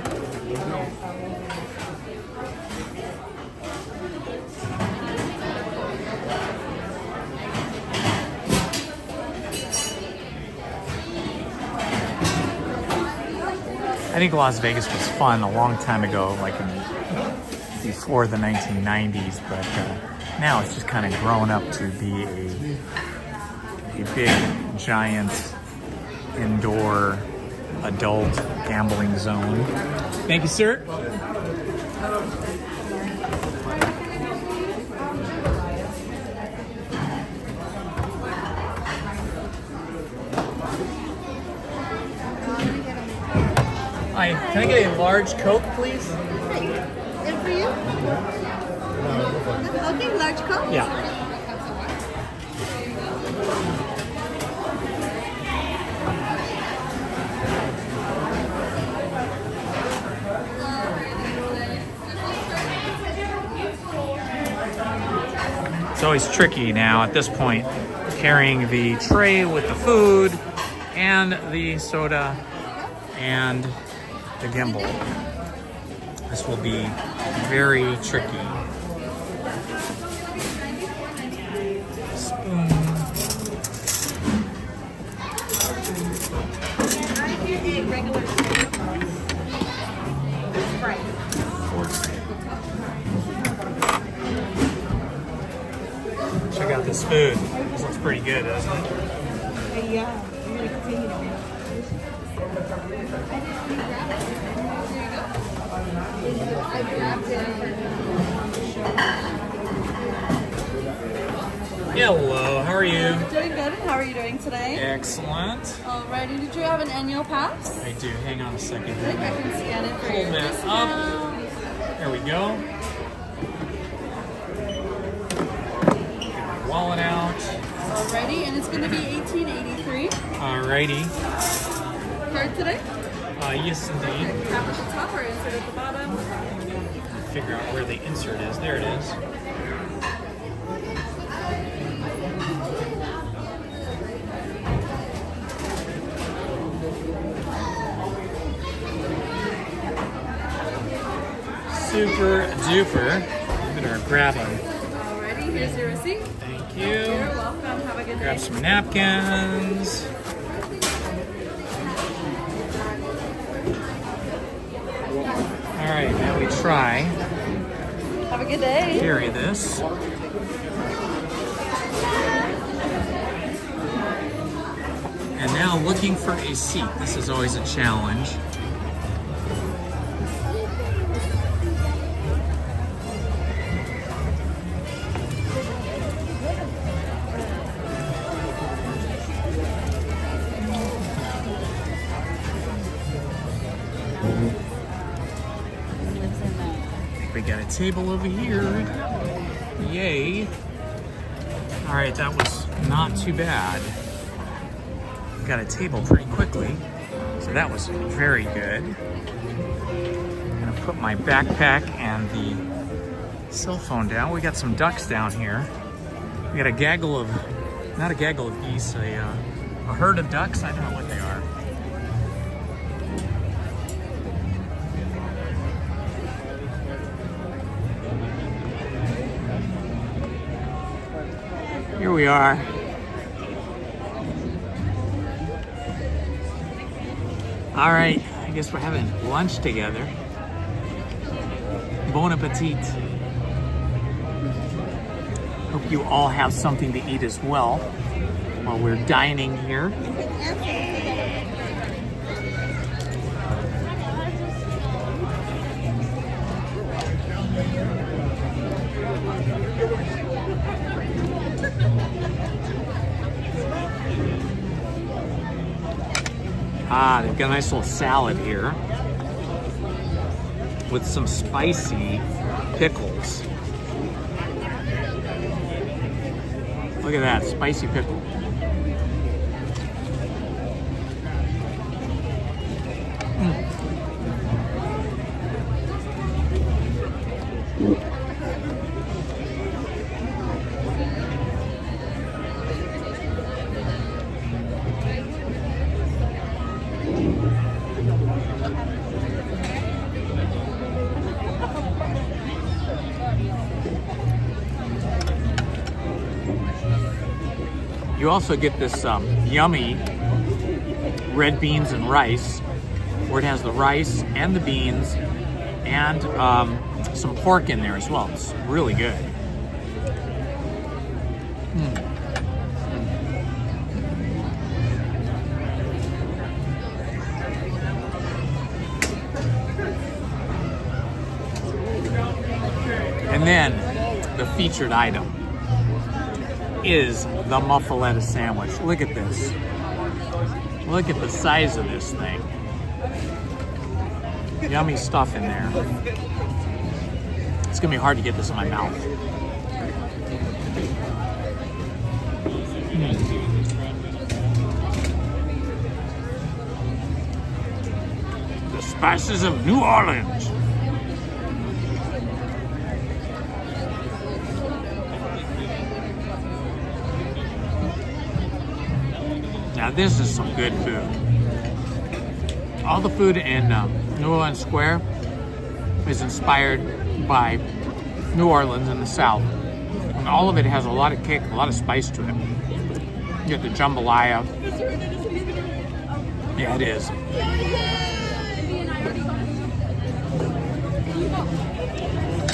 I think Las Vegas was fun a long time ago, like before the 1990s, but now it's just kind of grown up to be a big, giant, indoor, adult gambling zone. Thank you, sir. Hi, can I get a large Coke, please? And for you? Okay, large Coke? Yeah. It's always tricky now at this point, carrying the tray with the food and the soda and the gimbal. This will be very tricky. Spoon. Check out this food. This looks pretty good, doesn't it? Yeah. I'm gonna continue to make Hello, how are you? Doing good. How are you doing today? Excellent. Alrighty. Did you have an annual pass? I do. Hang on a second. I think I can scan it for Pull you. that up. There we go. Get my wallet out. Alrighty, and it's going to be $18.83. Alrighty. Card today? Yes, indeed. Tap at the top or insert at the bottom. Figure out where the insert is. There it is. Super duper. I'm gonna grab them. Alrighty, here's your receipt. Thank you. You're welcome. Have a good day. Grab some napkins. Alright, now we try. Have a good day. Carry this. And now looking for a seat. This is always a challenge. We got a table over here. Yay. All right, that was not too bad. Got a table pretty quickly, so that was very good. I'm gonna put my backpack and the cell phone down. We got some ducks down here. We got a gaggle of, not a gaggle of geese, a herd of ducks. I don't know what they are. Here we are. All right, I guess we're having lunch together. Bon appetit. Hope you all have something to eat as well while we're dining here. They've got a nice little salad here with some spicy pickles. Look at that, spicy pickle. You also get this yummy red beans and rice, where it has the rice and the beans and some pork in there as well. It's really good. And then the featured item is the muffaletta sandwich. Look at this. Look at the size of this thing. Yummy stuff in there. It's gonna be hard to get this in my mouth. The spices of New Orleans. Now this is some good food. All the food in New Orleans Square is inspired by New Orleans in the South. And all of it has a lot of kick, a lot of spice to it. You get the jambalaya. Yeah, it is.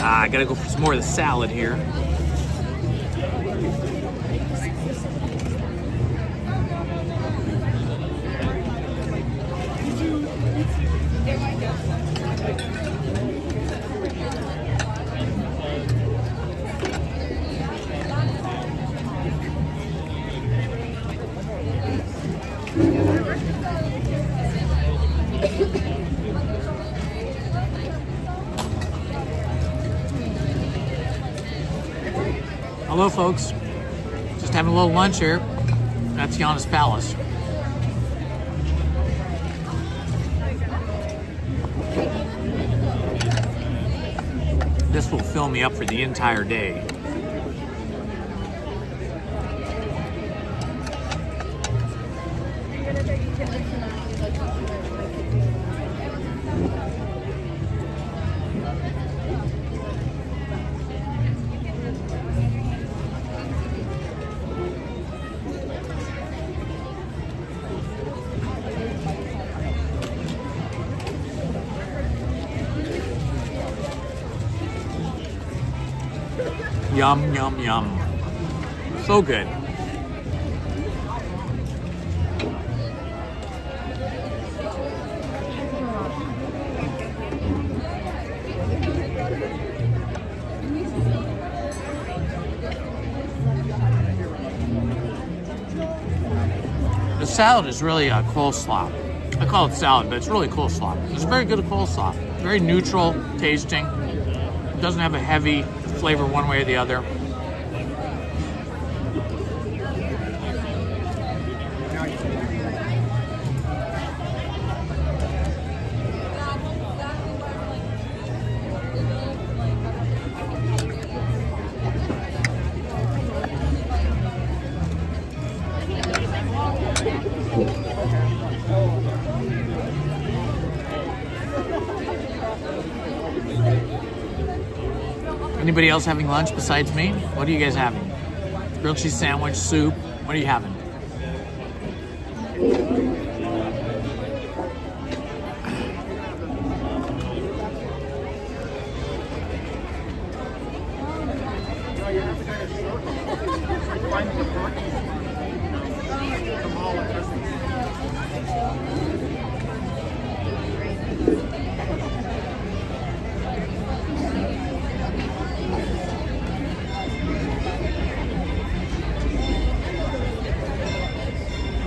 I gotta go for some more of the salad here. Hello folks, just having a little lunch here at Tiana's Palace. This will fill me up for the entire day. Yum, yum, yum. So good. The salad is really a coleslaw. I call it salad, but it's really coleslaw. It's very good coleslaw. Very neutral tasting. It doesn't have a heavy flavor one way or the other. Anybody else having lunch besides me? What are you guys having? Grilled cheese sandwich, soup? What are you having?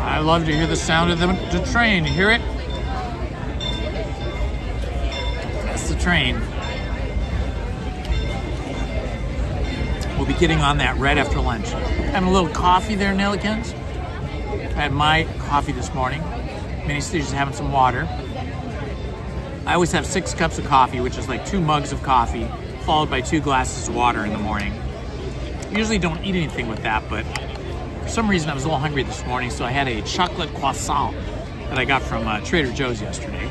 I love to hear the sound of the train. You hear it? That's the train. We'll be getting on that right after lunch. Having a little coffee there, Nellikins. I had my coffee this morning. Minnie Stitch is having some water. I always have 6 cups of coffee, which is like 2 mugs of coffee, followed by 2 glasses of water in the morning. Usually don't eat anything with that, but for some reason I was a little hungry this morning, so I had a chocolate croissant that I got from Trader Joe's yesterday.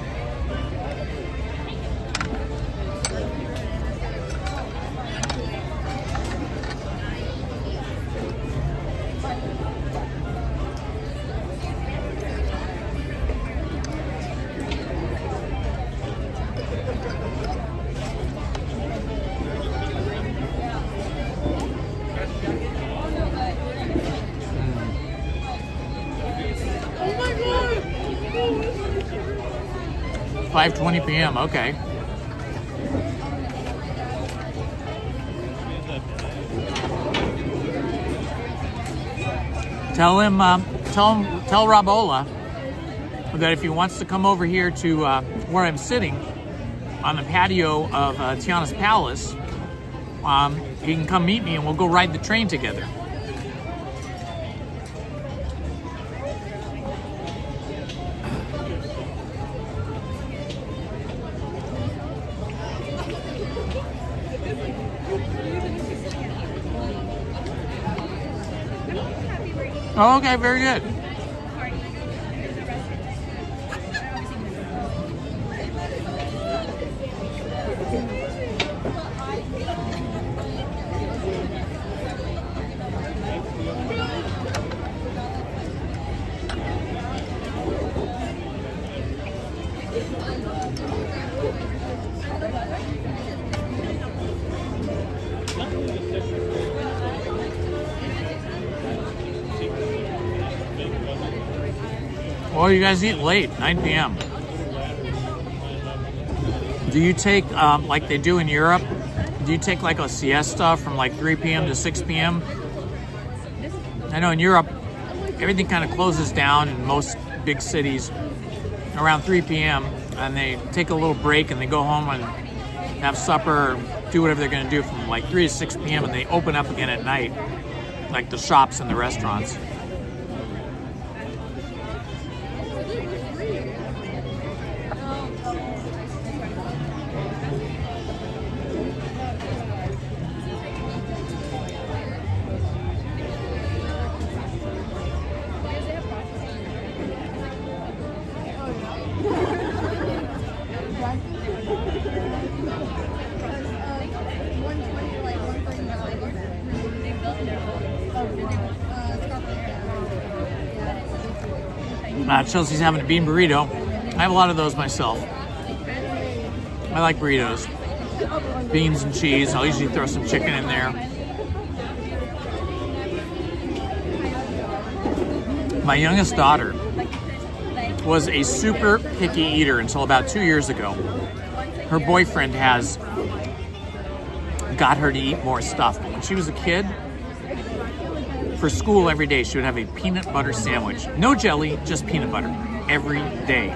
Oh my god! 5:20 p.m. Okay. Tell Rabola that if he wants to come over here to where I'm sitting on the patio of Tiana's Palace, he can come meet me and we'll go ride the train together. Oh, okay, very good. Oh, you guys eat late, 9 p.m. Do you take, like they do in Europe, do you take like a siesta from like 3 p.m. to 6 p.m.? I know in Europe, everything kind of closes down in most big cities around 3 p.m. and they take a little break and they go home and have supper, or do whatever they're going to do from like 3 to 6 p.m. and they open up again at night, like the shops and the restaurants. Chelsea's having a bean burrito. I have a lot of those myself. I like burritos. Beans and cheese. I'll usually throw some chicken in there. My youngest daughter was a super picky eater until about 2 years ago. Her boyfriend has got her to eat more stuff. When she was a kid, for school every day, she would have a peanut butter sandwich. No jelly, just peanut butter every day.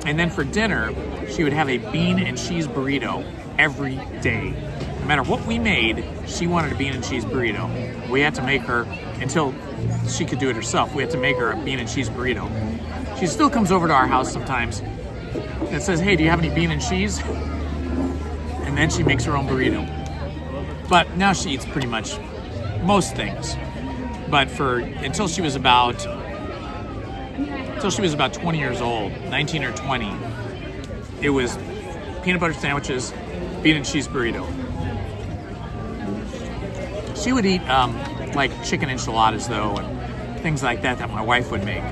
And then for dinner, she would have a bean and cheese burrito every day. No matter what we made, she wanted a bean and cheese burrito. We had to make her, until she could do it herself, we had to make her a bean and cheese burrito. She still comes over to our house sometimes and says, hey, do you have any bean and cheese? And then she makes her own burrito. But now she eats pretty much most things. But until she was about 20 years old, 19 or 20, it was peanut butter sandwiches, bean and cheese burrito. She would eat like chicken enchiladas though, and things like that my wife would make.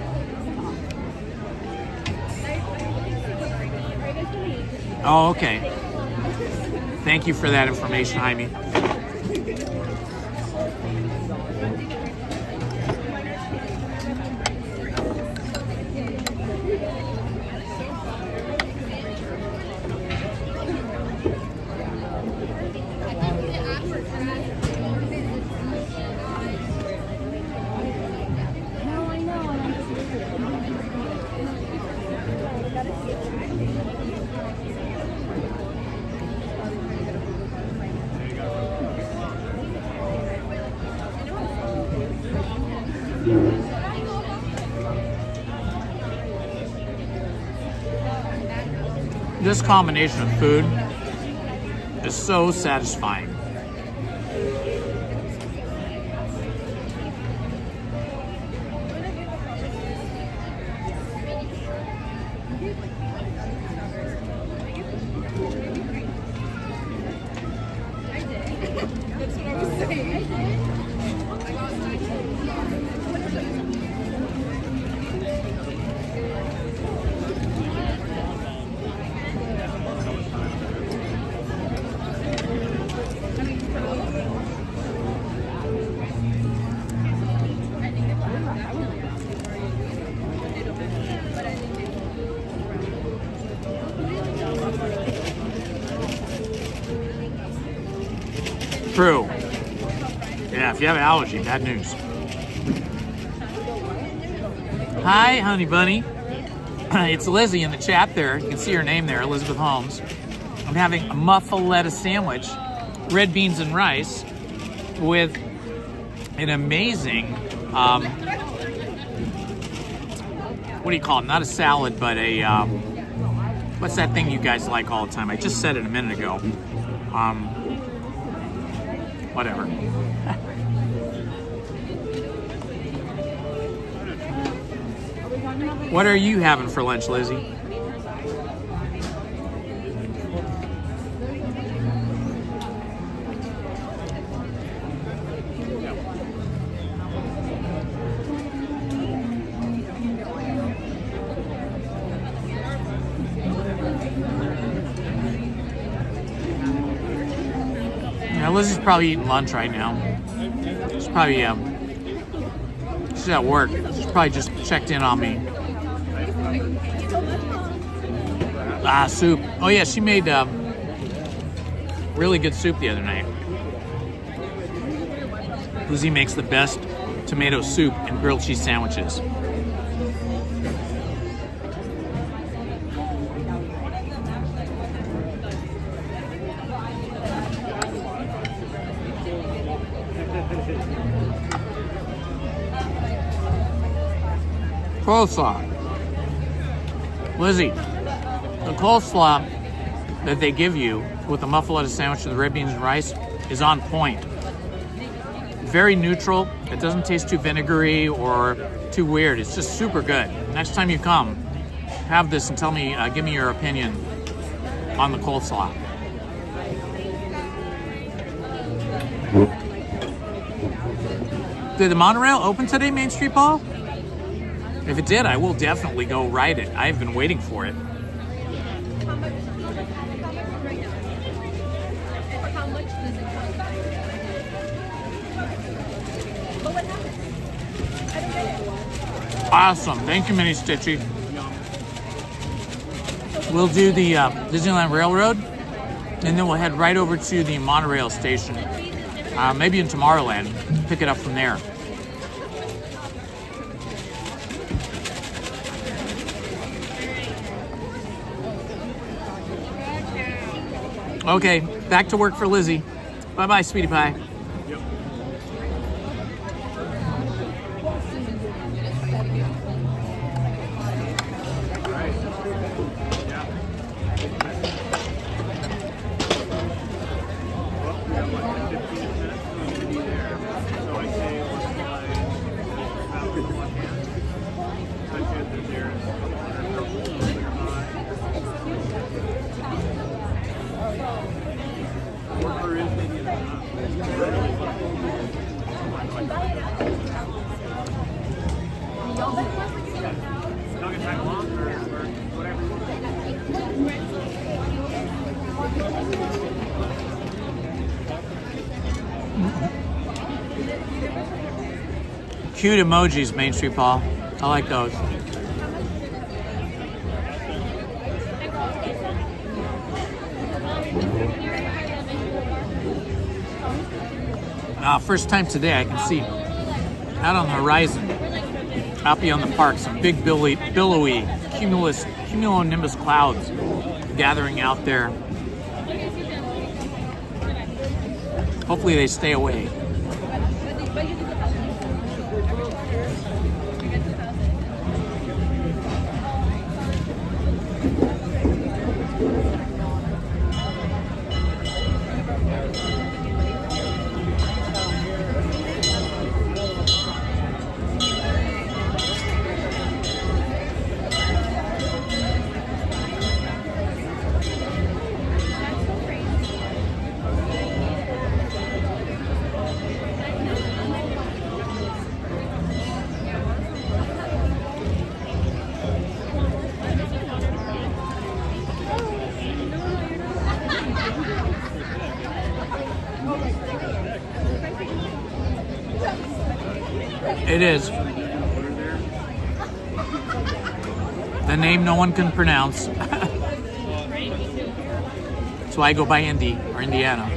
Oh, okay. Thank you for that information, Jaime. This combination of food is so satisfying. That's what I was saying. True. Yeah, if you have an allergy, bad news. Hi, honey bunny. It's Lizzie in the chat there. You can see her name there, Elizabeth Holmes. I'm having a muffaletta sandwich, red beans and rice, with an amazing, what do you call it? Not a salad, but a, what's that thing you guys like all the time? I just said it a minute ago. Whatever. What are you having for lunch, Lizzie? Lizzie's probably eating lunch right now. She's probably, she's at work. She's probably just checked in on me. Soup. Oh yeah, she made really good soup the other night. Lizzie makes the best tomato soup and grilled cheese sandwiches. Coleslaw. Lizzie, the coleslaw that they give you with the muffaletta sandwich and the red beans and rice is on point. Very neutral. It doesn't taste too vinegary or too weird. It's just super good. Next time you come, have this and tell me, give me your opinion on the coleslaw. Did the Monorail open today, Main Street Paul? If it did, I will definitely go ride it. I've been waiting for it. Awesome. Thank you, Mini Stitchy. We'll do the Disneyland Railroad, and then we'll head right over to the Monorail station. Maybe in Tomorrowland. Pick it up from there. Okay, back to work for Lizzie. Bye-bye, sweetie pie. Cute emojis, Main Street Paul. I like those. First time today I can see out on the horizon, out beyond the park, some big billowy cumulonimbus clouds gathering out there. Hopefully they stay away. It is. The name no one can pronounce. That's why I go by Indy or Indiana.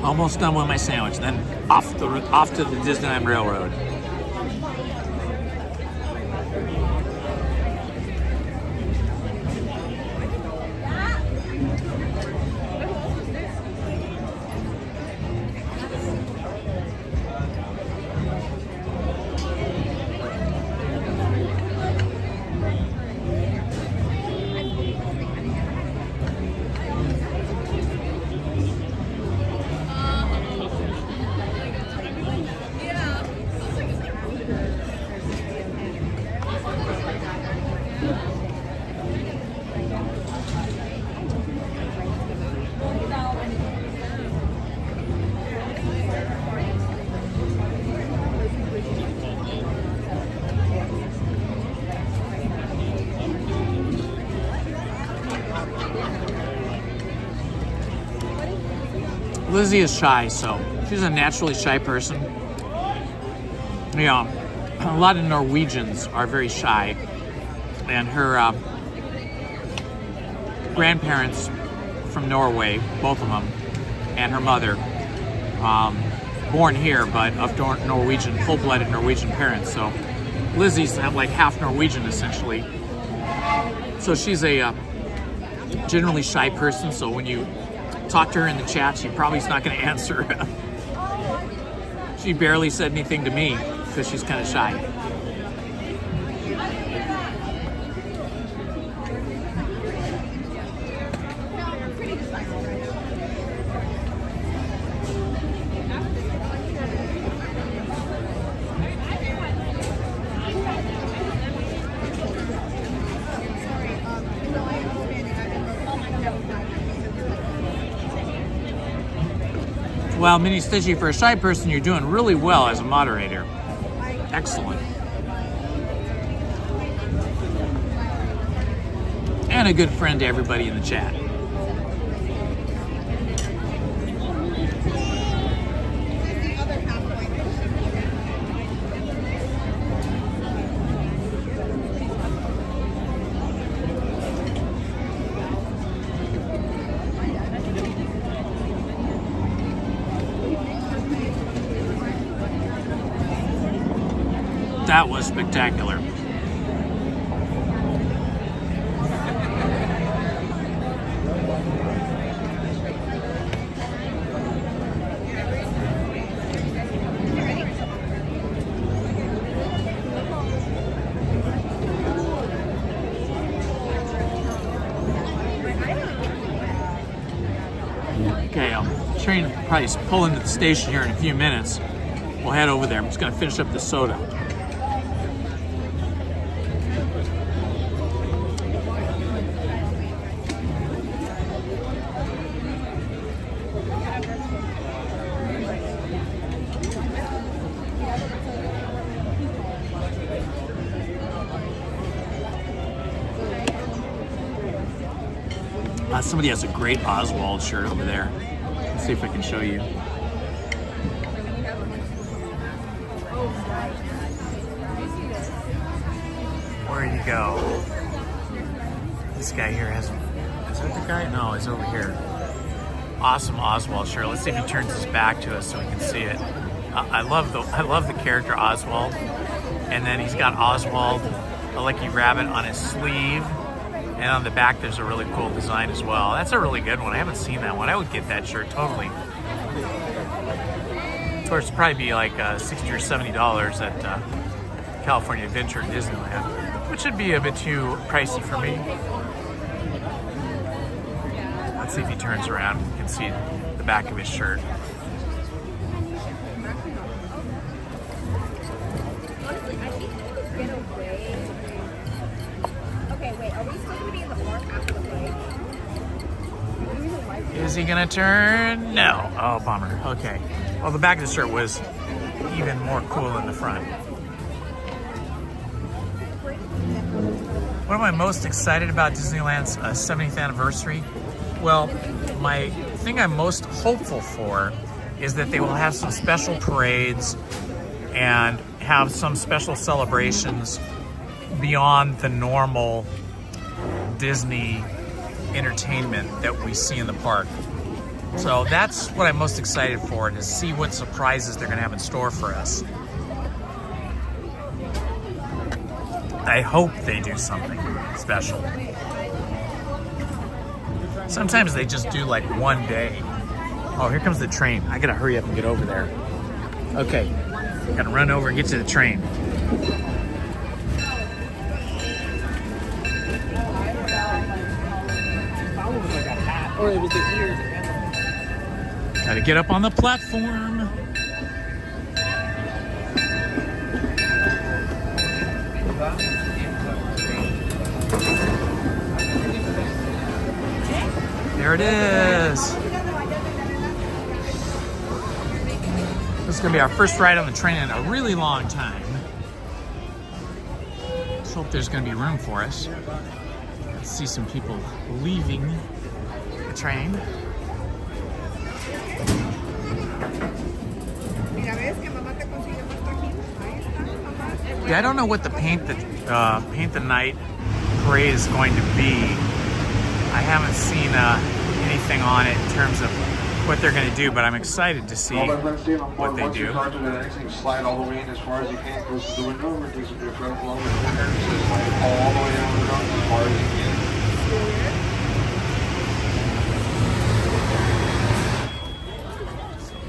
Almost done with my sandwich. Then off to the Disneyland Railroad. Lizzie is shy, so she's a naturally shy person. Yeah, a lot of Norwegians are very shy, and her grandparents from Norway, both of them, and her mother, born here, but of Norwegian, full-blooded Norwegian parents. So Lizzie's like half Norwegian, essentially. So she's a generally shy person, so when you talk to her in the chat, she probably is not going to answer. She barely said anything to me because she's kind of shy. Well, Mini Stitchy, for a shy person, you're doing really well as a moderator. Excellent. And a good friend to everybody in the chat. That was spectacular. Okay, train probably pull into the station here in a few minutes. We'll head over there. I'm just going to finish up the soda. Somebody has a great Oswald shirt over there. Let's see if I can show you. Where you go? This guy here has. Is that the guy? No, he's over here. Awesome Oswald shirt. Let's see if he turns his back to us so we can see it. I love the character Oswald, and then he's got Oswald, the Lucky Rabbit, on his sleeve. And on the back, there's a really cool design as well. That's a really good one. I haven't seen that one. I would get that shirt totally. Of course, it'd probably be like $60 or $70 at California Adventure and Disneyland, which would be a bit too pricey for me. Let's see if he turns around. You can see the back of his shirt. Is he gonna turn? No. Oh, bummer. Okay. Well, the back of the shirt was even more cool than the front. What am I most excited about Disneyland's 70th anniversary? Well, my thing I'm most hopeful for is that they will have some special parades and have some special celebrations beyond the normal Disney entertainment that we see in the park. So that's what I'm most excited for, to see what surprises they're gonna have in store for us. I hope they do something special. Sometimes they just do like one day. Oh, here comes the train. I gotta hurry up and get over there. Okay, gotta run over and get to the train. Or it was the ears. Gotta get up on the platform. There it is. This is gonna be our first ride on the train in a really long time. Let's hope there's gonna be room for us. Let's see some people leaving the train. Yeah, I don't know what the paint the night parade is going to be. I haven't seen anything on it in terms of what they're going to do, but I'm excited to see what they do. Slide all the way in as far as you can, close to the window, and takes a bit of along with the window, so slide all the way down the road as far as you can.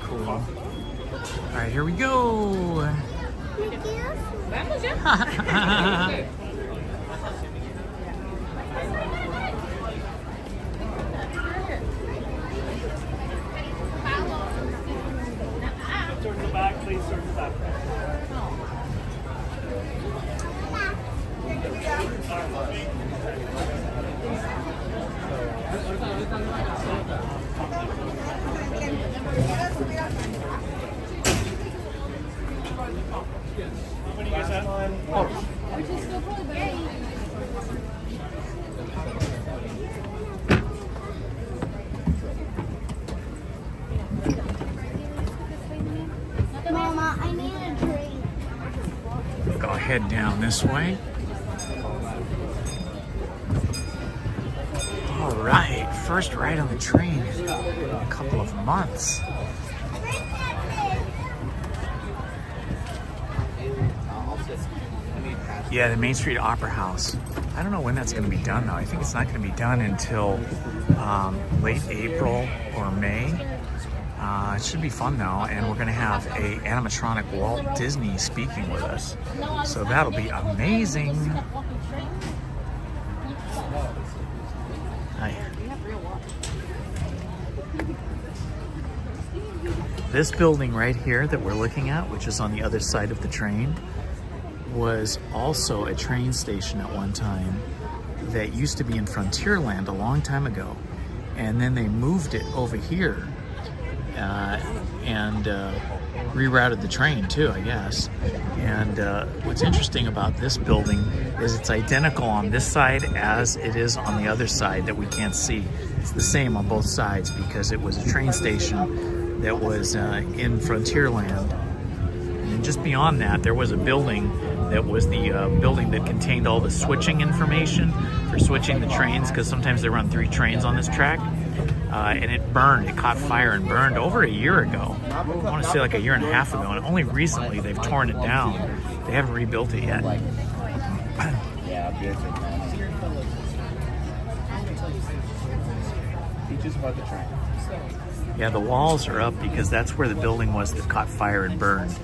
Cool. All right, here we go. Circle back, please circle back. How many you guys have? Mama, I need a drink. Go head down this way. All right, first ride on the train in a couple of months. Yeah, the Main Street Opera House. I don't know when that's going to be done, though. I think it's not going to be done until late April or May. It should be fun, though, and we're going to have a animatronic Walt Disney speaking with us. So that'll be amazing. Hi. This building right here that we're looking at, which is on the other side of the train, was also a train station at one time that used to be in Frontierland a long time ago. And then they moved it over here and rerouted the train too, I guess. And what's interesting about this building is it's identical on this side as it is on the other side that we can't see. It's the same on both sides because it was a train station that was in Frontierland. And then just beyond that, there was a building that was the building that contained all the switching information for switching the trains, because sometimes they run 3 trains on this track. And it burned, it caught fire and burned over a year ago. I want to say like a year and a half ago, and only recently they've torn it down. They haven't rebuilt it yet. Yeah, the walls are up because that's where the building was that caught fire and burned.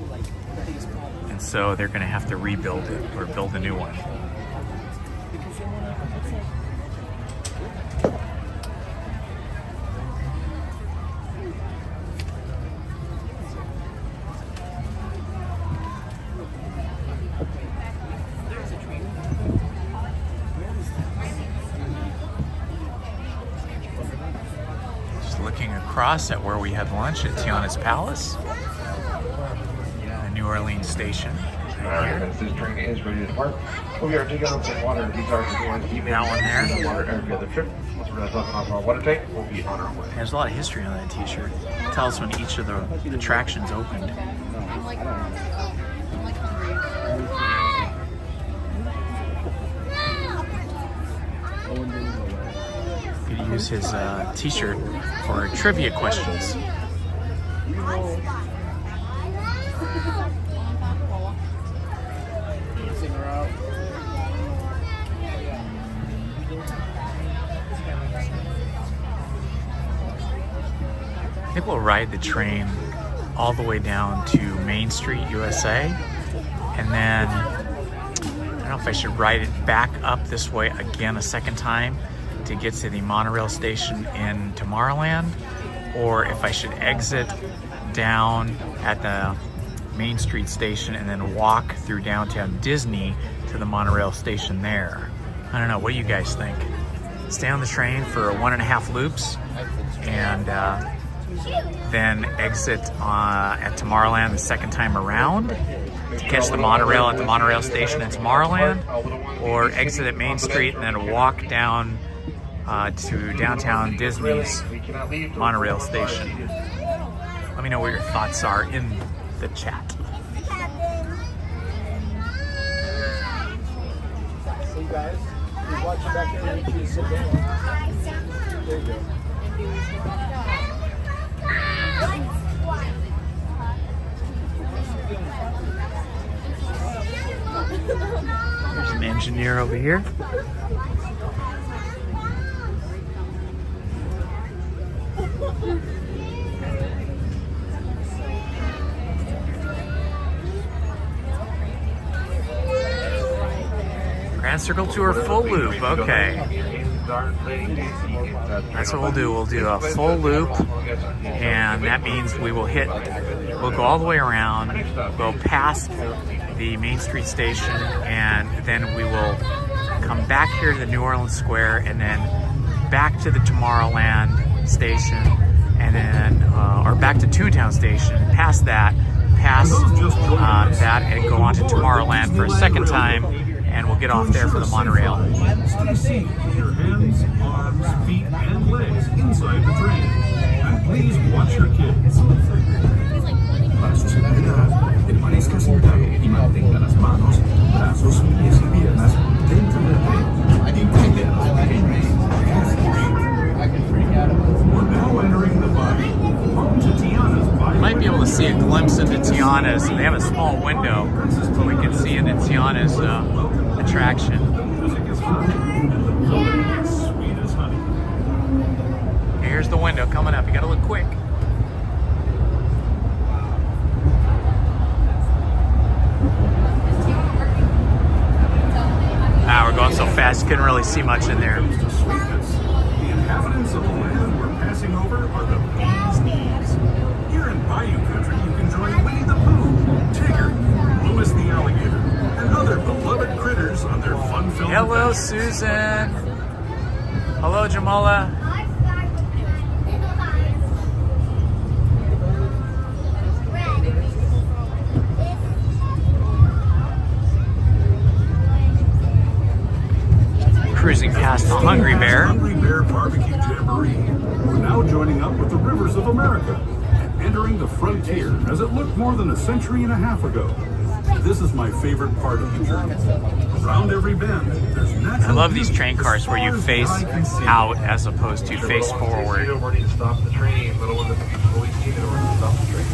And so they're going to have to rebuild it or build a new one. Across at where we had lunch at Tiana's Palace, the New Orleans station. Alright, this train is ready to depart. We are taking up some water. These are the ones you that one there. Water every other trip. Once we're done talking off our water tank, we'll be on our way. There's a lot of history on that t-shirt. It tells when each of the attractions opened. Good use his t-shirt for trivia questions. I think we'll ride the train all the way down to Main Street, USA, and then I don't know if I should ride it back up this way again a second time to get to the monorail station in Tomorrowland, or if I should exit down at the Main Street station and then walk through downtown Disney to the monorail station there. I don't know, what do you guys think? Stay on the train for 1.5 loops and then exit at Tomorrowland the second time around to catch the monorail at the monorail station in Tomorrowland, or exit at Main Street and then walk down to downtown Disney's monorail station. Let me know what your thoughts are in the chat. Hey guys, who's watching back there? Make sure you sit down. There you go. There's an engineer over here. Grand Circle Tour full loop, okay. That's what we'll do. We'll do a full loop, and that means we'll go all the way around, go past the Main Street station, and then we will come back here to the New Orleans Square, and then back to the Tomorrowland station, and then, or back to Toontown station, past that, and go on to Tomorrowland for a second time, and we'll get off there for the monorail. Stay safe with your hands, arms, feet, and legs inside the train. And please watch your kids. Para su seguridad, permanezca sentado y mantenga las manos, brazos, pies y piernas dentro del tren. Y cuide a los pequeños. We're now entering the body. Home to Tiana's body. You might be able to see a glimpse into Tiana's. They have a small window so we can see into Tiana's attraction. Here's the window coming up. You gotta look quick. We're going so fast, you couldn't really see much in there. The inhabitants of the land we're passing over are the bee's knees. Here in Bayou Country, you can join Winnie the Pooh, Tigger, Louis the Alligator, and other beloved critters on their fun-filled Hello, adventures. Susan. Hello, Jamola. Cruising past the Hungry Bear. Hungry Bear Barbecue Jamboree. We're now joining up with the rivers of America and entering the frontier as it looked more than a century and a half ago. This is my favorite part of the journey. Around every bend, there's natural. I love these train cars where you face out as opposed to face forward. Where do you stop the train? Little one doesn't fully see it or to stop the train.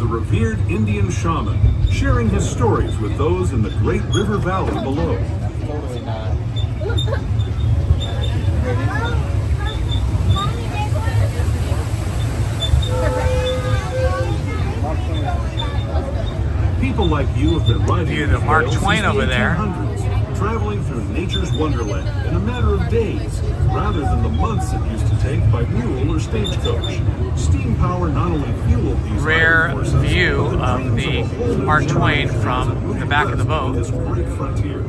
Revered Indian shaman, sharing his stories with those in the Great River Valley below. Totally not. People like you have been riding View the Mark Twain over there. 1800s, traveling through nature's wonderland in a matter of days, rather than the months it used to take by mule or stagecoach. Steam power not only fueled these Rare horses, view but the of dreams the a whole new Mark Twain generation from moved the back of the boat. This great frontier.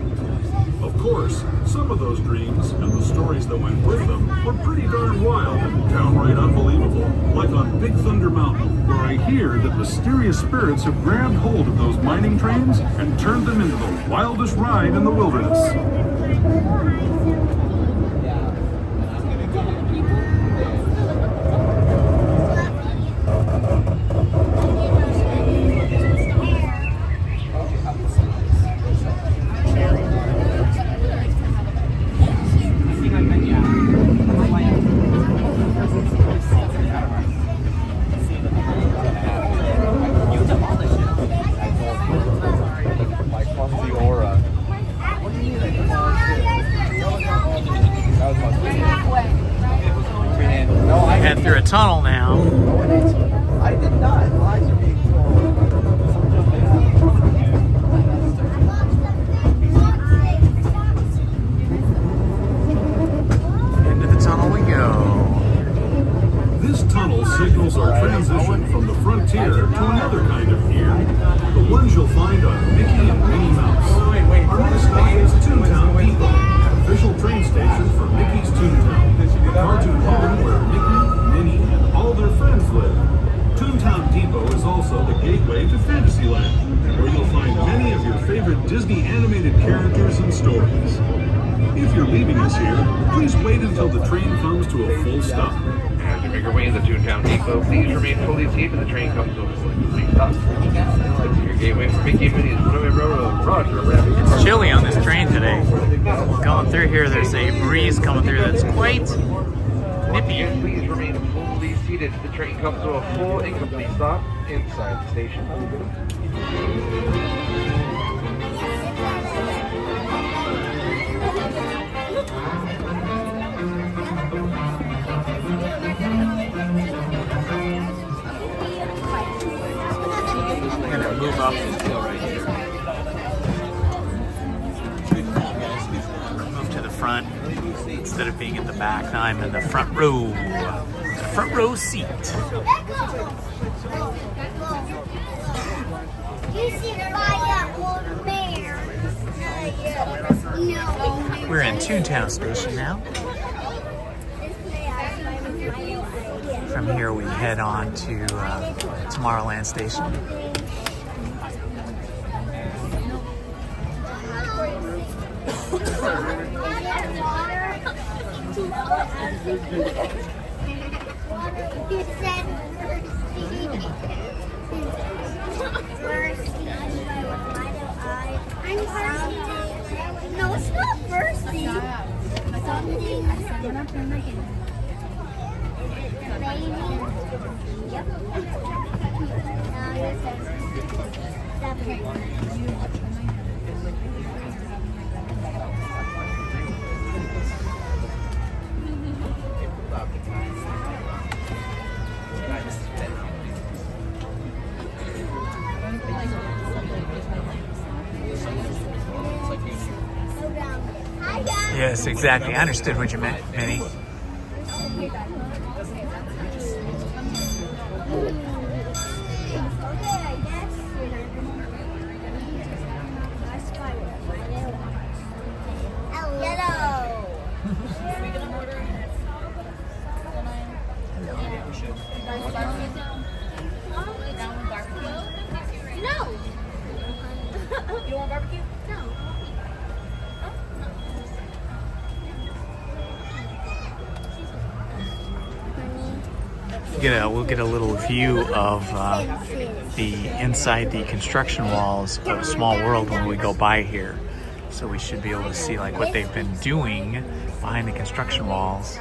Of course, some of those dreams and the stories that went with them were pretty darn wild and downright unbelievable. Like on Big Thunder Mountain, where I hear that mysterious spirits have grabbed hold of those mining trains and turned them into the wildest ride in the wilderness. went from the frontier to another kind of gear. The ones you'll find on Mickey and Minnie Mouse. Our next stop is Toontown Depot, official train station for Mickey's Toontown. A cartoon home where Mickey, Minnie, and all their friends live. Toontown Depot is also the gateway to Fantasyland, where you'll find many of your favorite Disney animated characters and stories. If you're leaving us here, please wait until the train comes to a full stop. As you make your way into Toontown Depot, please remain fully seated when the train comes to a full stop. This is your gateway for Mickey and Minnie's Runaway Railroad. Roger, Rabbit. It's chilly on this train today. Going through here, there's a breeze coming through that's quite nippy. Please remain fully seated as the train comes to a full and complete stop inside the station. I'm gonna move up. Move to the front instead of being in the back. Now I'm in the front row. Front row seat. We're in Toontown Station now. From here we head on to Tomorrowland Station. No, it's not Firsty. Yes, exactly. I understood what you meant, Minnie. We'll get a little view of the inside the construction walls of Small World when we go by here. So we should be able to see like what they've been doing behind the construction walls.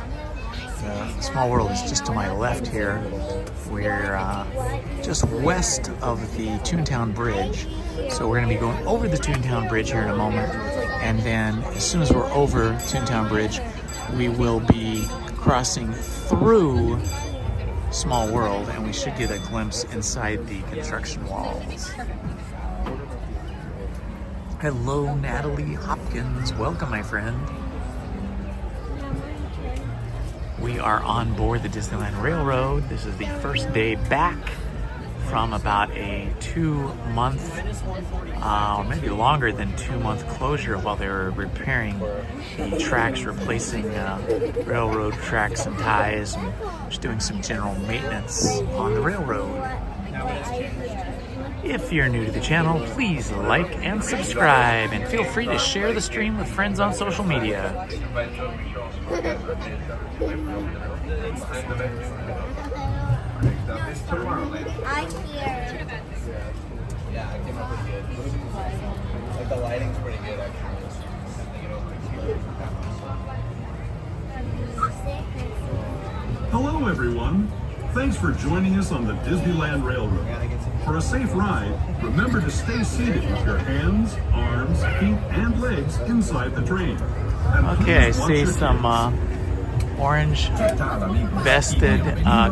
Small World is just to my left here. We're just west of the Toontown Bridge. So we're going to be going over the Toontown Bridge here in a moment. And then as soon as we're over Toontown Bridge, we will be crossing through Small World, and we should get a glimpse inside the construction walls. Hello, Natalie Hopkins. Welcome, my friend. We are on board the Disneyland Railroad. This is the first day back from about a 2-month, or maybe longer than 2-month closure while they were repairing the tracks, replacing railroad tracks and ties, and just doing some general maintenance on the railroad. If you're new to the channel, please like and subscribe, and feel free to share the stream with friends on social media. I hear. Yeah, I came up pretty good. Like the lighting's pretty good actually. Hello, everyone. Thanks for joining us on the Disneyland Railroad. For a safe ride, remember to stay seated with your hands, arms, feet, and legs inside the train. Okay, I see some orange vested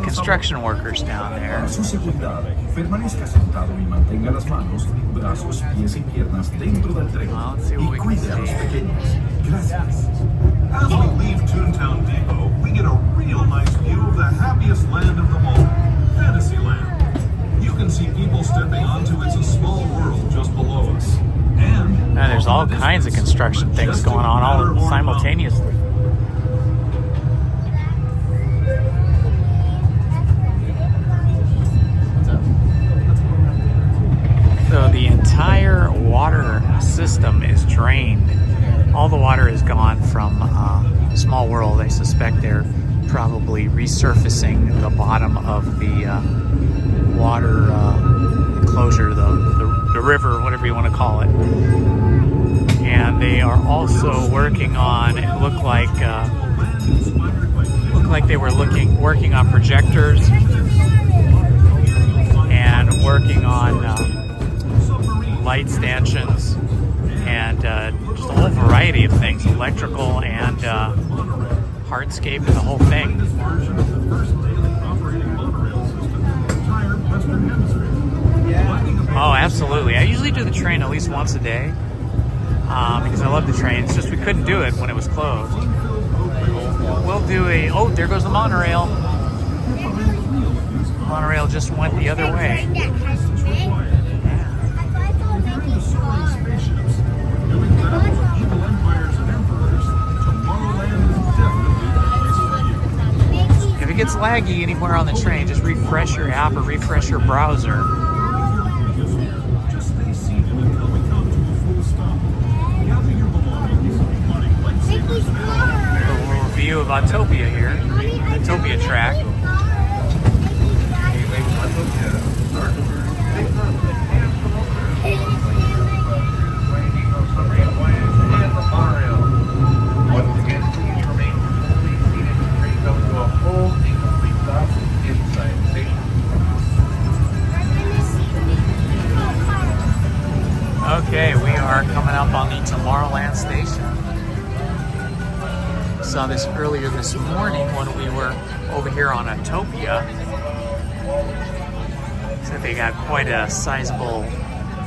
construction workers down there. Para su seguridad, permanezca sentado y mantenga las manos, brazos, pies y piernas dentro del tren y cuide a los pequeños. Gracias. As we leave Toontown Depot, we get a real nice view of the happiest land of them all, Fantasyland. onto It's a Small World just below us. And there's all kinds of construction things going on all simultaneously. So the entire water system is drained. All the water is gone from Small World. I suspect they're probably resurfacing the bottom of the water enclosure, the river, whatever you want to call it. And they are also working on, it looked like they were working on projectors and working on light stanchions and just a whole variety of things, electrical and hardscape and the whole thing. Oh, absolutely. I usually do the train at least once a day because I love the train. It's just we couldn't do it when it was closed. We'll do oh, there goes the monorail. Monorail just went the other way. If it gets laggy anywhere on the train, just refresh your app or refresh your browser. A little review of Autopia here, Autopia track. Okay, we are coming up on the Tomorrowland station. Saw this earlier this morning when we were over here on Autopia. So they got quite a sizable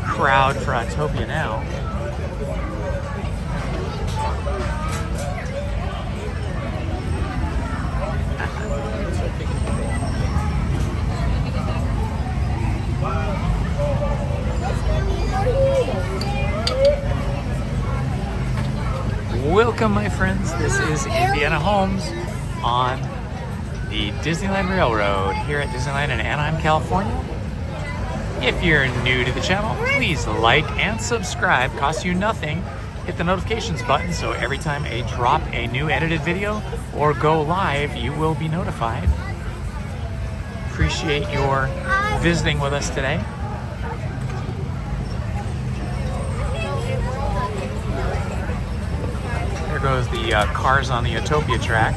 crowd for Autopia now. Welcome, my friends. This is Indiana Holmes on the Disneyland Railroad here at Disneyland in Anaheim, California. If you're new to the channel, please like and subscribe. Costs you nothing. Hit the notifications button so every time I drop a new edited video or go live, you will be notified. Appreciate your visiting with us today. There goes the cars on the Autopia track.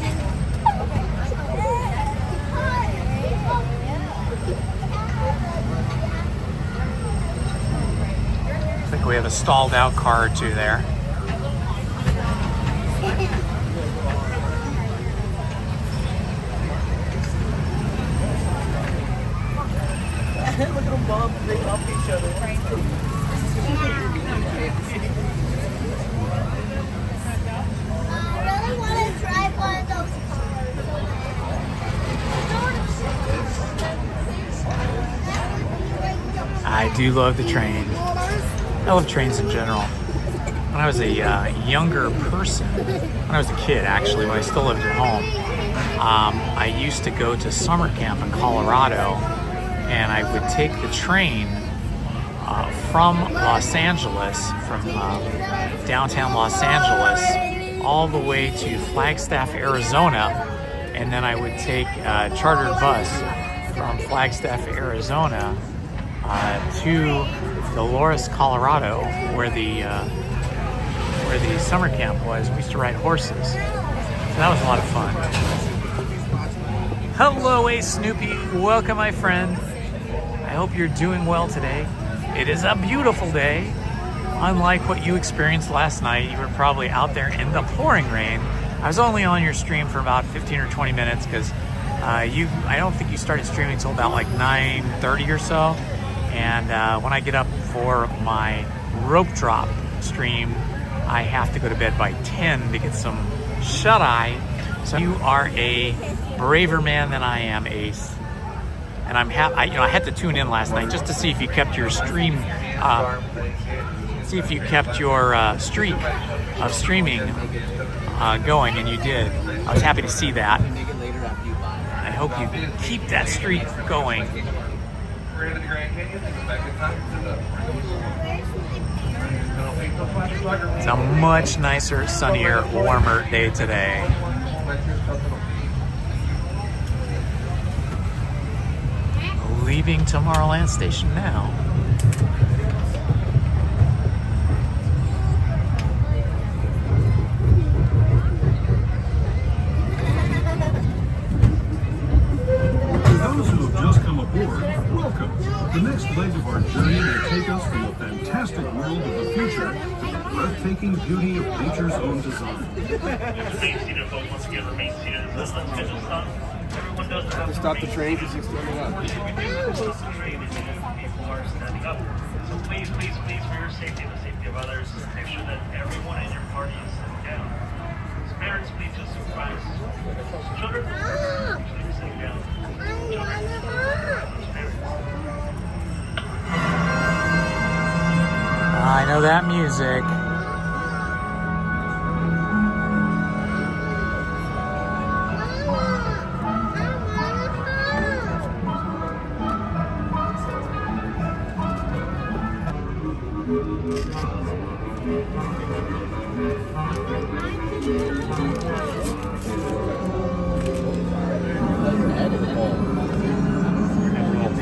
I think we have a stalled out car or two there. Look at them bump, they bump each other. I do love the train. I love trains in general. When I was a younger person, when I was a kid actually, when I still lived at home, I used to go to summer camp in Colorado, and I would take the train from Los Angeles, from downtown Los Angeles, all the way to Flagstaff, Arizona, and then I would take a chartered bus from Flagstaff, Arizona to Dolores, Colorado, where the summer camp was. We used to ride horses, so that was a lot of fun. Hello, Snoopy. Welcome, my friend. I hope you're doing well today. It is a beautiful day. Unlike what you experienced last night, you were probably out there in the pouring rain. I was only on your stream for about 15 or 20 minutes because I don't think you started streaming until about like 9:30 or so. And when I get up for my rope drop stream, I have to go to bed by 10 to get some shut-eye. So you are a braver man than I am, Ace. and I had to tune in last night just to see if you kept your stream, streak of streaming going, and you did. I was happy to see that. I hope you keep that streak going. It's a much nicer, sunnier, warmer day today. Leaving Tomorrowland Station now. For those who have just come aboard, welcome. The next leg of our journey will take us from the fantastic world of the future to the breathtaking beauty of nature's own design. To stop the train because you're standing up. So please, for your safety and the safety of others, make sure that everyone in your party is sitting down. As parents, please just surprise children. Please sitting down. I know that music.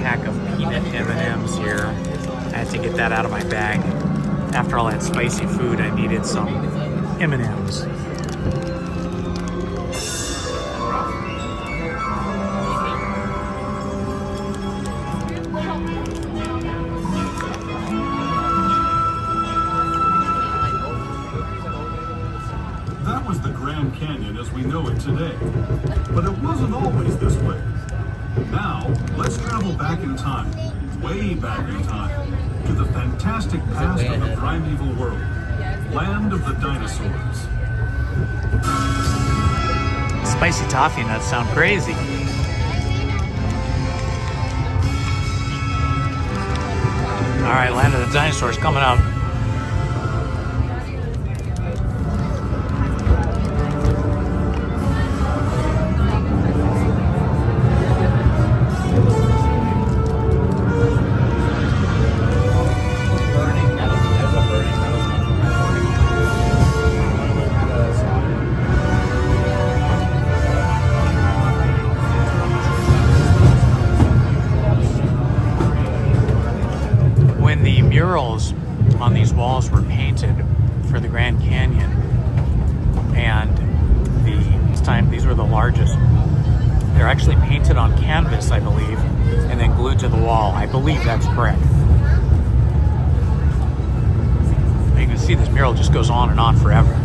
Pack of peanut M&Ms here. I had to get that out of my bag. After all that spicy food, I needed some M&Ms. That was the Grand Canyon as we know it today. But it wasn't always this way. Now, let's travel back in time, way back in time, to the fantastic past of the primeval world, land of the dinosaurs. Spicy toffee nuts sound crazy. All right, land of the dinosaurs coming up. Murals on these walls were painted for the Grand Canyon, and these were the largest. They're actually painted on canvas, I believe, and then glued to the wall. I believe that's correct. You can see this mural just goes on and on forever.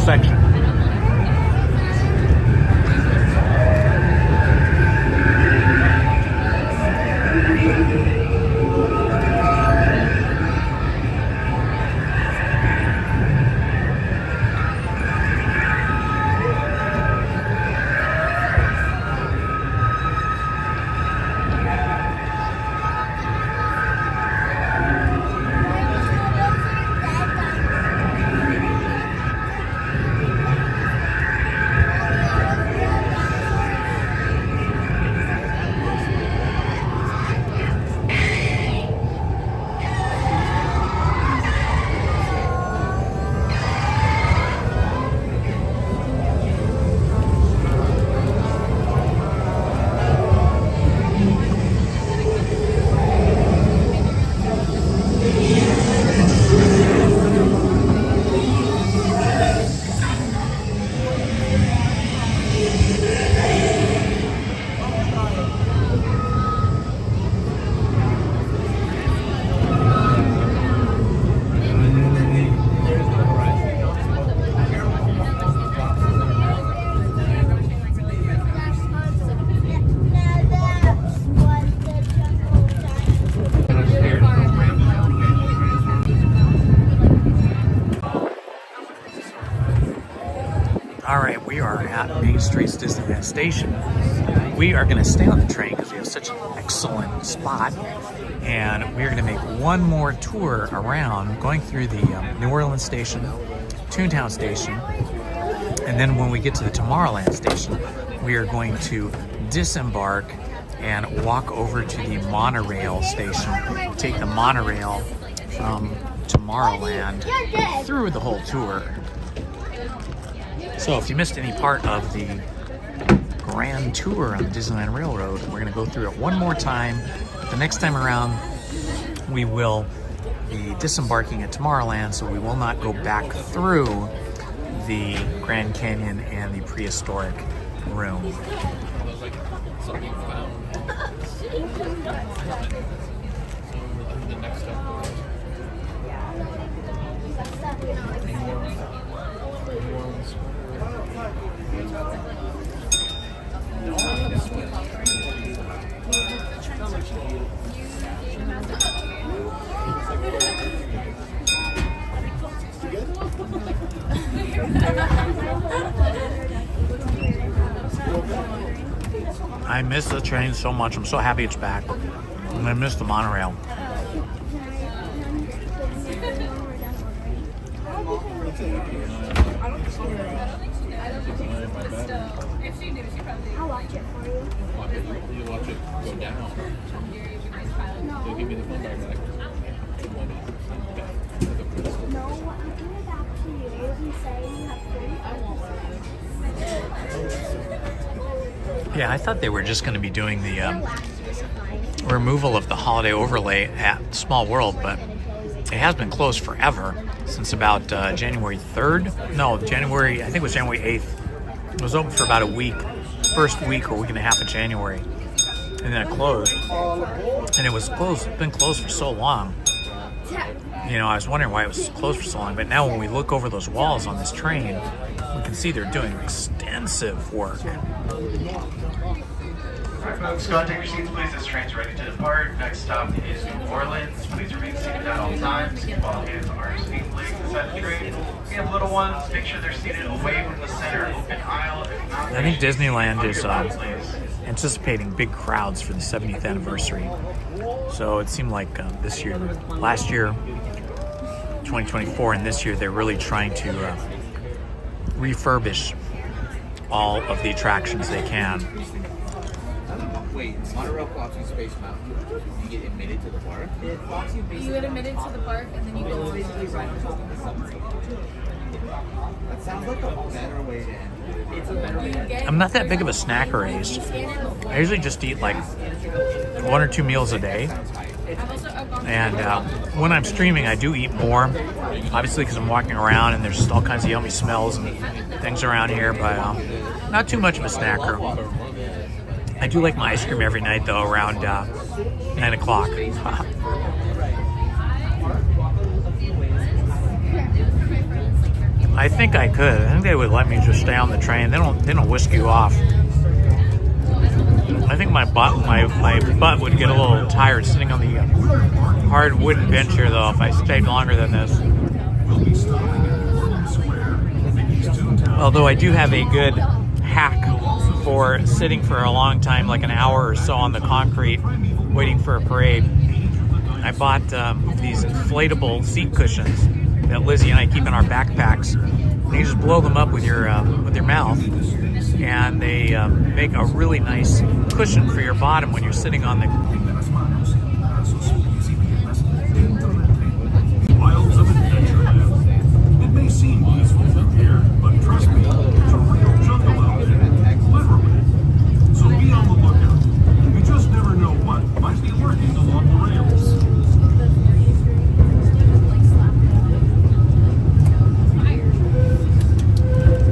Section. at Main Street's Disneyland Station. We are going to stay on the train because we have such an excellent spot, and we're going to make one more tour around, going through the New Orleans station, Toontown station, and then when we get to the Tomorrowland station, we are going to disembark and walk over to the Monorail station, take the monorail from Tomorrowland through the whole tour. So if you missed any part of the grand tour on the Disneyland Railroad, we're going to go through it one more time. The next time around, we will be disembarking at Tomorrowland, so we will not go back through the Grand Canyon and the prehistoric room. I miss the train so much. I'm so happy it's back. And I miss the monorail. I'll watch it for you. You watch it go down. They'll give me the phone back. No, I'll give it back to you and say you have 45 Yeah, I thought they were just going to be doing the removal of the holiday overlay at Small World, but it has been closed forever, since about January 3rd. No, January, I think it was January 8th. It was open for about a week, first week or week and a half of January, and then it closed. And it was closed, been closed for so long. You know, I was wondering why it was closed for so long, but now when we look over those walls on this train, we can see they're doing extensive work. Alright folks, go and take your seats please. This train's ready to depart. Next stop is New Orleans. Please remain seated at all times. Keep all hands, arms, feet, legs inside the train. If you have little ones, make sure they're seated away from the center open aisle. If not, I think Disneyland is anticipating big crowds for the 70th anniversary. So it seemed like this year, last year, 2024, and this year they're really trying to refurbish all of the attractions they can. Wait, Monorail clocks you Space Mountain. You get admitted to the park? You get admitted to the park, and then you can basically ride on top of the submarine. That sounds like a better way to end it. It's a better way to end it. I'm not that big of a snacker ace. I usually just eat like 1 or 2 meals a day. And when I'm streaming, I do eat more, obviously because I'm walking around and there's just all kinds of yummy smells and things around here, but not too much of a snacker. I do like my ice cream every night, though, around 9 o'clock. I think I could. I think they would let me just stay on the train. They don't whisk you off. I think my butt would get a little tired sitting on the hard wooden bench here, though, if I stayed longer than this. Although I do have a good hack for sitting for a long time, like an hour or so on the concrete, waiting for a parade. I bought these inflatable seat cushions that Lizzie and I keep in our backpacks. And you just blow them up with your mouth, and they make a really nice cushion for your bottom when you're sitting on the. Wilds of Adventureland. It may seem peaceful from here, but trust me, it's a real jungle out there. Literally. So be on the lookout. You just never know what might be lurking along the rails.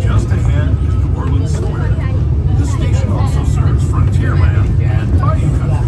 Just ahead is New Orleans Square. This station also serves Frontierland and Bayou Country.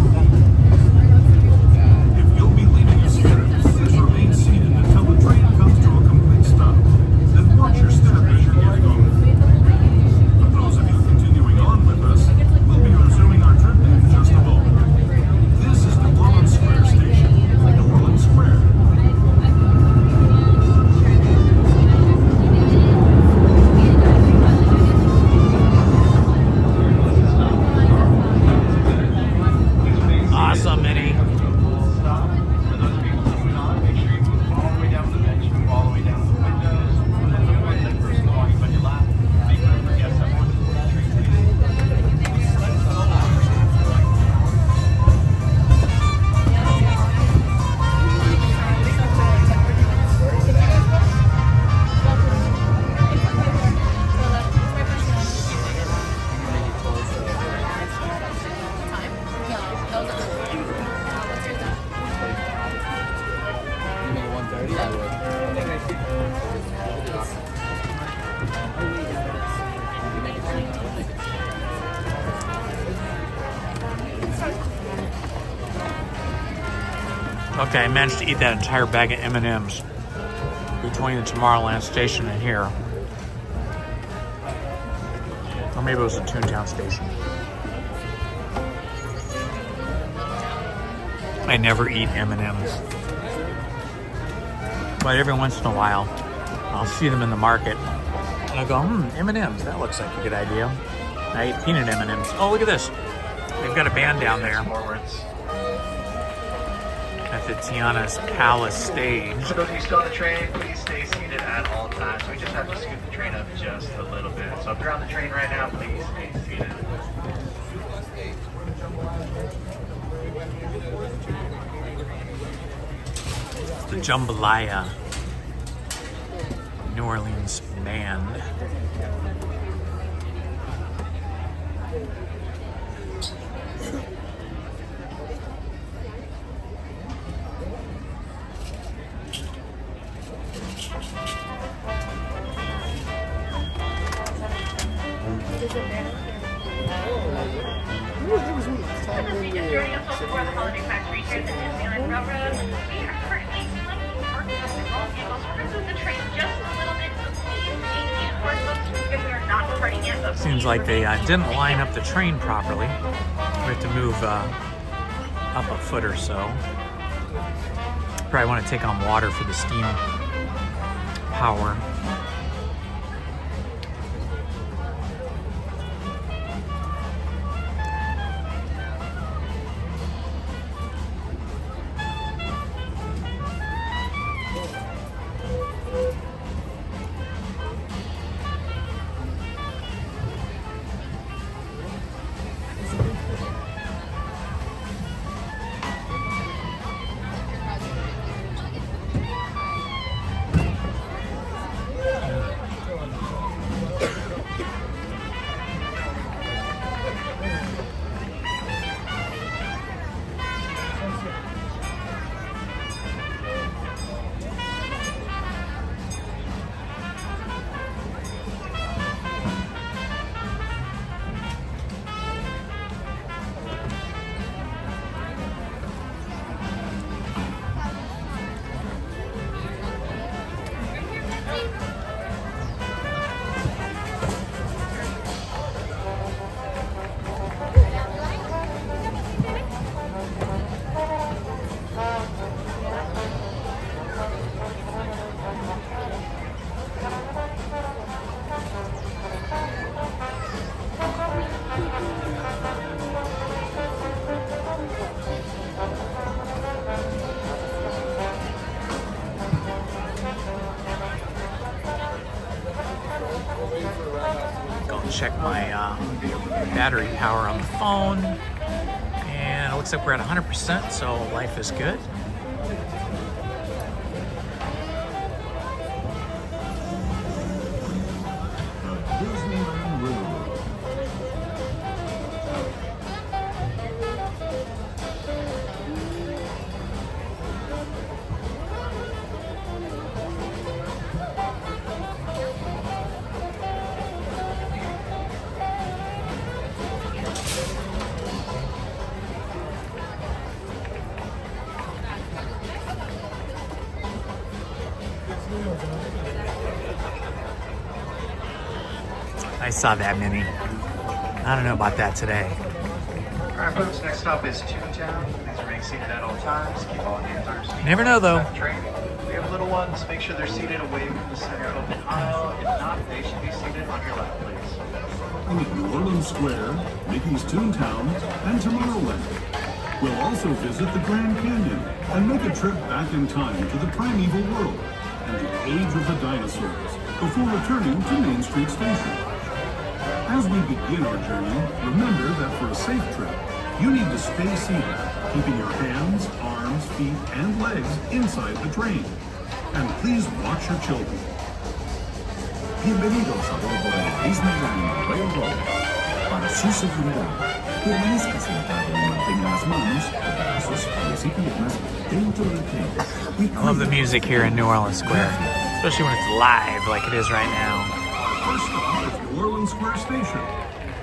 Okay, I managed to eat that entire bag of M&Ms between the Tomorrowland station and here. Or maybe it was the Toontown station. I never eat M&Ms. But every once in a while, I'll see them in the market. And I go, M&Ms, that looks like a good idea. I ate peanut M&Ms. Oh, look at this. They've got a band down there at the Tiana's Palace stage. For those of you still on the train, please stay seated at all times. We just have to scoot the train up just a little bit. So if you're on the train right now, please stay seated. The Jambalaya New Orleans band. Just joining us before the holiday factory here at the Disneyland Railroad. We are currently selecting parking on the wrong angles. We're going to move the train just a little bit, so please engage for folks if we are not departing yet. But Seems like they didn't line up the train properly. We have to move up a foot or so. Probably want to take on water for the steam power. Check my battery power on the phone, and it looks like we're at 100%, so life is good. Disneyland Railroad. I saw that many. I don't know about that today. Alright folks, next stop is Toontown. Please remain seated at all times. Keep all hands on seat. Never know though. Train. We have little ones. Make sure they're seated away from the center open aisle. If not, they should be seated on your left, please. In New Orleans Square, Mickey's Toontown, and Tomorrowland. We'll also visit the Grand Canyon and make a trip back in time to the primeval world and the age of the dinosaurs before returning to Main Street Station. As we begin our journey, remember that for a safe trip, you need to stay seated, keeping your hands, arms, feet, and legs inside the train. And please watch your children. Bienvenidos a bordo de Disneyland Railroad. Para su seguridad, permanezca sentado y mantenga las manos, brazos, pies y piernas dentro del tren. I love the music here in New Orleans Square, especially when it's live like it is right now. First stop is New Orleans Square Station.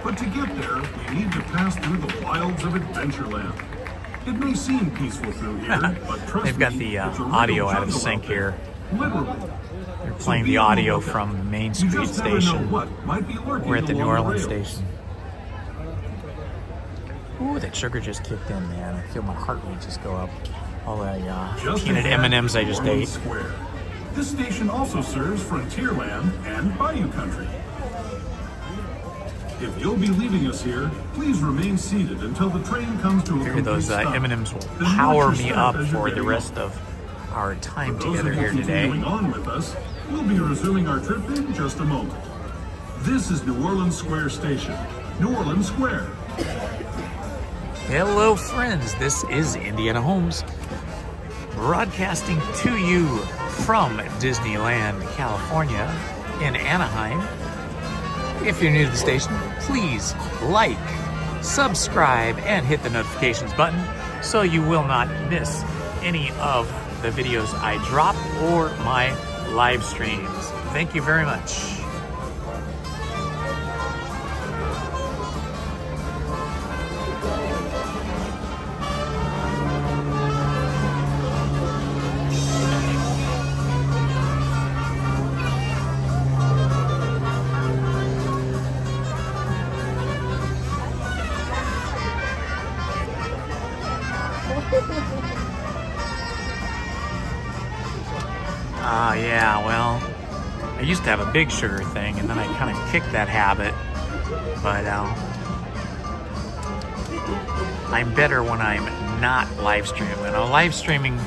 But to get there, we need to pass through the wilds of Adventureland. It may seem peaceful through here, but trust They've got me, the it's a real audio out of jungle sync out there. here. Literally. They're playing the audio from Main You Street just never know Station. what might be lurking We're at the New along the Orleans rails. station. Ooh, that sugar just kicked in, man. I feel my heart rate just go up. All the Just peanut ahead M&Ms I is just Orleans ate. Square. This station also serves Frontierland and Bayou Country. If you'll be leaving us here, please remain seated until the train comes to a Figure complete those stop. M&Ms will Then power watch your me step up as you're for the getting rest off. of our time For those together of you here today. continuing on with us, we'll be resuming our trip in just a moment. This is New Orleans Square Station. New Orleans Square. Hello, friends. This is Indiana Holmes, broadcasting to you from Disneyland, California, in Anaheim. If you're new to the station, please like, subscribe, and hit the notifications button so you will not miss any of the videos I drop or my live streams. Thank you very much. Yeah, well, I used to have a big sugar thing, and then I kind of kicked that habit, but I'm better when I'm not live streaming. When I'm live streaming,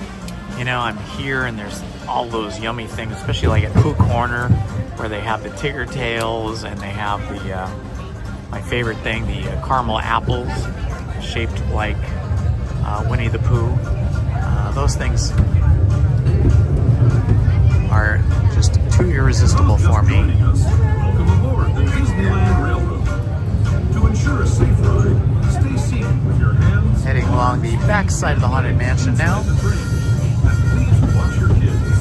you know, I'm here and there's all those yummy things, especially like at Pooh Corner, where they have the Tigger tails and they have the, my favorite thing, the caramel apples shaped like Winnie the Pooh. Those things are just too irresistible for me. Welcome aboard the Disneyland Railroad. To ensure a safe ride, stay seated with your hands. Heading along the back side of the Haunted Mansion now. And please watch your kids.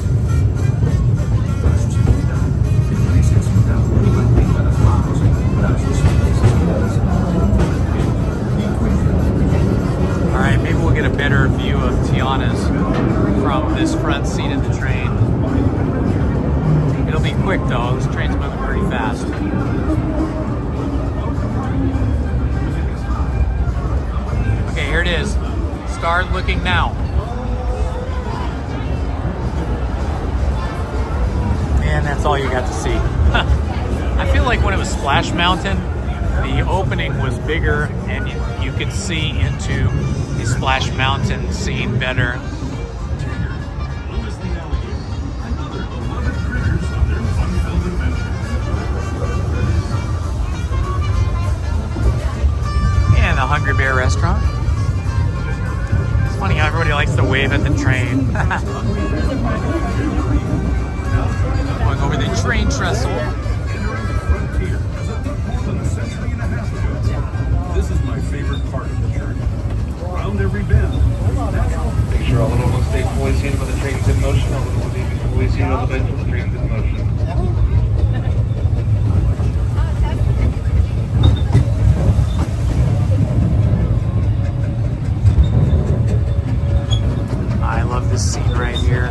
Alright, maybe we'll get a better view of Tiana's from this front seat of the train. It'll be quick though, this train's moving pretty fast. Okay, here it is. Start looking now. And that's all you got to see. I feel like when it was Splash Mountain, the opening was bigger and you could see into the Splash Mountain scene better. And the Hungry Bear restaurant. It's funny how everybody likes to wave at the train. Going over the train trestle. This is my favorite part of the journey. Around every bend. Make sure all the locals stay fully seated when the train's in motion. All the locals need to be fully seated on the bench when the train's in motion. I love this scene right here.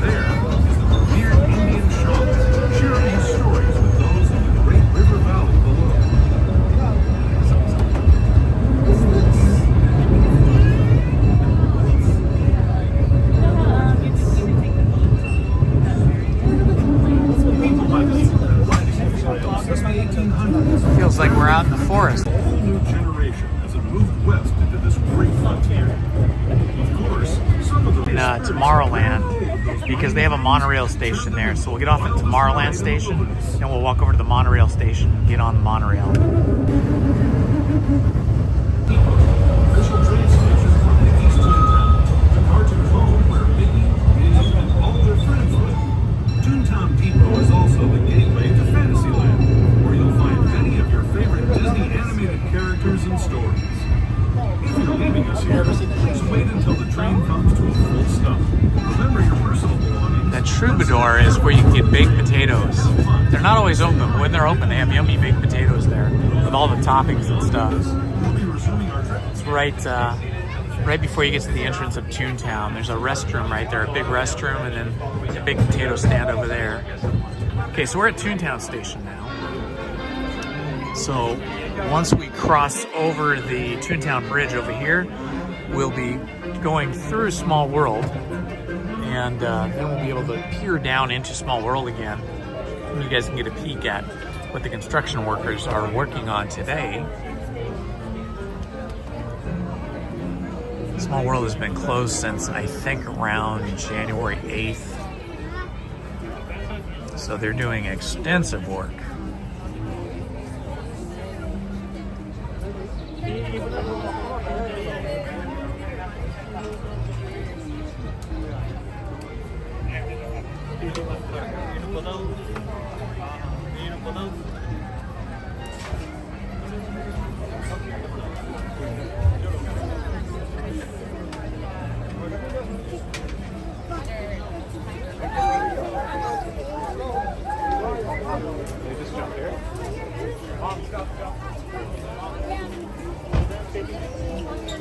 There is the revered Indian shaman sharing his stories with those in the great river valley below. People like you have been riding these rails since the 1800s. Feels like we're out in the forest. A whole new generation as it moved west into this great frontier. Of course, some of the In Tomorrowland, because they have a monorail station there. So we'll get off at Tomorrowland station, and we'll walk over to the monorail station and get on the monorail. official train station from the East Toontown, the cartoon home where Mickey, Minnie, and all their friends live. Toontown Depot is also the gateway to Fantasyland, where you'll find many of your favorite Disney animated characters and stories. If you're leaving us here, please wait until the train comes to a full stop. Remember your personal belongings. The Troubadour is where you can get baked potatoes. They're not always open, but when they're open, they have yummy baked potatoes there with all the toppings and stuff. It's right before you get to the entrance of Toontown. There's a restroom right there, a big restroom, and then a big potato stand over there. Okay, so we're at Toontown Station now. So once we cross over the Toontown Bridge over here, we'll be going through Small World, and then we'll be able to peer down into Small World again. And you guys can get a peek at what the construction workers are working on today. Small World has been closed since I think around January 8th. So they're doing extensive work.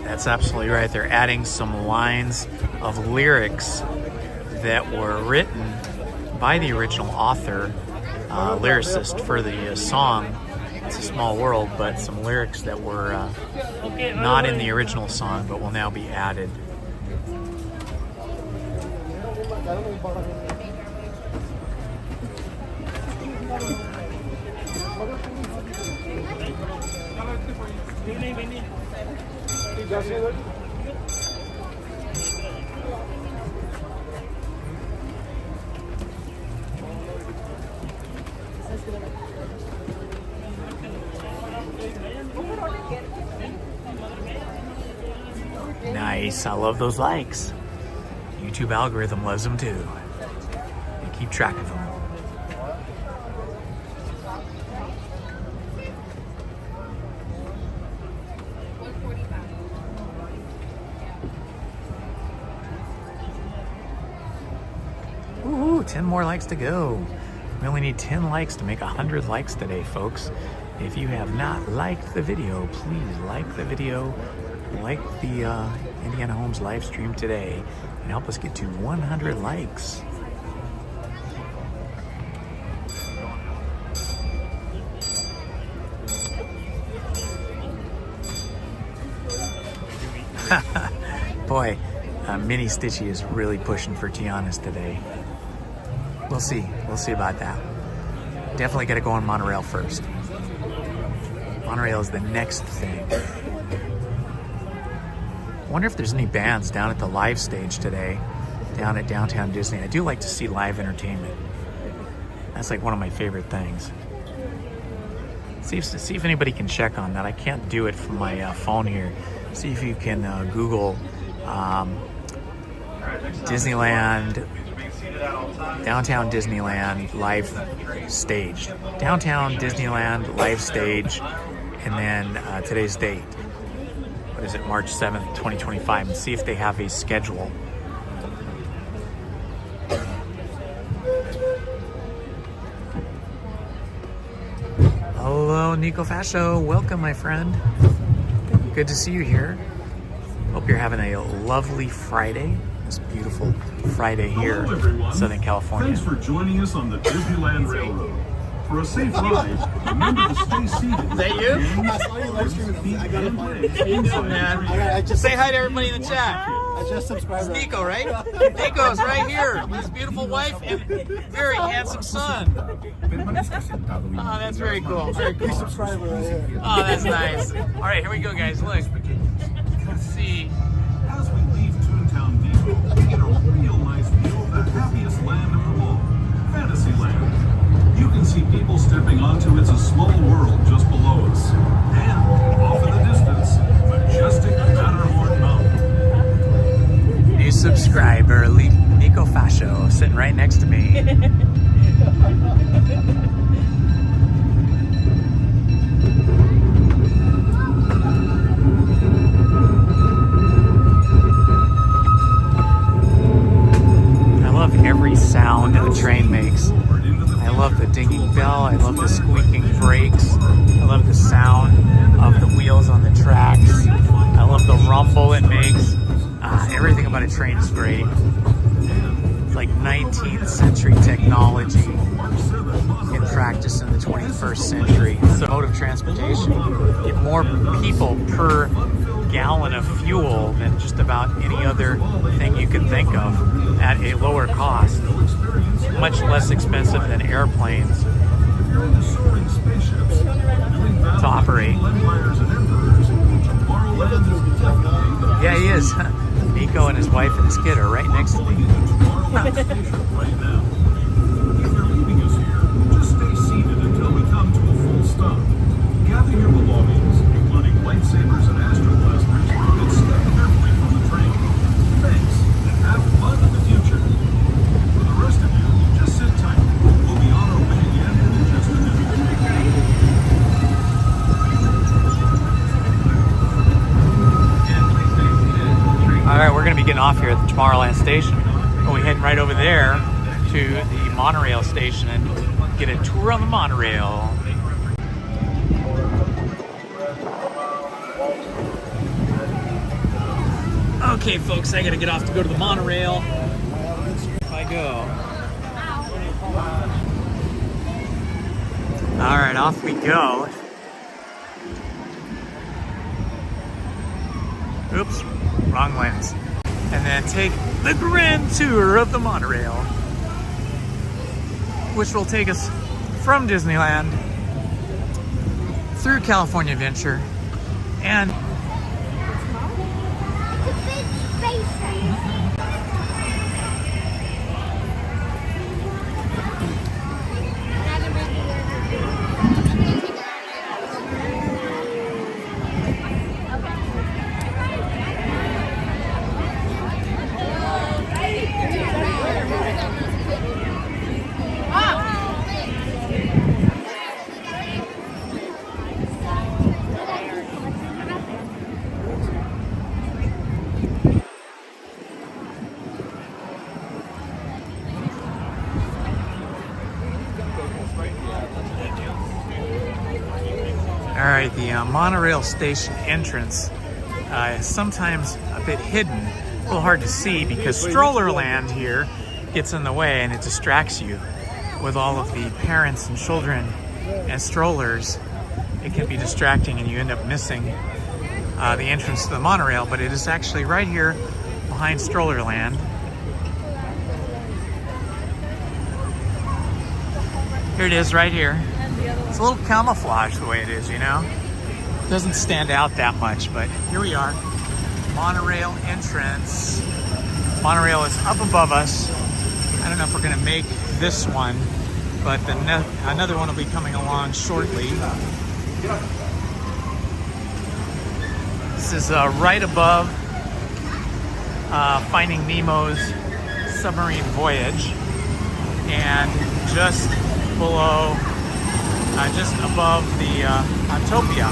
That's absolutely right. They're adding some lines of lyrics that were written by the original author, lyricist for the song. It's a Small World, but some lyrics that were not in the original song, but will now be added. Nice, I love those likes. YouTube algorithm loves them too. They keep track of them. Ooh, 10 more likes to go. We only need 10 likes to make 100 likes today, folks. If you have not liked the video, please like the video, like the Indiana Holmes live stream today, and help us get to 100 likes. Boy, Mini Stitchy is really pushing for Tiana's today. We'll see about that. Definitely got to go on Monorail first. Monorail is the next thing. I wonder if there's any bands down at the live stage today, down at Downtown Disney. I do like to see live entertainment. That's like one of my favorite things. See if anybody can check on that. I can't do it from my phone here. See if you can Google Disneyland, Downtown Disneyland live stage. Downtown Disneyland live stage, and then today's date. What is it, March 7th, 2025, and see if they have a schedule. Hello, Nico Fascio. Welcome, my friend. Good to see you here. Hope you're having a lovely Friday. This beautiful Friday here in Southern California. Thanks for joining us on the Disneyland Railroad. For a safe ride, remember to stay seated. Is that you? I saw you live streaming. I got to find it. How you doing, man? Say hi to everybody in the chat. I just subscribed. It's Nico, right? Nico's right here with his beautiful wife and very handsome son. Oh, that's very cool. Very cool. Subscriber right here. Oh, that's nice. All right, here we go, guys. Look. Let's see. As we leave Toontown Depot, we get a real nice view of the happiest land of them all, Fantasyland. You can see people stepping onto It's a Small World just below us. And, off in the distance, majestic Matterhorn Mountain. New subscriber, Nico Fascio, sitting right next to me. I love every sound train is great. It's like 19th century technology in practice in the 21st century. So mode of transportation, get more people per gallon of fuel than just about any other thing you can think of at a lower cost. Much less expensive than airplanes to operate. Yeah, he is. Nico and his wife and his kid are right next to me. Just stay seated until we come to a full stop. Gather your belongings, including lightsabers and Astro blasters, and step carefully from the train. Thanks, and have fun in the future. For the rest of you, just sit tight. We'll be on our way again in just a minute. Alright, we're going to be getting off here at the Tomorrowland station. And we're heading right over there to the Monorail station and get a tour on the Monorail. Okay, folks, I gotta get off to go to the Monorail. If I go. Alright, off we go. Oops, wrong lens. And then take the grand tour of the Monorail, which will take us from Disneyland through California Adventure and Alright, the Monorail station entrance is sometimes a bit hidden, a little hard to see because Strollerland here gets in the way and it distracts you with all of the parents and children and strollers. It can be distracting and you end up missing the entrance to the monorail, but it is actually right here behind Strollerland. Here it is right here. It's a little camouflage the way it is, you know? It doesn't stand out that much, but here we are. Monorail entrance. Monorail is up above us. I don't know if we're gonna make this one, but another one will be coming along shortly. This is right above Finding Nemo's submarine voyage, and just below, just above the Autopia.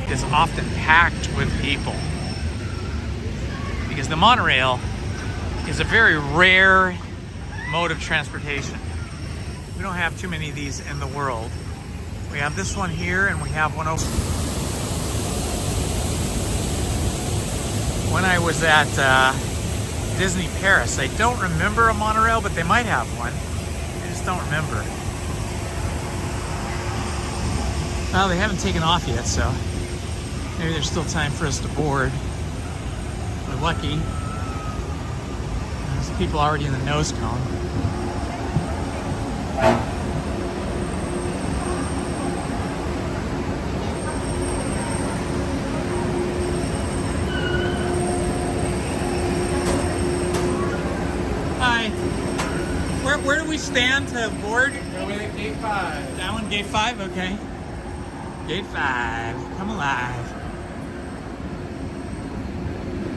Is often packed with people because the monorail is a very rare mode of transportation. We don't have too many of these in the world. We have this one here and we have one over. When I was at Disney Paris, I don't remember a monorail, but they might have one. I just don't remember. Well, they haven't taken off yet, so maybe there's still time for us to board. We're lucky. There's people already in the nose cone. Hi. Where do we stand to board? Gate 5. That one, gate 5? Okay. Gate 5. Come alive.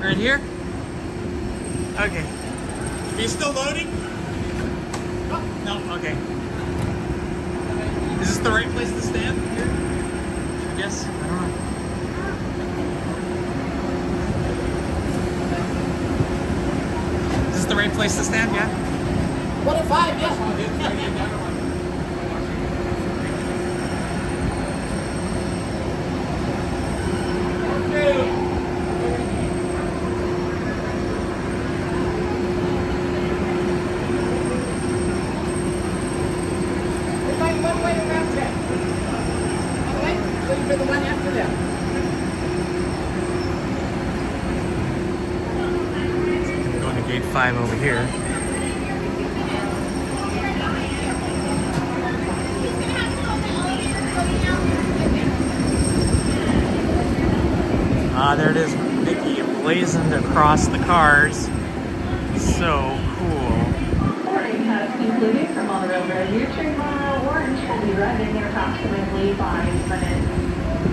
Right here? Okay. Are you still loading? Oh, no, okay. Is this the right place to stand here? I guess. I don't know. Is this the right place to stand? Yeah? 1 and 5, yeah. $1.25 over here. There it is, Mickey emblazoned across the cars. So cool. Boarding has concluded for Monorail, Radiator, Monorail, or Enchanted, arriving in approximately 5 minutes.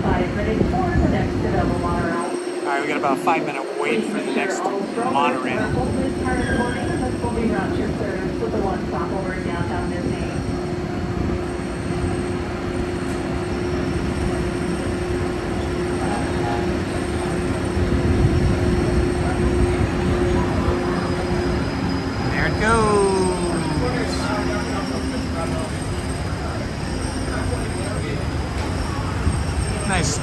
5 minutes for the next available Monorail. Alright, we got about a 5-minute wait for the next Monorail. This will be route trip service with the one stop over in downtown Disney. There it goes. Nice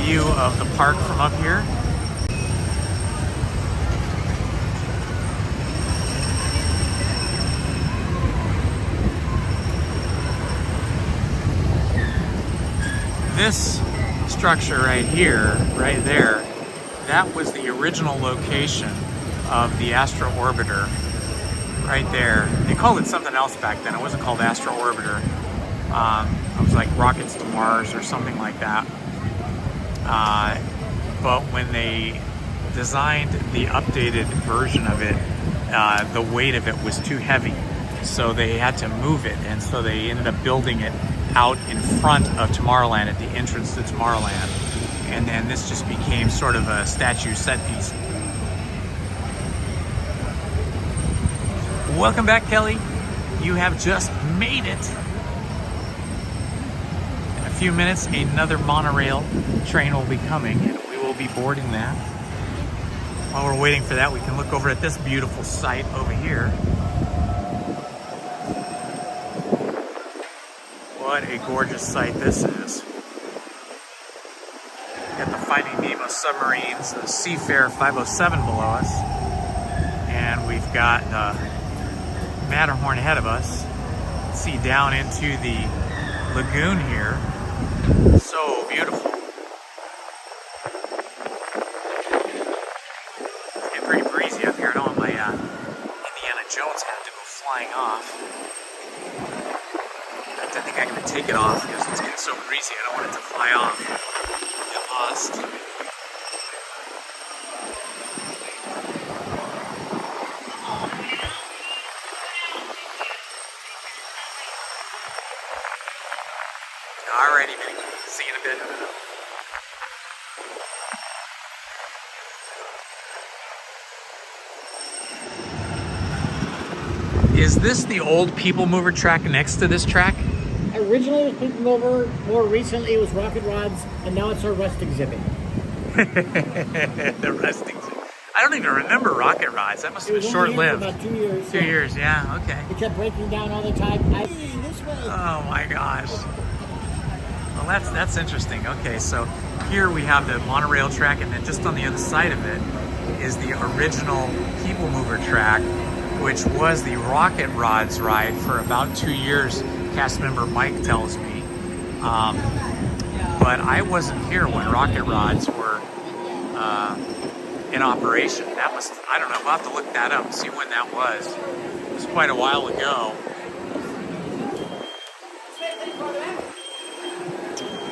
view of the park from up here. This structure right here, right there, that was the original location of the Astro Orbiter. Right there. They called it something else back then. It wasn't called Astro Orbiter. It was like Rockets to Mars or something like that. But when they designed the updated version of it, the weight of it was too heavy. So they had to move it, and so they ended up building it out in front of Tomorrowland at the entrance to Tomorrowland. And then this just became sort of a statue set piece. Welcome back, Kelly. You have just made it. In a few minutes, another monorail train will be coming, and we will be boarding that. While we're waiting for that, we can look over at this beautiful site over here. What a gorgeous sight this is. Got the Finding Nemo submarines, the Seafair 507 below us. And we've got Matterhorn ahead of us. See down into the lagoon here. So beautiful. It's getting pretty breezy up here. I don't want my Indiana Jones hat to go flying off. I think I'm going to take it off because it's getting so breezy. I don't want it to fly off. Get lost. Alrighty, Minnie. See you in a bit. Is this the old People Mover track next to this track? Originally it was People Mover, more recently it was Rocket Rods, and now it's our Rust exhibit. The Rust exhibit. I don't even remember Rocket Rods. That must have been short-lived. About 2 years. 2 years, yeah, okay. It kept breaking down all the time. Hey, this way. Oh my gosh. Well, that's interesting. Okay, so here we have the monorail track, and then just on the other side of it is the original People Mover track, which was the Rocket Rods ride for about 2 years, cast member Mike tells me. But I wasn't here when Rocket Rods were in operation. That was, I don't know, we'll have to look that up and see when that was. It was quite a while ago.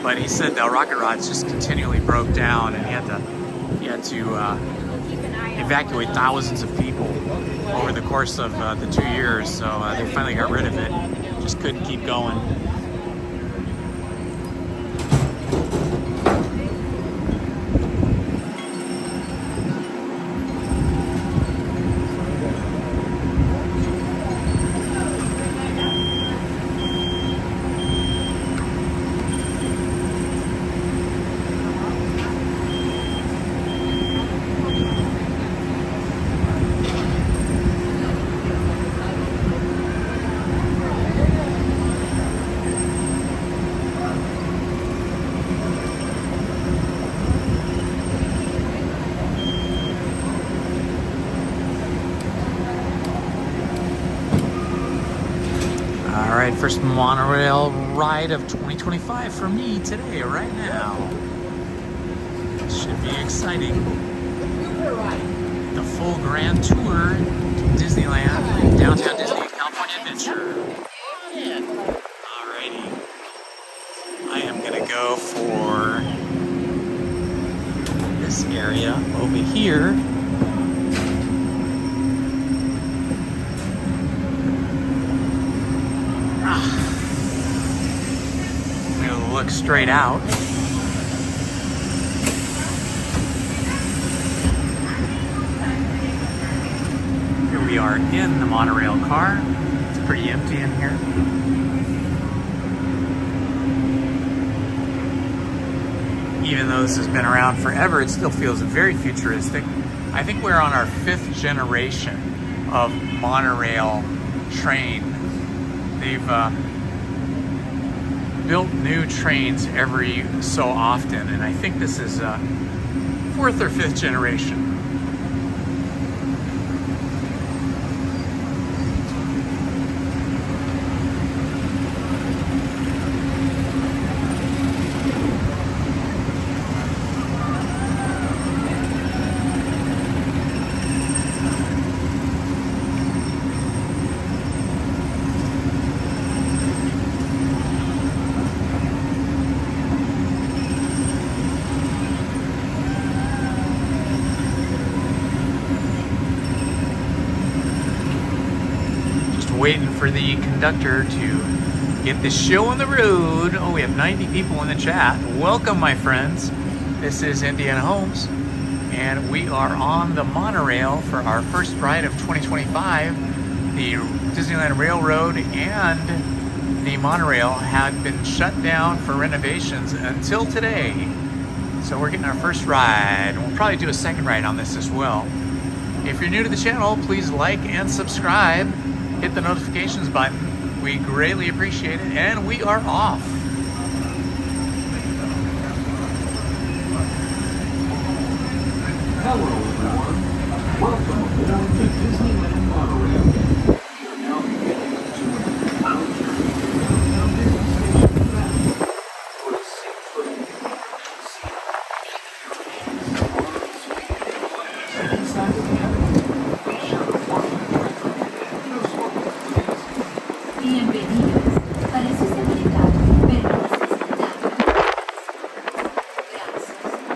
But he said the Rocket Rods just continually broke down, and he had to evacuate thousands of people over the course of the 2 years. So they finally got rid of it. Just couldn't keep going. First monorail ride of 2025 for me today, right now. Should be exciting. The full grand tour Disneyland, Downtown Disney, California Adventure. Alrighty. I am gonna go for this area over here. I'm gonna look straight out. We are in the monorail car. It's pretty empty in here. Even though this has been around forever, it still feels very futuristic. I think we're on our 5th generation of monorail train. They've built new trains every so often, and I think this is 4th or 5th generation. Waiting for the conductor to get the show on the road. Oh, we have 90 people in the chat. Welcome, my friends. This is Indiana Holmes, and we are on the monorail for our first ride of 2025. The Disneyland Railroad and the monorail had been shut down for renovations until today. So we're getting our first ride, and we'll probably do a second ride on this as well. If you're new to the channel, please like and subscribe. Hit the notifications button. We greatly appreciate it, and we are off. Hello, everyone. Welcome aboard the Disneyland Monorail. We are now beginning to our journey to downtown Disney Station Valley. For a safe trip, inside the cabin. Be sure to watch the director and no smoking, please. Bienvenidos. Para su seguridad, permanezca sentado. Brazos, pies y piernas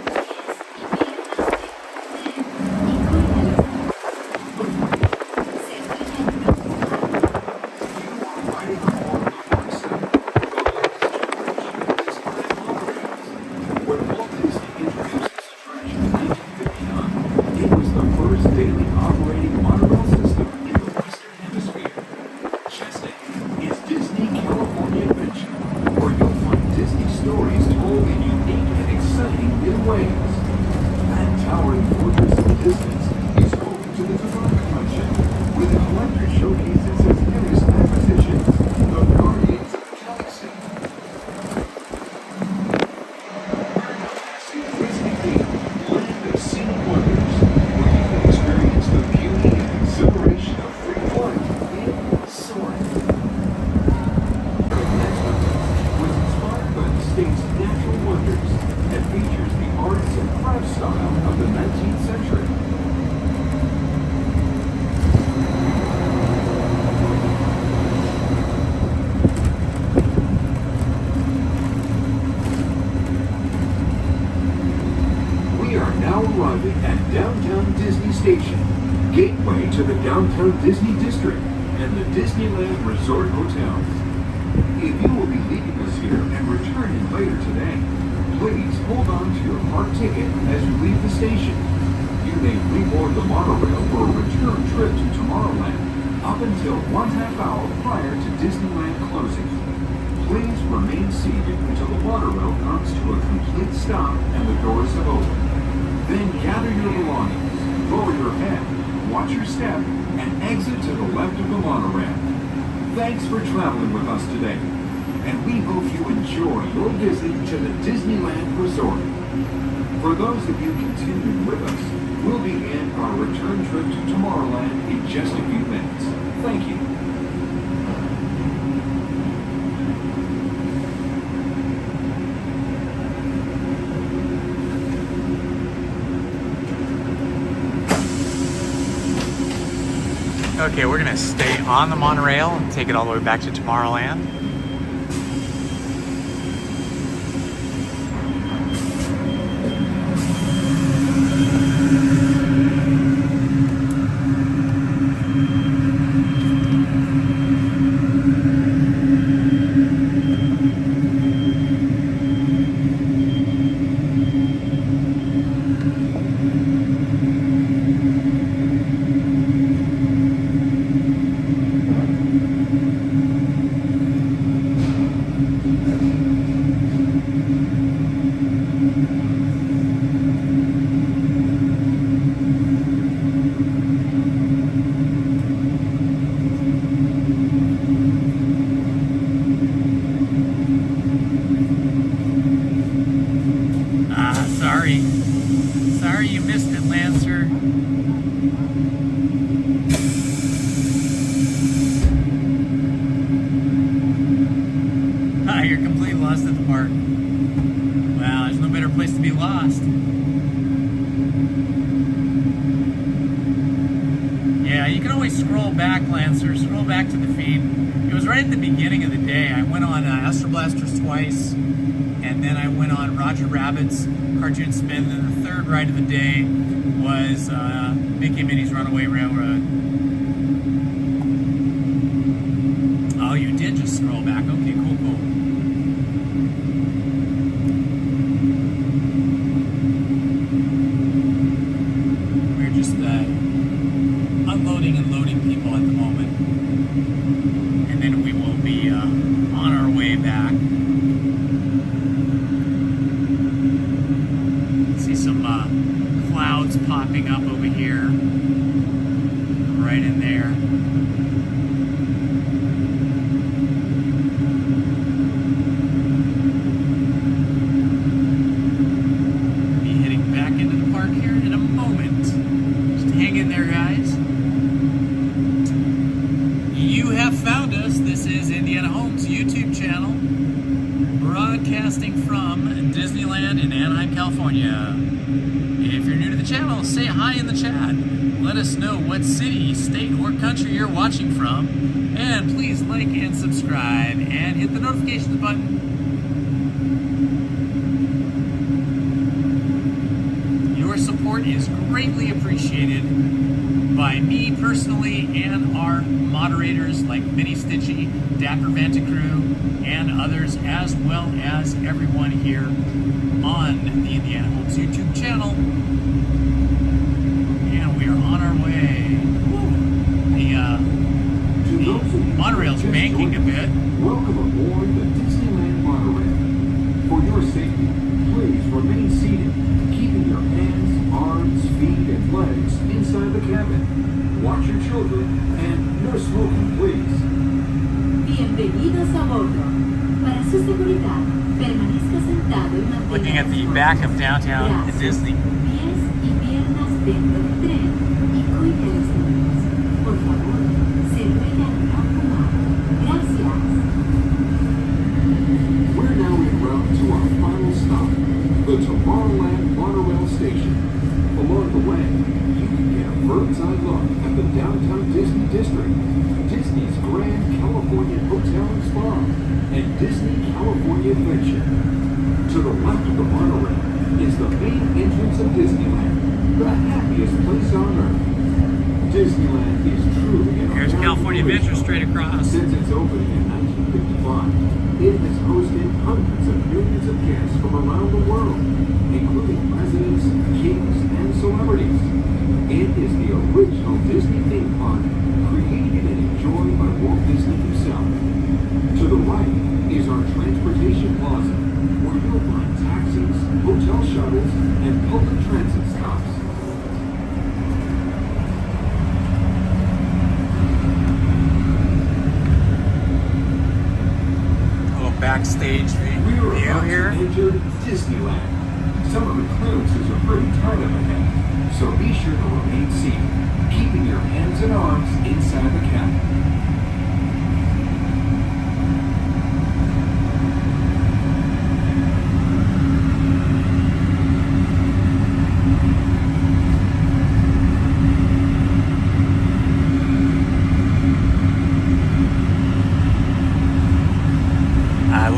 arriving at Downtown Disney Station, gateway to the Downtown Disney District and the Disneyland Resort Hotels. If you will be leaving us here and returning later today, please hold on to your park ticket as you leave the station. You may reboard the monorail for a return trip to Tomorrowland up until 1/2 hour prior to Disneyland closing. Please remain seated until the monorail comes to a complete stop and the doors have opened. Then gather your belongings, lower your head, watch your step, and exit to the left of the monorail. Thanks for traveling with us today, and we hope you enjoy your visit to the Disneyland Resort. For those of you continuing with us, we'll begin our return trip to Tomorrowland in just a few minutes. Thank you. Okay, we're gonna stay on the monorail and take it all the way back to Tomorrowland. Sorry you missed it, Lancer. Ah, you're completely lost at the park. Wow, there's no better place to be lost. Yeah, you can always scroll back, Lancer. Scroll back to the feed. It was right at the beginning of the day. I went on Astro Blasters twice, and then I went on Roger Rabbit's Cartoon Spin, and then the third ride of the day was Mickey and Minnie's Runaway Railroad. Oh, you did just scroll back. Okay, cool, cool. We're just unloading and loading people at the moment. And then we will be on our way back. See some clouds popping up over here. Right in there. Be heading back into the park here in a moment. Just hang in there, guys. You have found us. This is Indiana Holmes' YouTube channel, broadcasting from Disneyland in Anaheim, California. If you're new to the channel, say hi in the chat. Let us know what city, state, or country you're watching from. And please like and subscribe and hit the notifications button. Your support is greatly appreciated by me personally and our moderators like Minnie Stitchy, Dapper Vantacrew, and others, as well as everyone here on the Indiana Holmes YouTube channel. And we are on our way. The monorail's banking a bit. Welcome aboard the Disneyland Monorail. For your safety, please remain seated, keeping your hands, arms, feet, and legs inside the cabin. Watch your children and no smoking, please. Bienvenidos a bordo. Para su seguridad, permanezca sentado y mantenga Looking at the back of downtown Disney. pies y piernas dentro del tren y cuide los niños. Por favor, se ruega no fumar. Gracias. We're now en route to our final stop, the Tomorrowland Monorail Station. Along the way, you can get a bird's-eye look at the downtown Disney District, Disney's Grand California Hotel and Spa, and Disney California Adventure. To the left of the monorail is the main entrance of Disneyland, the happiest place on earth. Disneyland is truly an Here's California Adventure straight across. Since its opening in 1955, it has hosted hundreds of millions of guests from around the world, including presidents, kings, and celebrities. It is the original Disney theme park, created and enjoyed by Walt Disney himself. To the right is our transportation plaza, where you'll find taxis, hotel shuttles, and public transit stops. Backstage view here. Enter Disneyland. Some of the clearances are pretty tight up ahead, so be sure to remain seated, keeping your hands and arms inside the cabin.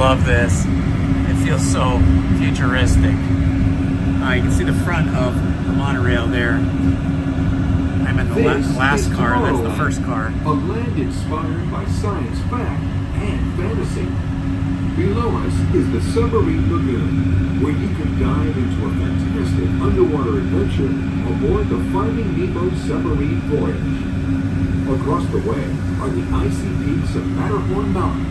love this. It feels so futuristic. You can see the front of the monorail there. I'm in the last car, that's the first car. A land inspired by science fact and fantasy. Below us is the Submarine Lagoon, where you can dive into a fantastic underwater adventure aboard the Finding Nemo submarine voyage. Across the way are the icy peaks of Matterhorn Mountain,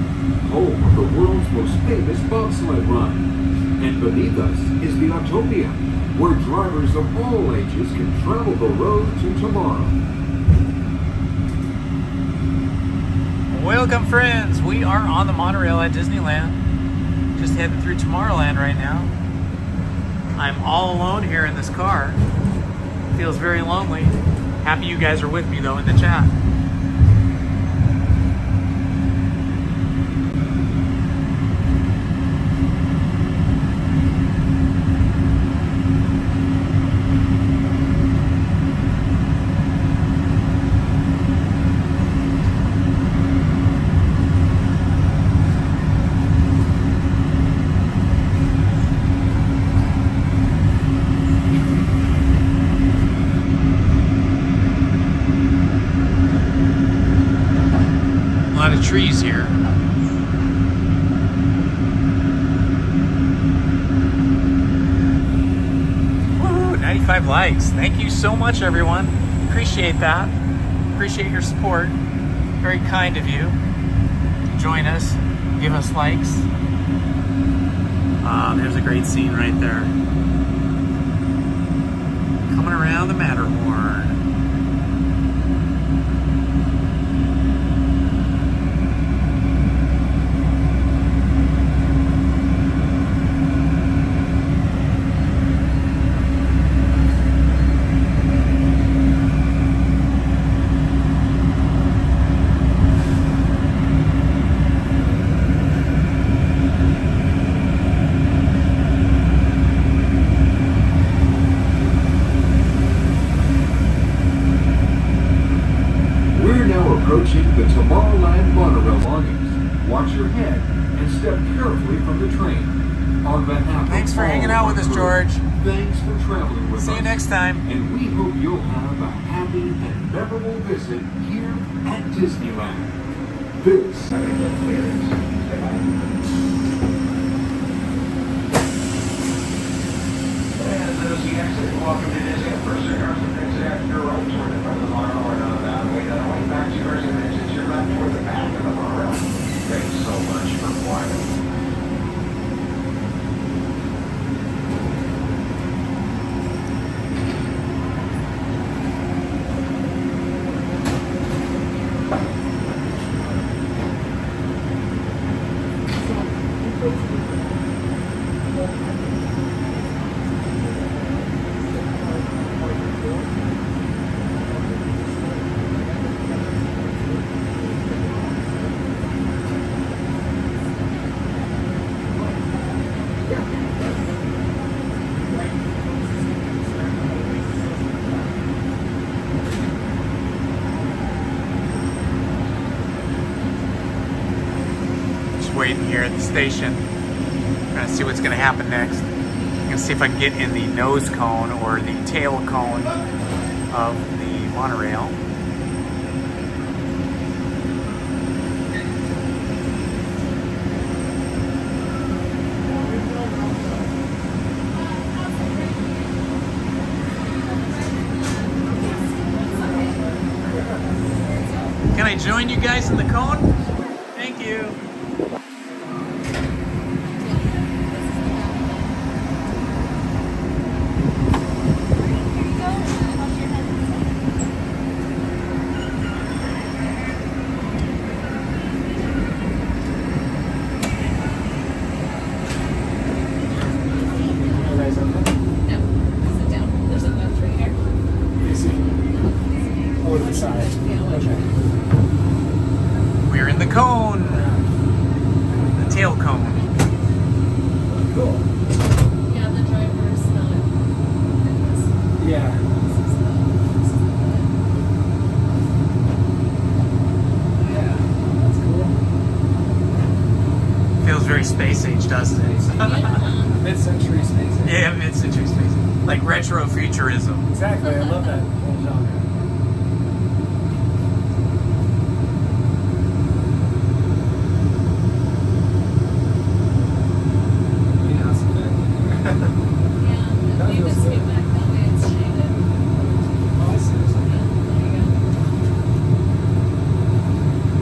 home of the world's most famous bobsled run. And beneath us is the Autopia, where drivers of all ages can travel the road to tomorrow. Welcome, friends. We are on the monorail at Disneyland. Just heading through Tomorrowland right now. I'm all alone here in this car. Feels very lonely. Happy you guys are with me though in the chat. Trees here. Woo, 95 likes. Thank you so much, everyone. Appreciate that. Appreciate your support. Very kind of you to join us, give us likes. There's a great scene right there. Coming around the Matterhorn. Approaching the Tomorrowland monorail longings. Watch your head and step carefully from the train. On behalf Thanks of for hanging out with us, George. Thanks for traveling with us. See you next time. And we hope you'll have a happy and memorable visit here at Disneyland. This And those the exit, welcome to Disneyland. First cars and exit after your right toward the front of the monorail or on that way. That way back to yours and exit your left toward the back of the monorail. Thanks so much for flying. Waiting here at the station. Trying to see what's going to happen next. I'm going to see if I can get in the nose cone or the tail cone of the monorail. Can I join you guys in the cone? Thank you. We're in the cone, the tail cone. Cool. Yeah, the driver is not. Yeah. very space age, doesn't it? Mid-century space age. Yeah, mid-century space age. Like retro futurism. Exactly, I love that whole genre.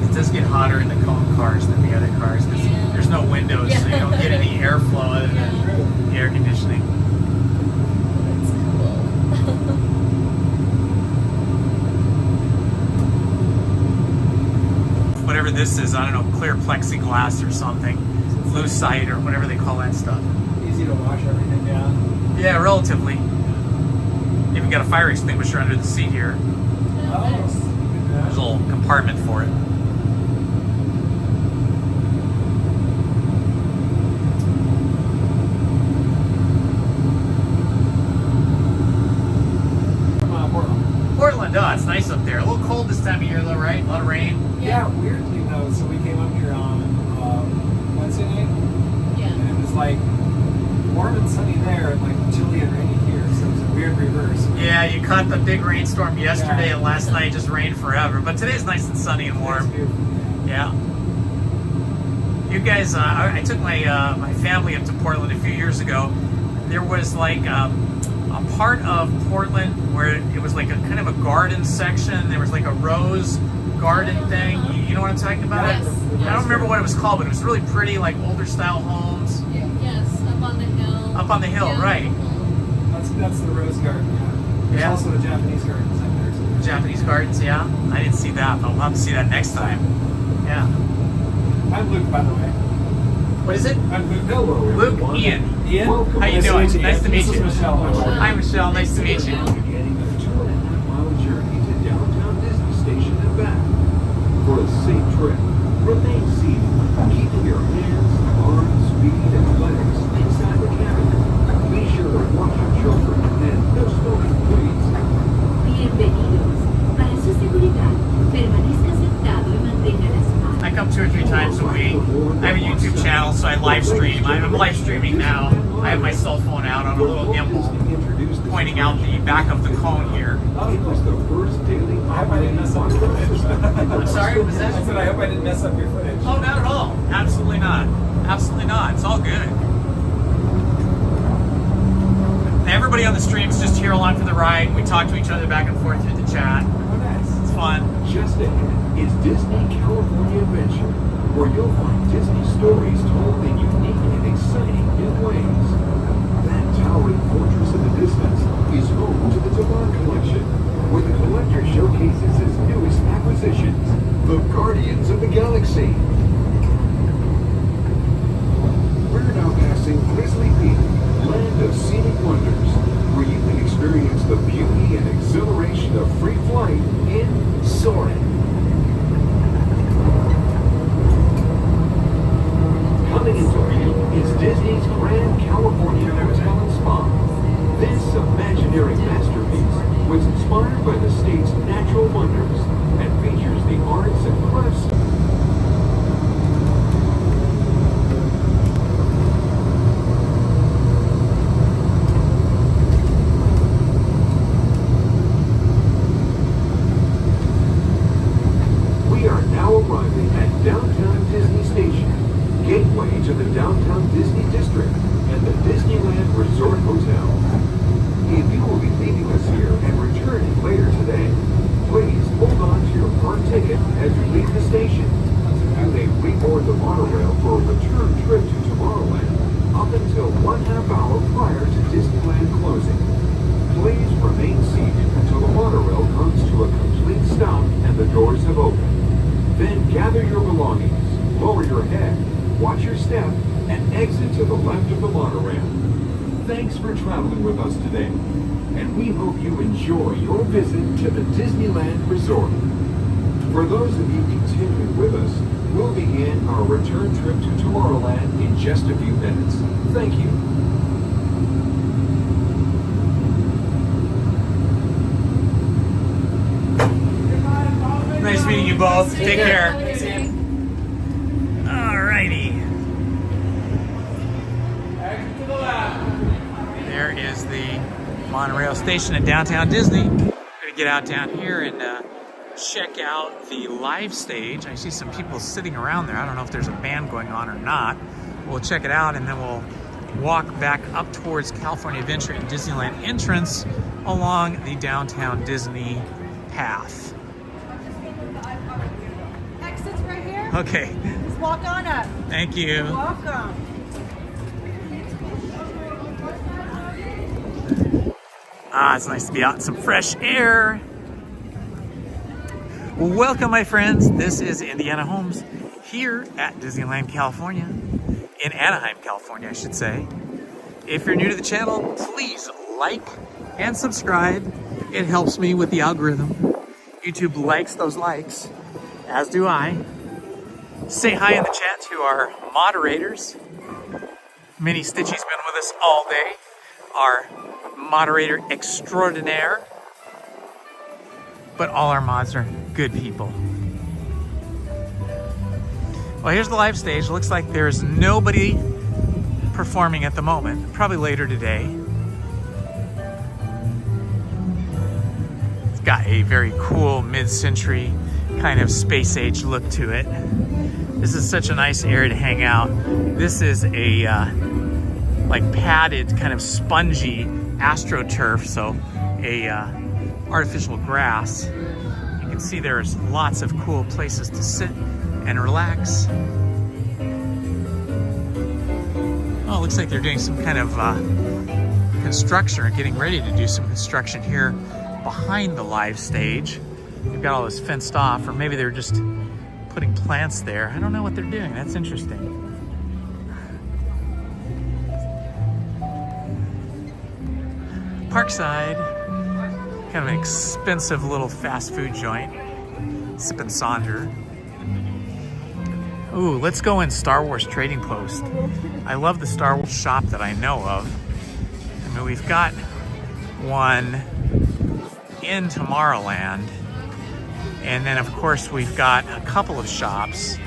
It does get hotter in the cone cars than the other cars because there's no windows, so you don't get any airflow other than the air conditioning. Whatever this is, I don't know, clear plexiglass or something, lucite or whatever they call that stuff. Easy to wash everything down. Yeah, relatively. Even got a fire extinguisher under the seat here. There's a little compartment for it. Portland, oh, it's nice up there. A little cold this time of year though, right? A lot of rain. Yeah, weirdly though, so we came up here on Wednesday night. Yeah. And it was like warm and sunny there and like chilly and rainy here, so it was a weird reverse. Yeah, you caught the big rainstorm yesterday and last night just rained forever. But today's nice and sunny and warm. Yeah. You guys, I took my my family up to Portland a few years ago. There was like a part of Portland where it was like a kind of a garden section. There was like a rose garden thing. You know what I'm talking about? Yes. I don't remember what it was called, but it was really pretty, like older style homes. Yes, up on the hill. Up on the hill, Yeah. right. That's the rose garden, yeah. There's Yeah. also the Japanese gardens up there too. Japanese gardens, yeah. I didn't see that, but we'll have to see that next time. Yeah. I'm Luke, by the way. What is it? I'm Luke. Hello, Luke, everyone. Ian. Ian? How you Nice to doing? meet you. Nice to meet This you. is Michelle. Hi, Michelle. Nice to meet you. Beginning a 2.5-mile journey to downtown Disney Station and back. For a safe trip, remain seated, keeping your hands, arms, feet, and legs inside the cabin. Be sure to watch your children and no smoking, please. Bienvenidos. Para su seguridad, permanezca sentado y mantenga las manos. I come 2 or 3 times a week. I have a YouTube channel, so I live stream. I'm live streaming now. I have my cell phone out on a little gimbal, pointing out the back of the cone here. It was the first daily. I hope I didn't mess up your footage. I'm sorry, what was that? I said I hope I didn't mess up your footage. Oh, not at all. Absolutely not. Absolutely not. It's all good. Everybody on the stream is just here along for the ride. We talk to each other back and forth through the chat. Oh, nice. It's fun. Just ahead is Disney California Adventure, where you'll find Disney stories told in unique and exciting new ways. That towering fortress in the distance is home to the Tomorrowland collection, where the collector showcases his newest acquisitions, the Guardians of the Galaxy. We're now passing Grizzly Peak, land of scenic wonders, where you can experience the beauty and exhilaration of free flight in Soarin'. Coming into view is Disney's Grand California Hotel and Spa. This imaginary masterpiece was inspired by the state's natural wonders and features the arts and crafts. We are now arriving at downtown Disney Station, gateway to the downtown Disney District and the Disneyland Resort Hotel. If you will be leaving us here and returning later today, please hold on to your park ticket as you leave the station. You may reboard the monorail for a return trip to Tomorrowland up until 1/2 hour prior to Disneyland closing. Please remain seated until the monorail comes to a complete stop and the doors have opened. Then gather your belongings, lower your head, watch your step, and exit to the left of the monorail. Thanks for traveling with us today, and we hope you enjoy your visit to the Disneyland Resort. For those of you continuing with us, we'll begin our return trip to Tomorrowland in just a few minutes. Thank you. Nice meeting you both. Take care. Alrighty. the Monorail station at downtown Disney. I'm gonna get out down here and check out the live stage. I see some people sitting around there. I don't know if there's a band going on or not. We'll check it out and then we'll walk back up towards California Adventure and Disneyland entrance along the downtown Disney path. Exit's right here. Okay. Just walk on up. Thank you. You're welcome. Ah, it's nice to be out in some fresh air. Welcome, my friends. This is Indiana Holmes here at Disneyland, California. In Anaheim, California, I should say. If you're new to the channel, please like and subscribe. It helps me with the algorithm. YouTube likes those likes, as do I. Say hi in the chat to our moderators. Mini Stitchy's been with us all day. Our moderator extraordinaire. But all our mods are good people. Well, here's the live stage. Looks like there's nobody performing at the moment. Probably later today. It's got a very cool mid-century kind of space-age look to it. This is such a nice area to hang out. This is a like padded, kind of spongy AstroTurf, so a artificial grass. You can see there's lots of cool places to sit and relax. Oh, it looks like they're doing some kind of construction or getting ready to do some construction here behind the live stage. They've got all this fenced off, or maybe they're just putting plants there. I don't know what they're doing. That's interesting. Parkside, kind of an expensive little fast food joint. Sip and Saunter. Ooh, let's go in Star Wars Trading Post. I love the Star Wars shop that I know of. I mean, we've got one in Tomorrowland. And then, of course, we've got a couple of shops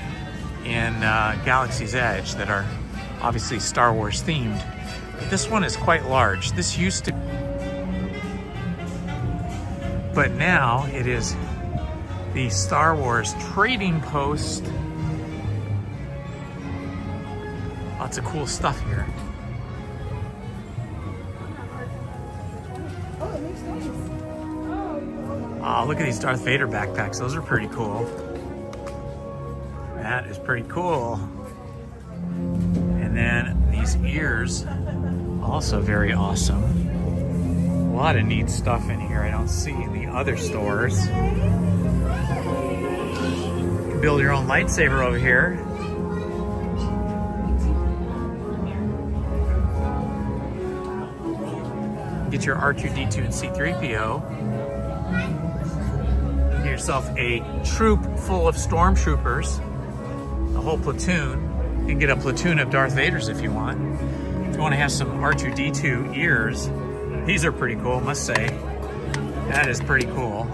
in Galaxy's Edge that are obviously Star Wars themed. But this one is quite large. This used to... But now it is the Star Wars Trading Post. Lots of cool stuff here. Oh, look at these Darth Vader backpacks. Those are pretty cool. That is pretty cool. And then these ears, also very awesome. A lot of neat stuff in here I don't see in the other stores. You can build your own lightsaber over here. Get your R2-D2 and C-3PO. Get yourself a troop full of stormtroopers, a whole platoon. You can get a platoon of Darth Vaders if you want. If you want to have some R2-D2 ears, these are pretty cool, must say. That is pretty cool.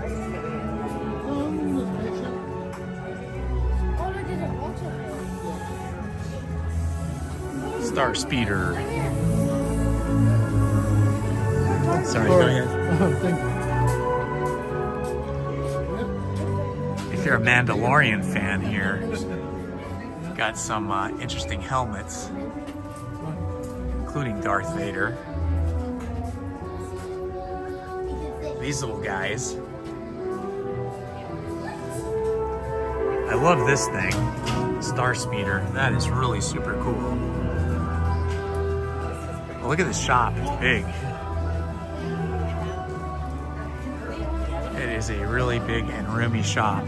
Star Speeder. Sorry, go ahead. If you're a Mandalorian fan here, got some interesting helmets, including Darth Vader. These little guys. I love this thing, Star Speeder. That is really super cool. Well, look at this shop, it's big. It is a really big and roomy shop.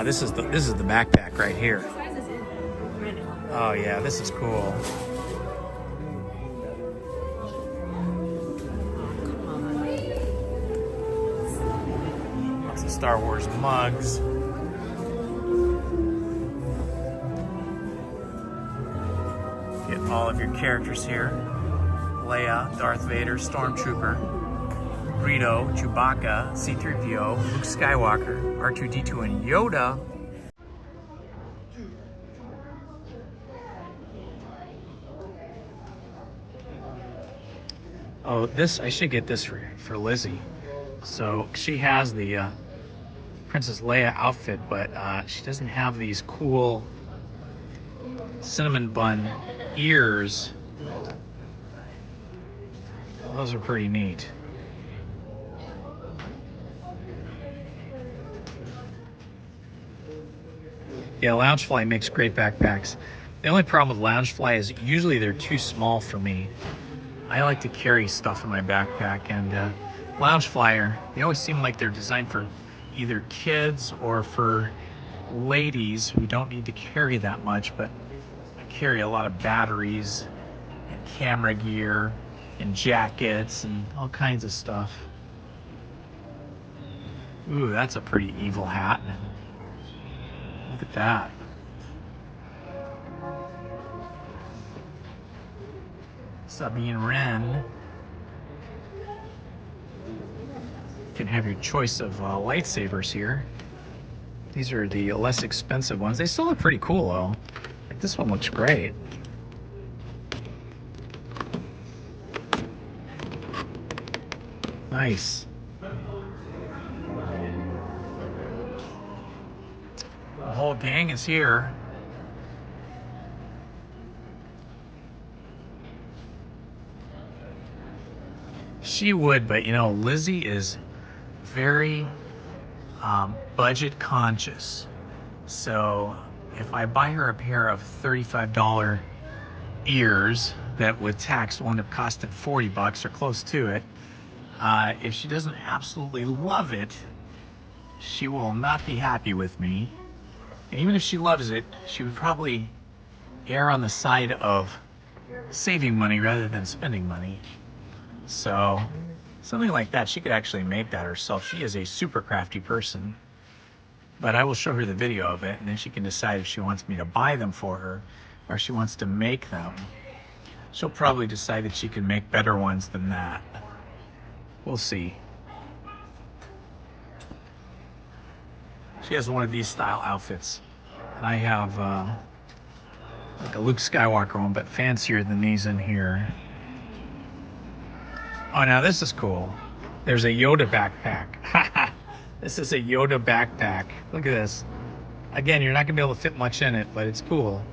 This is the backpack right here. Oh yeah, this is cool. Lots of Star Wars mugs. Get all of your characters here. Leia, Darth Vader, Stormtrooper, Greedo, Chewbacca, C-3PO, Luke Skywalker, R2-D2, and Yoda. Oh, this, I should get this for Lizzie. So she has the Princess Leia outfit, but she doesn't have these cool cinnamon bun ears. Those are pretty neat. Yeah, Loungefly makes great backpacks. The only problem with Loungefly is usually they're too small for me. I like to carry stuff in my backpack, and Loungefly, they always seem like they're designed for either kids or for ladies who don't need to carry that much, but I carry a lot of batteries and camera gear and jackets and all kinds of stuff. Ooh, that's a pretty evil hat. Look at that. Sabine Wren. You can have your choice of lightsabers here. These are the less expensive ones. They still look pretty cool though. Like this one looks great. Nice. The whole gang is here. She would, but you know, Lizzie is very budget conscious. So if I buy her a pair of $35 ears that with tax will end up costing 40 bucks or close to it, if she doesn't absolutely love it, she will not be happy with me. And even if she loves it, she would probably err on the side of saving money rather than spending money. So something like that, she could actually make that herself. She is a super crafty person. But I will show her the video of it, and then she can decide if she wants me to buy them for her or she wants to make them. She'll probably decide that she can make better ones than that. We'll see. She has one of these style outfits. And I have like a Luke Skywalker one, but fancier than these in here. Oh, now this is cool. There's a Yoda backpack. This is a Yoda backpack. Look at this. Again, you're not gonna be able to fit much in it, but it's cool.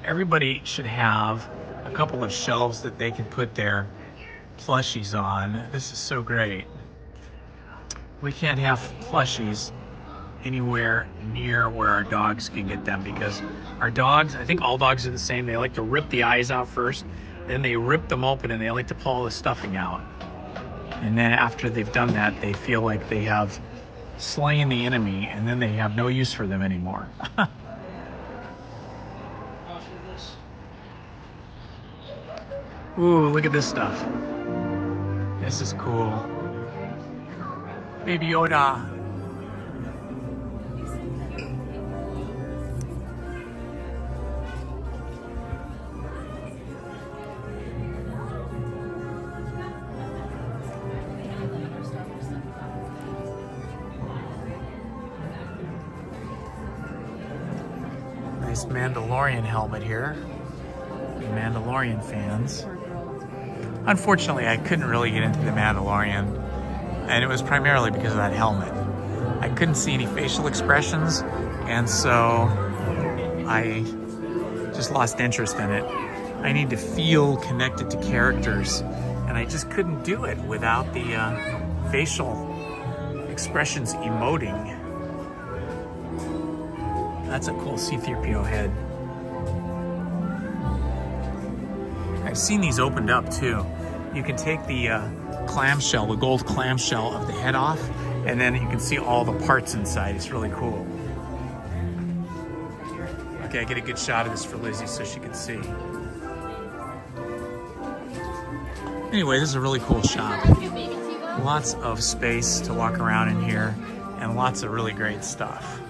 Everybody should have a couple of shelves that they can put their plushies on. This is so great. We can't have plushies anywhere near where our dogs can get them, because our dogs, I think all dogs are the same, they like to rip the eyes out first, then they rip them open and they like to pull all the stuffing out. And then after they've done that, they feel like they have slain the enemy, and then they have no use for them anymore. Ooh, look at this stuff. This is cool. Baby Yoda. Nice Mandalorian helmet here. Mandalorian fans. Unfortunately, I couldn't really get into the Mandalorian, and it was primarily because of that helmet. I couldn't see any facial expressions, and so I just lost interest in it. I need to feel connected to characters, and I just couldn't do it without the facial expressions emoting. That's a cool C-3PO head. I've seen these opened up too. You can take the clamshell, the gold clamshell of the head off, and then you can see all the parts inside. It's really cool. Okay, I get a good shot of this for Lizzie so she can see. Anyway, this is a really cool shop. Lots of space to walk around in here, and lots of really great stuff.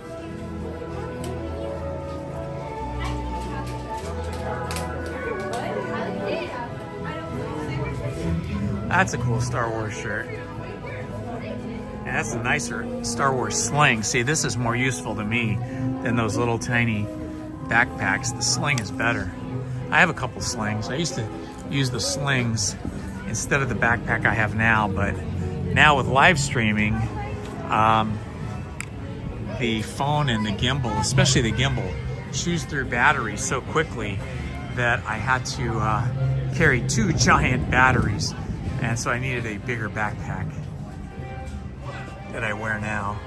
That's a cool Star Wars shirt. And that's a nicer Star Wars sling. See, this is more useful to me than those little tiny backpacks. The sling is better. I have a couple slings. I used to use the slings instead of the backpack I have now, but now with live streaming, the phone and the gimbal, especially the gimbal, chews through batteries so quickly that I had to carry 2 giant batteries, and so I needed a bigger backpack that I wear now.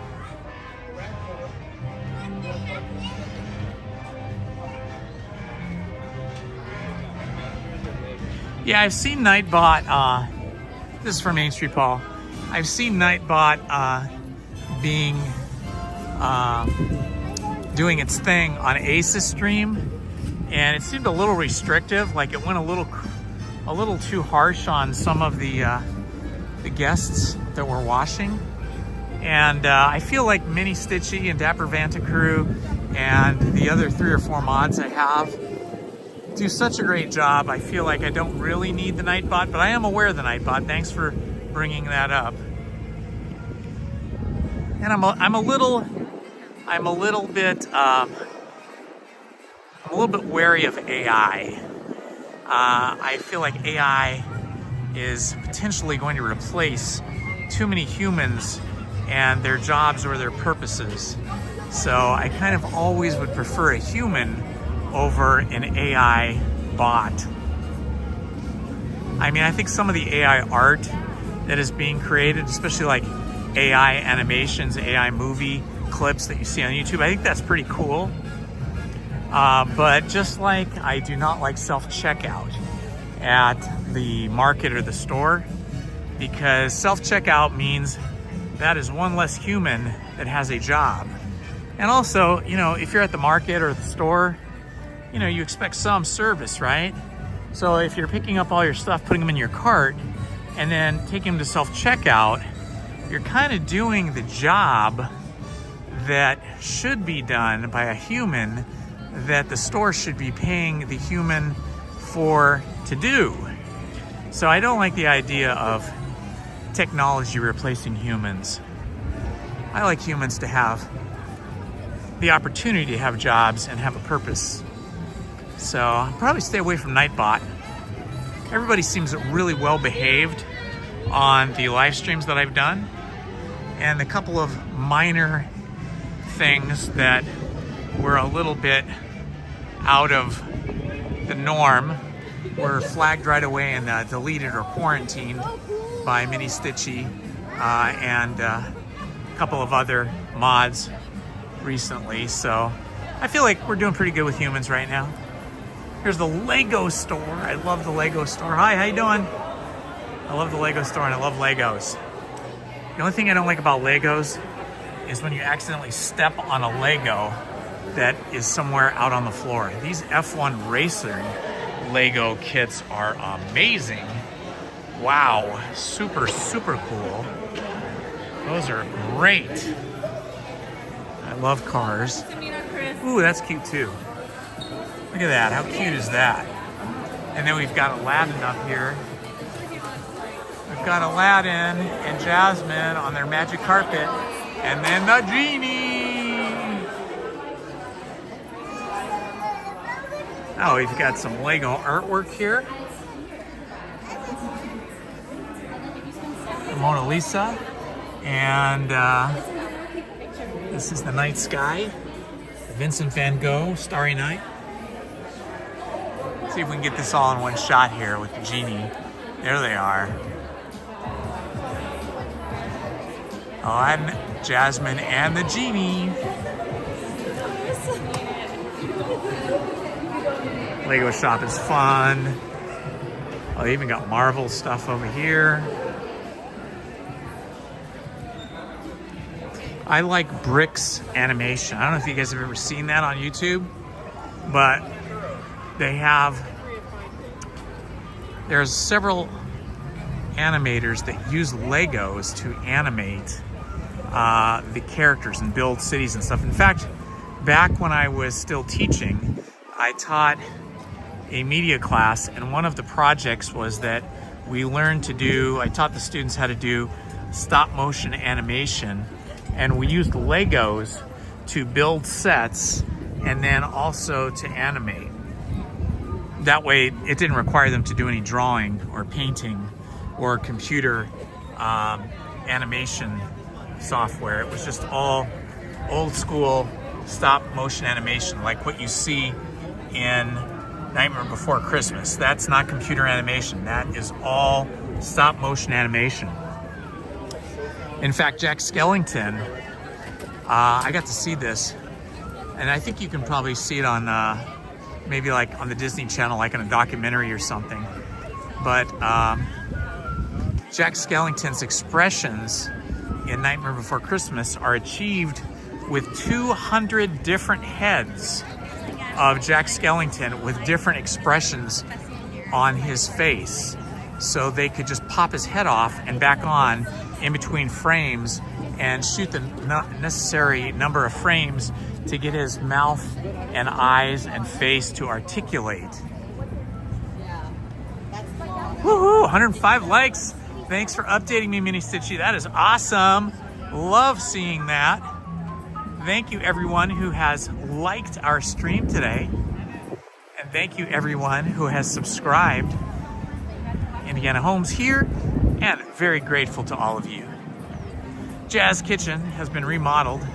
Yeah, I've seen Nightbot, this is from Main Street Paul. I've seen Nightbot being, doing its thing on Ace's stream, and it seemed a little restrictive, like it went a little too harsh on some of the guests that were watching. And I feel like Mini Stitchy and Dapper Vantacrew and the other 3 or 4 mods I have do such a great job. I feel like I don't really need the Nightbot, but I am aware of the Nightbot. Thanks for bringing that up. And I'm a little bit wary of AI. I feel like AI is potentially going to replace too many humans and their jobs or their purposes. So I kind of always would prefer a human over an AI bot. I mean, I think some of the AI art that is being created, especially like AI animations, AI movie clips that you see on YouTube, I think that's pretty cool. But just like I do not like self-checkout at the market or the store, because self-checkout means that is one less human that has a job. And also, you know, if you're at the market or the store, you know, you expect some service, right? So if you're picking up all your stuff, putting them in your cart, and then taking them to self-checkout, you're kind of doing the job that should be done by a human that the store should be paying the human for to do. So I don't like the idea of technology replacing humans. I like humans to have the opportunity to have jobs and have a purpose. So I'll probably stay away from Nightbot. Everybody seems really well behaved on the live streams that I've done. And a couple of minor things that were a little bit out of the norm were flagged right away and deleted or quarantined by Mini Stitchy and a couple of other mods recently. So I feel like we're doing pretty good with humans right now. Here's the Lego store. I love the Lego store. Hi, how you doing? I love the Lego store and I love Legos. The only thing I don't like about Legos is when you accidentally step on a Lego that is somewhere out on the floor. These F1 Racer Lego kits are amazing. Wow, super, super cool. Those are great. I love cars. Ooh, that's cute too. Look at that, how cute is that? And then we've got Aladdin up here. We've got Aladdin and Jasmine on their magic carpet. And then the genie. Oh, we've got some Lego artwork here. The Mona Lisa. And this is the night sky. The Vincent van Gogh, Starry Night. See if we can get this all in one shot here with the genie. There they are. On Jasmine and the genie. Lego shop is fun. Oh, they even got Marvel stuff over here. I like Bricks animation. I don't know if you guys have ever seen that on YouTube, but there's several animators that use Legos to animate the characters and build cities and stuff. In fact, back when I was still teaching, I taught a media class, and one of the projects was that I taught the students how to do stop motion animation, and we used Legos to build sets and then also to animate. that way it didn't require them to do any drawing or painting or computer animation software. It was just all old school stop motion animation, like what you see in Nightmare Before Christmas. That's not computer animation. That is all stop motion animation. In fact, Jack Skellington, I got to see this, and I think you can probably see it on maybe like on the Disney Channel, like in a documentary or something. But Jack Skellington's expressions in Nightmare Before Christmas are achieved with 200 different heads of Jack Skellington with different expressions on his face. So they could just pop his head off and back on in between frames and shoot the necessary number of frames to get his mouth and eyes and face to articulate. Woohoo! 105 likes. Thanks for updating me, Mini Stitchy. That is awesome. Love seeing that. Thank you everyone who has liked our stream today. And thank you everyone who has subscribed. Indiana Holmes here, and very grateful to all of you. Jazz Kitchen has been remodeled,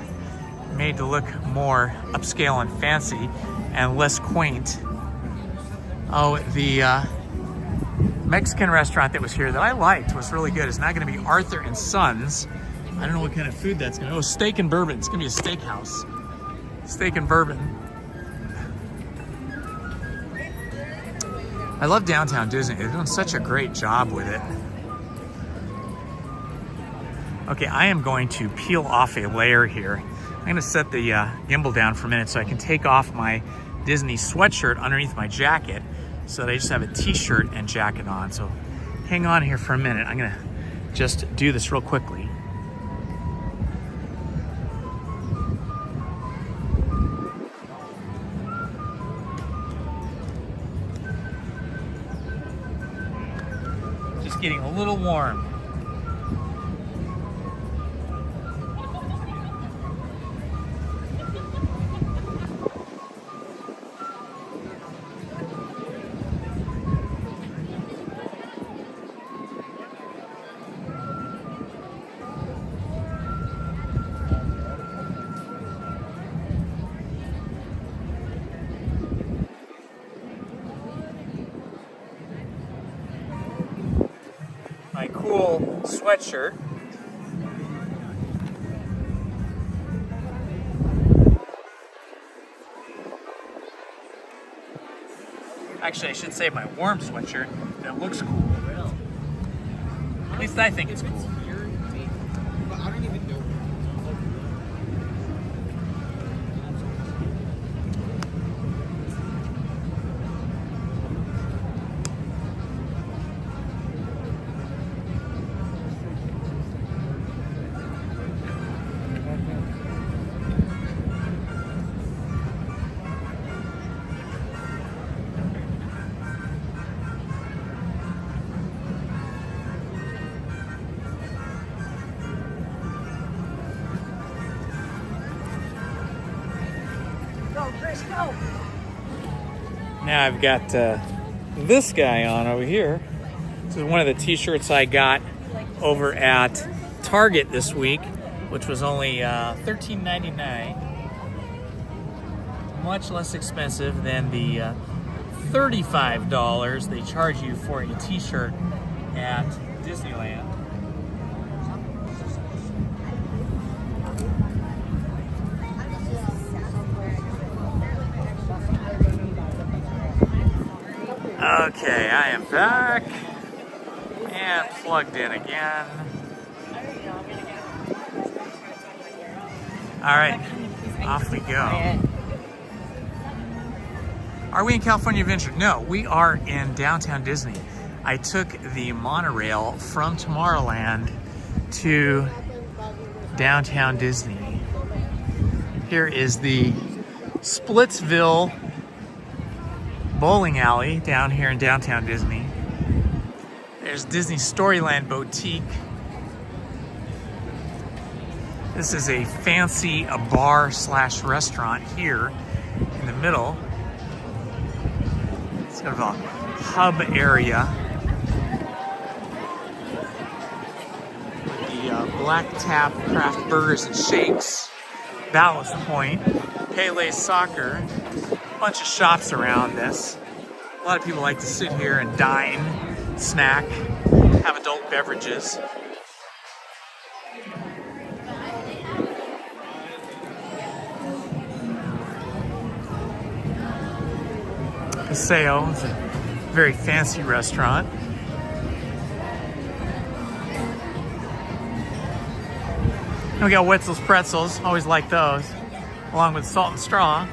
made to look more upscale and fancy and less quaint. Oh, the Mexican restaurant that was here that I liked was really good. It's now going to be Arthur and Sons. I don't know what kind of food that's going to be. Oh, steak and bourbon. It's going to be a steakhouse. Steak and bourbon. I love downtown Disney. They're doing such a great job with it. Okay, I am going to peel off a layer here. I'm going to set the gimbal down for a minute so I can take off my Disney sweatshirt underneath my jacket so that I just have a t-shirt and jacket on. So hang on here for a minute. I'm going to just do this real quickly. Just getting a little warm. My cool sweatshirt. Actually, I should say my warm sweatshirt that looks cool. At least I think it's cool. Now I've got this guy on over here. This is one of the t-shirts I got over at Target this week, which was only $13.99. Much less expensive than the $35 they charge you for a t-shirt at Disneyland. Okay, I am back and plugged in again. All right, off we go. Are we in California Adventure? No, we are in downtown Disney. I took the monorail from Tomorrowland to downtown Disney. Here is the Splitsville bowling alley down here in downtown Disney. There's Disney Storyland Boutique. This is a fancy bar slash restaurant here in the middle. It's sort of a hub area. With the Black Tap Craft Burgers and Shakes, Ballast Point, Pele Soccer, a bunch of shops around this. A lot of people like to sit here and dine, snack, have adult beverages. Paseo is a very fancy restaurant. And we got Wetzel's Pretzels, always like those, along with Salt and Straw.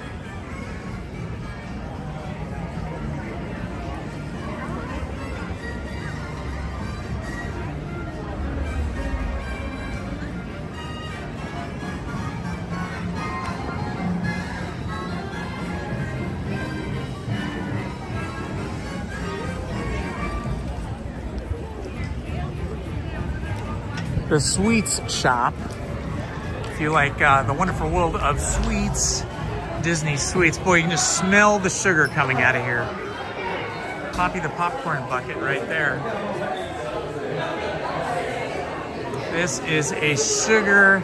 The Sweets Shop. If you like the wonderful world of sweets, Disney sweets, boy, you can just smell the sugar coming out of here. Poppy the popcorn bucket right there. This is a sugar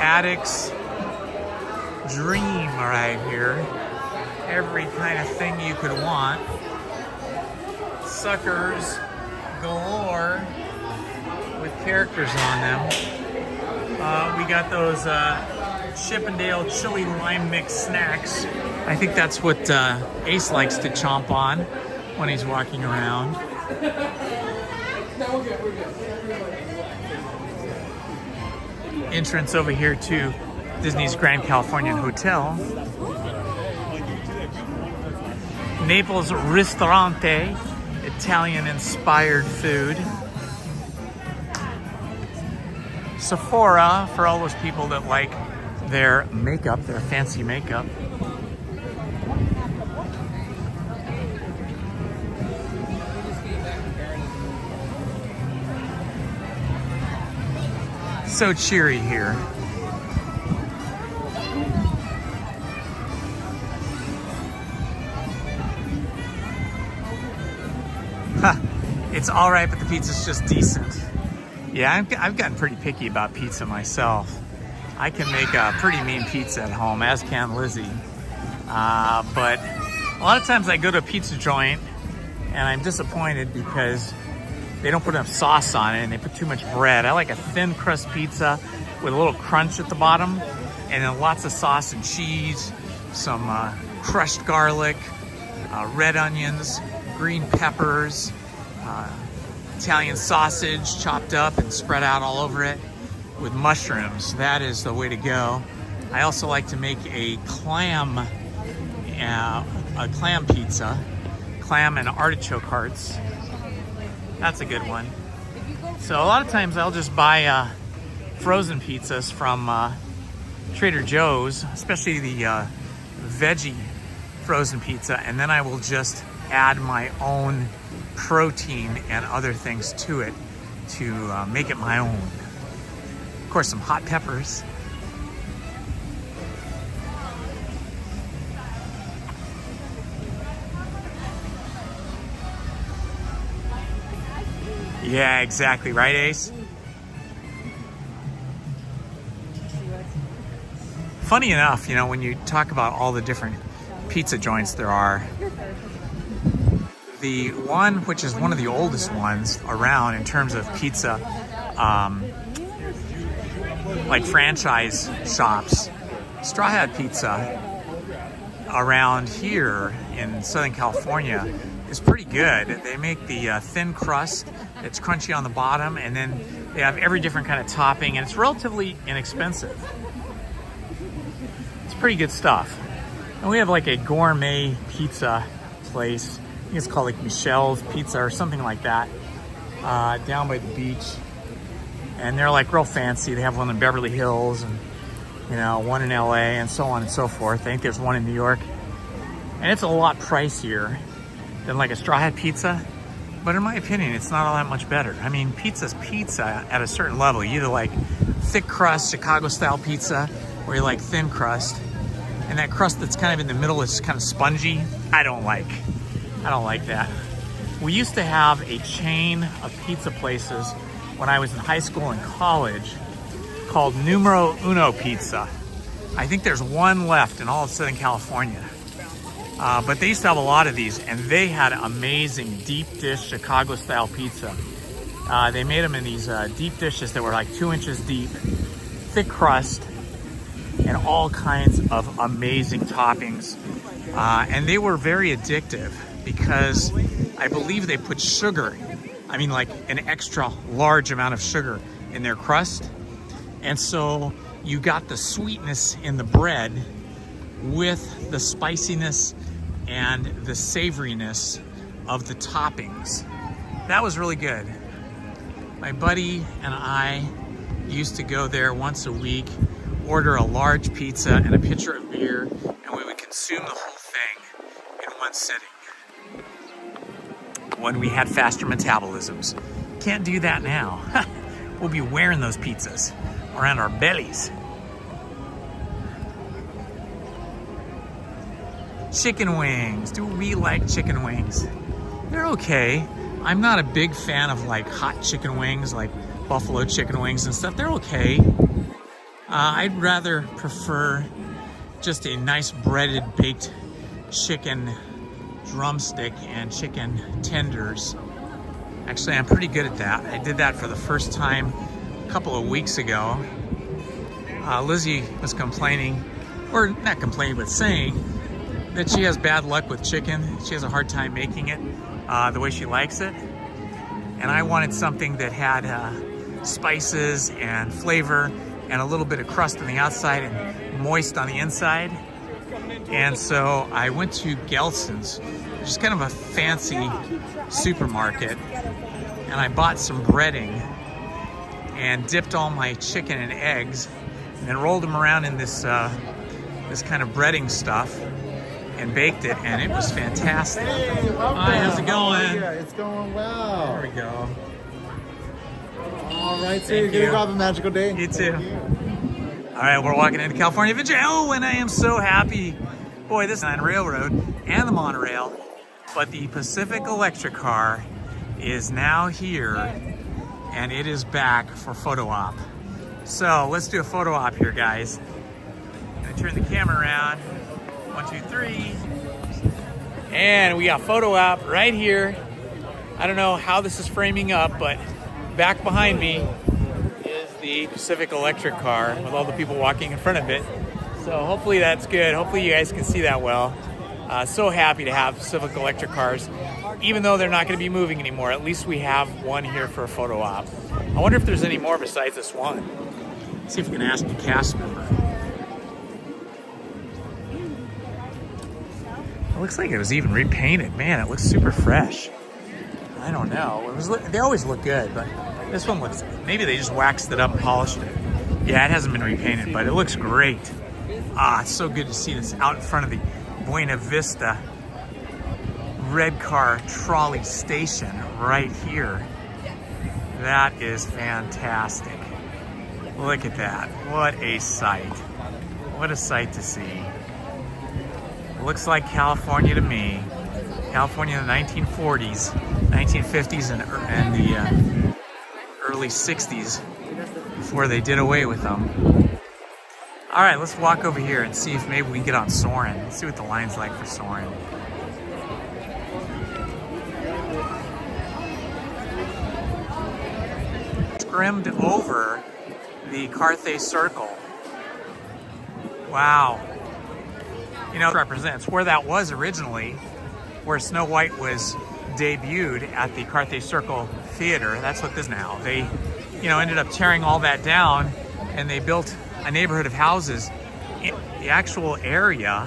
addict's dream right here. Every kind of thing you could want. Suckers galore with characters on them. We got those Chippendale chili lime mix snacks. I think that's what Ace likes to chomp on when he's walking around. Entrance over here to Disney's Grand Californian Hotel. Naples Ristorante, Italian-inspired food. Sephora, for all those people that like their makeup, their fancy makeup. So cheery here. It's all right, but the pizza's just decent. Yeah, I've gotten pretty picky about pizza myself. I can make a pretty mean pizza at home, as can Lizzie. But a lot of times I go to a pizza joint and I'm disappointed because they don't put enough sauce on it and they put too much bread. I like a thin crust pizza with a little crunch at the bottom and then lots of sauce and cheese, some crushed garlic, red onions, green peppers, Italian sausage chopped up and spread out all over it with mushrooms. That is the way to go. I also like to make a clam pizza, clam and artichoke hearts. That's a good one. So a lot of times I'll just buy frozen pizzas from Trader Joe's, especially the veggie frozen pizza, and then I will just add my own protein and other things to it to make it my own. Of course, some hot peppers. Yeah, exactly. Right, Ace? Funny enough, you know, when you talk about all the different pizza joints there are, the one which is one of the oldest ones around in terms of pizza, like franchise shops, Straw Hat Pizza around here in Southern California is pretty good. They make the thin crust that's crunchy on the bottom, and then they have every different kind of topping, and it's relatively inexpensive. It's pretty good stuff. And we have like a gourmet pizza place. I think it's called like Michelle's Pizza or something like that, down by the beach. And they're like real fancy. They have one in Beverly Hills and, you know, one in LA and so on and so forth. I think there's one in New York. And it's a lot pricier than like a Straw Hat Pizza. But in my opinion, it's not all that much better. I mean, pizza's pizza at a certain level. You either like thick crust, Chicago style pizza, or you like thin crust. And that crust that's kind of in the middle is kind of spongy, I don't like. I don't like that. We used to have a chain of pizza places when I was in high school and college called Numero Uno Pizza. I think there's one left in all of Southern California. But they used to have a lot of these, and they had amazing deep dish Chicago style pizza. They made them in these deep dishes that were like 2 inches deep, thick crust, and all kinds of amazing toppings. And they were very addictive because I believe they put sugar, I mean like an extra large amount of sugar in their crust. And so you got the sweetness in the bread with the spiciness and the savoriness of the toppings. That was really good. My buddy and I used to go there once a week, order a large pizza and a pitcher of beer, and we would consume the whole thing in one sitting when we had faster metabolisms. Can't do that now. We'll be wearing those pizzas around our bellies. Chicken wings. Do we like chicken wings? They're okay. I'm not a big fan of like hot chicken wings, like buffalo chicken wings and stuff. They're okay. I'd rather prefer just a nice breaded baked chicken drumstick and chicken tenders. Actually, I'm pretty good at that. I did that for the first time a couple of weeks ago. Lizzie was complaining, or not complaining, but saying that she has bad luck with chicken. She has a hard time making it the way she likes it. And I wanted something that had spices and flavor and a little bit of crust on the outside and moist on the inside. And so I went to Gelson's, which is kind of a fancy supermarket, and I bought some breading and dipped all my chicken in eggs and then rolled them around in this this kind of breading stuff and baked it, and it was fantastic. Hi, how's it going? Yeah, it's going well. There we go. All right, so you're going to have a magical day. You too. All right, we're walking into California Adventure. Oh, and I am so happy. Boy, this is the railroad and the monorail, but the Pacific Electric car is now here, and it is back for photo op. So let's do a photo op here, guys. I'm gonna turn the camera around. 1, 2, 3. And we got photo op right here. I don't know how this is framing up, but back behind me is the Pacific Electric car with all the people walking in front of it. So hopefully that's good. Hopefully you guys can see that well. So happy to have Pacific Electric cars, even though they're not going to be moving anymore. At least we have one here for a photo op. I wonder if there's any more besides this one. Let's see if we can ask the cast member. It looks like it was even repainted. Man, it looks super fresh. I don't know. They always look good, but this one looks, maybe they just waxed it up and polished it. Yeah, it hasn't been repainted, but it looks great. It's so good to see this out in front of the Buena Vista red car trolley station right here. That is fantastic. Look at that. What a sight. What a sight to see. Looks like California to me. California in the 1940s, 1950s, and the early 60s before they did away with them. All right, let's walk over here and see if maybe we can get on Soarin'. Let's see what the line's like for Soarin'. Scrimmed over the Carthay Circle. Wow. You know, it represents where that was originally, where Snow White was debuted at the Carthay Circle Theater. That's what this is now. They, you know, ended up tearing all that down, and they built a neighborhood of houses. The actual area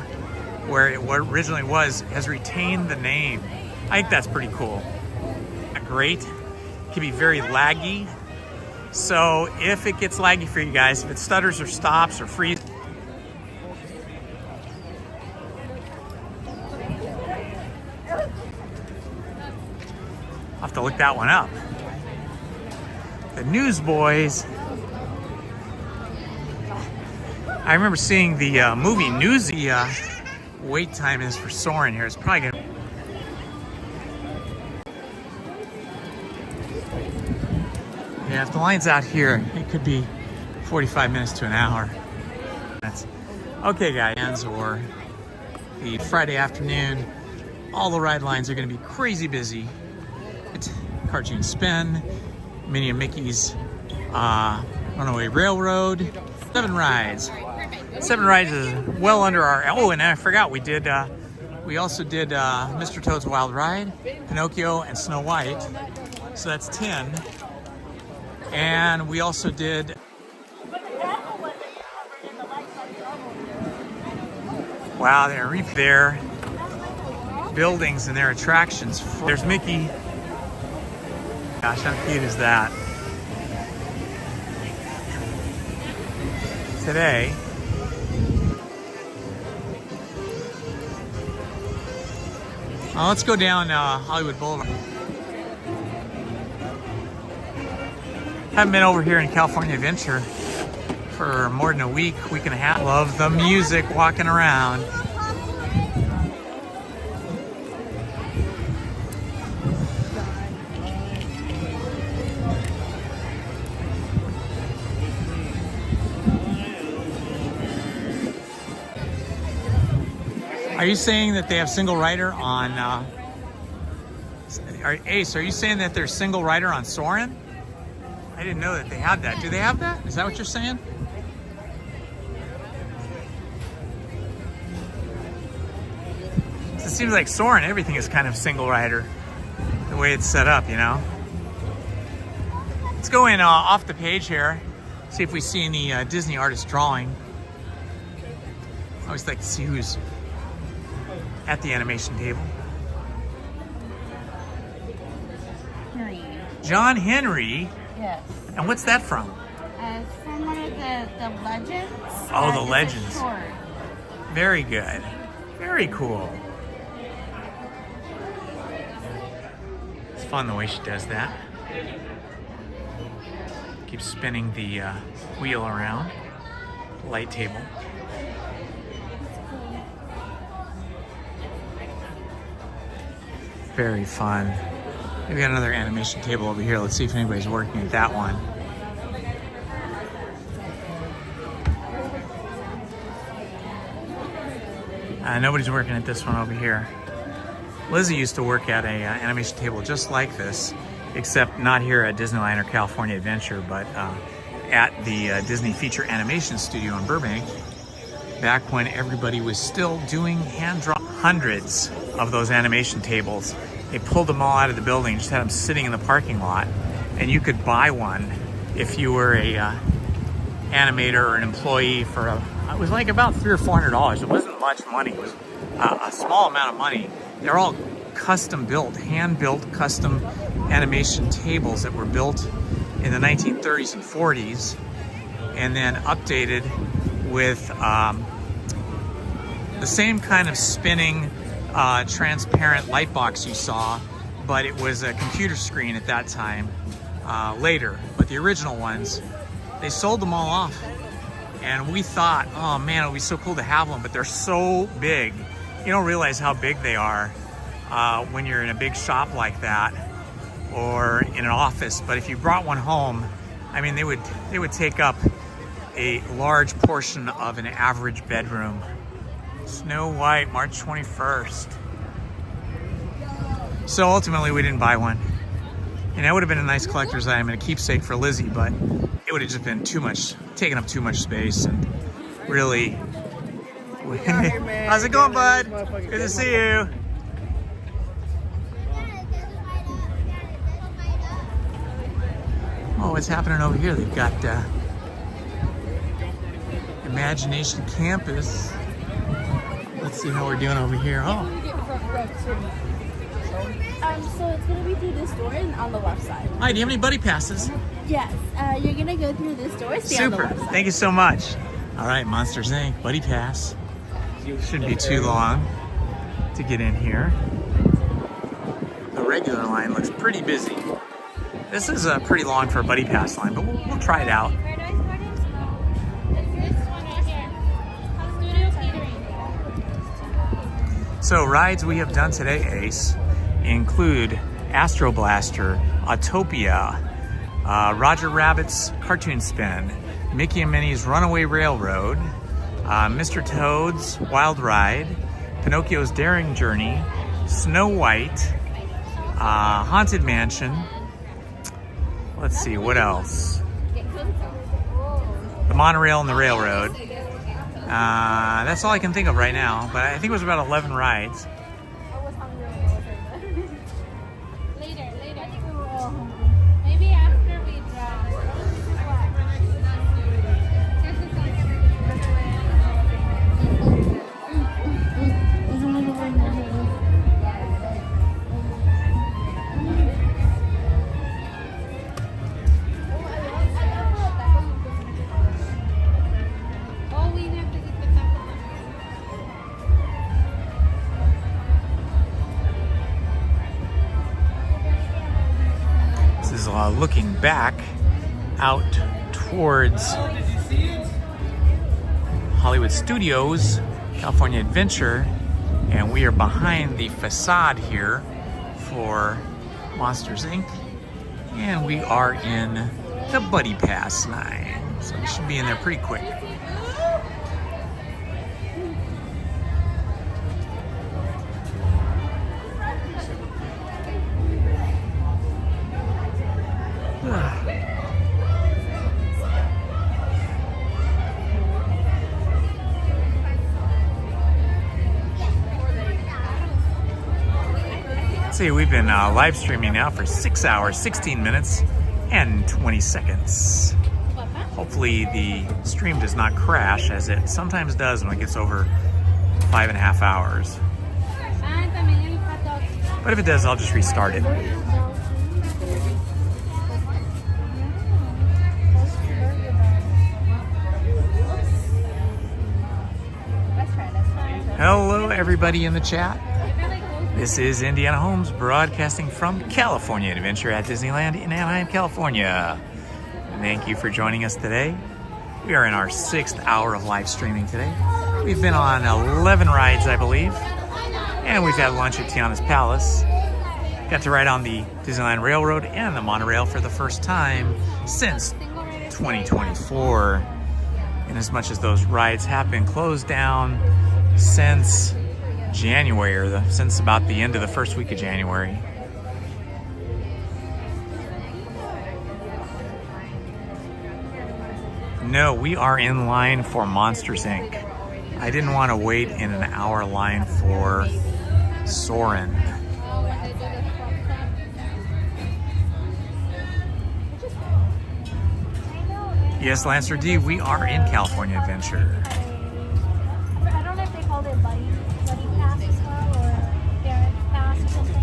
where it originally was has retained the name. I think that's pretty cool. Great. It can be very laggy. So if it gets laggy for you guys, if it stutters or stops or freezes, I'll have to look that one up. The Newsboys. I remember seeing the movie Newsy. Wait time is for Soarin' here. It's probably gonna. Yeah, if the line's out here, it could be 45 minutes to an hour. That's okay, guys. Or the Friday afternoon, all the ride lines are going to be crazy busy. It's Cartoon Spin, Minnie and Mickey's Runaway Railroad, 7 rides. 7 rides is well under our. Oh, and I forgot we did. We also did Mr. Toad's Wild Ride, Pinocchio, and Snow White. So that's 10. And we also did. Wow, they're their buildings and their attractions. There's Mickey. Gosh, how cute is that? Today, let's go down Hollywood Boulevard. Haven't been over here in California Adventure for more than a week and a half. Love the music walking around. Are you saying that they have single rider on, Ace, are you saying that there's single rider on Soarin'? I didn't know that they had that. Do they have that? Is that what you're saying? It seems like Soarin', everything is kind of single rider, the way it's set up, you know? Let's go in off the page here, see if we see any Disney artist drawing. I always like to see who's at the animation table. Henry. John Henry? Yes. And what's that from? It's from one of the Legends. Oh, the it's a Legends. short. Very good. Very cool. It's fun the way she does that. Keeps spinning the wheel around. Light table. Very fun. We've got another animation table over here. Let's see if anybody's working at that one. Nobody's working at this one over here. Lizzie used to work at a animation table just like this, except not here at Disneyland or California Adventure, but at the Disney Feature Animation Studio in Burbank, back when everybody was still doing hand-drawn. Hundreds of those animation tables. They pulled them all out of the building, just had them sitting in the parking lot, and you could buy one if you were a animator or an employee for it was like about $300 or $400. It wasn't much money. It was a small amount of money. They're all custom built, hand built custom animation tables that were built in the 1930s and 40s, and then updated with the same kind of spinning transparent light box you saw, but it was a computer screen at that time later. But the original ones, they sold them all off. And we thought, oh man, it would be so cool to have them, but they're so big. You don't realize how big they are when you're in a big shop like that or in an office. But if you brought one home, I mean, they would take up a large portion of an average bedroom. Snow White, March 21st. So ultimately we didn't buy one. And that would have been a nice collector's item and a keepsake for Lizzie, but it would have just been too much, taking up too much space and really. How's it going, bud? Good to see you. Oh, what's happening over here? They've got Imagination Campus. Let's see how we're doing over here. Oh. So it's going to be through this door and on the left side. Hi, do you have any buddy passes? Yes, you're going to go through this door, stay on the Super, left side. thank you so much. All right, Monsters Inc. Buddy Pass. Shouldn't be too long to get in here. The regular line looks pretty busy. This is pretty long for a Buddy Pass line, but we'll try it out. So rides we have done today, Ace, include Astro Blaster, Autopia, Roger Rabbit's Cartoon Spin, Mickey and Minnie's Runaway Railroad, Mr. Toad's Wild Ride, Pinocchio's Daring Journey, Snow White, Haunted Mansion. Let's see, what else? The Monorail and the Railroad. That's all I can think of right now, but I think it was about 11 rides. Later. I think we were all hungry. Maybe after we drive. Oh, we have to get the tacos. This is looking back out towards Hollywood Studios, California Adventure, and we are behind the facade here for Monsters Inc. And we are in the Buddy Pass line, so we should be in there pretty quick. See, we've been live streaming now for 6 hours, 16 minutes, and 20 seconds. Hopefully the stream does not crash, as it sometimes does when it gets over 5.5 hours. But if it does, I'll just restart it. Hello, everybody in the chat. This is Indiana Holmes broadcasting from California Adventure at Disneyland in Anaheim, California. Thank you for joining us today. We are in our 6th hour of live streaming today. We've been on 11 rides, I believe, and we've had lunch at Tiana's Palace. Got to ride on the Disneyland Railroad and the Monorail for the first time since 2024. And as much as those rides have been closed down since January, or since about the end of the first week of January. No, we are in line for Monsters Inc. I didn't want to wait in an hour line for Soarin'. Yes, Lancer D, we are in California Adventure. I don't know if they called it Buddy Pass as well, or Parent Pass or something.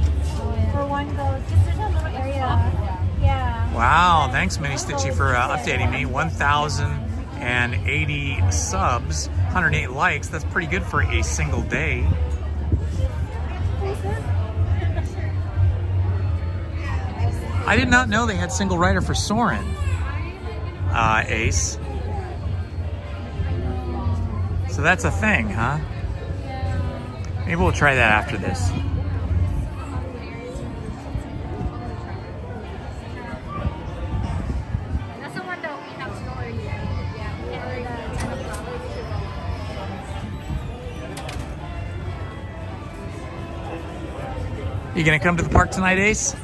Where one goes, just there's a little area. Yeah. Wow, thanks Mini Stitchy for updating me. 1,080 subs, 108 likes. That's pretty good for a single day. I did not know they had single rider for Soarin'. Ace. So that's a thing, huh? Maybe we'll try that after this. That's the one that we have stored here. You gonna come to the park tonight, Ace?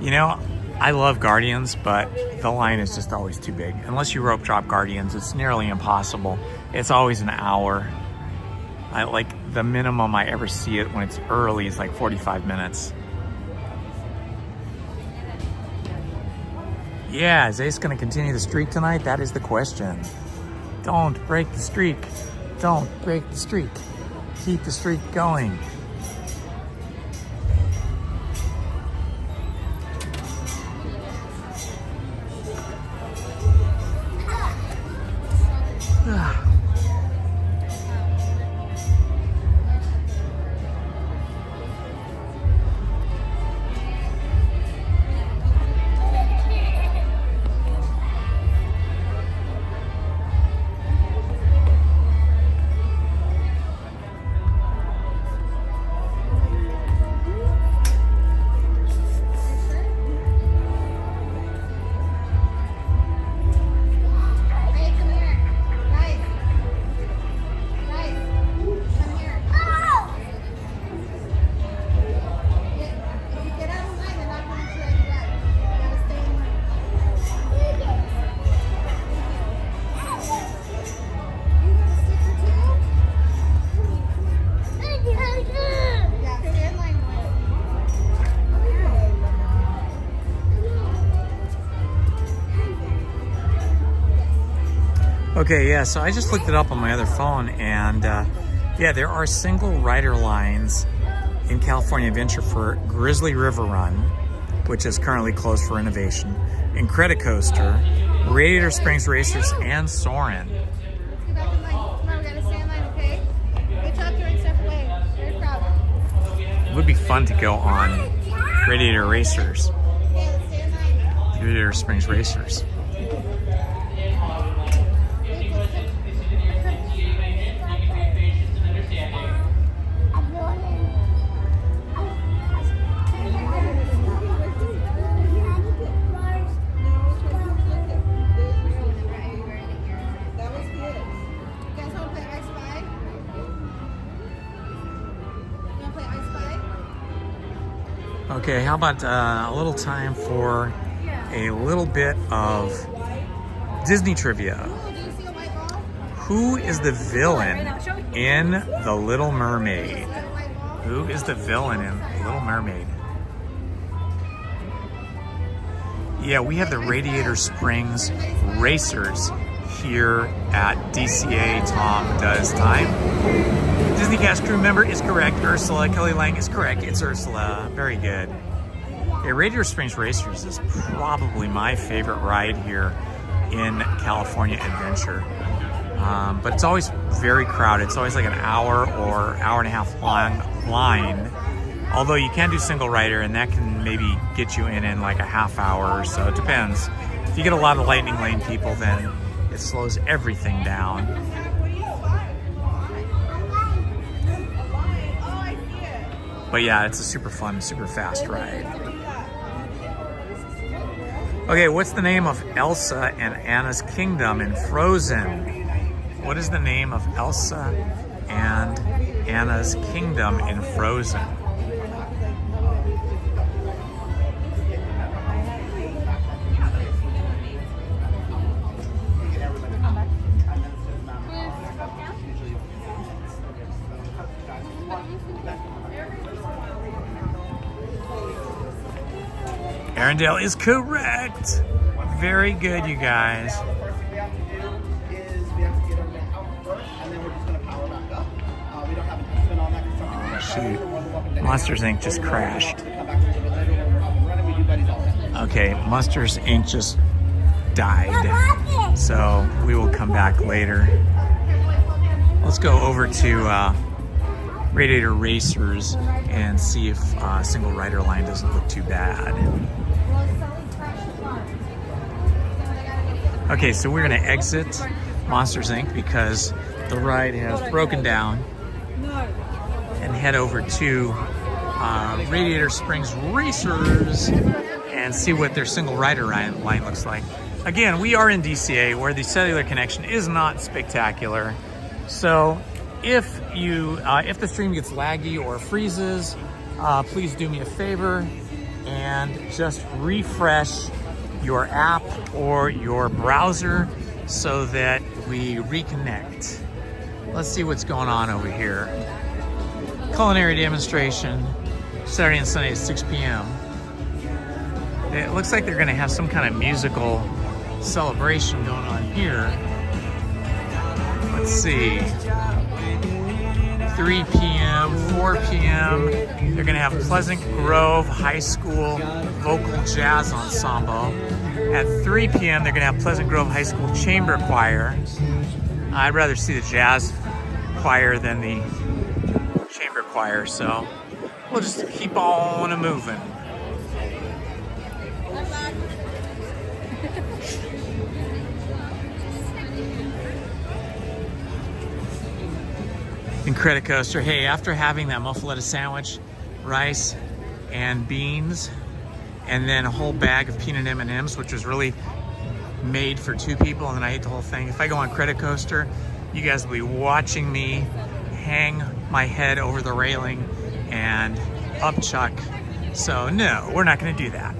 You know, I love Guardians, but the line is just always too big. Unless you rope drop Guardians, it's nearly impossible. It's always an hour. The minimum I ever see it when it's early is like 45 minutes. Yeah, is Ace gonna continue the streak tonight? That is the question. Don't break the streak. Don't break the streak. Keep the streak going. Okay, yeah, so I just looked it up on my other phone, and yeah, there are single rider lines in California Adventure for Grizzly River Run, which is currently closed for renovation, Incredicoaster, Radiator Springs Racers, and Soarin'. It would be fun to go on Radiator Racers, Radiator Springs Racers. Okay, how about a little time for a little bit of Disney trivia. Who is the villain in The Little Mermaid? Who is the villain in Little Mermaid? Yeah, we have the Radiator Springs Racers here at DCA. Tom does time. Disney Cast crew member is correct. Ursula. Kelly Lang is correct. It's Ursula. Very good. Yeah, Radiator Springs Racers is probably my favorite ride here in California Adventure. But it's always very crowded. It's always like an hour or hour and a half long line. Although you can do single rider, and that can maybe get you in like a half hour or so. It depends. If you get a lot of lightning lane people, then it slows everything down. But yeah, it's a super fun, super fast ride. Okay, what's the name of Elsa and Anna's kingdom in Frozen? What is the name of Elsa and Anna's kingdom in Frozen? Arendelle is correct. Very good, you guys. Oh, shoot. Monsters Inc. just crashed. Okay, Monsters Inc. just died. So we will come back later. Let's go over to Radiator Racers and see if single rider line doesn't look too bad. Okay, so we're gonna exit Monsters Inc. because the ride has broken down and head over to Radiator Springs Racers and see what their single rider line looks like. Again, we are in DCA where the cellular connection is not spectacular. So if the stream gets laggy or freezes, please do me a favor and just refresh your app or your browser so that we reconnect. Let's see what's going on over here. Culinary demonstration, Saturday and Sunday at 6 p.m. It looks like they're gonna have some kind of musical celebration going on here. Let's see. 3 p.m., 4 p.m. They're gonna have Pleasant Grove High School Vocal Jazz Ensemble. At 3 p.m., they're gonna have Pleasant Grove High School Chamber Choir. I'd rather see the jazz choir than the chamber choir, so we'll just keep on moving. Incredicoaster. Hey, after having that muffaletta sandwich, rice and beans, and then a whole bag of peanut M&Ms, which was really made for 2 people, and then I ate the whole thing. If I go on Incredicoaster, you guys will be watching me hang my head over the railing and upchuck. So no, we're not gonna do that.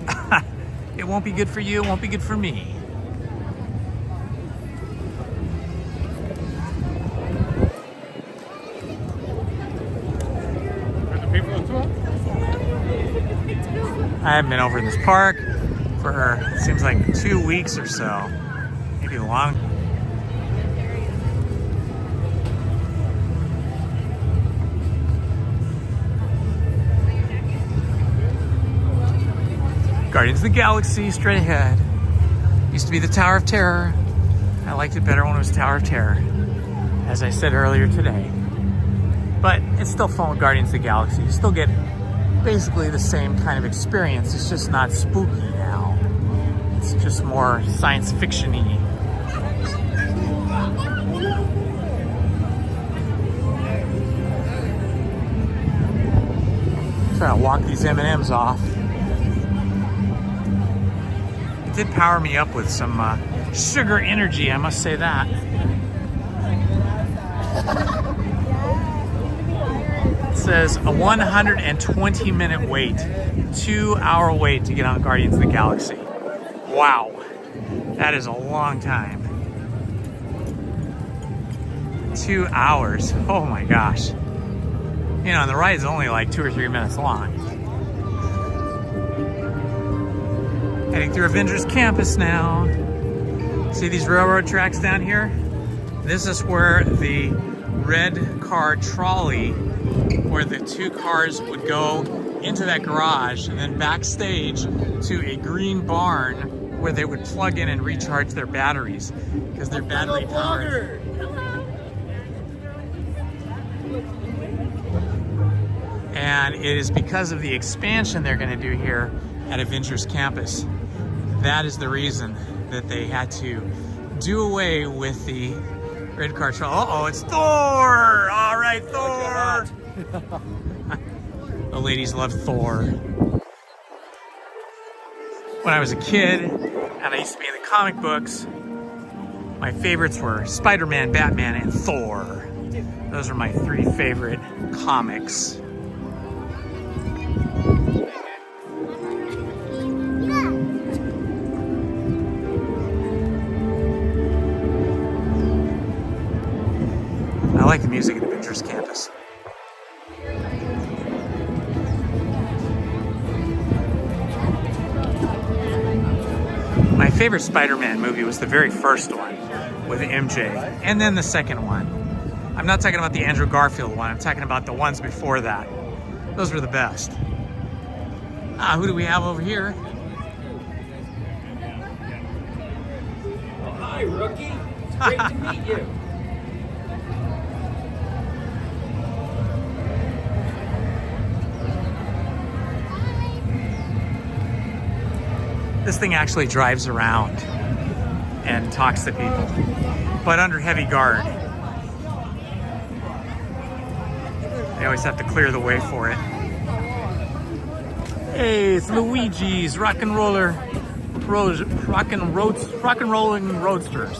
It won't be good for you, it won't be good for me. I haven't been over in this park for, it seems like 2 weeks or so, maybe long. Guardians of the Galaxy straight ahead. Used to be the Tower of Terror. I liked it better when it was Tower of Terror, as I said earlier today. But it's still fun with Guardians of the Galaxy. You still get basically the same kind of experience. It's just not spooky now. It's just more science fiction-y. Trying to walk these M&Ms off. It did power me up with some sugar energy, I must say that. It says a 120-minute wait, 2-hour wait to get on Guardians of the Galaxy. Wow, that is a long time. 2 hours, oh my gosh. You know, and the ride's only like 2 or 3 minutes long. Heading through Avengers Campus now. See these railroad tracks down here? This is where the red car trolley, where the 2 cars would go into that garage and then backstage to a green barn where they would plug in and recharge their batteries because they're battery powered. And it is because of the expansion they're going to do here at Avengers Campus. That is the reason that they had to do away with the red car trolley. Uh-oh, it's Thor! All right, Thor! The ladies love Thor. When I was a kid, and I used to be in the comic books, my favorites were Spider-Man, Batman, and Thor. Those are my 3 favorite comics. I like the music at Avengers Campus. My favorite Spider-Man movie was the very first one with MJ, and then the second one. I'm not talking about the Andrew Garfield one, I'm talking about the ones before that. Those were the best. Who do we have over here? Oh, hi, rookie. It's great to meet you. This thing actually drives around and talks to people, but under heavy guard. They always have to clear the way for it. Hey, it's Luigi's rock and rolling roadsters.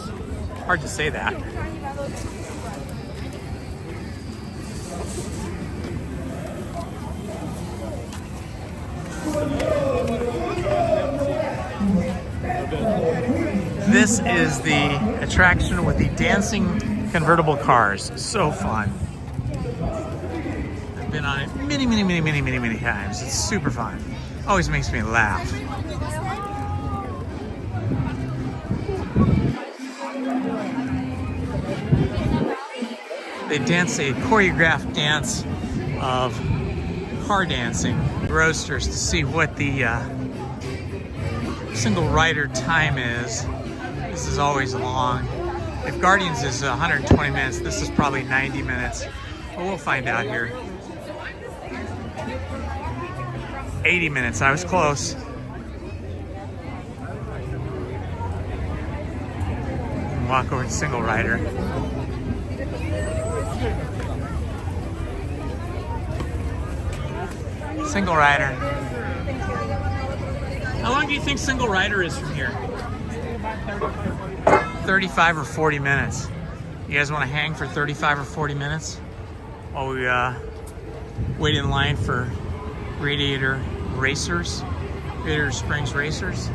Hard to say that. This is the attraction with the dancing convertible cars. So fun. I've been on it many times. It's super fun. Always makes me laugh. They dance a choreographed dance of car dancing roasters to see what the single rider time is. This is always long. If Guardians is 120 minutes, this is probably 90 minutes. But we'll find out here. 80 minutes, I was close. Walk over to single rider. Single rider. How long do you think single rider is from here? 35 or 40 minutes. You guys want to hang for 35 or 40 minutes while we wait in line for Radiator Springs Racers?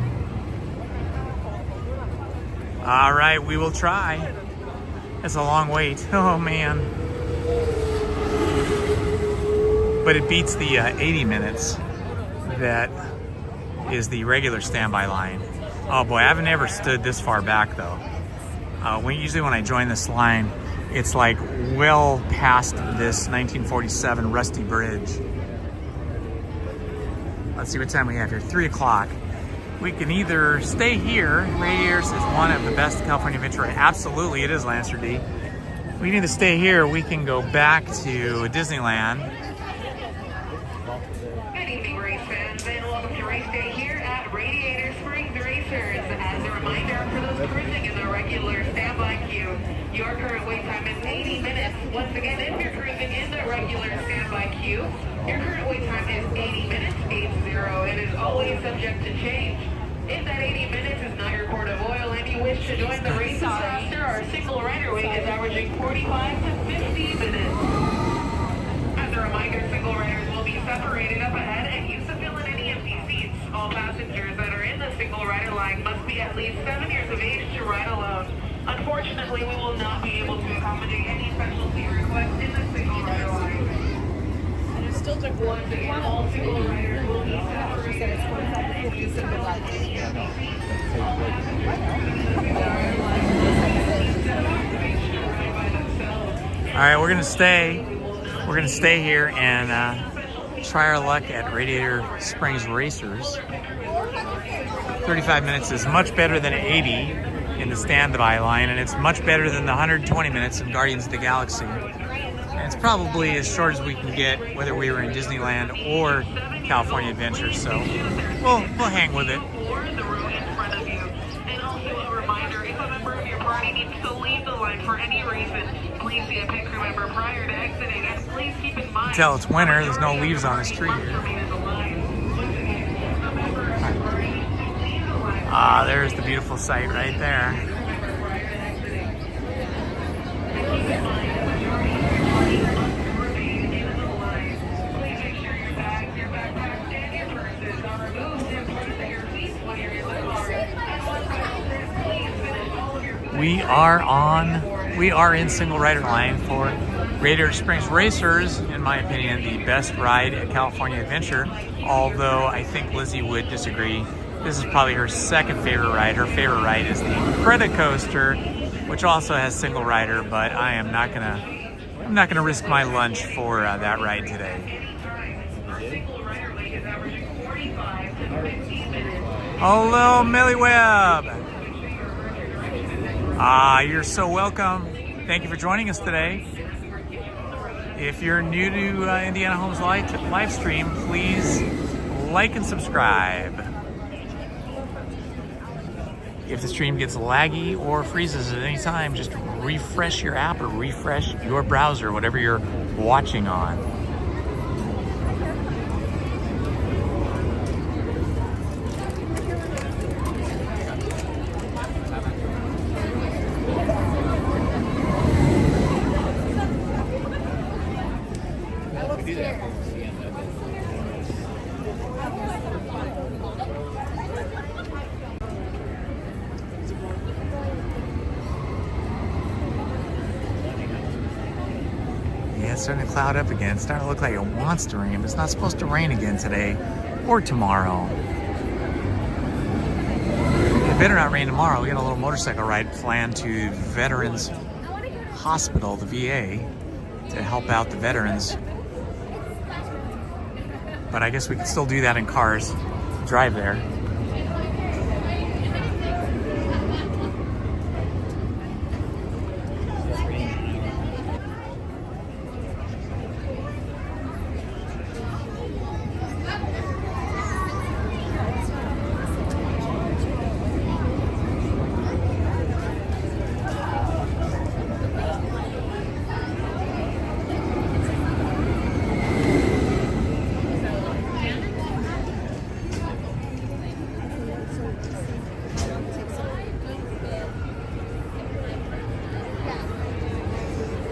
All right, we will try. It's a long wait. Oh man. But it beats the 80 minutes that is the regular standby line. Oh boy, I haven't ever stood this far back though. Usually when I join this line, it's like well past this 1947 rusty bridge. Let's see what time we have here. 3 o'clock. We can either stay here. Radiators is one of the best California Adventure. Absolutely, it is, Lancer D. We can either stay here, or we can go back to Disneyland. Good evening, race fans, and welcome to race day here at Radiator Springs Racers. As a reminder, for those cruising in the regular standby queue, your current wait time is 80 minutes. Once again, if you're cruising in the regular standby queue, your current wait time is 80 minutes, 80. It is always subject to change. If that 80 minutes is not your quart of oil and you wish to join the races roster, our single rider wait is averaging 45 to 50 minutes. As a reminder, single riders will be separated up ahead and used to fill in any empty seats. All passengers that are in the single rider line must be at least 7 years of age to ride alone. Unfortunately, we will not be able to accommodate any specialty requests in the single rider line. And it's still took Once again, all single riders will be separated up ahead and used to fill in any empty seats. All right, we're gonna stay. We're gonna stay here and try our luck at Radiator Springs Racers. 35 minutes is much better than 80 in the standby line, and it's much better than the 120 minutes in Guardians of the Galaxy. And it's probably as short as we can get, whether we were in Disneyland or California Adventure. So we'll hang with it. And also a reminder, if a member of your party needs to leave the line for any reason, please see a pit crew member prior to exiting, and please keep in mind... Until it's winter, there's no leaves on this tree here. Ah, there's the beautiful sight right there. We are in single rider line for Radiator Springs Racers. In my opinion, the best ride at California Adventure, although I think Lizzie would disagree. This is probably her second favorite ride. Her favorite ride is the Credicoaster, which also has single rider, but I'm not gonna risk my lunch for that ride today. Hello, Millie Webb. Ah, you're so welcome. Thank you for joining us today. If you're new to Indiana Holmes live stream, please like and subscribe. If the stream gets laggy or freezes at any time, just refresh your app or refresh your browser, whatever you're watching on. It's starting to cloud up again. It's starting to look like it wants to rain, but it's not supposed to rain again today or tomorrow. It better not rain tomorrow. We got a little motorcycle ride planned to Veterans Hospital, the VA, to help out the veterans. But I guess we can still do that in cars, drive there.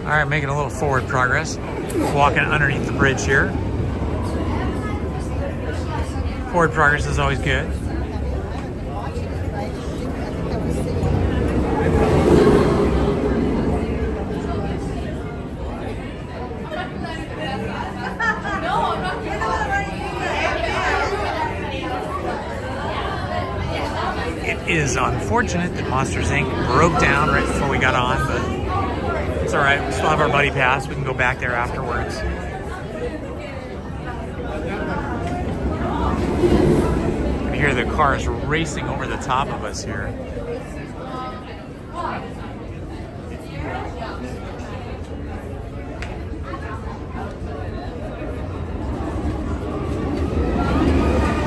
All right, making a little forward progress. Walking underneath the bridge here. Forward progress is always good. It is unfortunate that Monsters Inc. broke down right before we got on, but it's all right. We still have our buddy pass. We can go back there afterwards. hear the cars racing over the top of us here.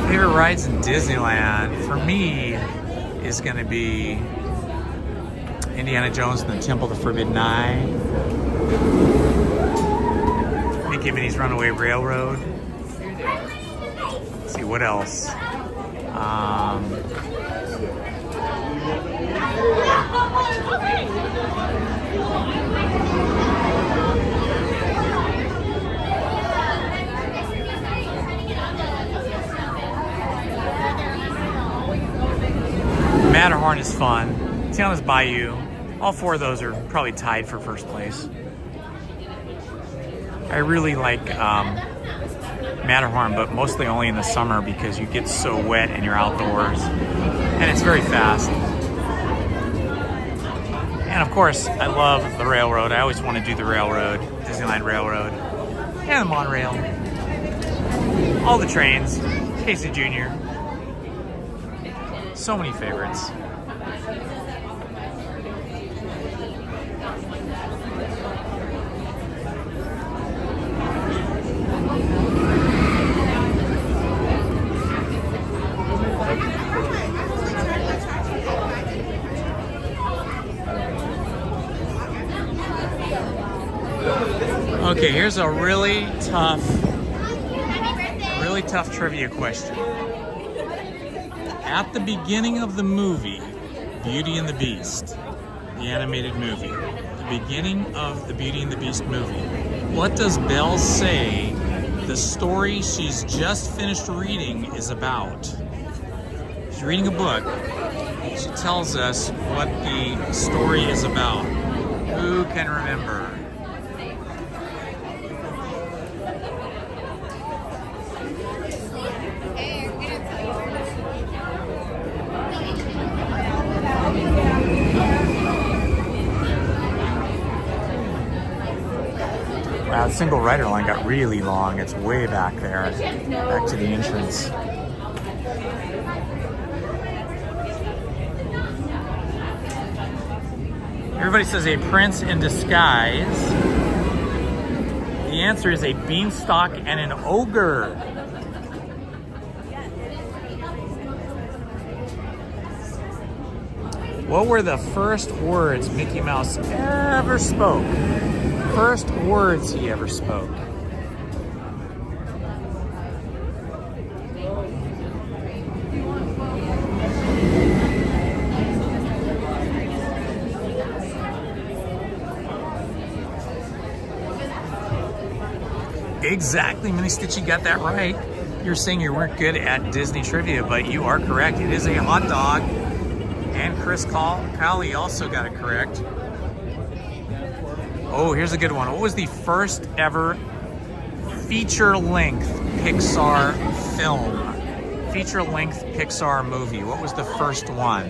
Favorite rides in Disneyland for me is going to be Indiana Jones and the Temple of the Forbidden Eye, Mickey Minnie's Runaway Railroad. Let's see what else. Matterhorn is fun. Tiana's Bayou. All four of those are probably tied for first place. I really like Matterhorn, but mostly only in the summer because you get so wet and you're outdoors. And it's very fast. And of course, I love the railroad. I always want to do the railroad, Disneyland Railroad. And the Monorail. All the trains. Casey Jr. So many favorites. Okay, here's a really tough trivia question. At the beginning of the movie, Beauty and the Beast, the animated movie, the beginning of the Beauty and the Beast movie, what does Belle say the story she's just finished reading is about? She's reading a book. She tells us what the story is about. Who can remember? Wow, the single rider line got really long. It's way back there, back to the entrance. Everybody says a prince in disguise. The answer is a beanstalk and an ogre. What were the first words Mickey Mouse ever spoke? First words he ever spoke. Exactly, Mini Stitch, you got that right. You're saying you weren't good at Disney trivia, but you are correct. It is a hot dog. And Chris Cowley also got it correct. Oh, here's a good one. What was the first ever feature-length Pixar film? Feature-length Pixar movie. What was the first one?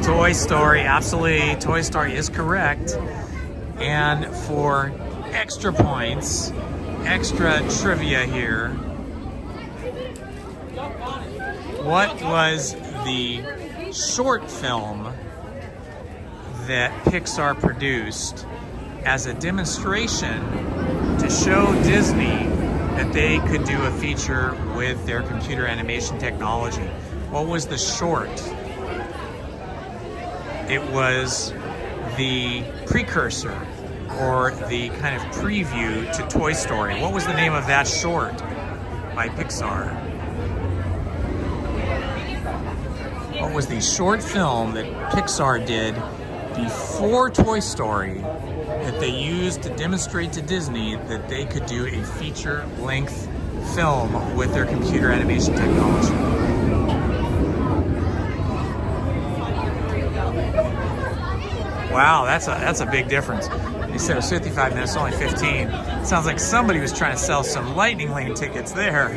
Toy Story, absolutely. Toy Story is correct. And for extra points, extra trivia here, what was the short film that Pixar produced as a demonstration to show Disney that they could do a feature with their computer animation technology? What was the short? It was the precursor or the kind of preview to Toy Story. What was the name of that short by Pixar? What was the short film that Pixar did before Toy Story that they used to demonstrate to Disney that they could do a feature-length film with their computer animation technology? Wow, that's a big difference. They said it was 55 minutes, only 15. Sounds like somebody was trying to sell some Lightning Lane tickets there.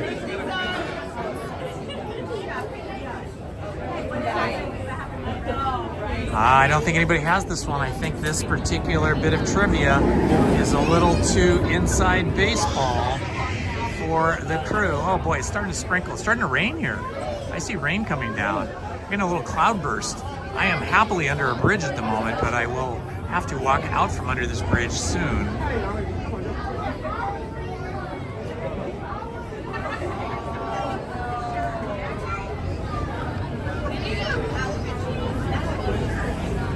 I don't think anybody has this one. I think this particular bit of trivia is a little too inside baseball for the crew. Oh boy, it's starting to sprinkle. It's starting to rain here. I see rain coming down. We're getting a little cloud burst. I am happily under a bridge at the moment, but I will have to walk out from under this bridge soon.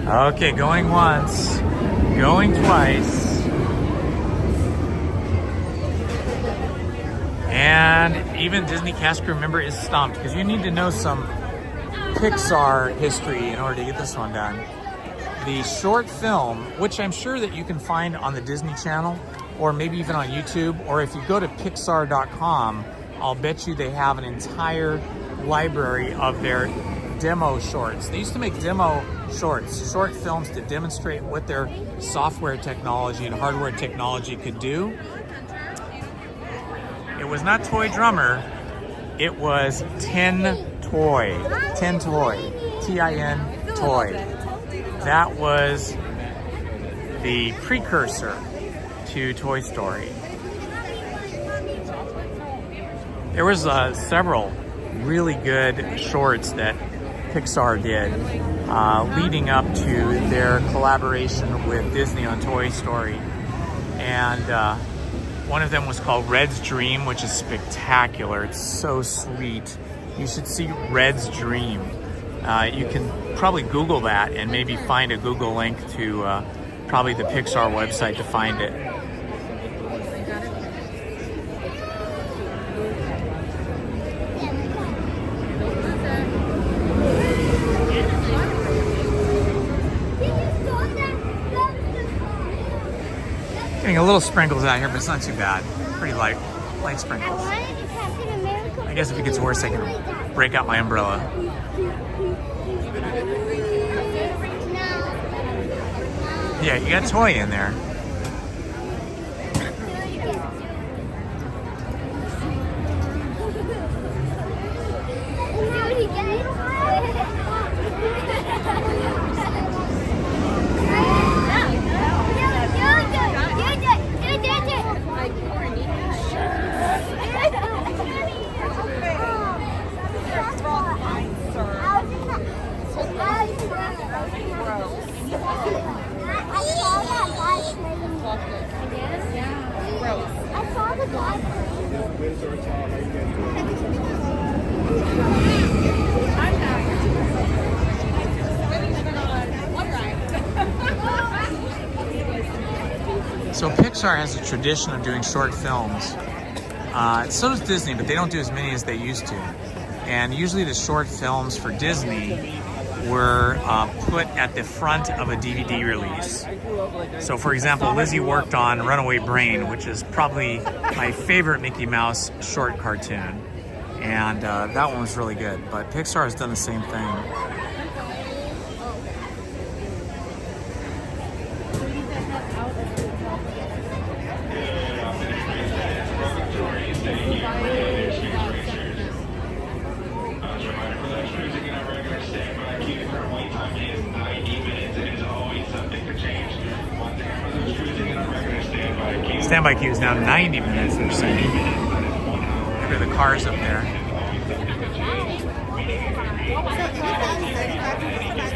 Okay, going once, going twice. And even Disney cast crew member is stumped because you need to know some Pixar history in order to get this one done. The short film, which I'm sure that you can find on the Disney Channel or maybe even on YouTube, or if you go to Pixar.com, I'll bet you they have an entire library of their demo shorts. They used to make demo shorts, short films to demonstrate what their software technology and hardware technology could do. It was not Toy Drummer, it was Tin Toy, T-I-N, Toy. That was the precursor to Toy Story. There was several really good shorts that Pixar did leading up to their collaboration with Disney on Toy Story. And one of them was called Red's Dream, which is spectacular. It's so sweet. You should see Red's Dream. You can probably Google that and maybe find a Google link to probably the Pixar website to find it. Getting a little sprinkles out here, but it's not too bad. Pretty light sprinkles. I guess if it gets worse, I can break out my umbrella. Yeah, you got Toy in there. So Pixar has a tradition of doing short films. So does Disney, but they don't do as many as they used to. And usually the short films for Disney were put at the front of a DVD release. So for example, Lizzie worked on Runaway Brain, which is probably my favorite Mickey Mouse short cartoon. And that one was really good, but Pixar has done the same thing. Standby queue is now 90 minutes, they're saying. Maybe the car's up there.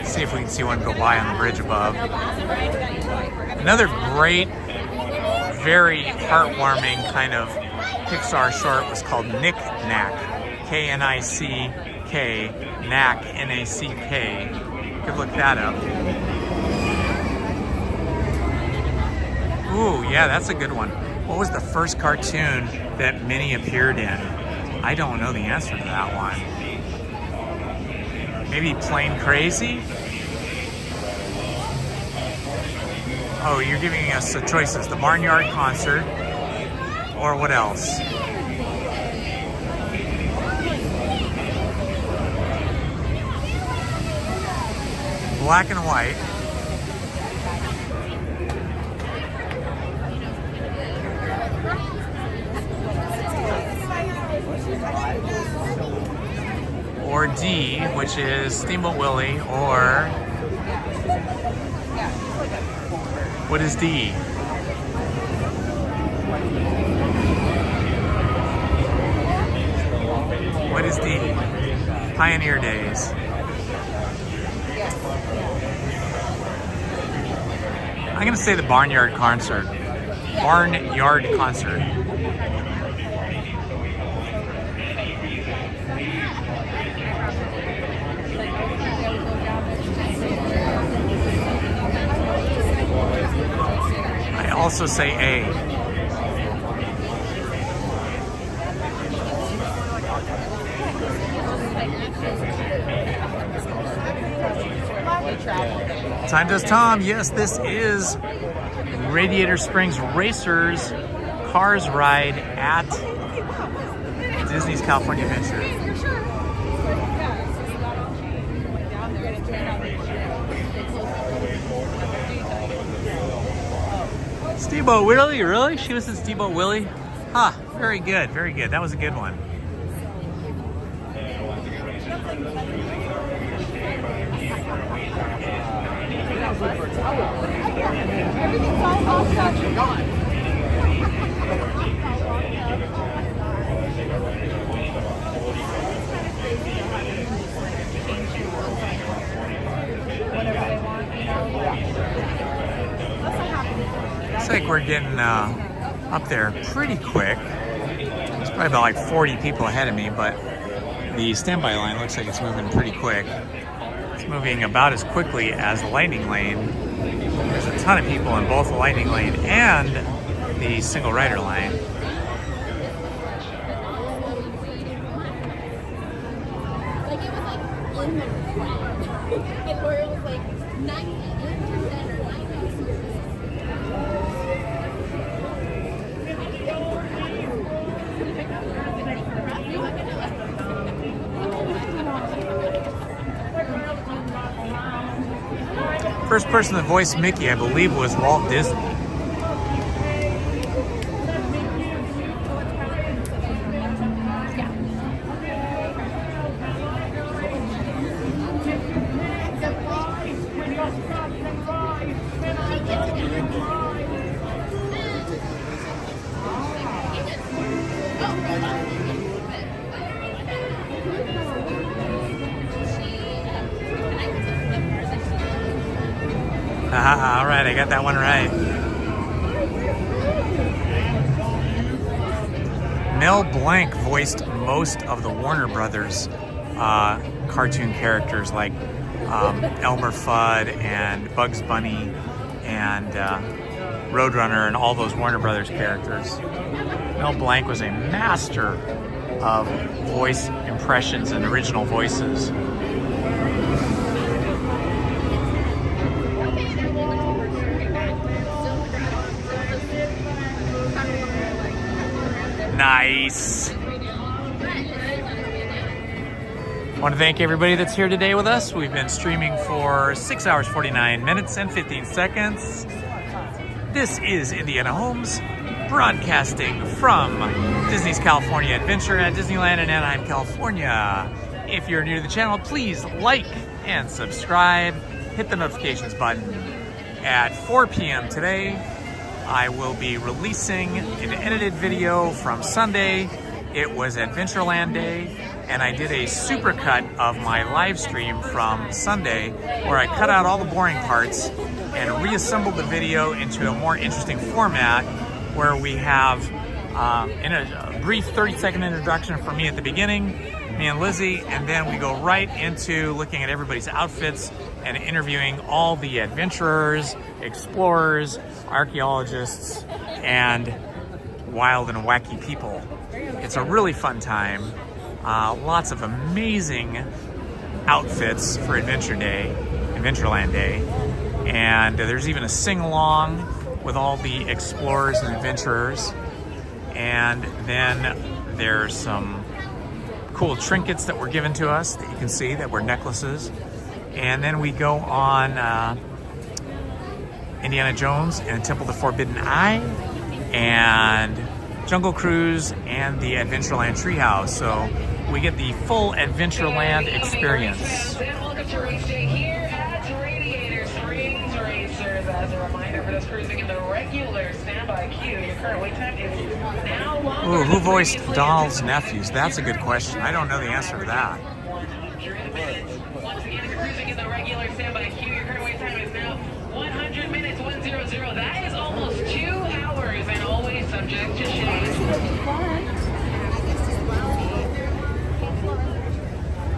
See if we can see one go by on the bridge above. Another great, very heartwarming kind of Pixar short was called Nick Knack. K-N-I-C-K, Knack, N-A-C-K. You could look that up. Ooh, yeah, that's a good one. What was the first cartoon that Minnie appeared in? I don't know the answer to that one. Maybe Plain Crazy? Oh, you're giving us the choices. The Barnyard Concert, or what else? Black and White. Or D, which is Steamboat Willie, or What is D? What is D? Pioneer Days. I'm gonna say the Barnyard Concert. Barnyard Concert. I also say A. Time does Tom. Yes, this is Radiator Springs Racers Cars Ride at Disney's California Adventure. Steamboat Willie, really? She was in Steamboat Willie? Huh, very good, very good. That was a good one. Looks like we're getting up there pretty quick. There's probably about like 40 people ahead of me, but the standby line looks like it's moving pretty quick. It's moving about as quickly as the Lightning Lane. There's a ton of people in both the Lightning Lane and the single rider line. Like it was like in the and where it was like 98% or 90%. First person to voice Mickey, I believe, was Walt Disney. All right, I got that one right. Mel Blanc voiced most of the Warner Brothers cartoon characters like Elmer Fudd and Bugs Bunny and Roadrunner and all those Warner Brothers characters. Mel Blanc was a master of voice impressions and original voices. Nice. I want to thank everybody that's here today with us. We've been streaming for 6 hours, 49 minutes, and 15 seconds. This is Indiana Holmes, broadcasting from Disney's California Adventure at Disneyland in Anaheim, California. If you're new to the channel, please like and subscribe. Hit the notifications button. At 4 p.m. today, I will be releasing an edited video from Sunday. It was Adventureland Day, and I did a supercut of my live stream from Sunday where I cut out all the boring parts and reassembled the video into a more interesting format where we have in a brief 30-second introduction from me at the beginning, me and Lizzie, and then we go right into looking at everybody's outfits and interviewing all the adventurers, explorers, archaeologists, and wild and wacky people. It's a really fun time. Lots of amazing outfits for Adventureland Day. And there's even a sing-along with all the explorers and adventurers. And then there's some cool trinkets that were given to us that you can see that were necklaces. And then we go on Indiana Jones and Temple of the Forbidden Eye and Jungle Cruise and the Adventureland Treehouse. So we get the full Adventureland experience. Welcome to race day here at Radiator Springs Racers. As a reminder, for those cruising in the regular standby queue. Your current wait time is now longer. Ooh, who voiced Donald's nephews? That's a good question. I don't know the answer to that. 100 minutes. Once again, if you're cruising in the regular standby queue, your current wait time is now 100 minutes, 100. That is almost 2 hours and always subject to change.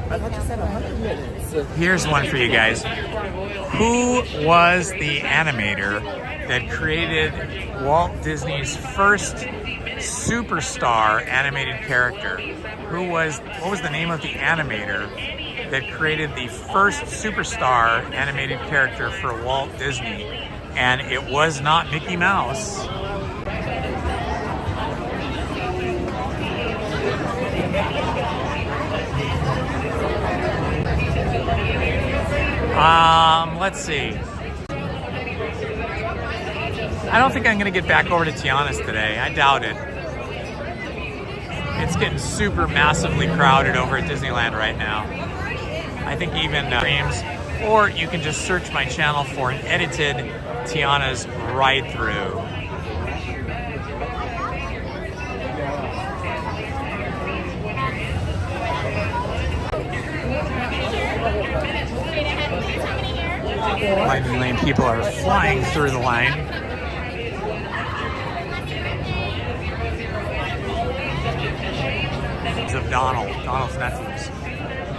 I thought you said 100 minutes. Here's one for you guys. Who was the animator that created Walt Disney's first superstar animated character? What was the name of the animator that created the first superstar animated character for Walt Disney? And it was not Mickey Mouse. Let's see. I don't think I'm going to get back over to Tiana's today. I doubt it. It's getting super massively crowded over at Disneyland right now. I think even streams, or you can just search my channel for an edited Tiana's ride through. Lightning lane people are flying through the line. It's of Donald's nephews.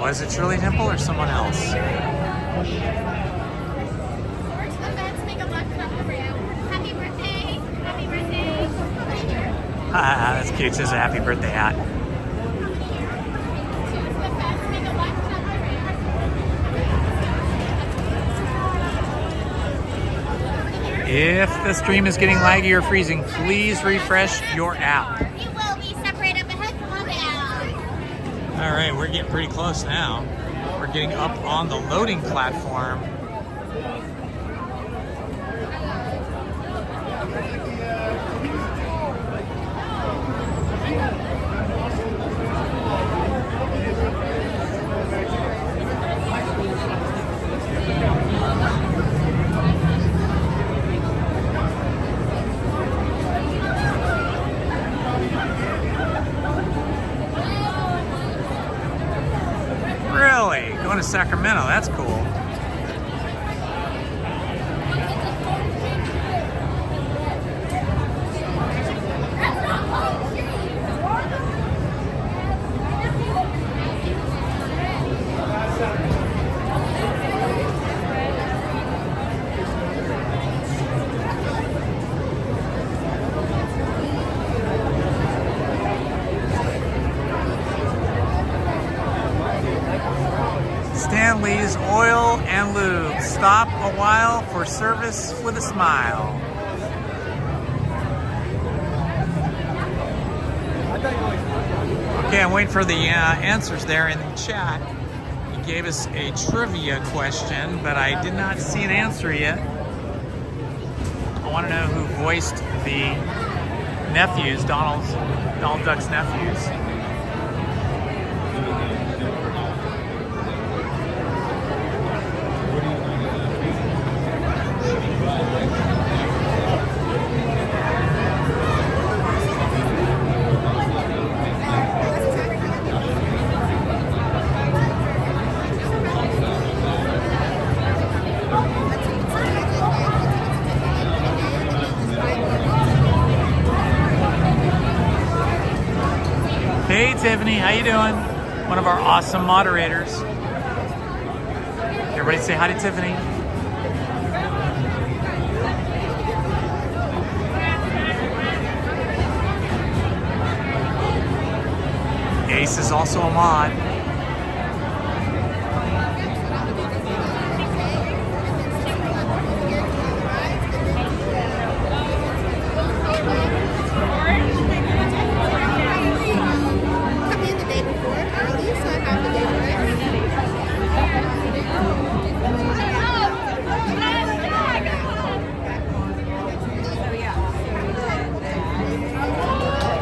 Was it Shirley Temple or someone else? Happy birthday! Happy birthday! That's cute. It says a happy birthday hat. If the stream is getting laggy or freezing, please refresh your app. You will be separate up ahead. Come on down. All right, we're getting pretty close now. We're getting up on the loading platform. Going to Sacramento, that's cool. Stanley's Oil and Lube. Stop a while for service with a smile. Okay, I'm waiting for the answers there in the chat. He gave us a trivia question, but I did not see an answer yet. I want to know who voiced the nephews, Donald Duck's nephews. Hey Tiffany, how you doing? One of our awesome moderators. Everybody say hi to Tiffany. Ace is also a mod.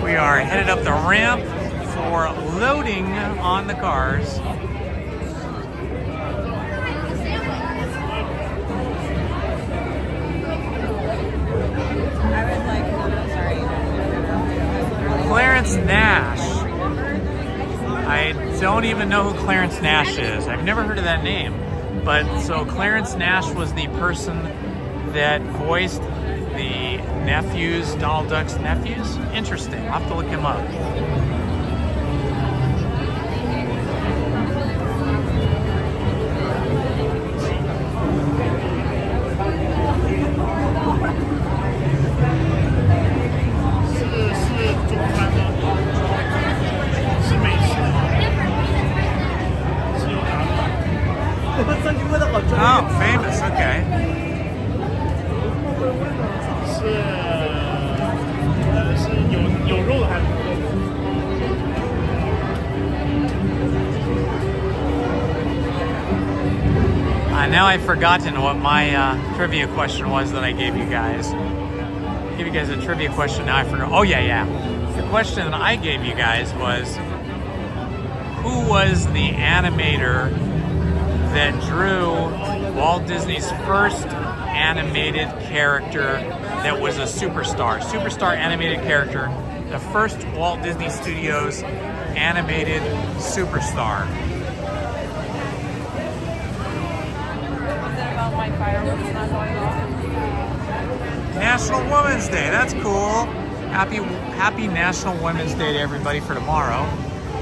We are headed up the ramp for loading on the cars. Clarence Nash. I don't even know who Clarence Nash is. I've never heard of that name. But so Clarence Nash was the person that voiced the nephews, Donald Duck's nephews? Interesting. I'll have to look him up. Oh, famous, okay. Now I've forgotten what my trivia question was that I gave you guys. I gave you guys a trivia question, now I forgot. Oh yeah. The question that I gave you guys was, who was the animator that drew Walt Disney's first animated character that was a superstar? Superstar animated character. The first Walt Disney Studios animated superstar. National Women's Day, that's cool. Happy National Women's Day to everybody for tomorrow.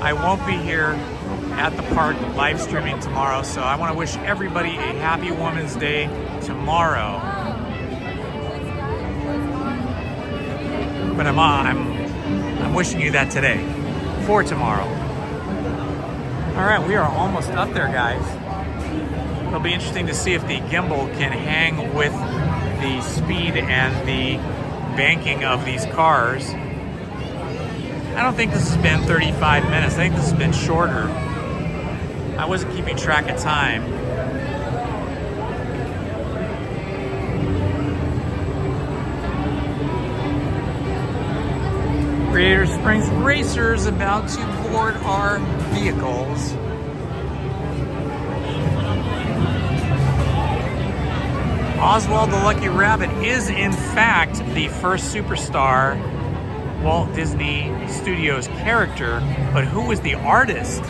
I won't be here at the park live streaming tomorrow, so I want to wish everybody a happy Women's Day tomorrow. But I'm wishing you that today for tomorrow. All right, we are almost up there, guys. It'll be interesting to see if the gimbal can hang with the speed and the banking of these cars. I don't think this has been 35 minutes. I think this has been shorter. I wasn't keeping track of time. Radiator Springs racers about to board our vehicles. Oswald the Lucky Rabbit is in fact the first superstar Walt Disney Studios character, but who was the artist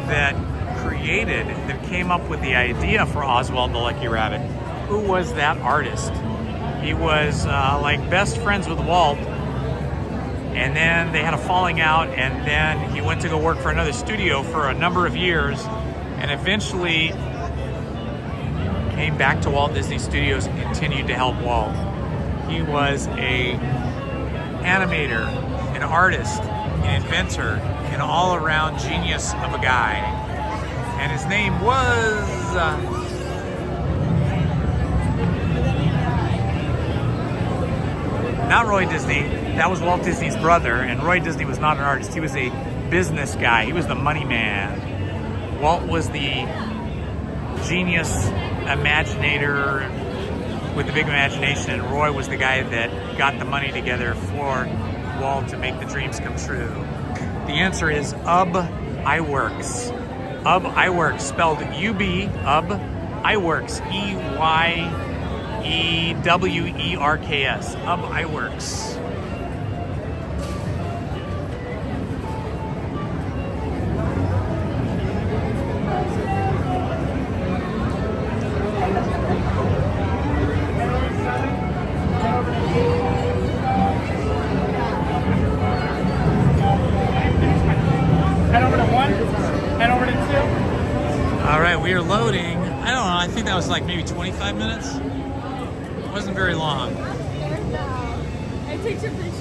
that came up with the idea for Oswald the Lucky Rabbit? Who was that artist? He was like best friends with Walt, and then they had a falling out, and then he went to go work for another studio for a number of years, and eventually came back to Walt Disney Studios and continued to help Walt. He was a animator, an artist, an inventor, an all-around genius of a guy. And his name was... not Roy Disney. That was Walt Disney's brother, and Roy Disney was not an artist. He was a business guy. He was the money man. Walt was the genius imaginator with the big imagination, and Roy was the guy that got the money together for Walt to make the dreams come true. The answer is UB Iwerks. UB Iwerks, spelled U-B, UB Iwerks, E-Y-E-W-E-R-K-S, UB Iwerks. We are loading. I don't know, I think that was like maybe 25 minutes. It wasn't very long. I take your pictures.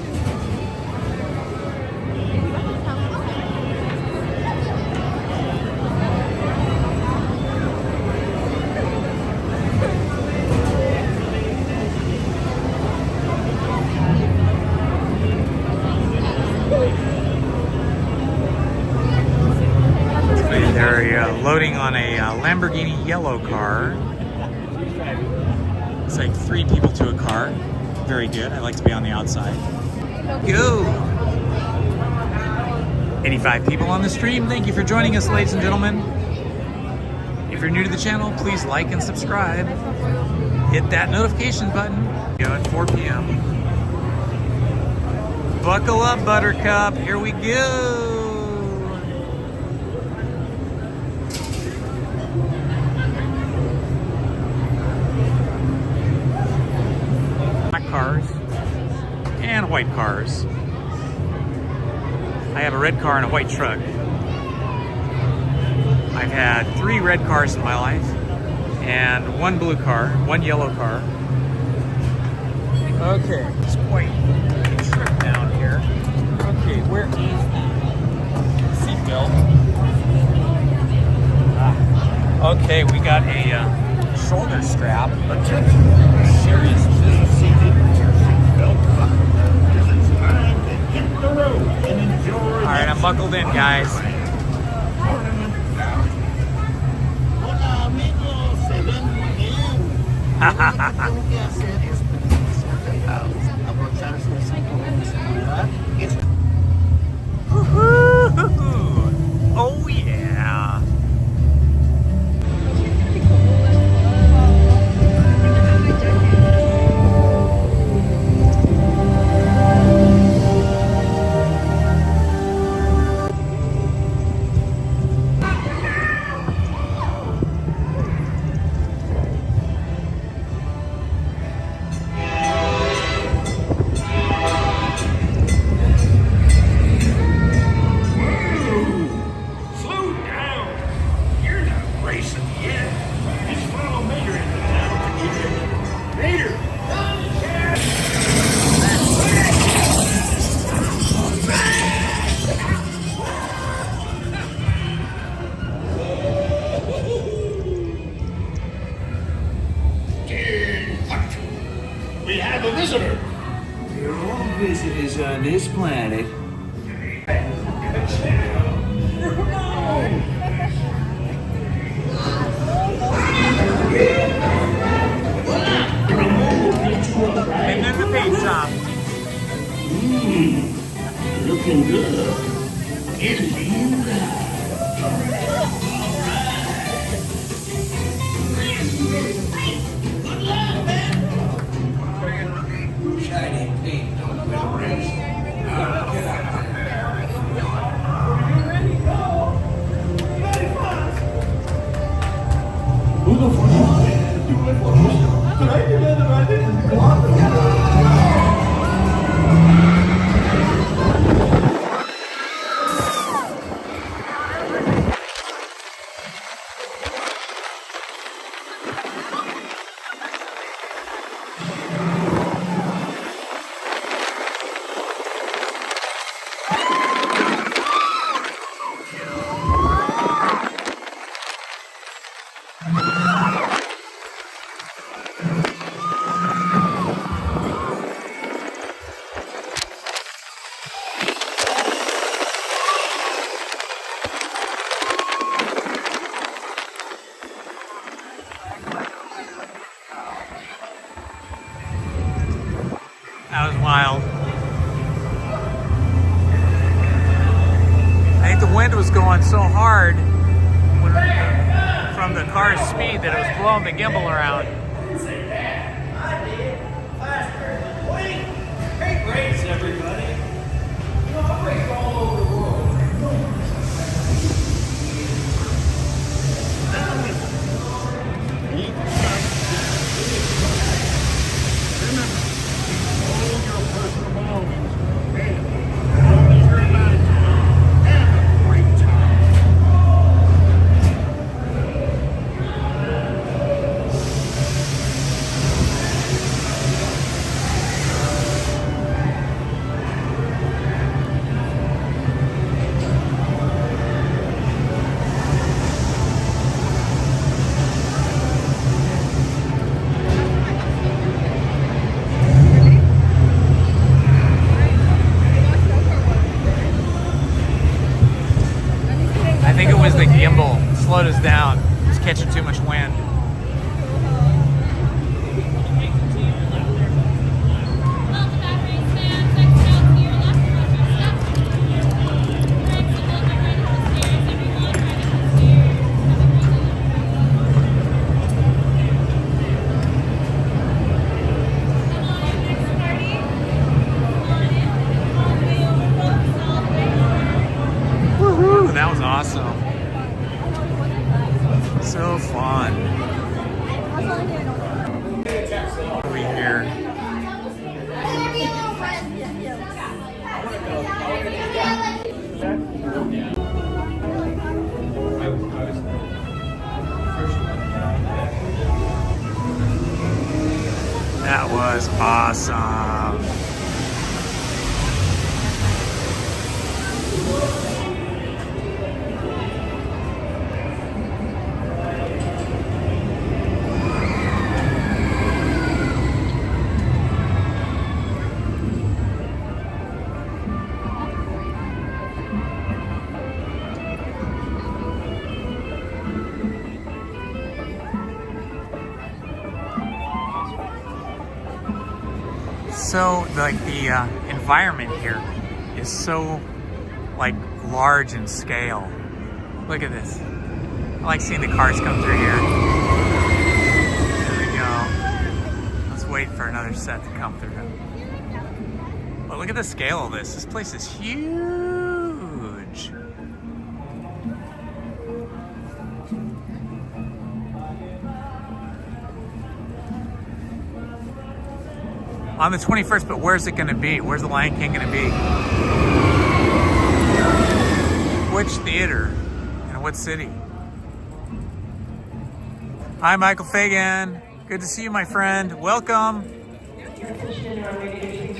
They're loading on a Lamborghini yellow car. It's like 3 people to a car. Very good. I like to be on the outside. Go! 85 people on the stream. Thank you for joining us, ladies and gentlemen. If you're new to the channel, please like and subscribe. Hit that notification button. Go at 4 p.m. Buckle up, Buttercup. Here we go. Black cars and white cars. I have a red car and a white truck. I've had 3 red cars in my life and 1 blue car, 1 yellow car. Okay, it's quite a trip down here. Okay, where is the seatbelt? Okay, we got a shoulder strap. Attention, serious business seated with your seatbelt. It's time to hit the road and enjoy. All right, I'm buckled in, guys. Oh yeah. We have a visitor. We're all visitors on this planet. And then the paint shop. Looking good. Indeed. Shiny paint don't win race. Who the fuck is it? Do it for me. Did I do that if I didn't go on? That was wild. I think the wind was going so hard from the car's speed that it was blowing the gimbal around. Great race, everybody. You know, I race all over the world. I think it was the gimbal slowed us down. It was catching too much wind. awesome. So fun. Over here. That was awesome. So like the environment here is so like large in scale. Look at this. I like seeing the cars come through here. There we go. Let's wait for another set to come through. But look at the scale of this. This place is huge. On the 21st, but where's it gonna be? Where's the Lion King gonna be? Which theater? And what city? Hi, Michael Fagan. Good to see you, my friend. Welcome. Attention, racers.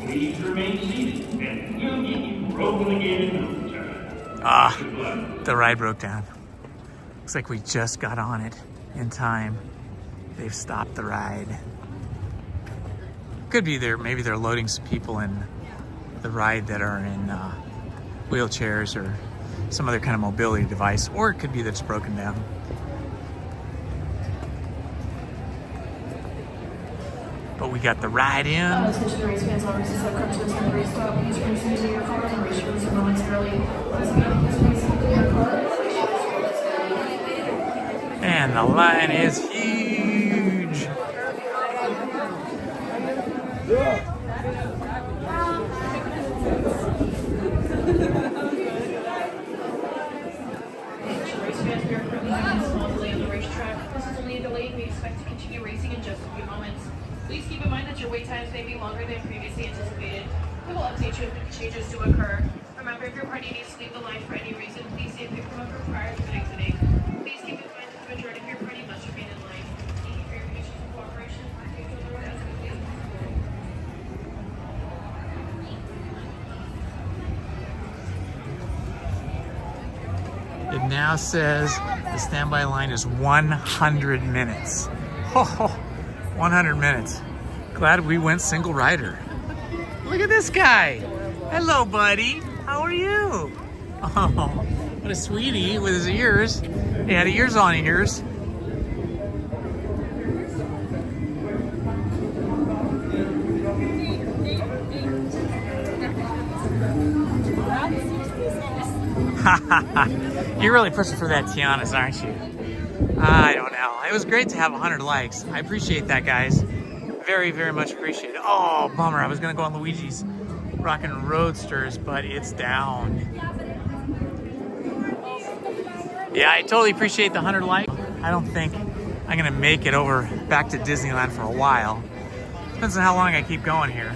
Please remain seated, and we'll get you rolling again in no time. Ah, the ride broke down. Looks like we just got on it in time. They've stopped the ride. Could be there, maybe they're loading some people in the ride that are in wheelchairs or some other kind of mobility device, or it could be that it's broken down. But we got the ride in. Attention race fans, all races have come to attend the race stop. Please proceed to your car and race your race momentarily. Once again, please proceed to your car. And the line is huge. Race fans, we are currently having a small delay on the racetrack. This is only a delay. We expect to continue racing in just a few moments. Please keep in mind that your wait times may be longer than previously anticipated. We will update you if any changes do occur. Remember, if your party needs to leave the line for any reason, please see a pick them up prior to exiting. Please keep in mind that the majority of your party must remain in line. Thank you for your patience and cooperation. Please enjoy the road as we leave. It now says the standby line is 100 minutes. Oh, 100 minutes. Glad we went single rider. Look at this guy. Hello, buddy. How are you? Oh, what a sweetie with his ears. He had ears on ears. You're really pushing for that Tiana's, aren't you? I don't know. It was great to have 100 likes. I appreciate that, guys. Very, very much appreciate it. Oh, bummer. I was going to go on Luigi's Rockin' Roadsters, but it's down. Yeah, I totally appreciate the 100 likes. I don't think I'm going to make it over back to Disneyland for a while. Depends on how long I keep going here.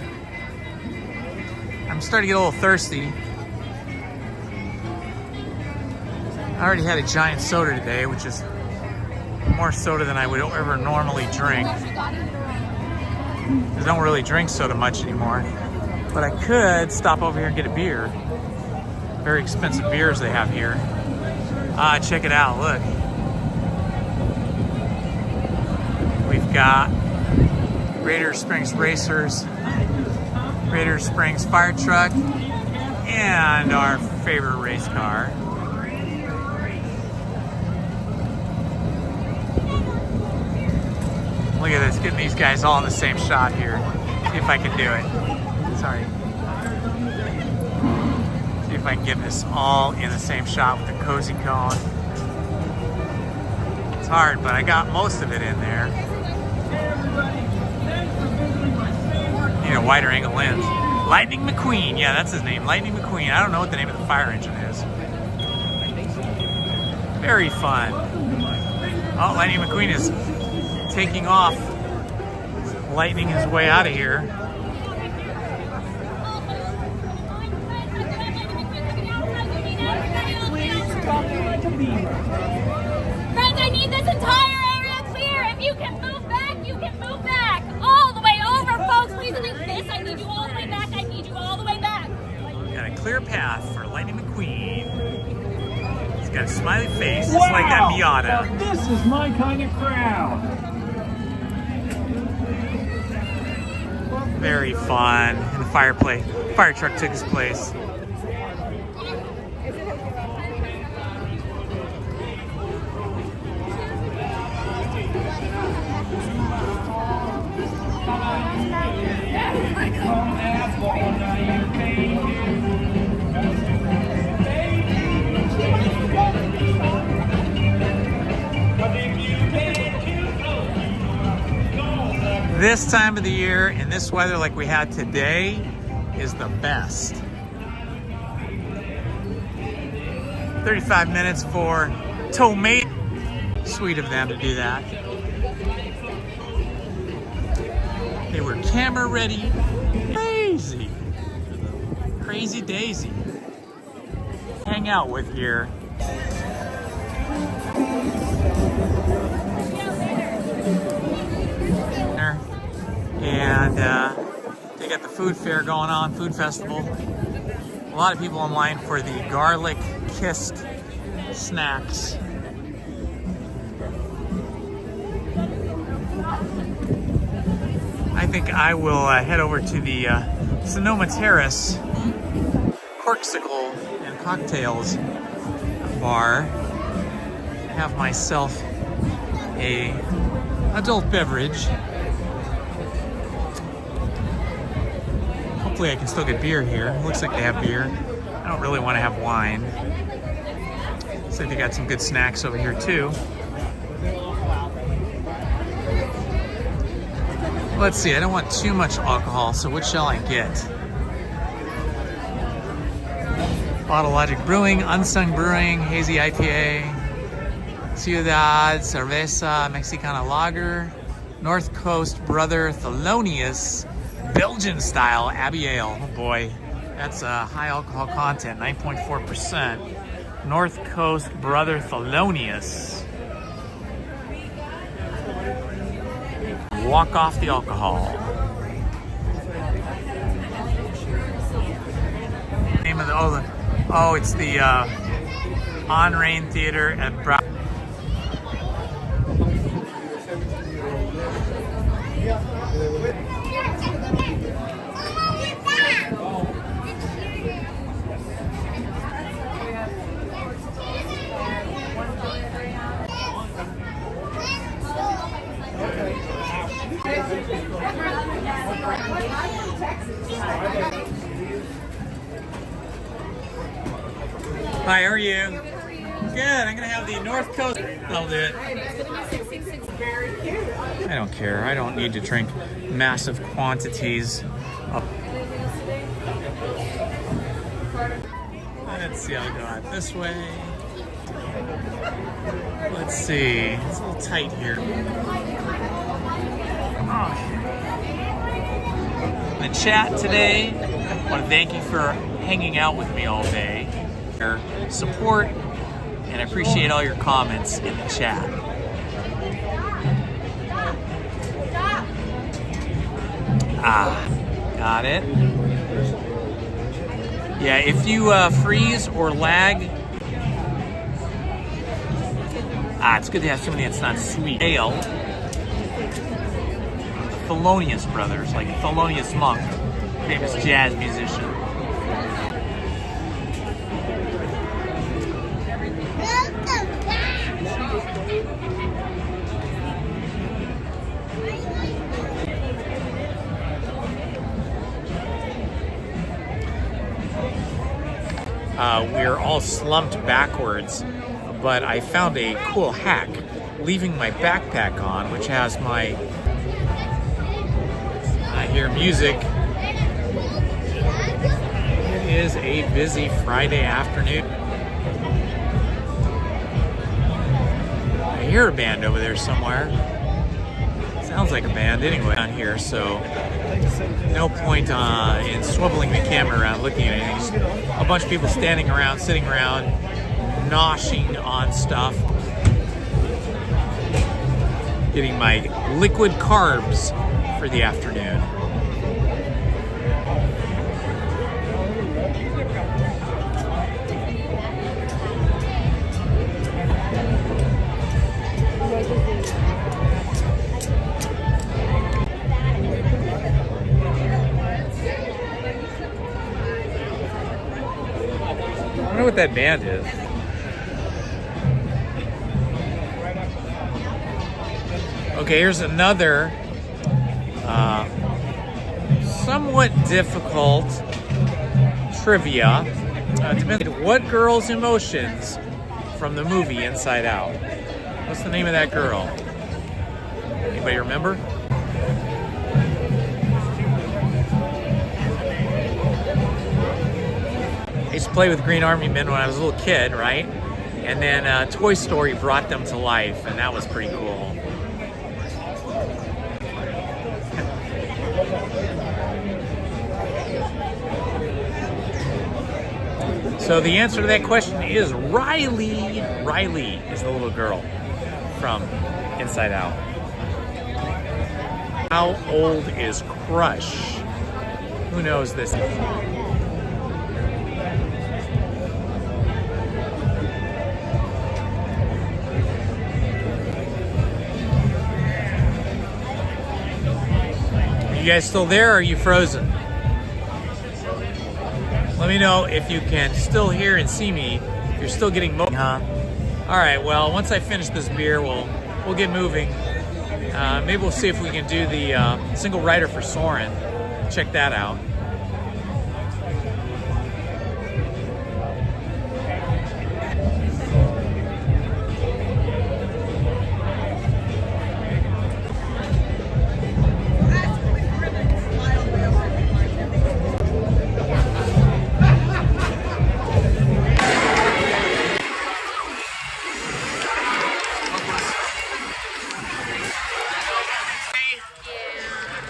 I'm starting to get a little thirsty. I already had a giant soda today, which is more soda than I would ever normally drink. I don't really drink soda much anymore. But I could stop over here and get a beer. Very expensive beers they have here. Ah, check it out, look. We've got Radiator Springs Racers, Radiator Springs Fire Truck, and our favorite race car. Look at this, getting these guys all in the same shot here. See if I can do it. Sorry. See if I can get this all in the same shot with the cozy cone. It's hard, but I got most of it in there. wider angle lens. Lightning McQueen, yeah, that's his name, Lightning McQueen. I don't know what the name of the fire engine is. Very fun. Oh, Lightning McQueen is taking off, lightning his way out of here. Friends, I need this entire area clear. If you can move back, you can move back. All the way over, folks. Please, I need this. I need you all the way back. I need you all the way back. Got a clear path for Lightning McQueen. He's got a smiley face, just like that Miata. Now this is my kind of crowd. Very fun. And the fire truck took his place. This time of the year in this weather like we had today is the best. 35 minutes for tomato. Sweet of them to do that. They were camera ready. Crazy. Crazy Daisy. Hang out with here. And they got the food fair going on, food festival. A lot of people in line for the garlic kissed snacks. I think I will head over to the Sonoma Terrace Corksicle and Cocktails bar. Have myself a adult beverage. Hopefully I can still get beer here. Looks like they have beer. I don't really want to have wine. Looks like they got some good snacks over here too. Let's see, I don't want too much alcohol, so what shall I get? Bottle Logic Brewing, Unsung Brewing, Hazy IPA, Ciudad Cerveza Mexicana Lager, North Coast Brother Thelonious, Belgian style Abbey Ale. Oh boy, that's a high alcohol content, 9.4%. North Coast Brother Thelonious. Walk off the alcohol. Name of the oh, it's the On Rain Theater at Brown. Hi, how are you? Good. I'm gonna have the North Coast. I'll do it. I don't care. I don't need to drink massive quantities of. Let's see. I'll go out this way. Let's see. It's a little tight here. In the chat today, I want to thank you for hanging out with me all day. Your support, and I appreciate all your comments in the chat. Got it. Yeah, if you freeze or lag, it's good to have somebody that's not sweet. Ale, Thelonious Brothers, like Thelonious Monk, famous jazz musician. We're all slumped backwards, but I found a cool hack, leaving my backpack on, which has my, I hear music, is a busy Friday afternoon. I hear a band over there somewhere. Sounds like a band anyway on here, so no point in swiveling the camera around looking at anything. Just a bunch of people standing around, sitting around, noshing on stuff. Getting my liquid carbs for the afternoon. I wonder what that band is. Okay, here's another somewhat difficult trivia. Depends on what girl's emotions from the movie Inside Out. What's the name of that girl? Anybody remember? I used to play with Green Army Men when I was a little kid, right? And then Toy Story brought them to life, and that was pretty cool. So the answer to that question is Riley. Riley is the little girl from Inside Out. How old is Crush? Who knows this? You guys still there or are you frozen? Let me know if you can still hear and see me. If you're still getting moving, huh? All right, well, once I finish this beer, we'll get moving. Maybe we'll see if we can do the single rider for Soren. Check that out.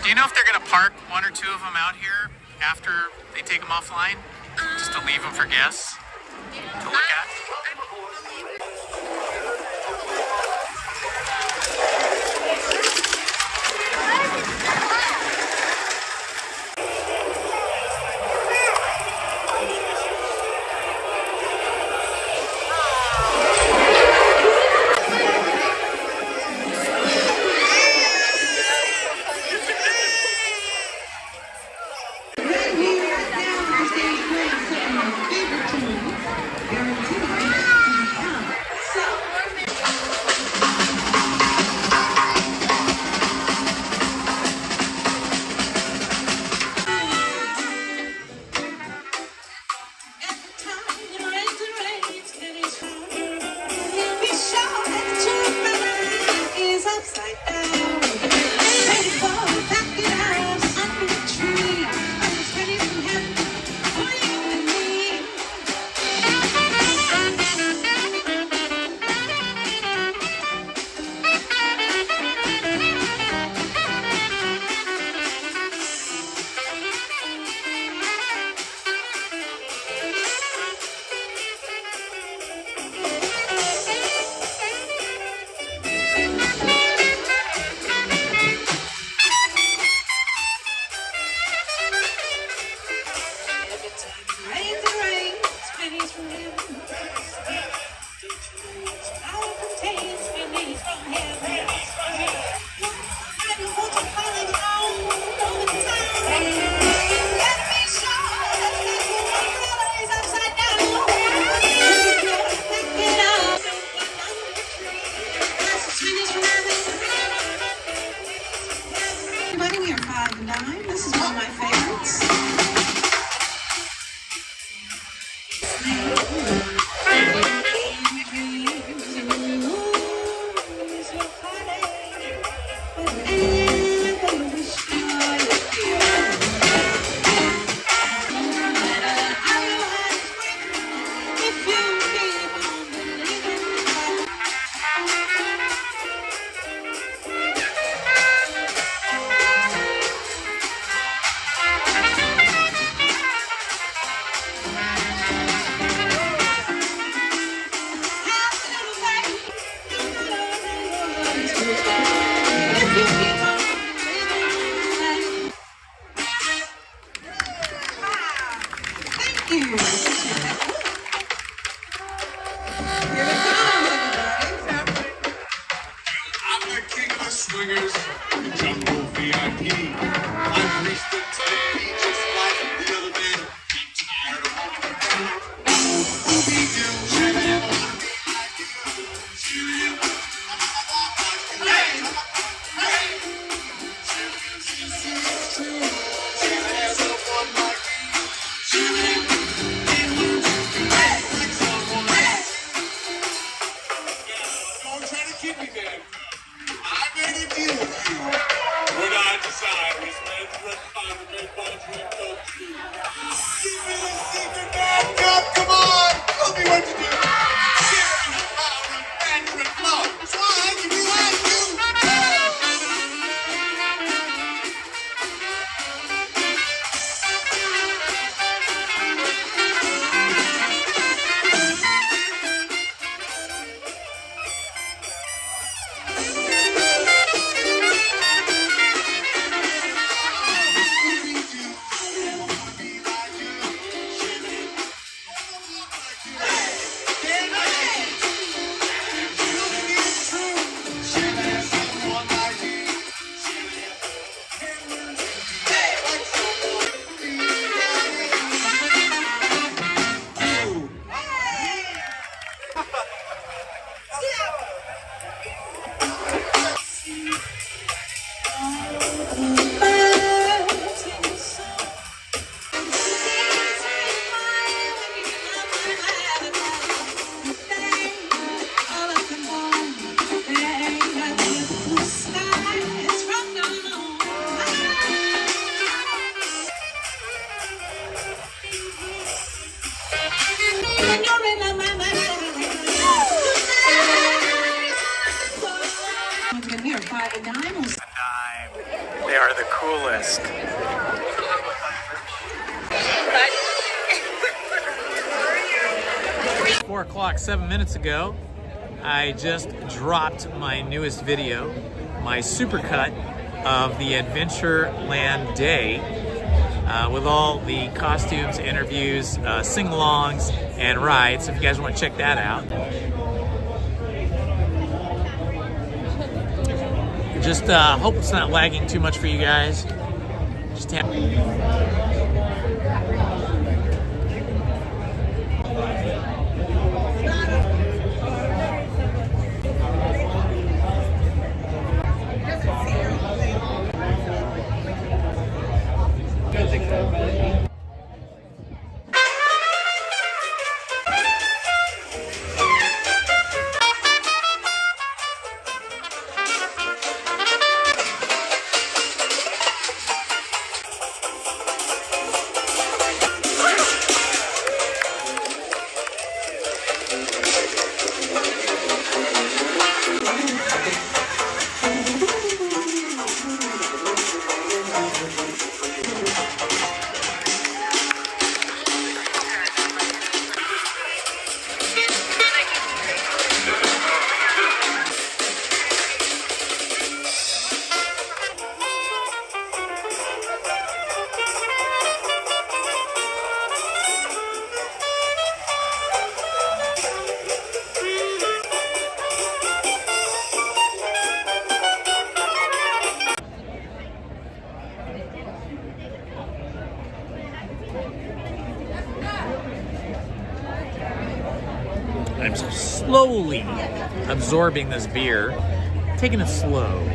Do you know if they're going to park one or two of them out here after they take them offline? Just to leave them for guests to look at? I'm the king of the swingers, Jungle VIP. I've reached the top just like the other men. I'm tired of all the Don't try to keep me there. I made a deal with you. When I decide which man's red fire made bones red don't you. Give me the secret man cup, come on! Tell me what to do. Give me the power of mandarin love. So I give you what you. They are the coolest. 4 o'clock, 7 minutes ago, I just dropped my newest video, my supercut of the Adventureland Day with all the costumes, interviews, sing-alongs, and rides. So if you guys want to check that out. Just hope it's not lagging too much for you guys. Just have... I'm slowly absorbing this beer, taking it slow.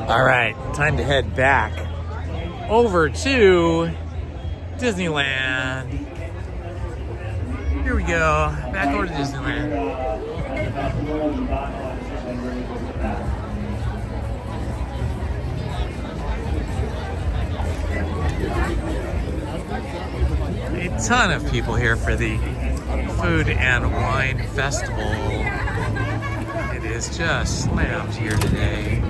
All right, time to head back over to Disneyland. Here we go, back over to Disneyland. ton of people here for the Food and Wine Festival. It is just slammed here today.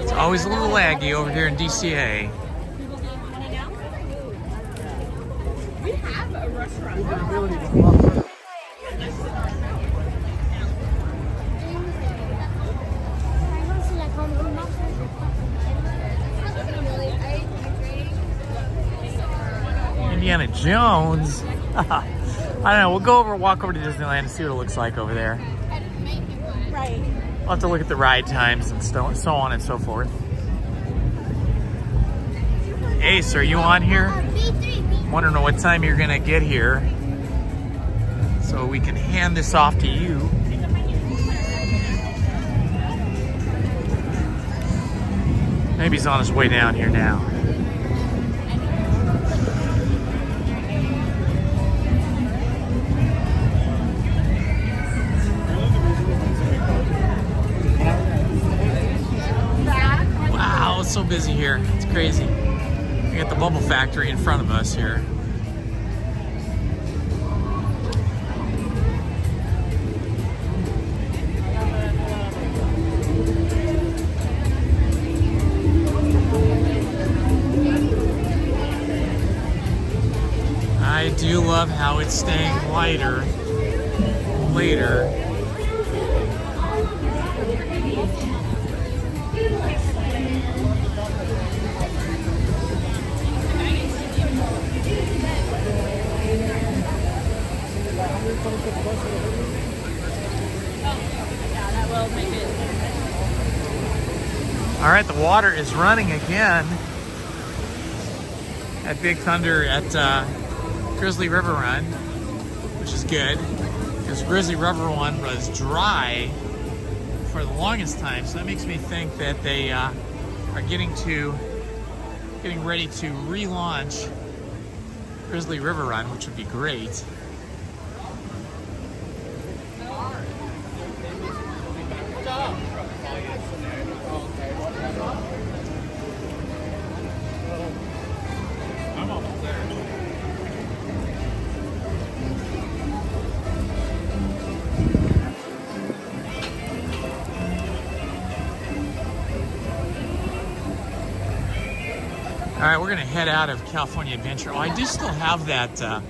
It's always a little laggy over here in DCA. We have a restaurant. Indiana Jones. I don't know. We'll go over, walk over to Disneyland and see what it looks like over there. Right. We'll have to look at the ride times and so on and so forth. Ace, are you on here? Wondering what time you're gonna get here so we can hand this off to you. Maybe he's on his way down here now. Wow, it's so busy here. It's crazy. We got the Bubble Factory in front of us here. I do love how it's staying lighter later. All right, the water is running again at Big Thunder at Grizzly River Run, which is good because Grizzly River Run was dry for the longest time, so that makes me think that they are getting ready to relaunch Grizzly River Run, which would be great. All right, we're gonna head out of California Adventure. Oh, I do still have that. I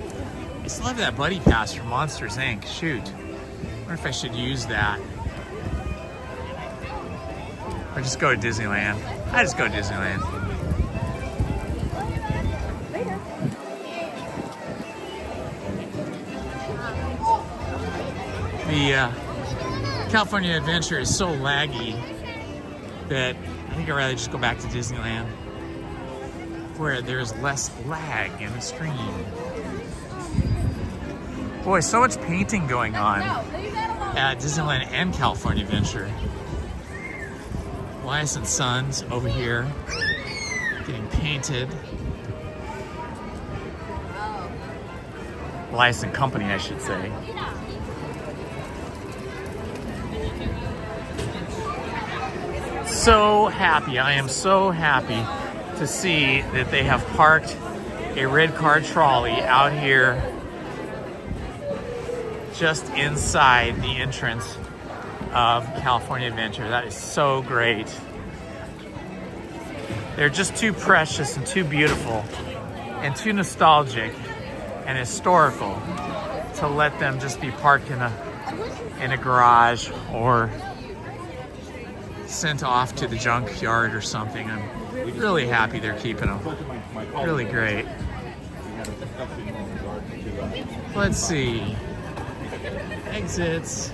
still have that buddy pass from Monsters Inc. Shoot, I wonder if I should use that or just go to Disneyland. I just go to Disneyland. The California Adventure is so laggy that I think I'd rather just go back to Disneyland, where there's less lag in the stream. Boy, so much painting going on at Disneyland and California Adventure. Elias and Sons over here getting painted. Elias and Company, I should say. So happy, I am so happy to see that they have parked a red car trolley out here just inside the entrance of California Adventure. That is so great. They're just too precious and too beautiful and too nostalgic and historical to let them just be parked in a garage or sent off to the junkyard or something. I'm really happy they're keeping them. Really great. Let's see. Exits.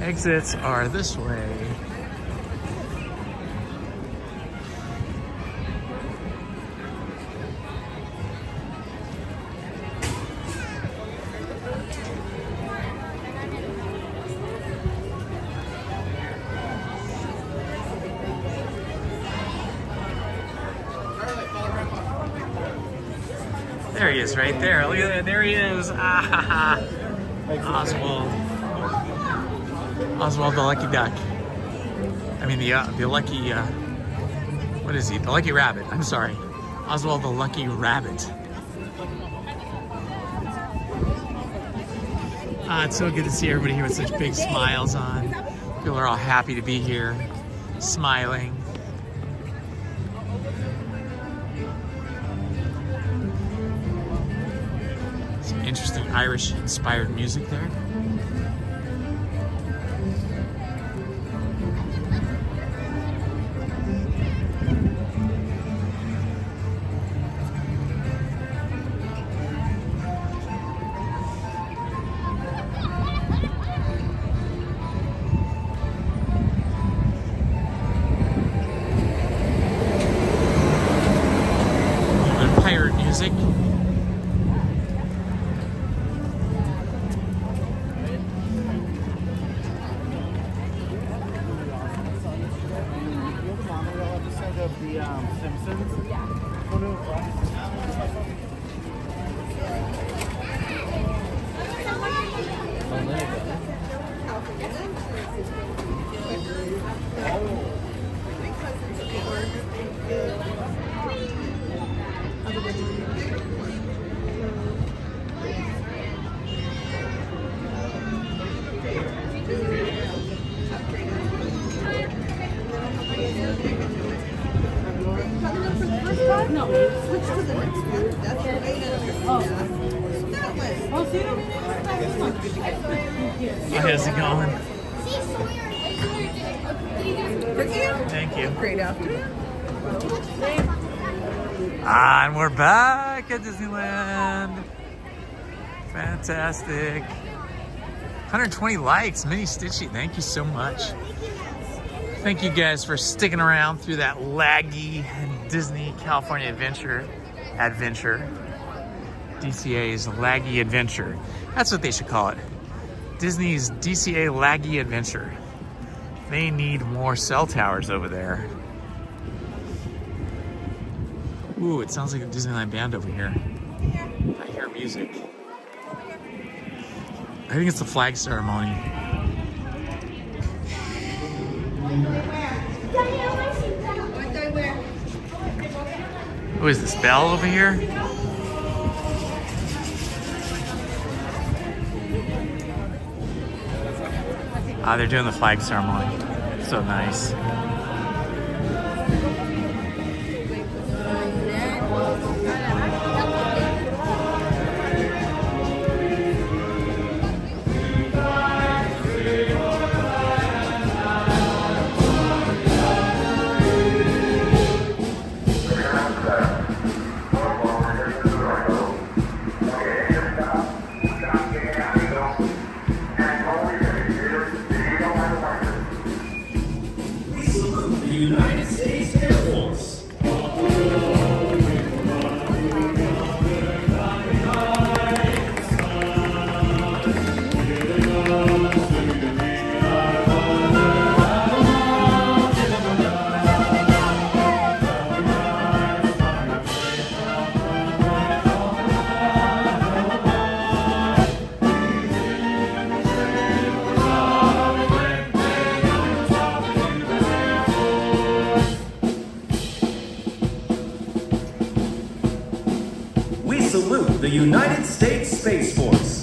Exits are this way. There he is right there. Look at that. There he is. Ah, Oswald. Oswald the Lucky Duck. mean the lucky, what is he? The lucky rabbit, I'm sorry. Oswald the lucky rabbit. It's so good to see everybody here with such big smiles on. People are all happy to be here, smiling. Some interesting Irish-inspired music there. Music. How's it going? Thank you. Great afternoon. And we're back at Disneyland. Fantastic. 120 likes, Mini Stitchy. Thank you so much. Thank you guys for sticking around through that laggy Disney California Adventure. DCA's Laggy Adventure. That's what they should call it. Disney's DCA Laggy Adventure. They need more cell towers over there. Ooh, it sounds like a Disneyland band over here. I hear music. I think it's the flag ceremony. Who is this, Belle over here? Ah, they're doing the flag ceremony. So nice. Salute the United States Space Force.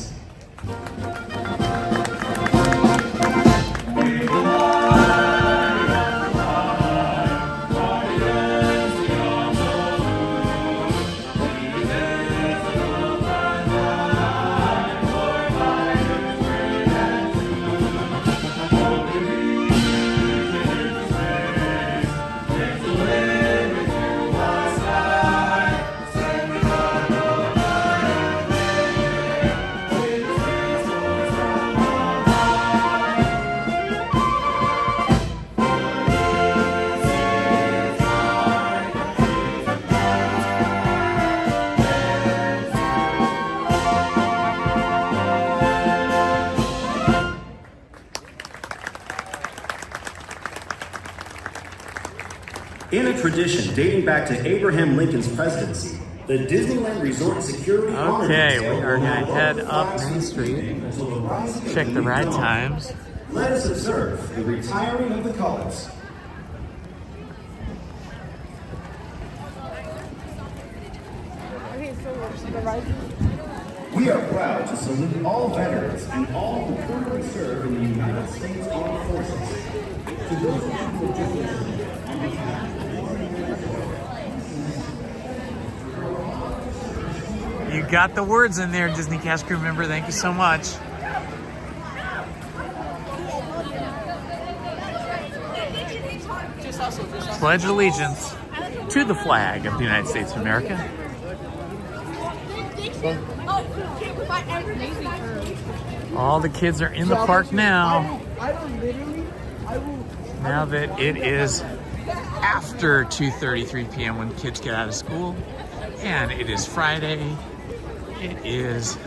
In a tradition dating back to Abraham Lincoln's presidency, the Disneyland Resort Security Honor Okay, Detail we are will going to now head load up flags Main for Street, until the rising of check the evening ride dawn. times. Let us observe the retiring of the colors We are proud to salute all veterans and all who currently serve in the United States Armed Forces. To those who participate on behalf of You got the words in there, Disney cast crew member. Thank you so much. Pledge allegiance to the flag of the United States of America. All the kids are in the park now. Now that it is after 2:33 p.m. when kids get out of school, and it is Friday. It is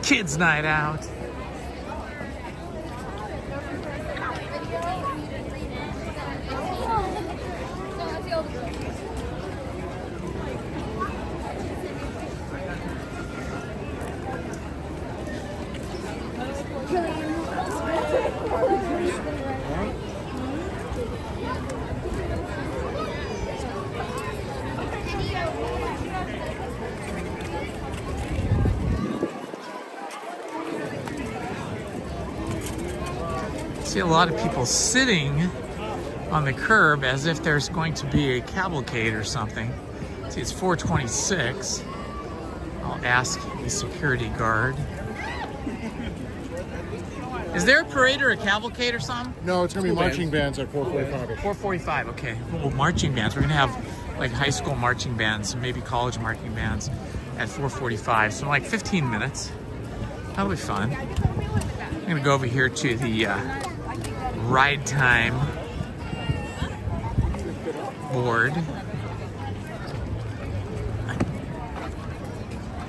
kids' night out. See a lot of people sitting on the curb as if there's going to be a cavalcade or something. See, it's 4:26. I'll ask the security guard. Is there a parade or a cavalcade or something? No, it's going to be marching bands at 4:45. 4:45, okay. Well, marching bands. We're going to have like high school marching bands, maybe college marching bands at 4:45. So like 15 minutes. That'll be fun. I'm going to go over here to the ride time board.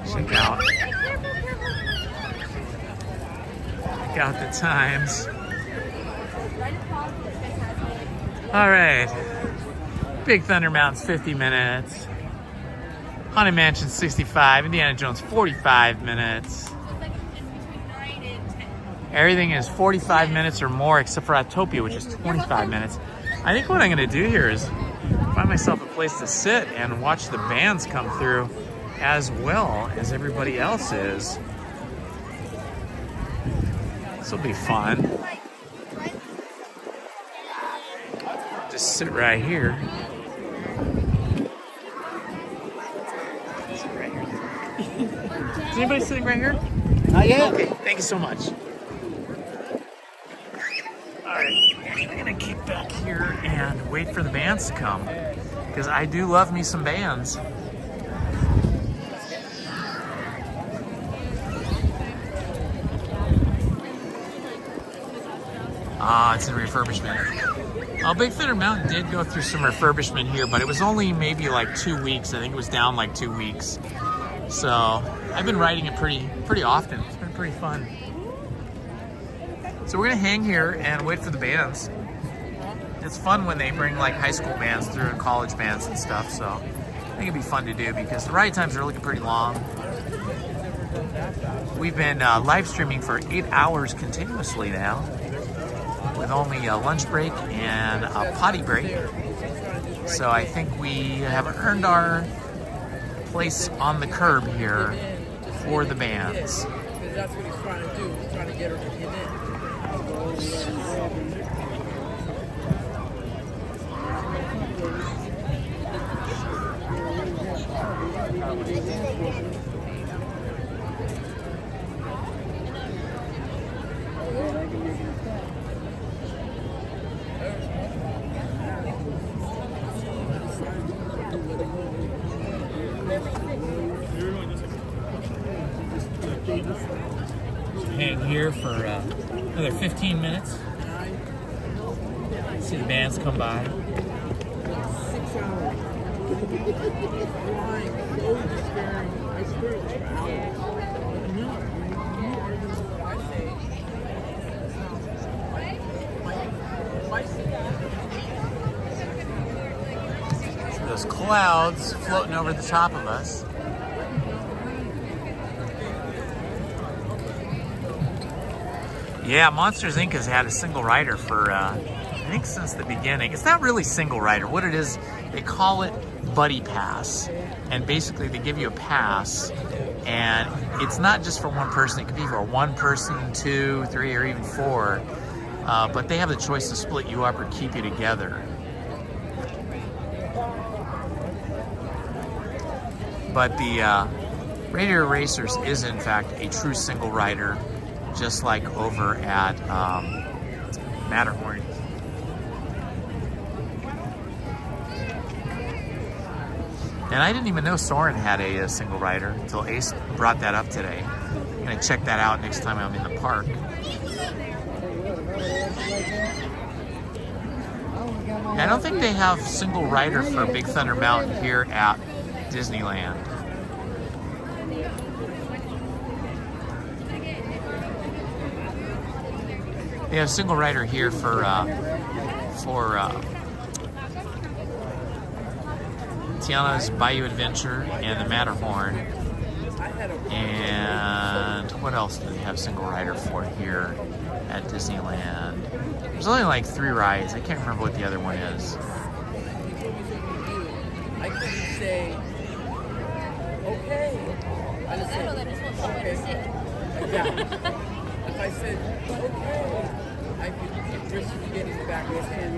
Check out the times. All right. Big Thunder Mountain's 50 minutes. Haunted Mansion 65. Indiana Jones 45 minutes. Everything is 45 minutes or more except for Autopia, which is 25 minutes. I think what I'm going to do here is find myself a place to sit and watch the bands come through as well as everybody else is. This will be fun. Just sit right here. Sit right here. Is anybody sitting right here? Not yet. Okay, thank you so much. Alright, I'm gonna kick back here and wait for the bands to come, because I do love me some bands. Ah, it's in refurbishment. Big Thunder Mountain did go through some refurbishment here, but it was only maybe like 2 weeks. I think it was down like 2 weeks. So I've been riding it pretty often. It's been pretty fun. So we're gonna hang here and wait for the bands. It's fun when they bring like high school bands through and college bands and stuff. So I think it'd be fun to do because the ride times are looking pretty long. We've been live streaming for 8 hours continuously now, with only a lunch break and a potty break. So I think we have earned our place on the curb here for the bands. That's what he's trying to do. He's trying to get her to get in. Hang here for another 15 minutes. See the bands come by. 6 hours. Flying, load despairing. I swear it's for hours. No, you are going to what I say. Those clouds floating over the top of us. Yeah, Monsters Inc. has had a single rider for, I think since the beginning. It's not really single rider. What it is, they call it buddy pass. And basically they give you a pass, and it's not just for one person. It could be for one person, 2, 3, or even 4. But they have the choice to split you up or keep you together. But the Radiator Racers is in fact a true single rider, just like over at Matterhorn. And I didn't even know Soarin' had a single rider until Ace brought that up today. I'm gonna check that out next time I'm in the park. I don't think they have single rider for Big Thunder Mountain here at Disneyland. They have single rider here for Tiana's Bayou Adventure and the Matterhorn. And what else do they have single rider for here at Disneyland? There's only like 3 rides. I can't remember what the other one is. I couldn't say, okay. I just said, okay. Yeah. If I said, okay, I could risk getting back with him.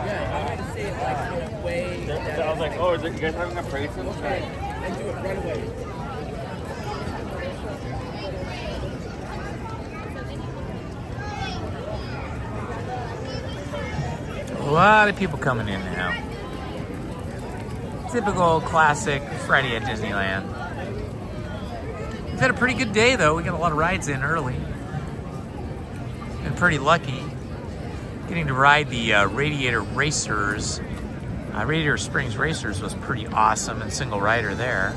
Yeah, I had to say it like in a way that I was like, oh, is it, you guys having a praise? Okay, and do it right away. A lot of people coming in now. Typical classic Friday at Disneyland. We've had a pretty good day though. We got a lot of rides in early. Been pretty lucky getting to ride the Radiator Racers. Radiator Springs Racers was pretty awesome and single rider there.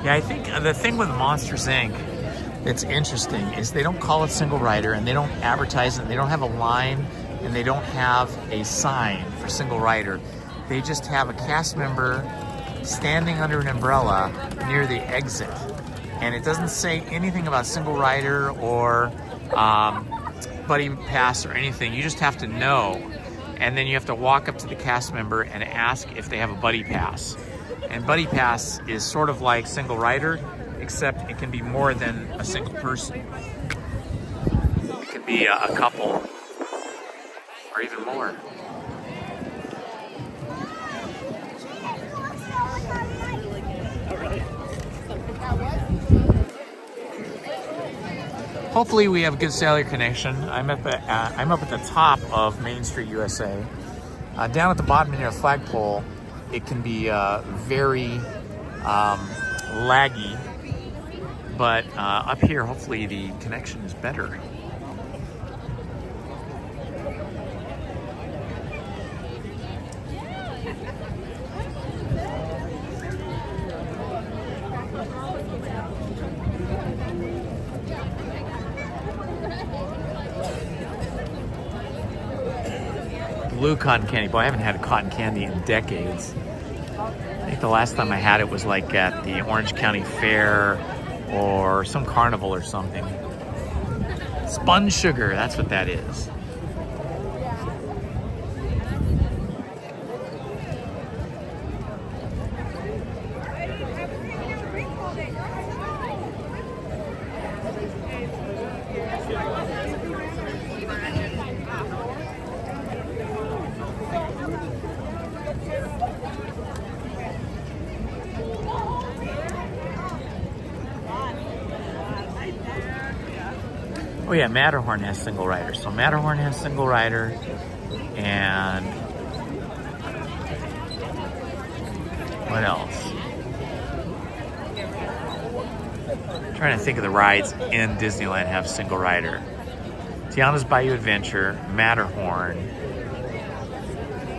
Yeah, I think the thing with Monsters Inc. that's interesting is they don't call it single rider, and they don't advertise it, and they don't have a line, and they don't have a sign for single rider. They just have a cast member standing under an umbrella near the exit. And it doesn't say anything about single rider or buddy pass or anything. You just have to know. And then you have to walk up to the cast member and ask if they have a buddy pass. And buddy pass is sort of like single rider, except it can be more than a single person. It can be a couple or even more. Hopefully we have a good cellular connection. I'm up at the top of Main Street, USA. Down at the bottom near the flagpole, it can be very laggy, but up here, hopefully the connection is better. Blue cotton candy. Boy, I haven't had a cotton candy in decades. I think the last time I had it was like at the Orange County Fair or some carnival or something. Spun sugar, that's what that is. Oh yeah, Matterhorn has single rider. So Matterhorn has single rider, and what else? I'm trying to think of the rides in Disneyland have single rider. Tiana's Bayou Adventure, Matterhorn.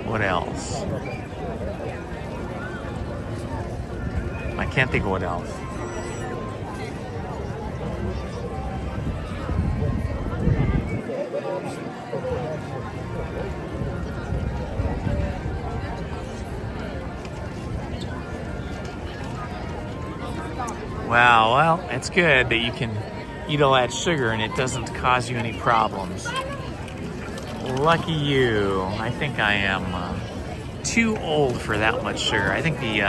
What else? I can't think of what else. Wow, well, it's good that you can eat all that sugar and it doesn't cause you any problems. Lucky you. I think I am too old for that much sugar. I think the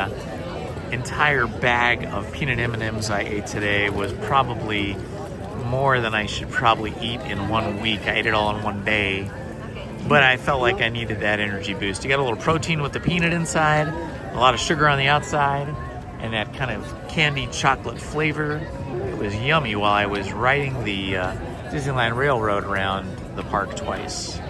entire bag of peanut M&Ms I ate today was probably more than I should probably eat in 1 week. I ate it all in one day, but I felt like I needed that energy boost. You got a little protein with the peanut inside, a lot of sugar on the outside, and that kind of candied chocolate flavor. It was yummy while I was riding the Disneyland Railroad around the park twice.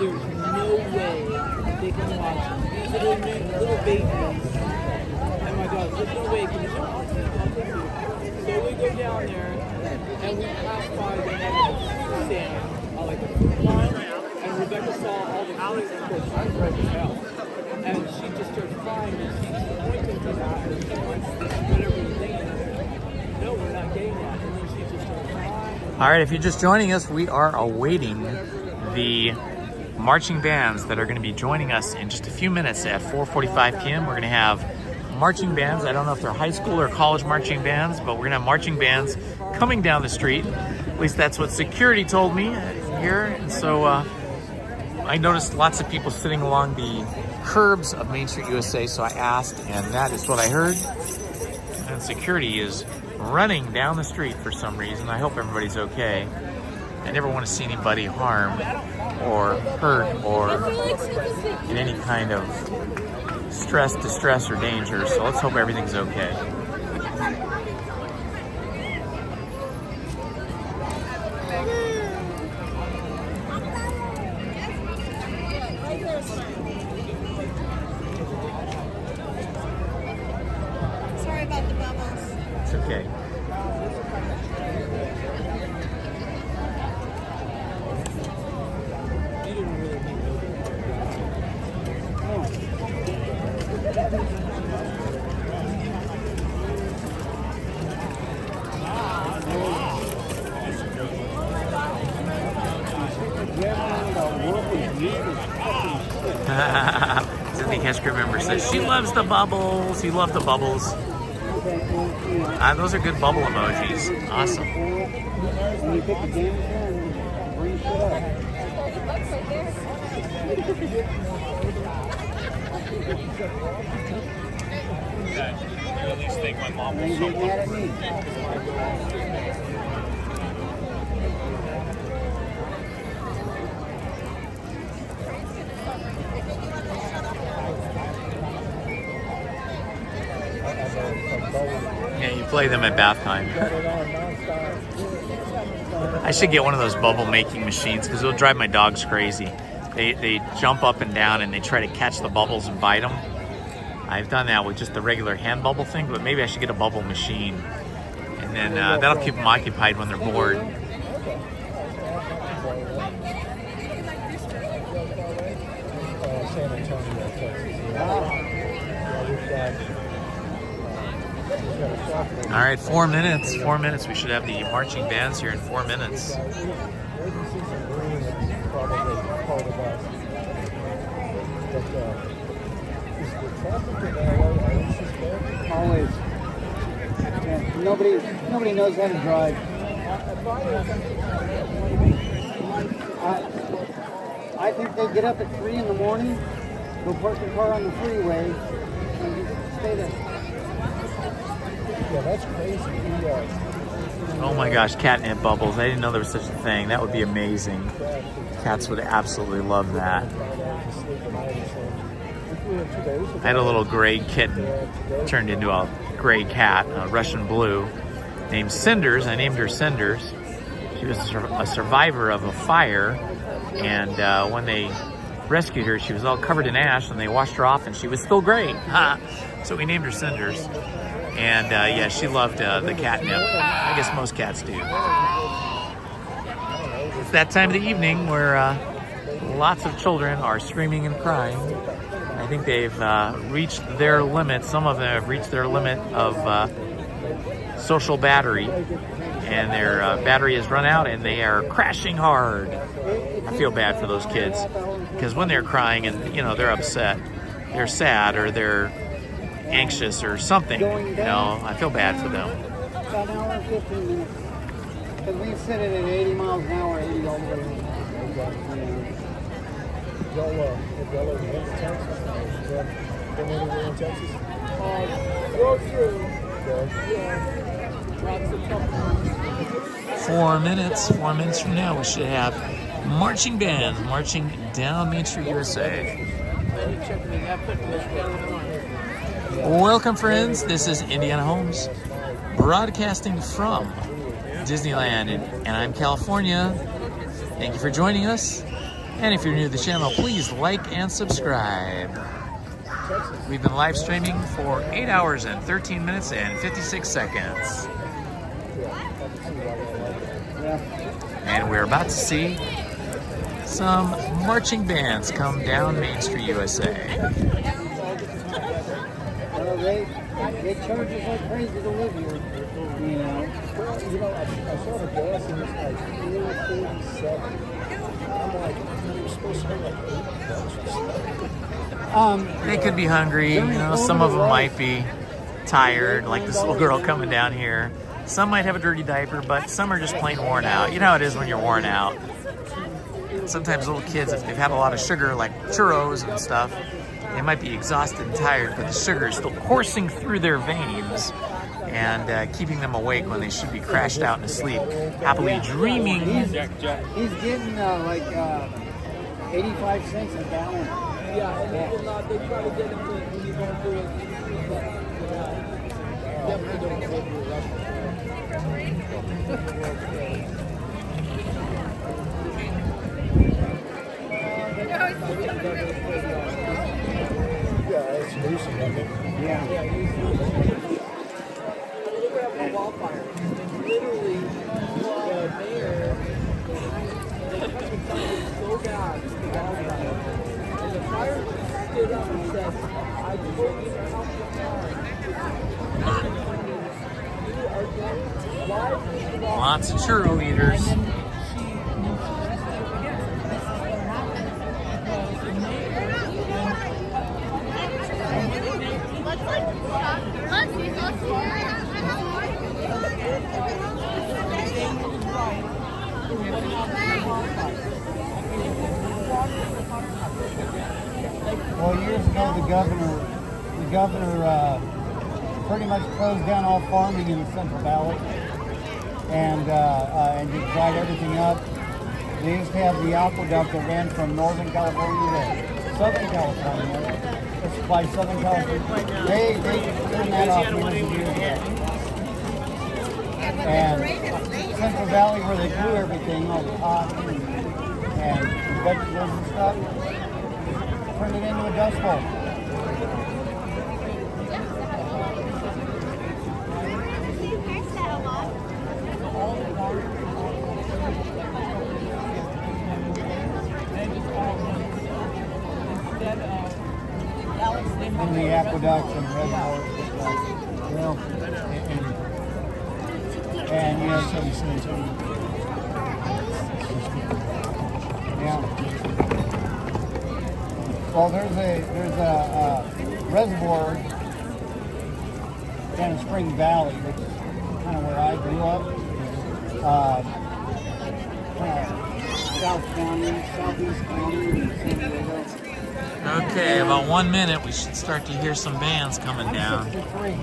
There's no way they can watch these little babies. Oh my God, there's no way. Can you I'll take you. So we go down there and we pass by the stand, like the fruit line, and Rebecca saw all the fruit, and of course she's broke as hell. And she just starts crying and she's pointing to that and she wants whatever the thing is. No, we're not getting that. And then she just starts crying. All right, if you're just joining us, we are awaiting the marching bands that are going to be joining us in just a few minutes at 4:45 p.m. We're going to have marching bands. I don't know if they're high school or college marching bands, but we're going to have marching bands coming down the street. At least that's what security told me here. And so I noticed lots of people sitting along the curbs of Main Street USA, so I asked, and that is what I heard. And security is running down the street for some reason. I hope everybody's okay. I never want to see anybody harmed or hurt or in any kind of stress, distress, or danger. So let's hope everything's okay. Sorry about the bubbles. It's okay. Sydney Kesker member says she loves the bubbles. You love the bubbles. Those are good bubble emojis. Awesome. You at least think my mom was so yeah, you play them at bath time. I should get one of those bubble making machines because it'll drive my dogs crazy. They jump up and down and they try to catch the bubbles and bite them. I've done that with just the regular hand bubble thing, but maybe I should get a bubble machine. And then that'll keep them occupied when they're bored. San Antonio, Texas. All right, 4 minutes. 4 minutes. We should have the marching bands here in 4 minutes. Always. Yeah, nobody knows how to drive. I think they get up at 3 in the morning, go park their car on the freeway, and just stay there. Yeah, that's crazy. Oh my gosh, catnip bubbles. I didn't know there was such a thing. That would be amazing. Cats would absolutely love that. I had a little gray kitten turned into a gray cat, a Russian blue, named Cinders. I named her Cinders. She was a survivor of a fire, and when they rescued her, she was all covered in ash, and they washed her off, and she was still great. So we named her Cinders. And yeah, she loved the catnip. I guess most cats do. It's that time of the evening where lots of children are screaming and crying. I think they've reached their limit. Some of them have reached their limit of social battery, and their battery has run out, and they are crashing hard. I feel bad for those kids, because when they're crying and, you know, they're upset, they're sad, or they're anxious or something, you know, I feel bad for them. About an hour and 15 minutes. Because we sit it at 80 miles an hour, 80 all the way home. Y'all in Texas? Been anywhere in Texas? Go through. Yeah. Lots of companies. 4 minutes from now, we should have marching bands marching down Main Street, USA. Welcome, friends. This is Indiana Holmes, broadcasting from Disneyland, and I'm California. Thank you for joining us. And if you're new to the channel, please like and subscribe. We've been live streaming for 8 hours and 13 minutes and 56 seconds. And we're about to see some marching bands come down Main Street, USA. Well, they charge us like crazy to live here. You know, I saw the gas and it's like $4.47. I'm like, you're supposed to pay like $8 or They could be hungry, you know, some of them might be tired, like this little girl coming down here. Some might have a dirty diaper, but some are just plain worn out. You know how it is when you're worn out. Sometimes little kids, if they've had a lot of sugar, like churros and stuff, they might be exhausted and tired, but the sugar is still coursing through their veins and keeping them awake when they should be crashed out and asleep, happily dreaming. He's getting like 85 cents a gallon. Yeah, and they try to get them to, when you go through it, definitely don't go through it. Yeah, it's loose and yeah. Wildfire. Literally, the mayor, they so bad, the wildfire. And the fireman stood up and said, I told you to help the fire. Lots of churro eaters. Well, years ago, the governor pretty much closed down all farming in the Central Valley, and just dried everything up. They used to have the aqueduct that ran from Northern California to Southern California, to supply Southern California. They turned that off years and years ago. And Central Valley, where they grew everything, all the cotton and vegetables and stuff, turned it into a dust bowl. And the aqueducts and reservoirs, you know, and you know, yeah. Well, there's a reservoir down in Spring Valley, which is kind of where I grew up. South County, Southeast County, San Diego. Okay, about 1 minute, we should start to hear some bands coming down. I'm 63.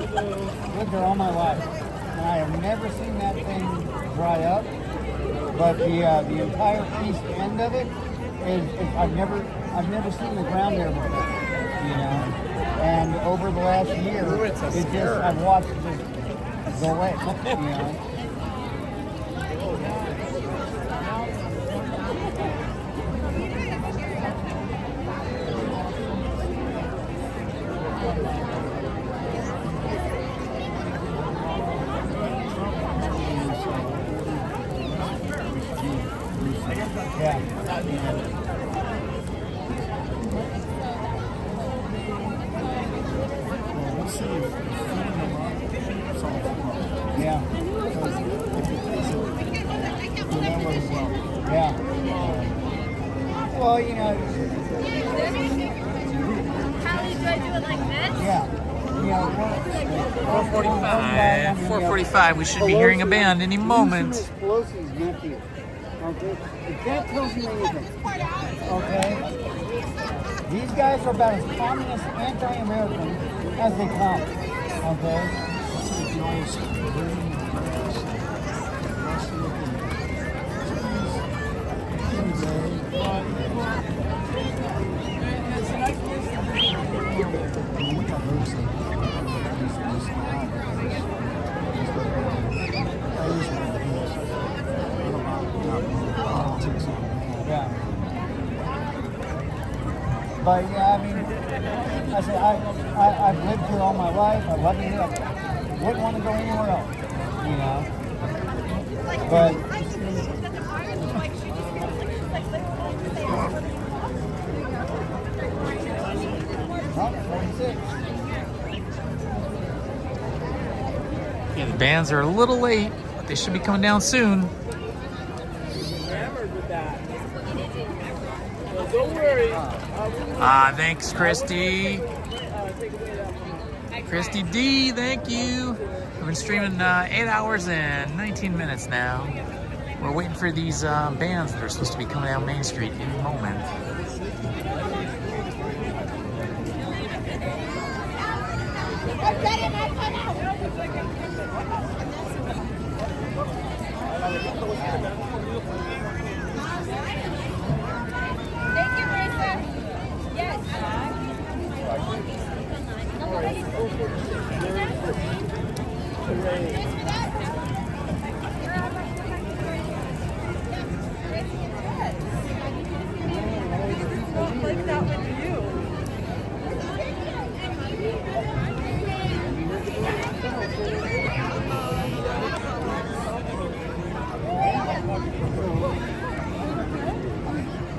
Lived there all my life, and I have never seen that thing dry up. But the entire east end of it is I've never seen the ground there before, you know. And over the last year, I've watched it just go away, you know. 4:45. 4:45. We should be hearing a band any moment. Pelosi's nephew. Okay? If that tells you anything, okay? These guys are about as communist, anti-American as they come. Okay? Yeah. But yeah, I mean, I said I've lived here all my life. I love it here. I wouldn't want to go anywhere else, you know. But yeah, the bands are a little late, but they should be coming down soon. Don't worry. Thanks, Christy. Christy D, thank you. We've been streaming 8 hours and 19 minutes now. We're waiting for these bands that are supposed to be coming down Main Street any moment.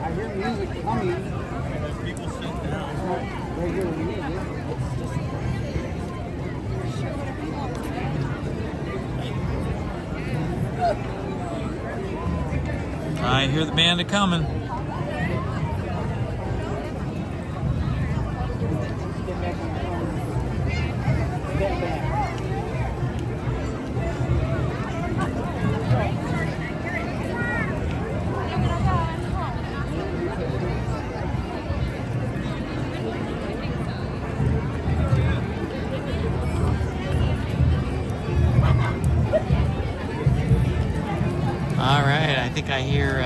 I hear music coming. As people sit down. Right here with music. I hear the band coming. All right, I think I hear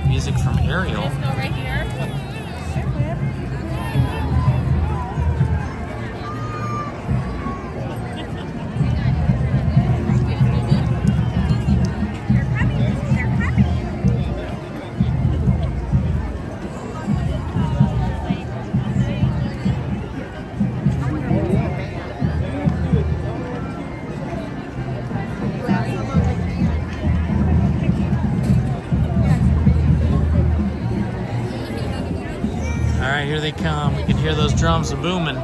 music from Ariel. Let's go right here. All right, here they come. We can hear those drums booming.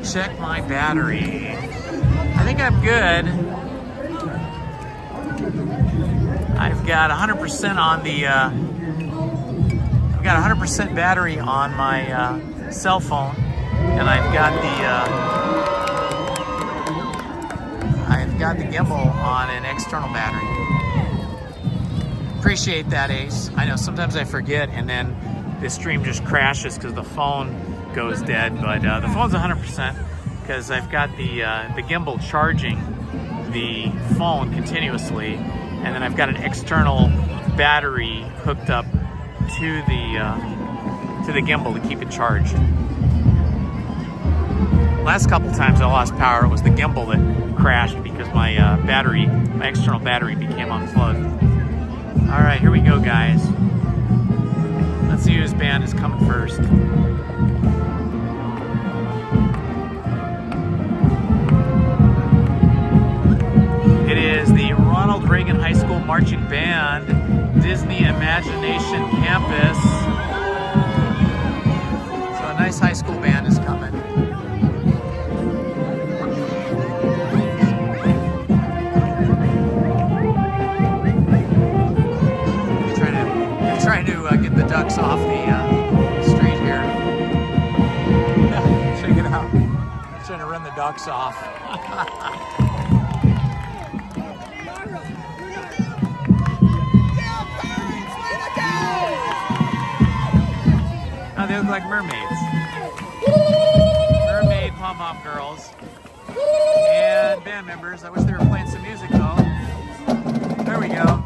Check my battery. I think I'm good. I've got 100% on the. I've got 100% battery on my cell phone, and I've got the gimbal on an external battery. Appreciate that, Ace. I know sometimes I forget, and then the stream just crashes because the phone goes dead. But the phone's 100% because I've got the gimbal charging the phone continuously, and then I've got an external battery hooked up to the gimbal to keep it charged. Last couple times I lost power, it was the gimbal that crashed because my external battery became unplugged. All right, here we go, guys. Let's see whose band is coming first. It is the Ronald Reagan High School Marching Band, Disney Imagination Campus. So a nice high school band is coming. Trying to get the ducks off the street here. ducks off. Oh, they look like mermaids. Mermaid pom-pom girls. And band members. I wish they were playing some music though. There we go.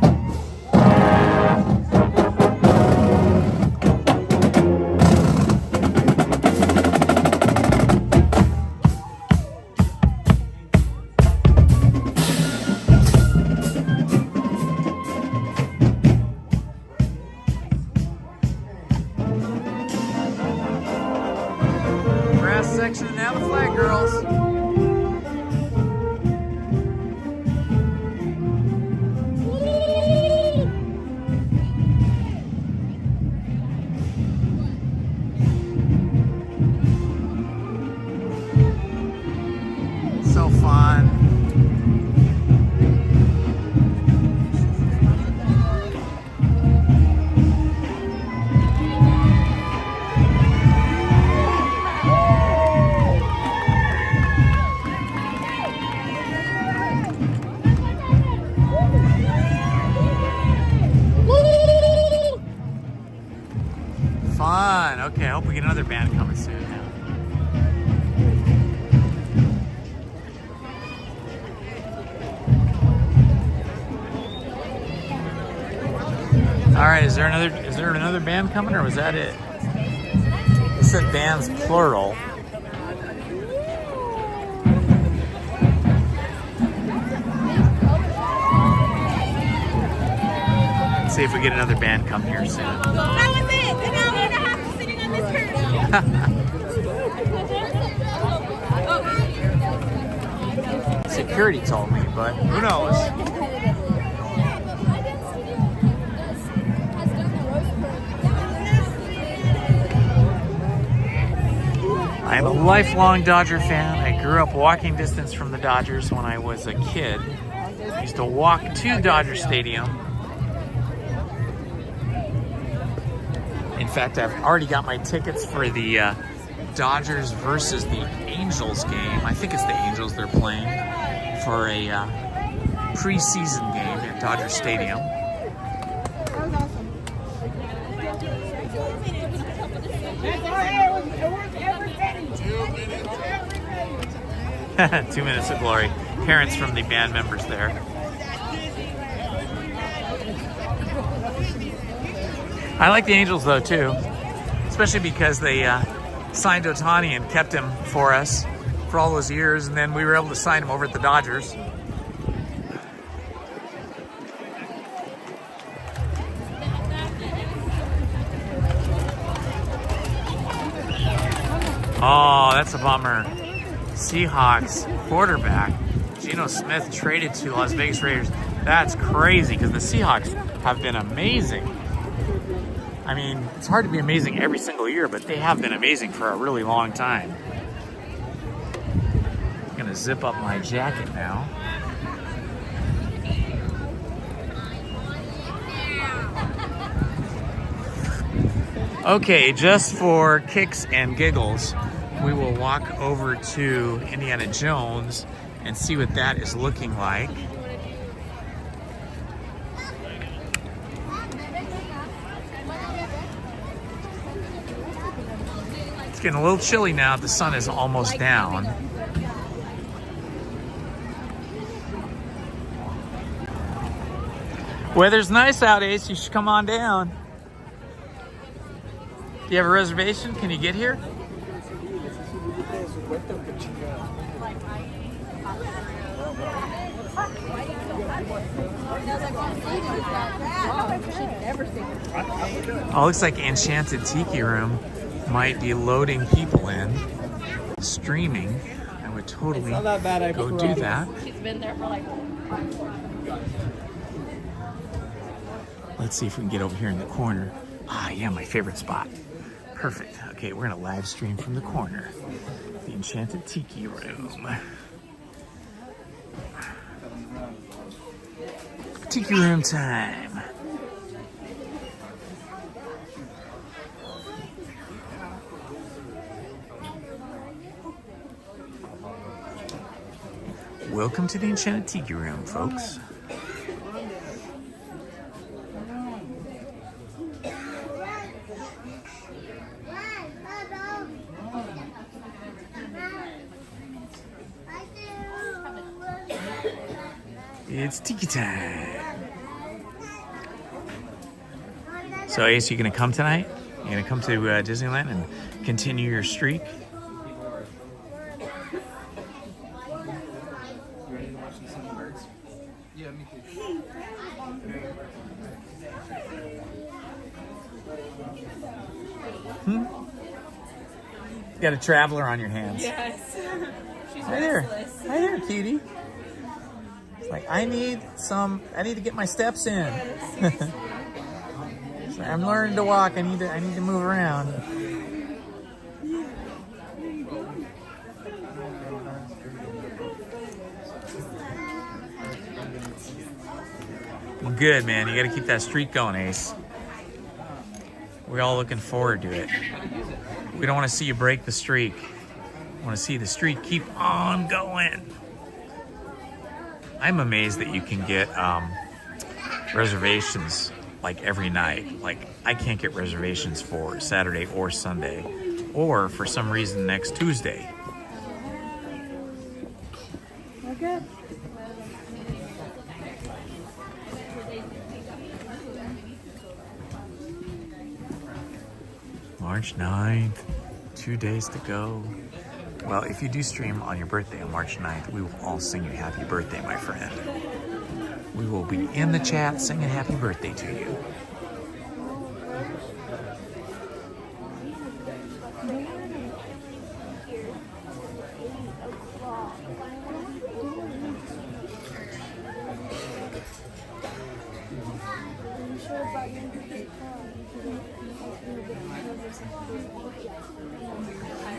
Brass section and now the flag girls. So fun. Fun. Okay, I hope we get another band coming soon now. All right, is there another band coming, or was that it? It said bands plural. Let's see if we get another band coming here soon. That was it. And now we're gonna have to sitting on this curtain. Security told me, but who knows? I'm a lifelong Dodger fan. I grew up walking distance from the Dodgers when I was a kid. I used to walk to Dodger Stadium. In fact, I've already got my tickets for the Dodgers versus the Angels game. I think it's the Angels they're playing for a preseason game at Dodger Stadium. 2 minutes of glory. Parents from the band members there. I like the Angels though too, especially because they signed Ohtani and kept him for us for all those years, and then we were able to sign him over at the Dodgers. Oh, that's a bummer. Seahawks quarterback Geno Smith traded to Las Vegas Raiders. That's crazy because the Seahawks have been amazing. I mean, it's hard to be amazing every single year, but they have been amazing for a really long time. I'm gonna zip up my jacket now. Okay, just for kicks and giggles, we will walk over to Indiana Jones and see what that is looking like. It's getting a little chilly now. The sun is almost down. Weather's nice out, Ace. You should come on down. Do you have a reservation? Can you get here? Oh, looks like Enchanted Tiki Room might be loading people in, streaming. I would totally go do that. She's been there for like. Let's see if we can get over here in the corner. Ah, yeah, my favorite spot. Perfect. Okay, we're gonna live stream from the corner. The Enchanted Tiki Room. Tiki Room time. Welcome to the Enchanted Tiki Room, folks. It's Tiki time. So Ace, you gonna come tonight? You gonna come to Disneyland and continue your streak? Ready to watch the sunbirds? Yeah, me too. You got a traveler on your hands. Yes. She's Hi there. restless. Hi there, cutie. It's like, I need to get my steps in. So I'm learning to walk. I need to move around. Well, good, man. You got to keep that streak going, Ace. We're all looking forward to it. We don't want to see you break the streak. We want to see the streak keep on going. I'm amazed that you can get reservations like every night. Like, I can't get reservations for Saturday or Sunday, or for some reason next Tuesday. We're good. March 9th, 2 days to go. Well, if you do stream on your birthday on March 9th, we will all sing you happy birthday, my friend. We will be in the chat singing happy birthday to you.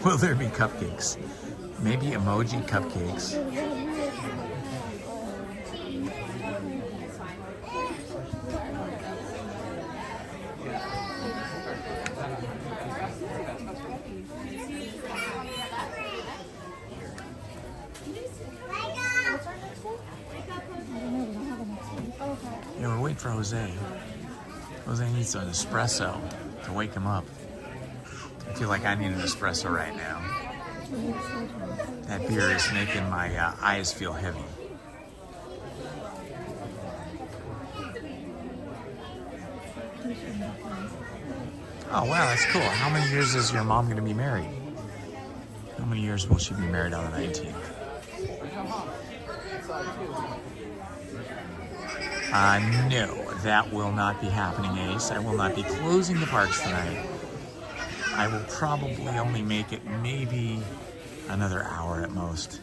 Will there be cupcakes? Maybe emoji cupcakes. Yeah, we're waiting for Jose. Jose needs an espresso to wake him up. I feel like I need an espresso right now. That beer is making my eyes feel heavy. Oh, wow, that's cool. How many years is your mom going to be married? How many years will she be married on the 19th? No, that will not be happening, Ace. I will not be closing the parks tonight. I will probably only make it maybe another hour at most.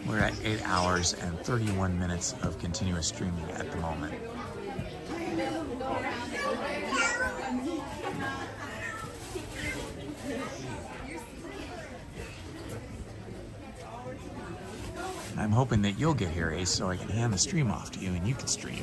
We're at 8 hours and 31 minutes of continuous streaming at the moment. I'm hoping that you'll get here, Ace, so I can hand the stream off to you and you can stream.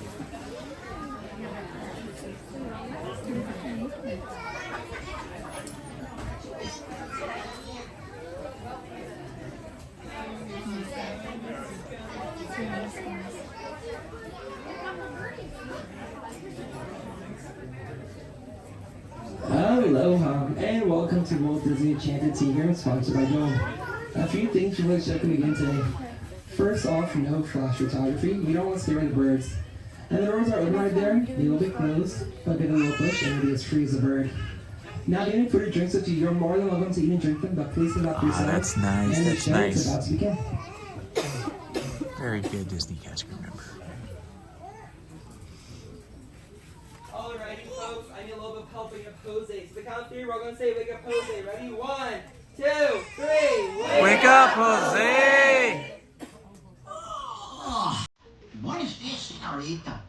Aloha, and welcome to Walt Disney Enchanted Tea here, sponsored by Dome. A few things you want to check in again today. First off, no flash photography. You don't want to stare at the birds. And the doors are open right there. They will be closed, but get a little push and it'll be as free as a bird. Now, getting food or drinks up to you. You're more than welcome to eat and drink them, but please come out for yourself. That's nice. And That's the show is nice. about to begin. Very good Disney cast crew member. Alrighty, folks, I need a little bit of help with your poses. The count of three, we're going to say wake up pose. Ready? 1, 2, 3. Wake up, Jose! Oh, what is this, señorita?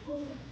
Wait.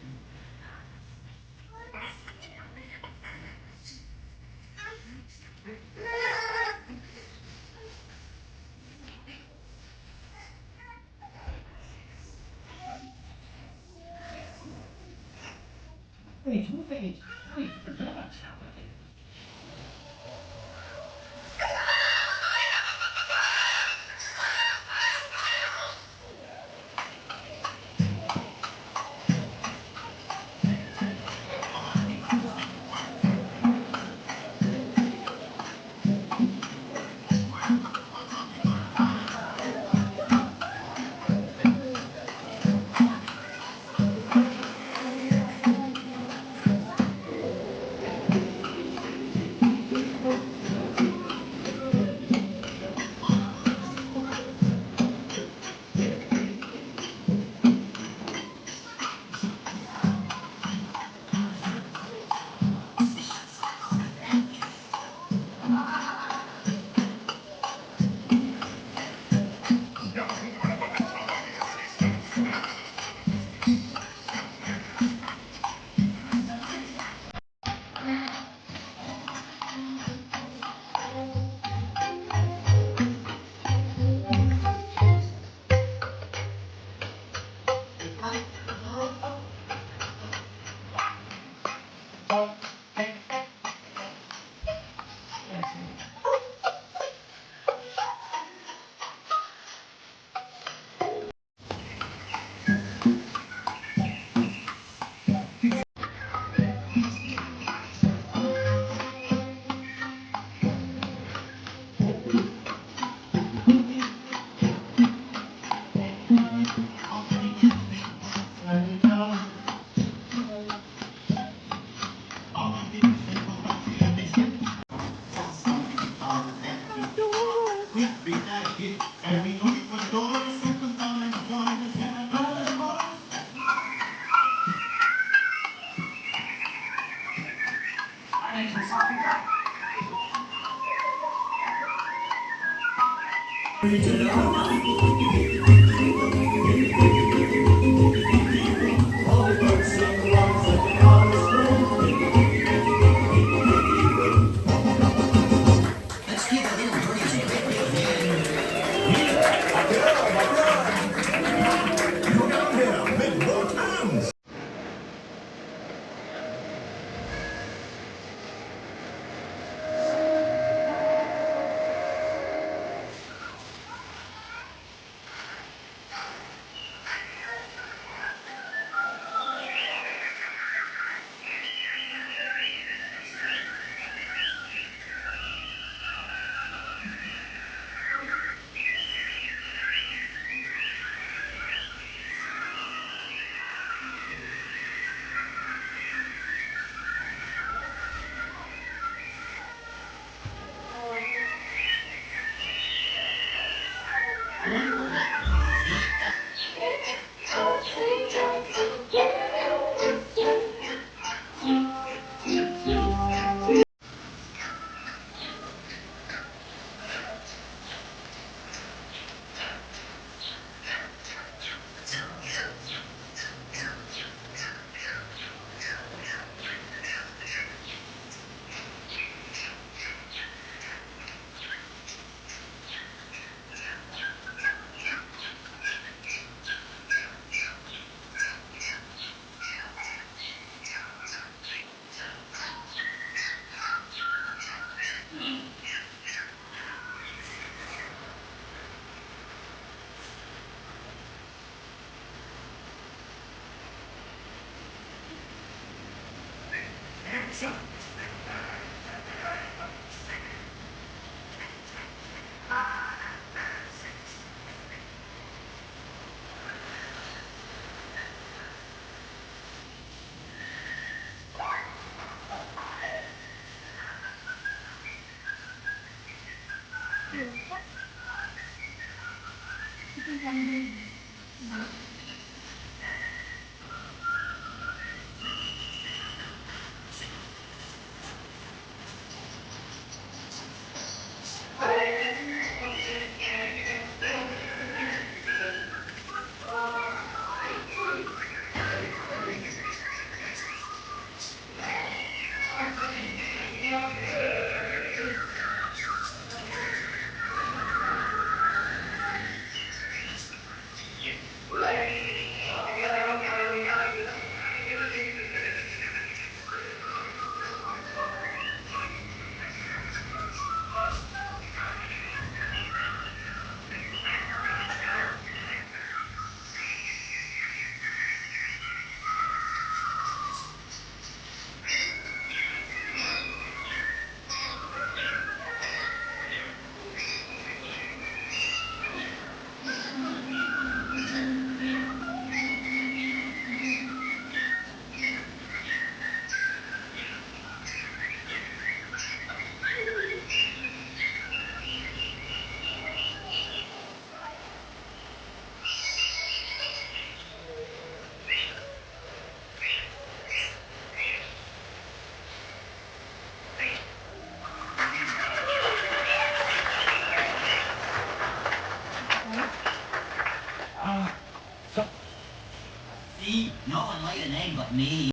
need.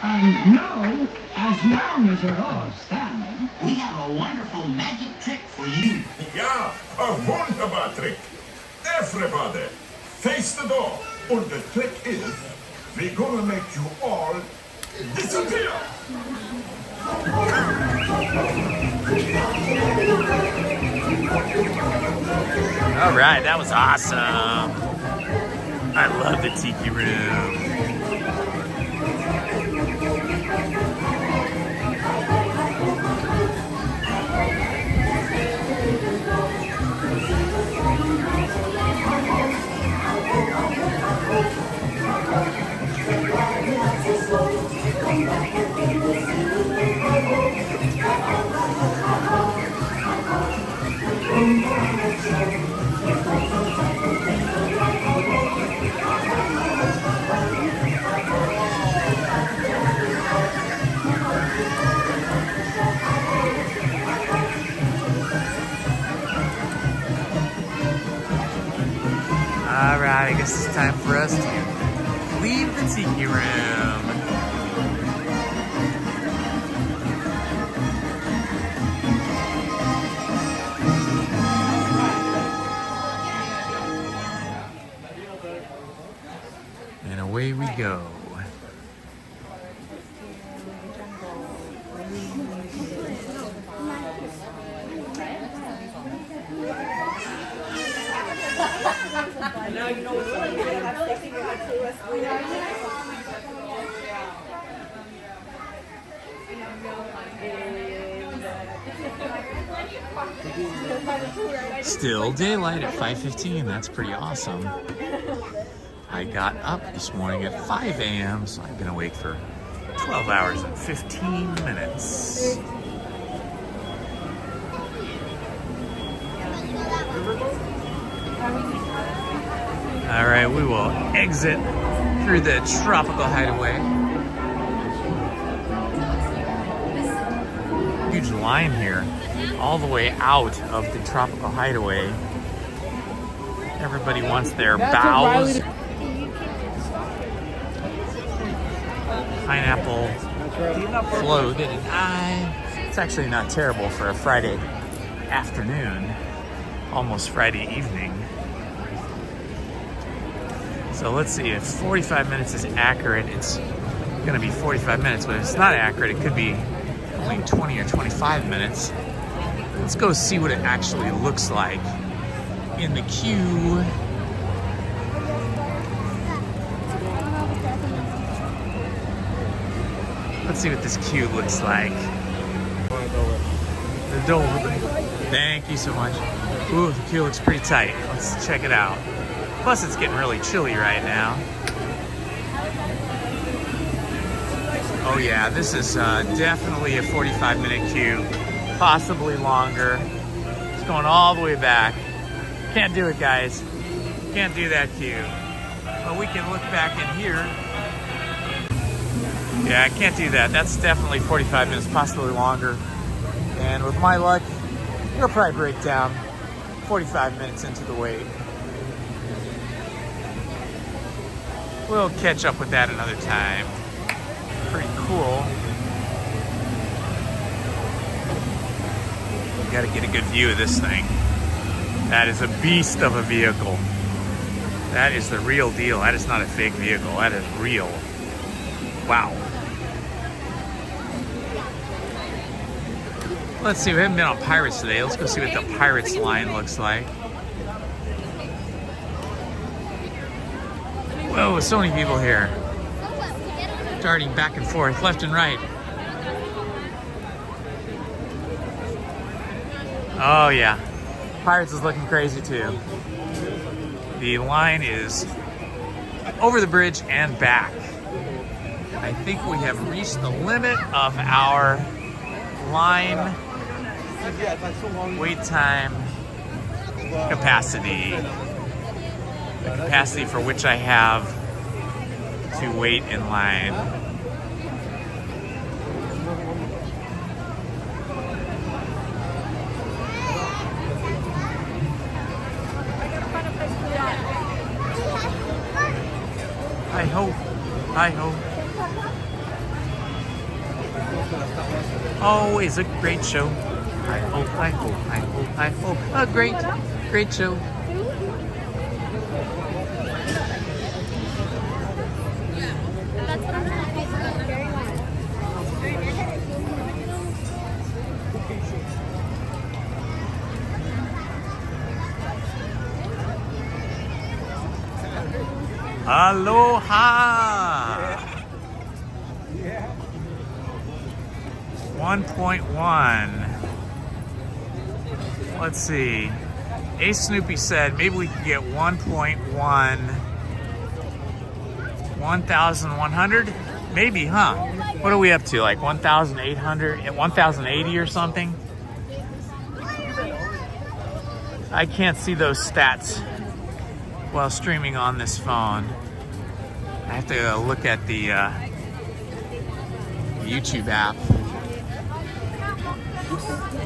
And now, as long as you're all standing, we have a wonderful magic trick for you. Yeah, a wunderbar trick. Everybody, face the door. And the trick is, we're gonna make you all disappear. All right, that was awesome. I love the Tiki room. All right, I guess it's time for us to leave the Tiki room. And away we go. Now you know what's going on. You have sticking your head to us. Still daylight at 5:15. That's pretty awesome. I got up this morning at 5 a.m., so I've been awake for 12 hours and 15 minutes. All right, we will exit through the tropical hideaway. Huge line here, all the way out of the tropical hideaway. Everybody wants their bows. Pineapple float, and it's actually not terrible for a Friday afternoon, almost Friday evening. So let's see if 45 minutes is accurate. It's gonna be 45 minutes, but if it's not accurate, it could be only 20 or 25 minutes. Let's go see what it actually looks like in the queue. Let's see what this queue looks like. The door. Thank you so much. Ooh, the queue looks pretty tight. Let's check it out. Plus, it's getting really chilly right now. Oh yeah, this is definitely a 45-minute queue, possibly longer. It's going all the way back. Can't do it, guys. Can't do that queue. But we can look back in here. Yeah, I can't do that. That's definitely 45 minutes, possibly longer. And with my luck, it'll probably break down 45 minutes into the wait. We'll catch up with that another time. Pretty cool. Gotta get a good view of this thing. That is a beast of a vehicle. That is the real deal. That is not a fake vehicle. That is real. Wow. Let's see, we haven't been on Pirates today. Let's go see what the Pirates line looks like. Whoa, so many people here. Darting back and forth, left and right. Oh yeah, Pirates is looking crazy too. The line is over the bridge and back. I think we have reached the limit of our line wait time capacity. The capacity for which I have to wait in line. I hope. Always a great show. I hope. A great show. Aloha! 1.1. Let's see. Ace Snoopy said maybe we could get 1.1. 1,100? Maybe, huh? What are we up to? Like 1,800? 1,080 or something? I can't see those stats while streaming on this phone. I have to look at the YouTube app.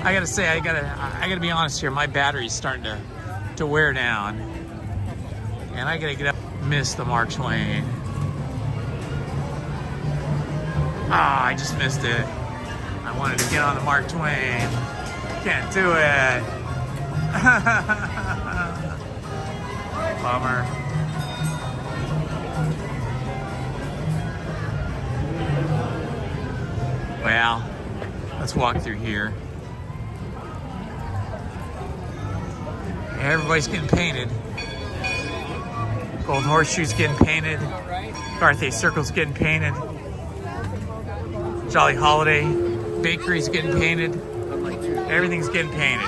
I gotta say, I gotta be honest here. My battery's starting to wear down, and I gotta get up. Miss the Mark Twain. Ah, I just missed it. I wanted to get on the Mark Twain. Can't do it. Bummer. Well, let's walk through here. Everybody's getting painted. Golden Horseshoe's getting painted. Carthay Circle's getting painted. Jolly Holiday Bakery's getting painted. Everything's getting painted.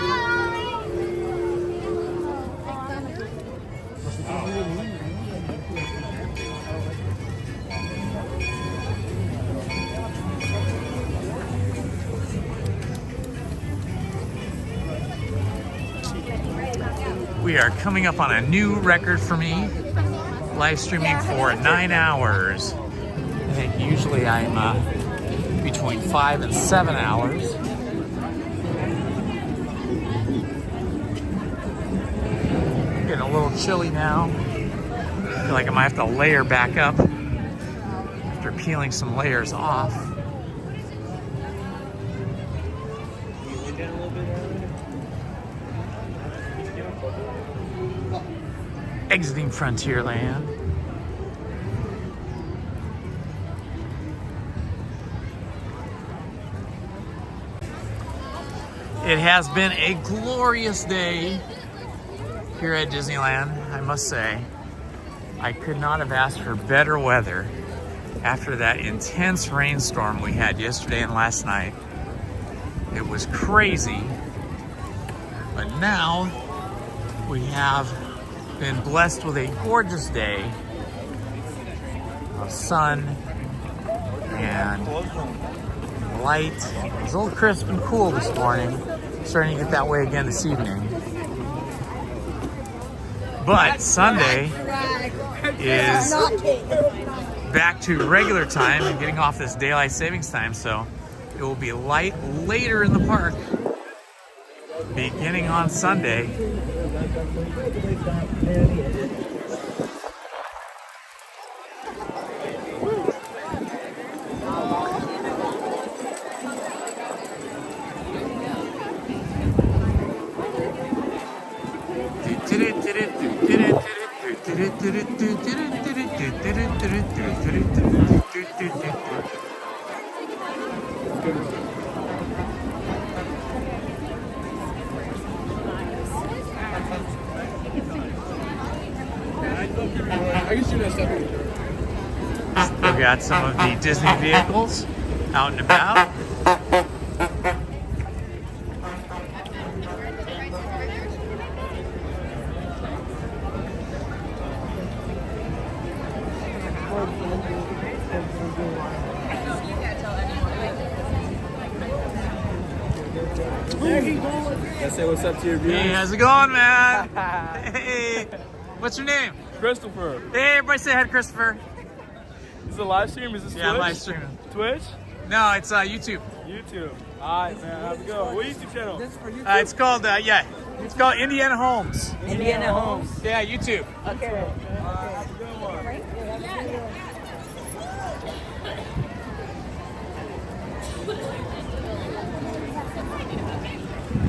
We are coming up on a new record for me. Live streaming for 9 hours. I think usually I'm between 5 and 7 hours. Getting a little chilly now. I feel like I might have to layer back up after peeling some layers off. Exiting Frontierland. It has been a glorious day here at Disneyland, I must say. I could not have asked for better weather after that intense rainstorm we had yesterday and last night. It was crazy, but now we have been blessed with a gorgeous day of sun and light. It was a little crisp and cool this morning. Starting to get that way again this evening. But Sunday is back to regular time and getting off this daylight savings time, so it will be light later in the park beginning on Sunday. We've got some of the Disney vehicles out and about. Let's say what's up to your viewers. Hey, how's it going, man? Hey, what's your name? Christopher. Hey, everybody say hi to Christopher. Is it a live stream? Is this Yeah, Twitch? live streaming. Twitch? No, it's YouTube. YouTube. Alright, man. How's it going? What YouTube channel? This is for YouTube? It's called, it's called Indiana Holmes. Indiana Holmes. Yeah, YouTube. Okay.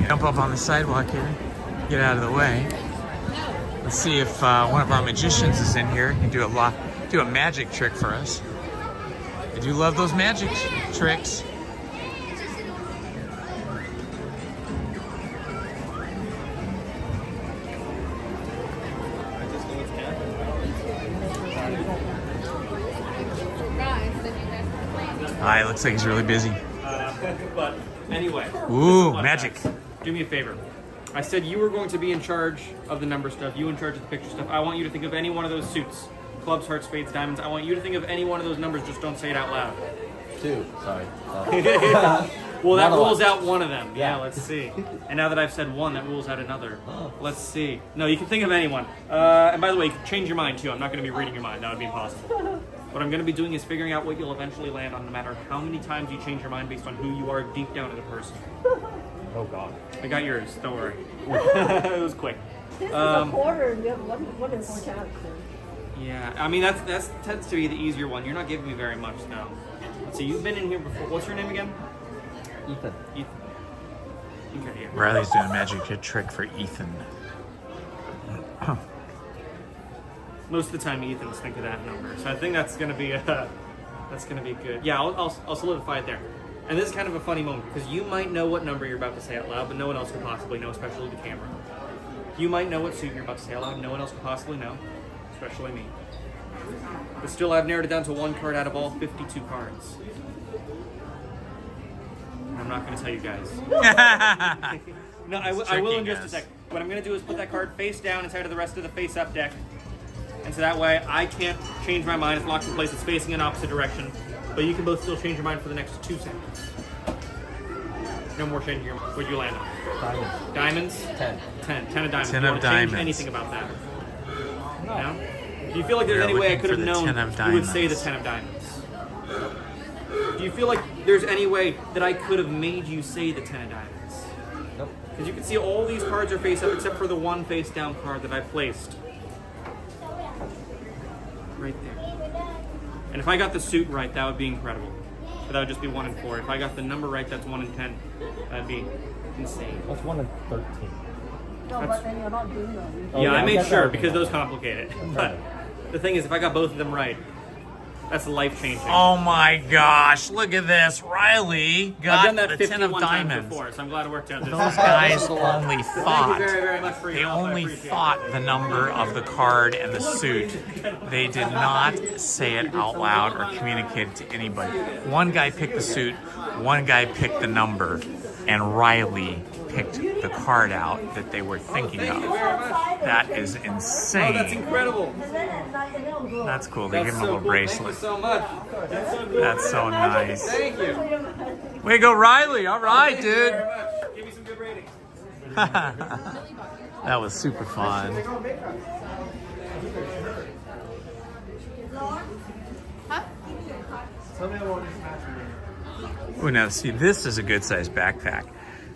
Jump up on the sidewalk here. Get out of the way. Let's see if one of our magicians is in here. He can do a magic trick for us. I do love those magic tricks. It looks like he's really busy. But anyway. Ooh, magic. Do me a favor. I said you were going to be in charge of the number stuff, you in charge of the picture stuff. I want you to think of any one of those suits. Clubs, hearts, spades, diamonds. I want you to think of any one of those numbers, just don't say it out loud. 2, sorry. Well, that rules out one of them. Yeah, let's see. And now that I've said one, that rules out another. Let's see. No, you can think of anyone. And by the way, you can change your mind too. I'm not going to be reading your mind. That would be impossible. What I'm going to be doing is figuring out what you'll eventually land on, no matter how many times you change your mind based on who you are deep down as a person. Oh, God. I got yours. Don't worry. It was quick. This is a quarter and you have one and 4 times. Yeah, I mean, that's tends to be the easier one. You're not giving me very much, though. So you've been in here before. What's your name again? Ethan. Okay, yeah. Riley's doing a magic trick for Ethan. Most of the time, Ethan's think of that number, so I think that's gonna be good. Yeah, I'll solidify it there. And this is kind of a funny moment because you might know what number you're about to say out loud, but no one else could possibly know, especially the camera. You might know what suit you're about to say out loud, no one else could possibly know, especially me. But still, I've narrowed it down to one card out of all 52 cards. I'm not going to tell you guys. No, I will in just a sec. What I'm going to do is put that card face down inside of the rest of the face up deck. And so that way I can't change my mind. It's locked in place. It's facing in opposite direction. But you can both still change your mind for the next 2 seconds. No more changing your mind. What'd you land on? Diamonds? 10. 10 of diamonds. 10 you of want to diamonds. change anything about that? No? Do you feel like there's We're any way I looking could have for the known 10 of you would say the diamonds. 10 of diamonds? Do you feel like there's any way that I could have made you say the 10 of diamonds? Nope. Because you can see all these cards are face up except for the one face down card that I placed. Right there. And if I got the suit right, that would be incredible. But that would just be 1 and 4. If I got the number right, that's 1 and 10. That'd be insane. That's 1 and 13. No, but then you're not doing that. Yeah, I made sure because those complicate it. But the thing is, if I got both of them right, that's life-changing. Oh my gosh, look at this. Riley I've got done that the 10 of 51 times diamonds. before, so I'm glad it worked out this Those time. guys only Thank thought. you very, very much for your They help. I only appreciate it. thought the number of the card and the suit. They did not say it out loud or communicate it to anybody. One guy picked the suit, one guy picked the number, and Riley picked the card out that they were thinking of. That is insane. Oh, that's incredible. That's cool. They give him a little Thank you bracelet. so much. That's so cool. That's so nice. Thank you. Way to go, Riley. All right, Thank you dude. very much. Give me some good ratings. That was super fun. Oh, now see, this is a good sized backpack.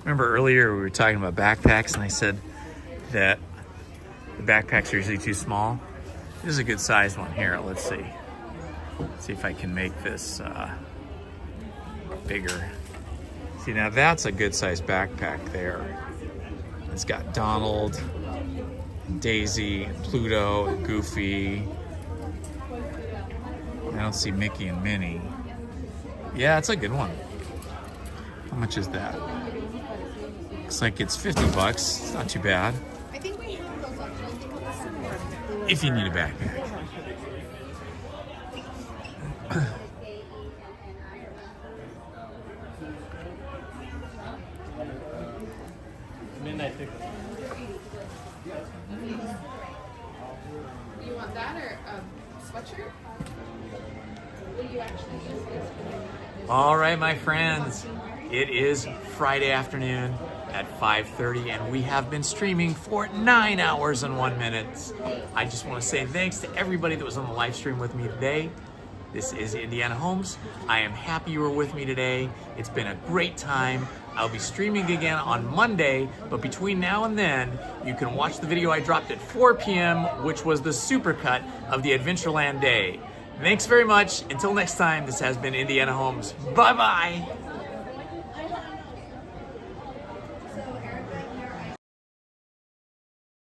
Remember earlier we were talking about backpacks and I said that the backpacks are usually too small. This is a good sized one here. Let's see. Let's see if I can make this bigger. See, now that's a good sized backpack there. It's got Donald, and Daisy, and Pluto, and Goofy. I don't see Mickey and Minnie. Yeah, it's a good one. How much is that? Looks like it's 50 bucks. It's not too bad. I think we have those options. If you need a backpack. Midnight pickle. You want that or a sweatshirt? Will you actually use this? All right, my friends. It is Friday afternoon, at 5:30, and we have been streaming for 9 hours and 1 minute. I just want to say thanks to everybody that was on the live stream with me today. This is Indiana Holmes. I am happy you were with me today. It's been a great time. I'll be streaming again on Monday, but between now and then, you can watch the video I dropped at 4 p.m., which was the supercut of the Adventureland day. Thanks very much. Until next time, this has been Indiana Holmes. Bye-bye.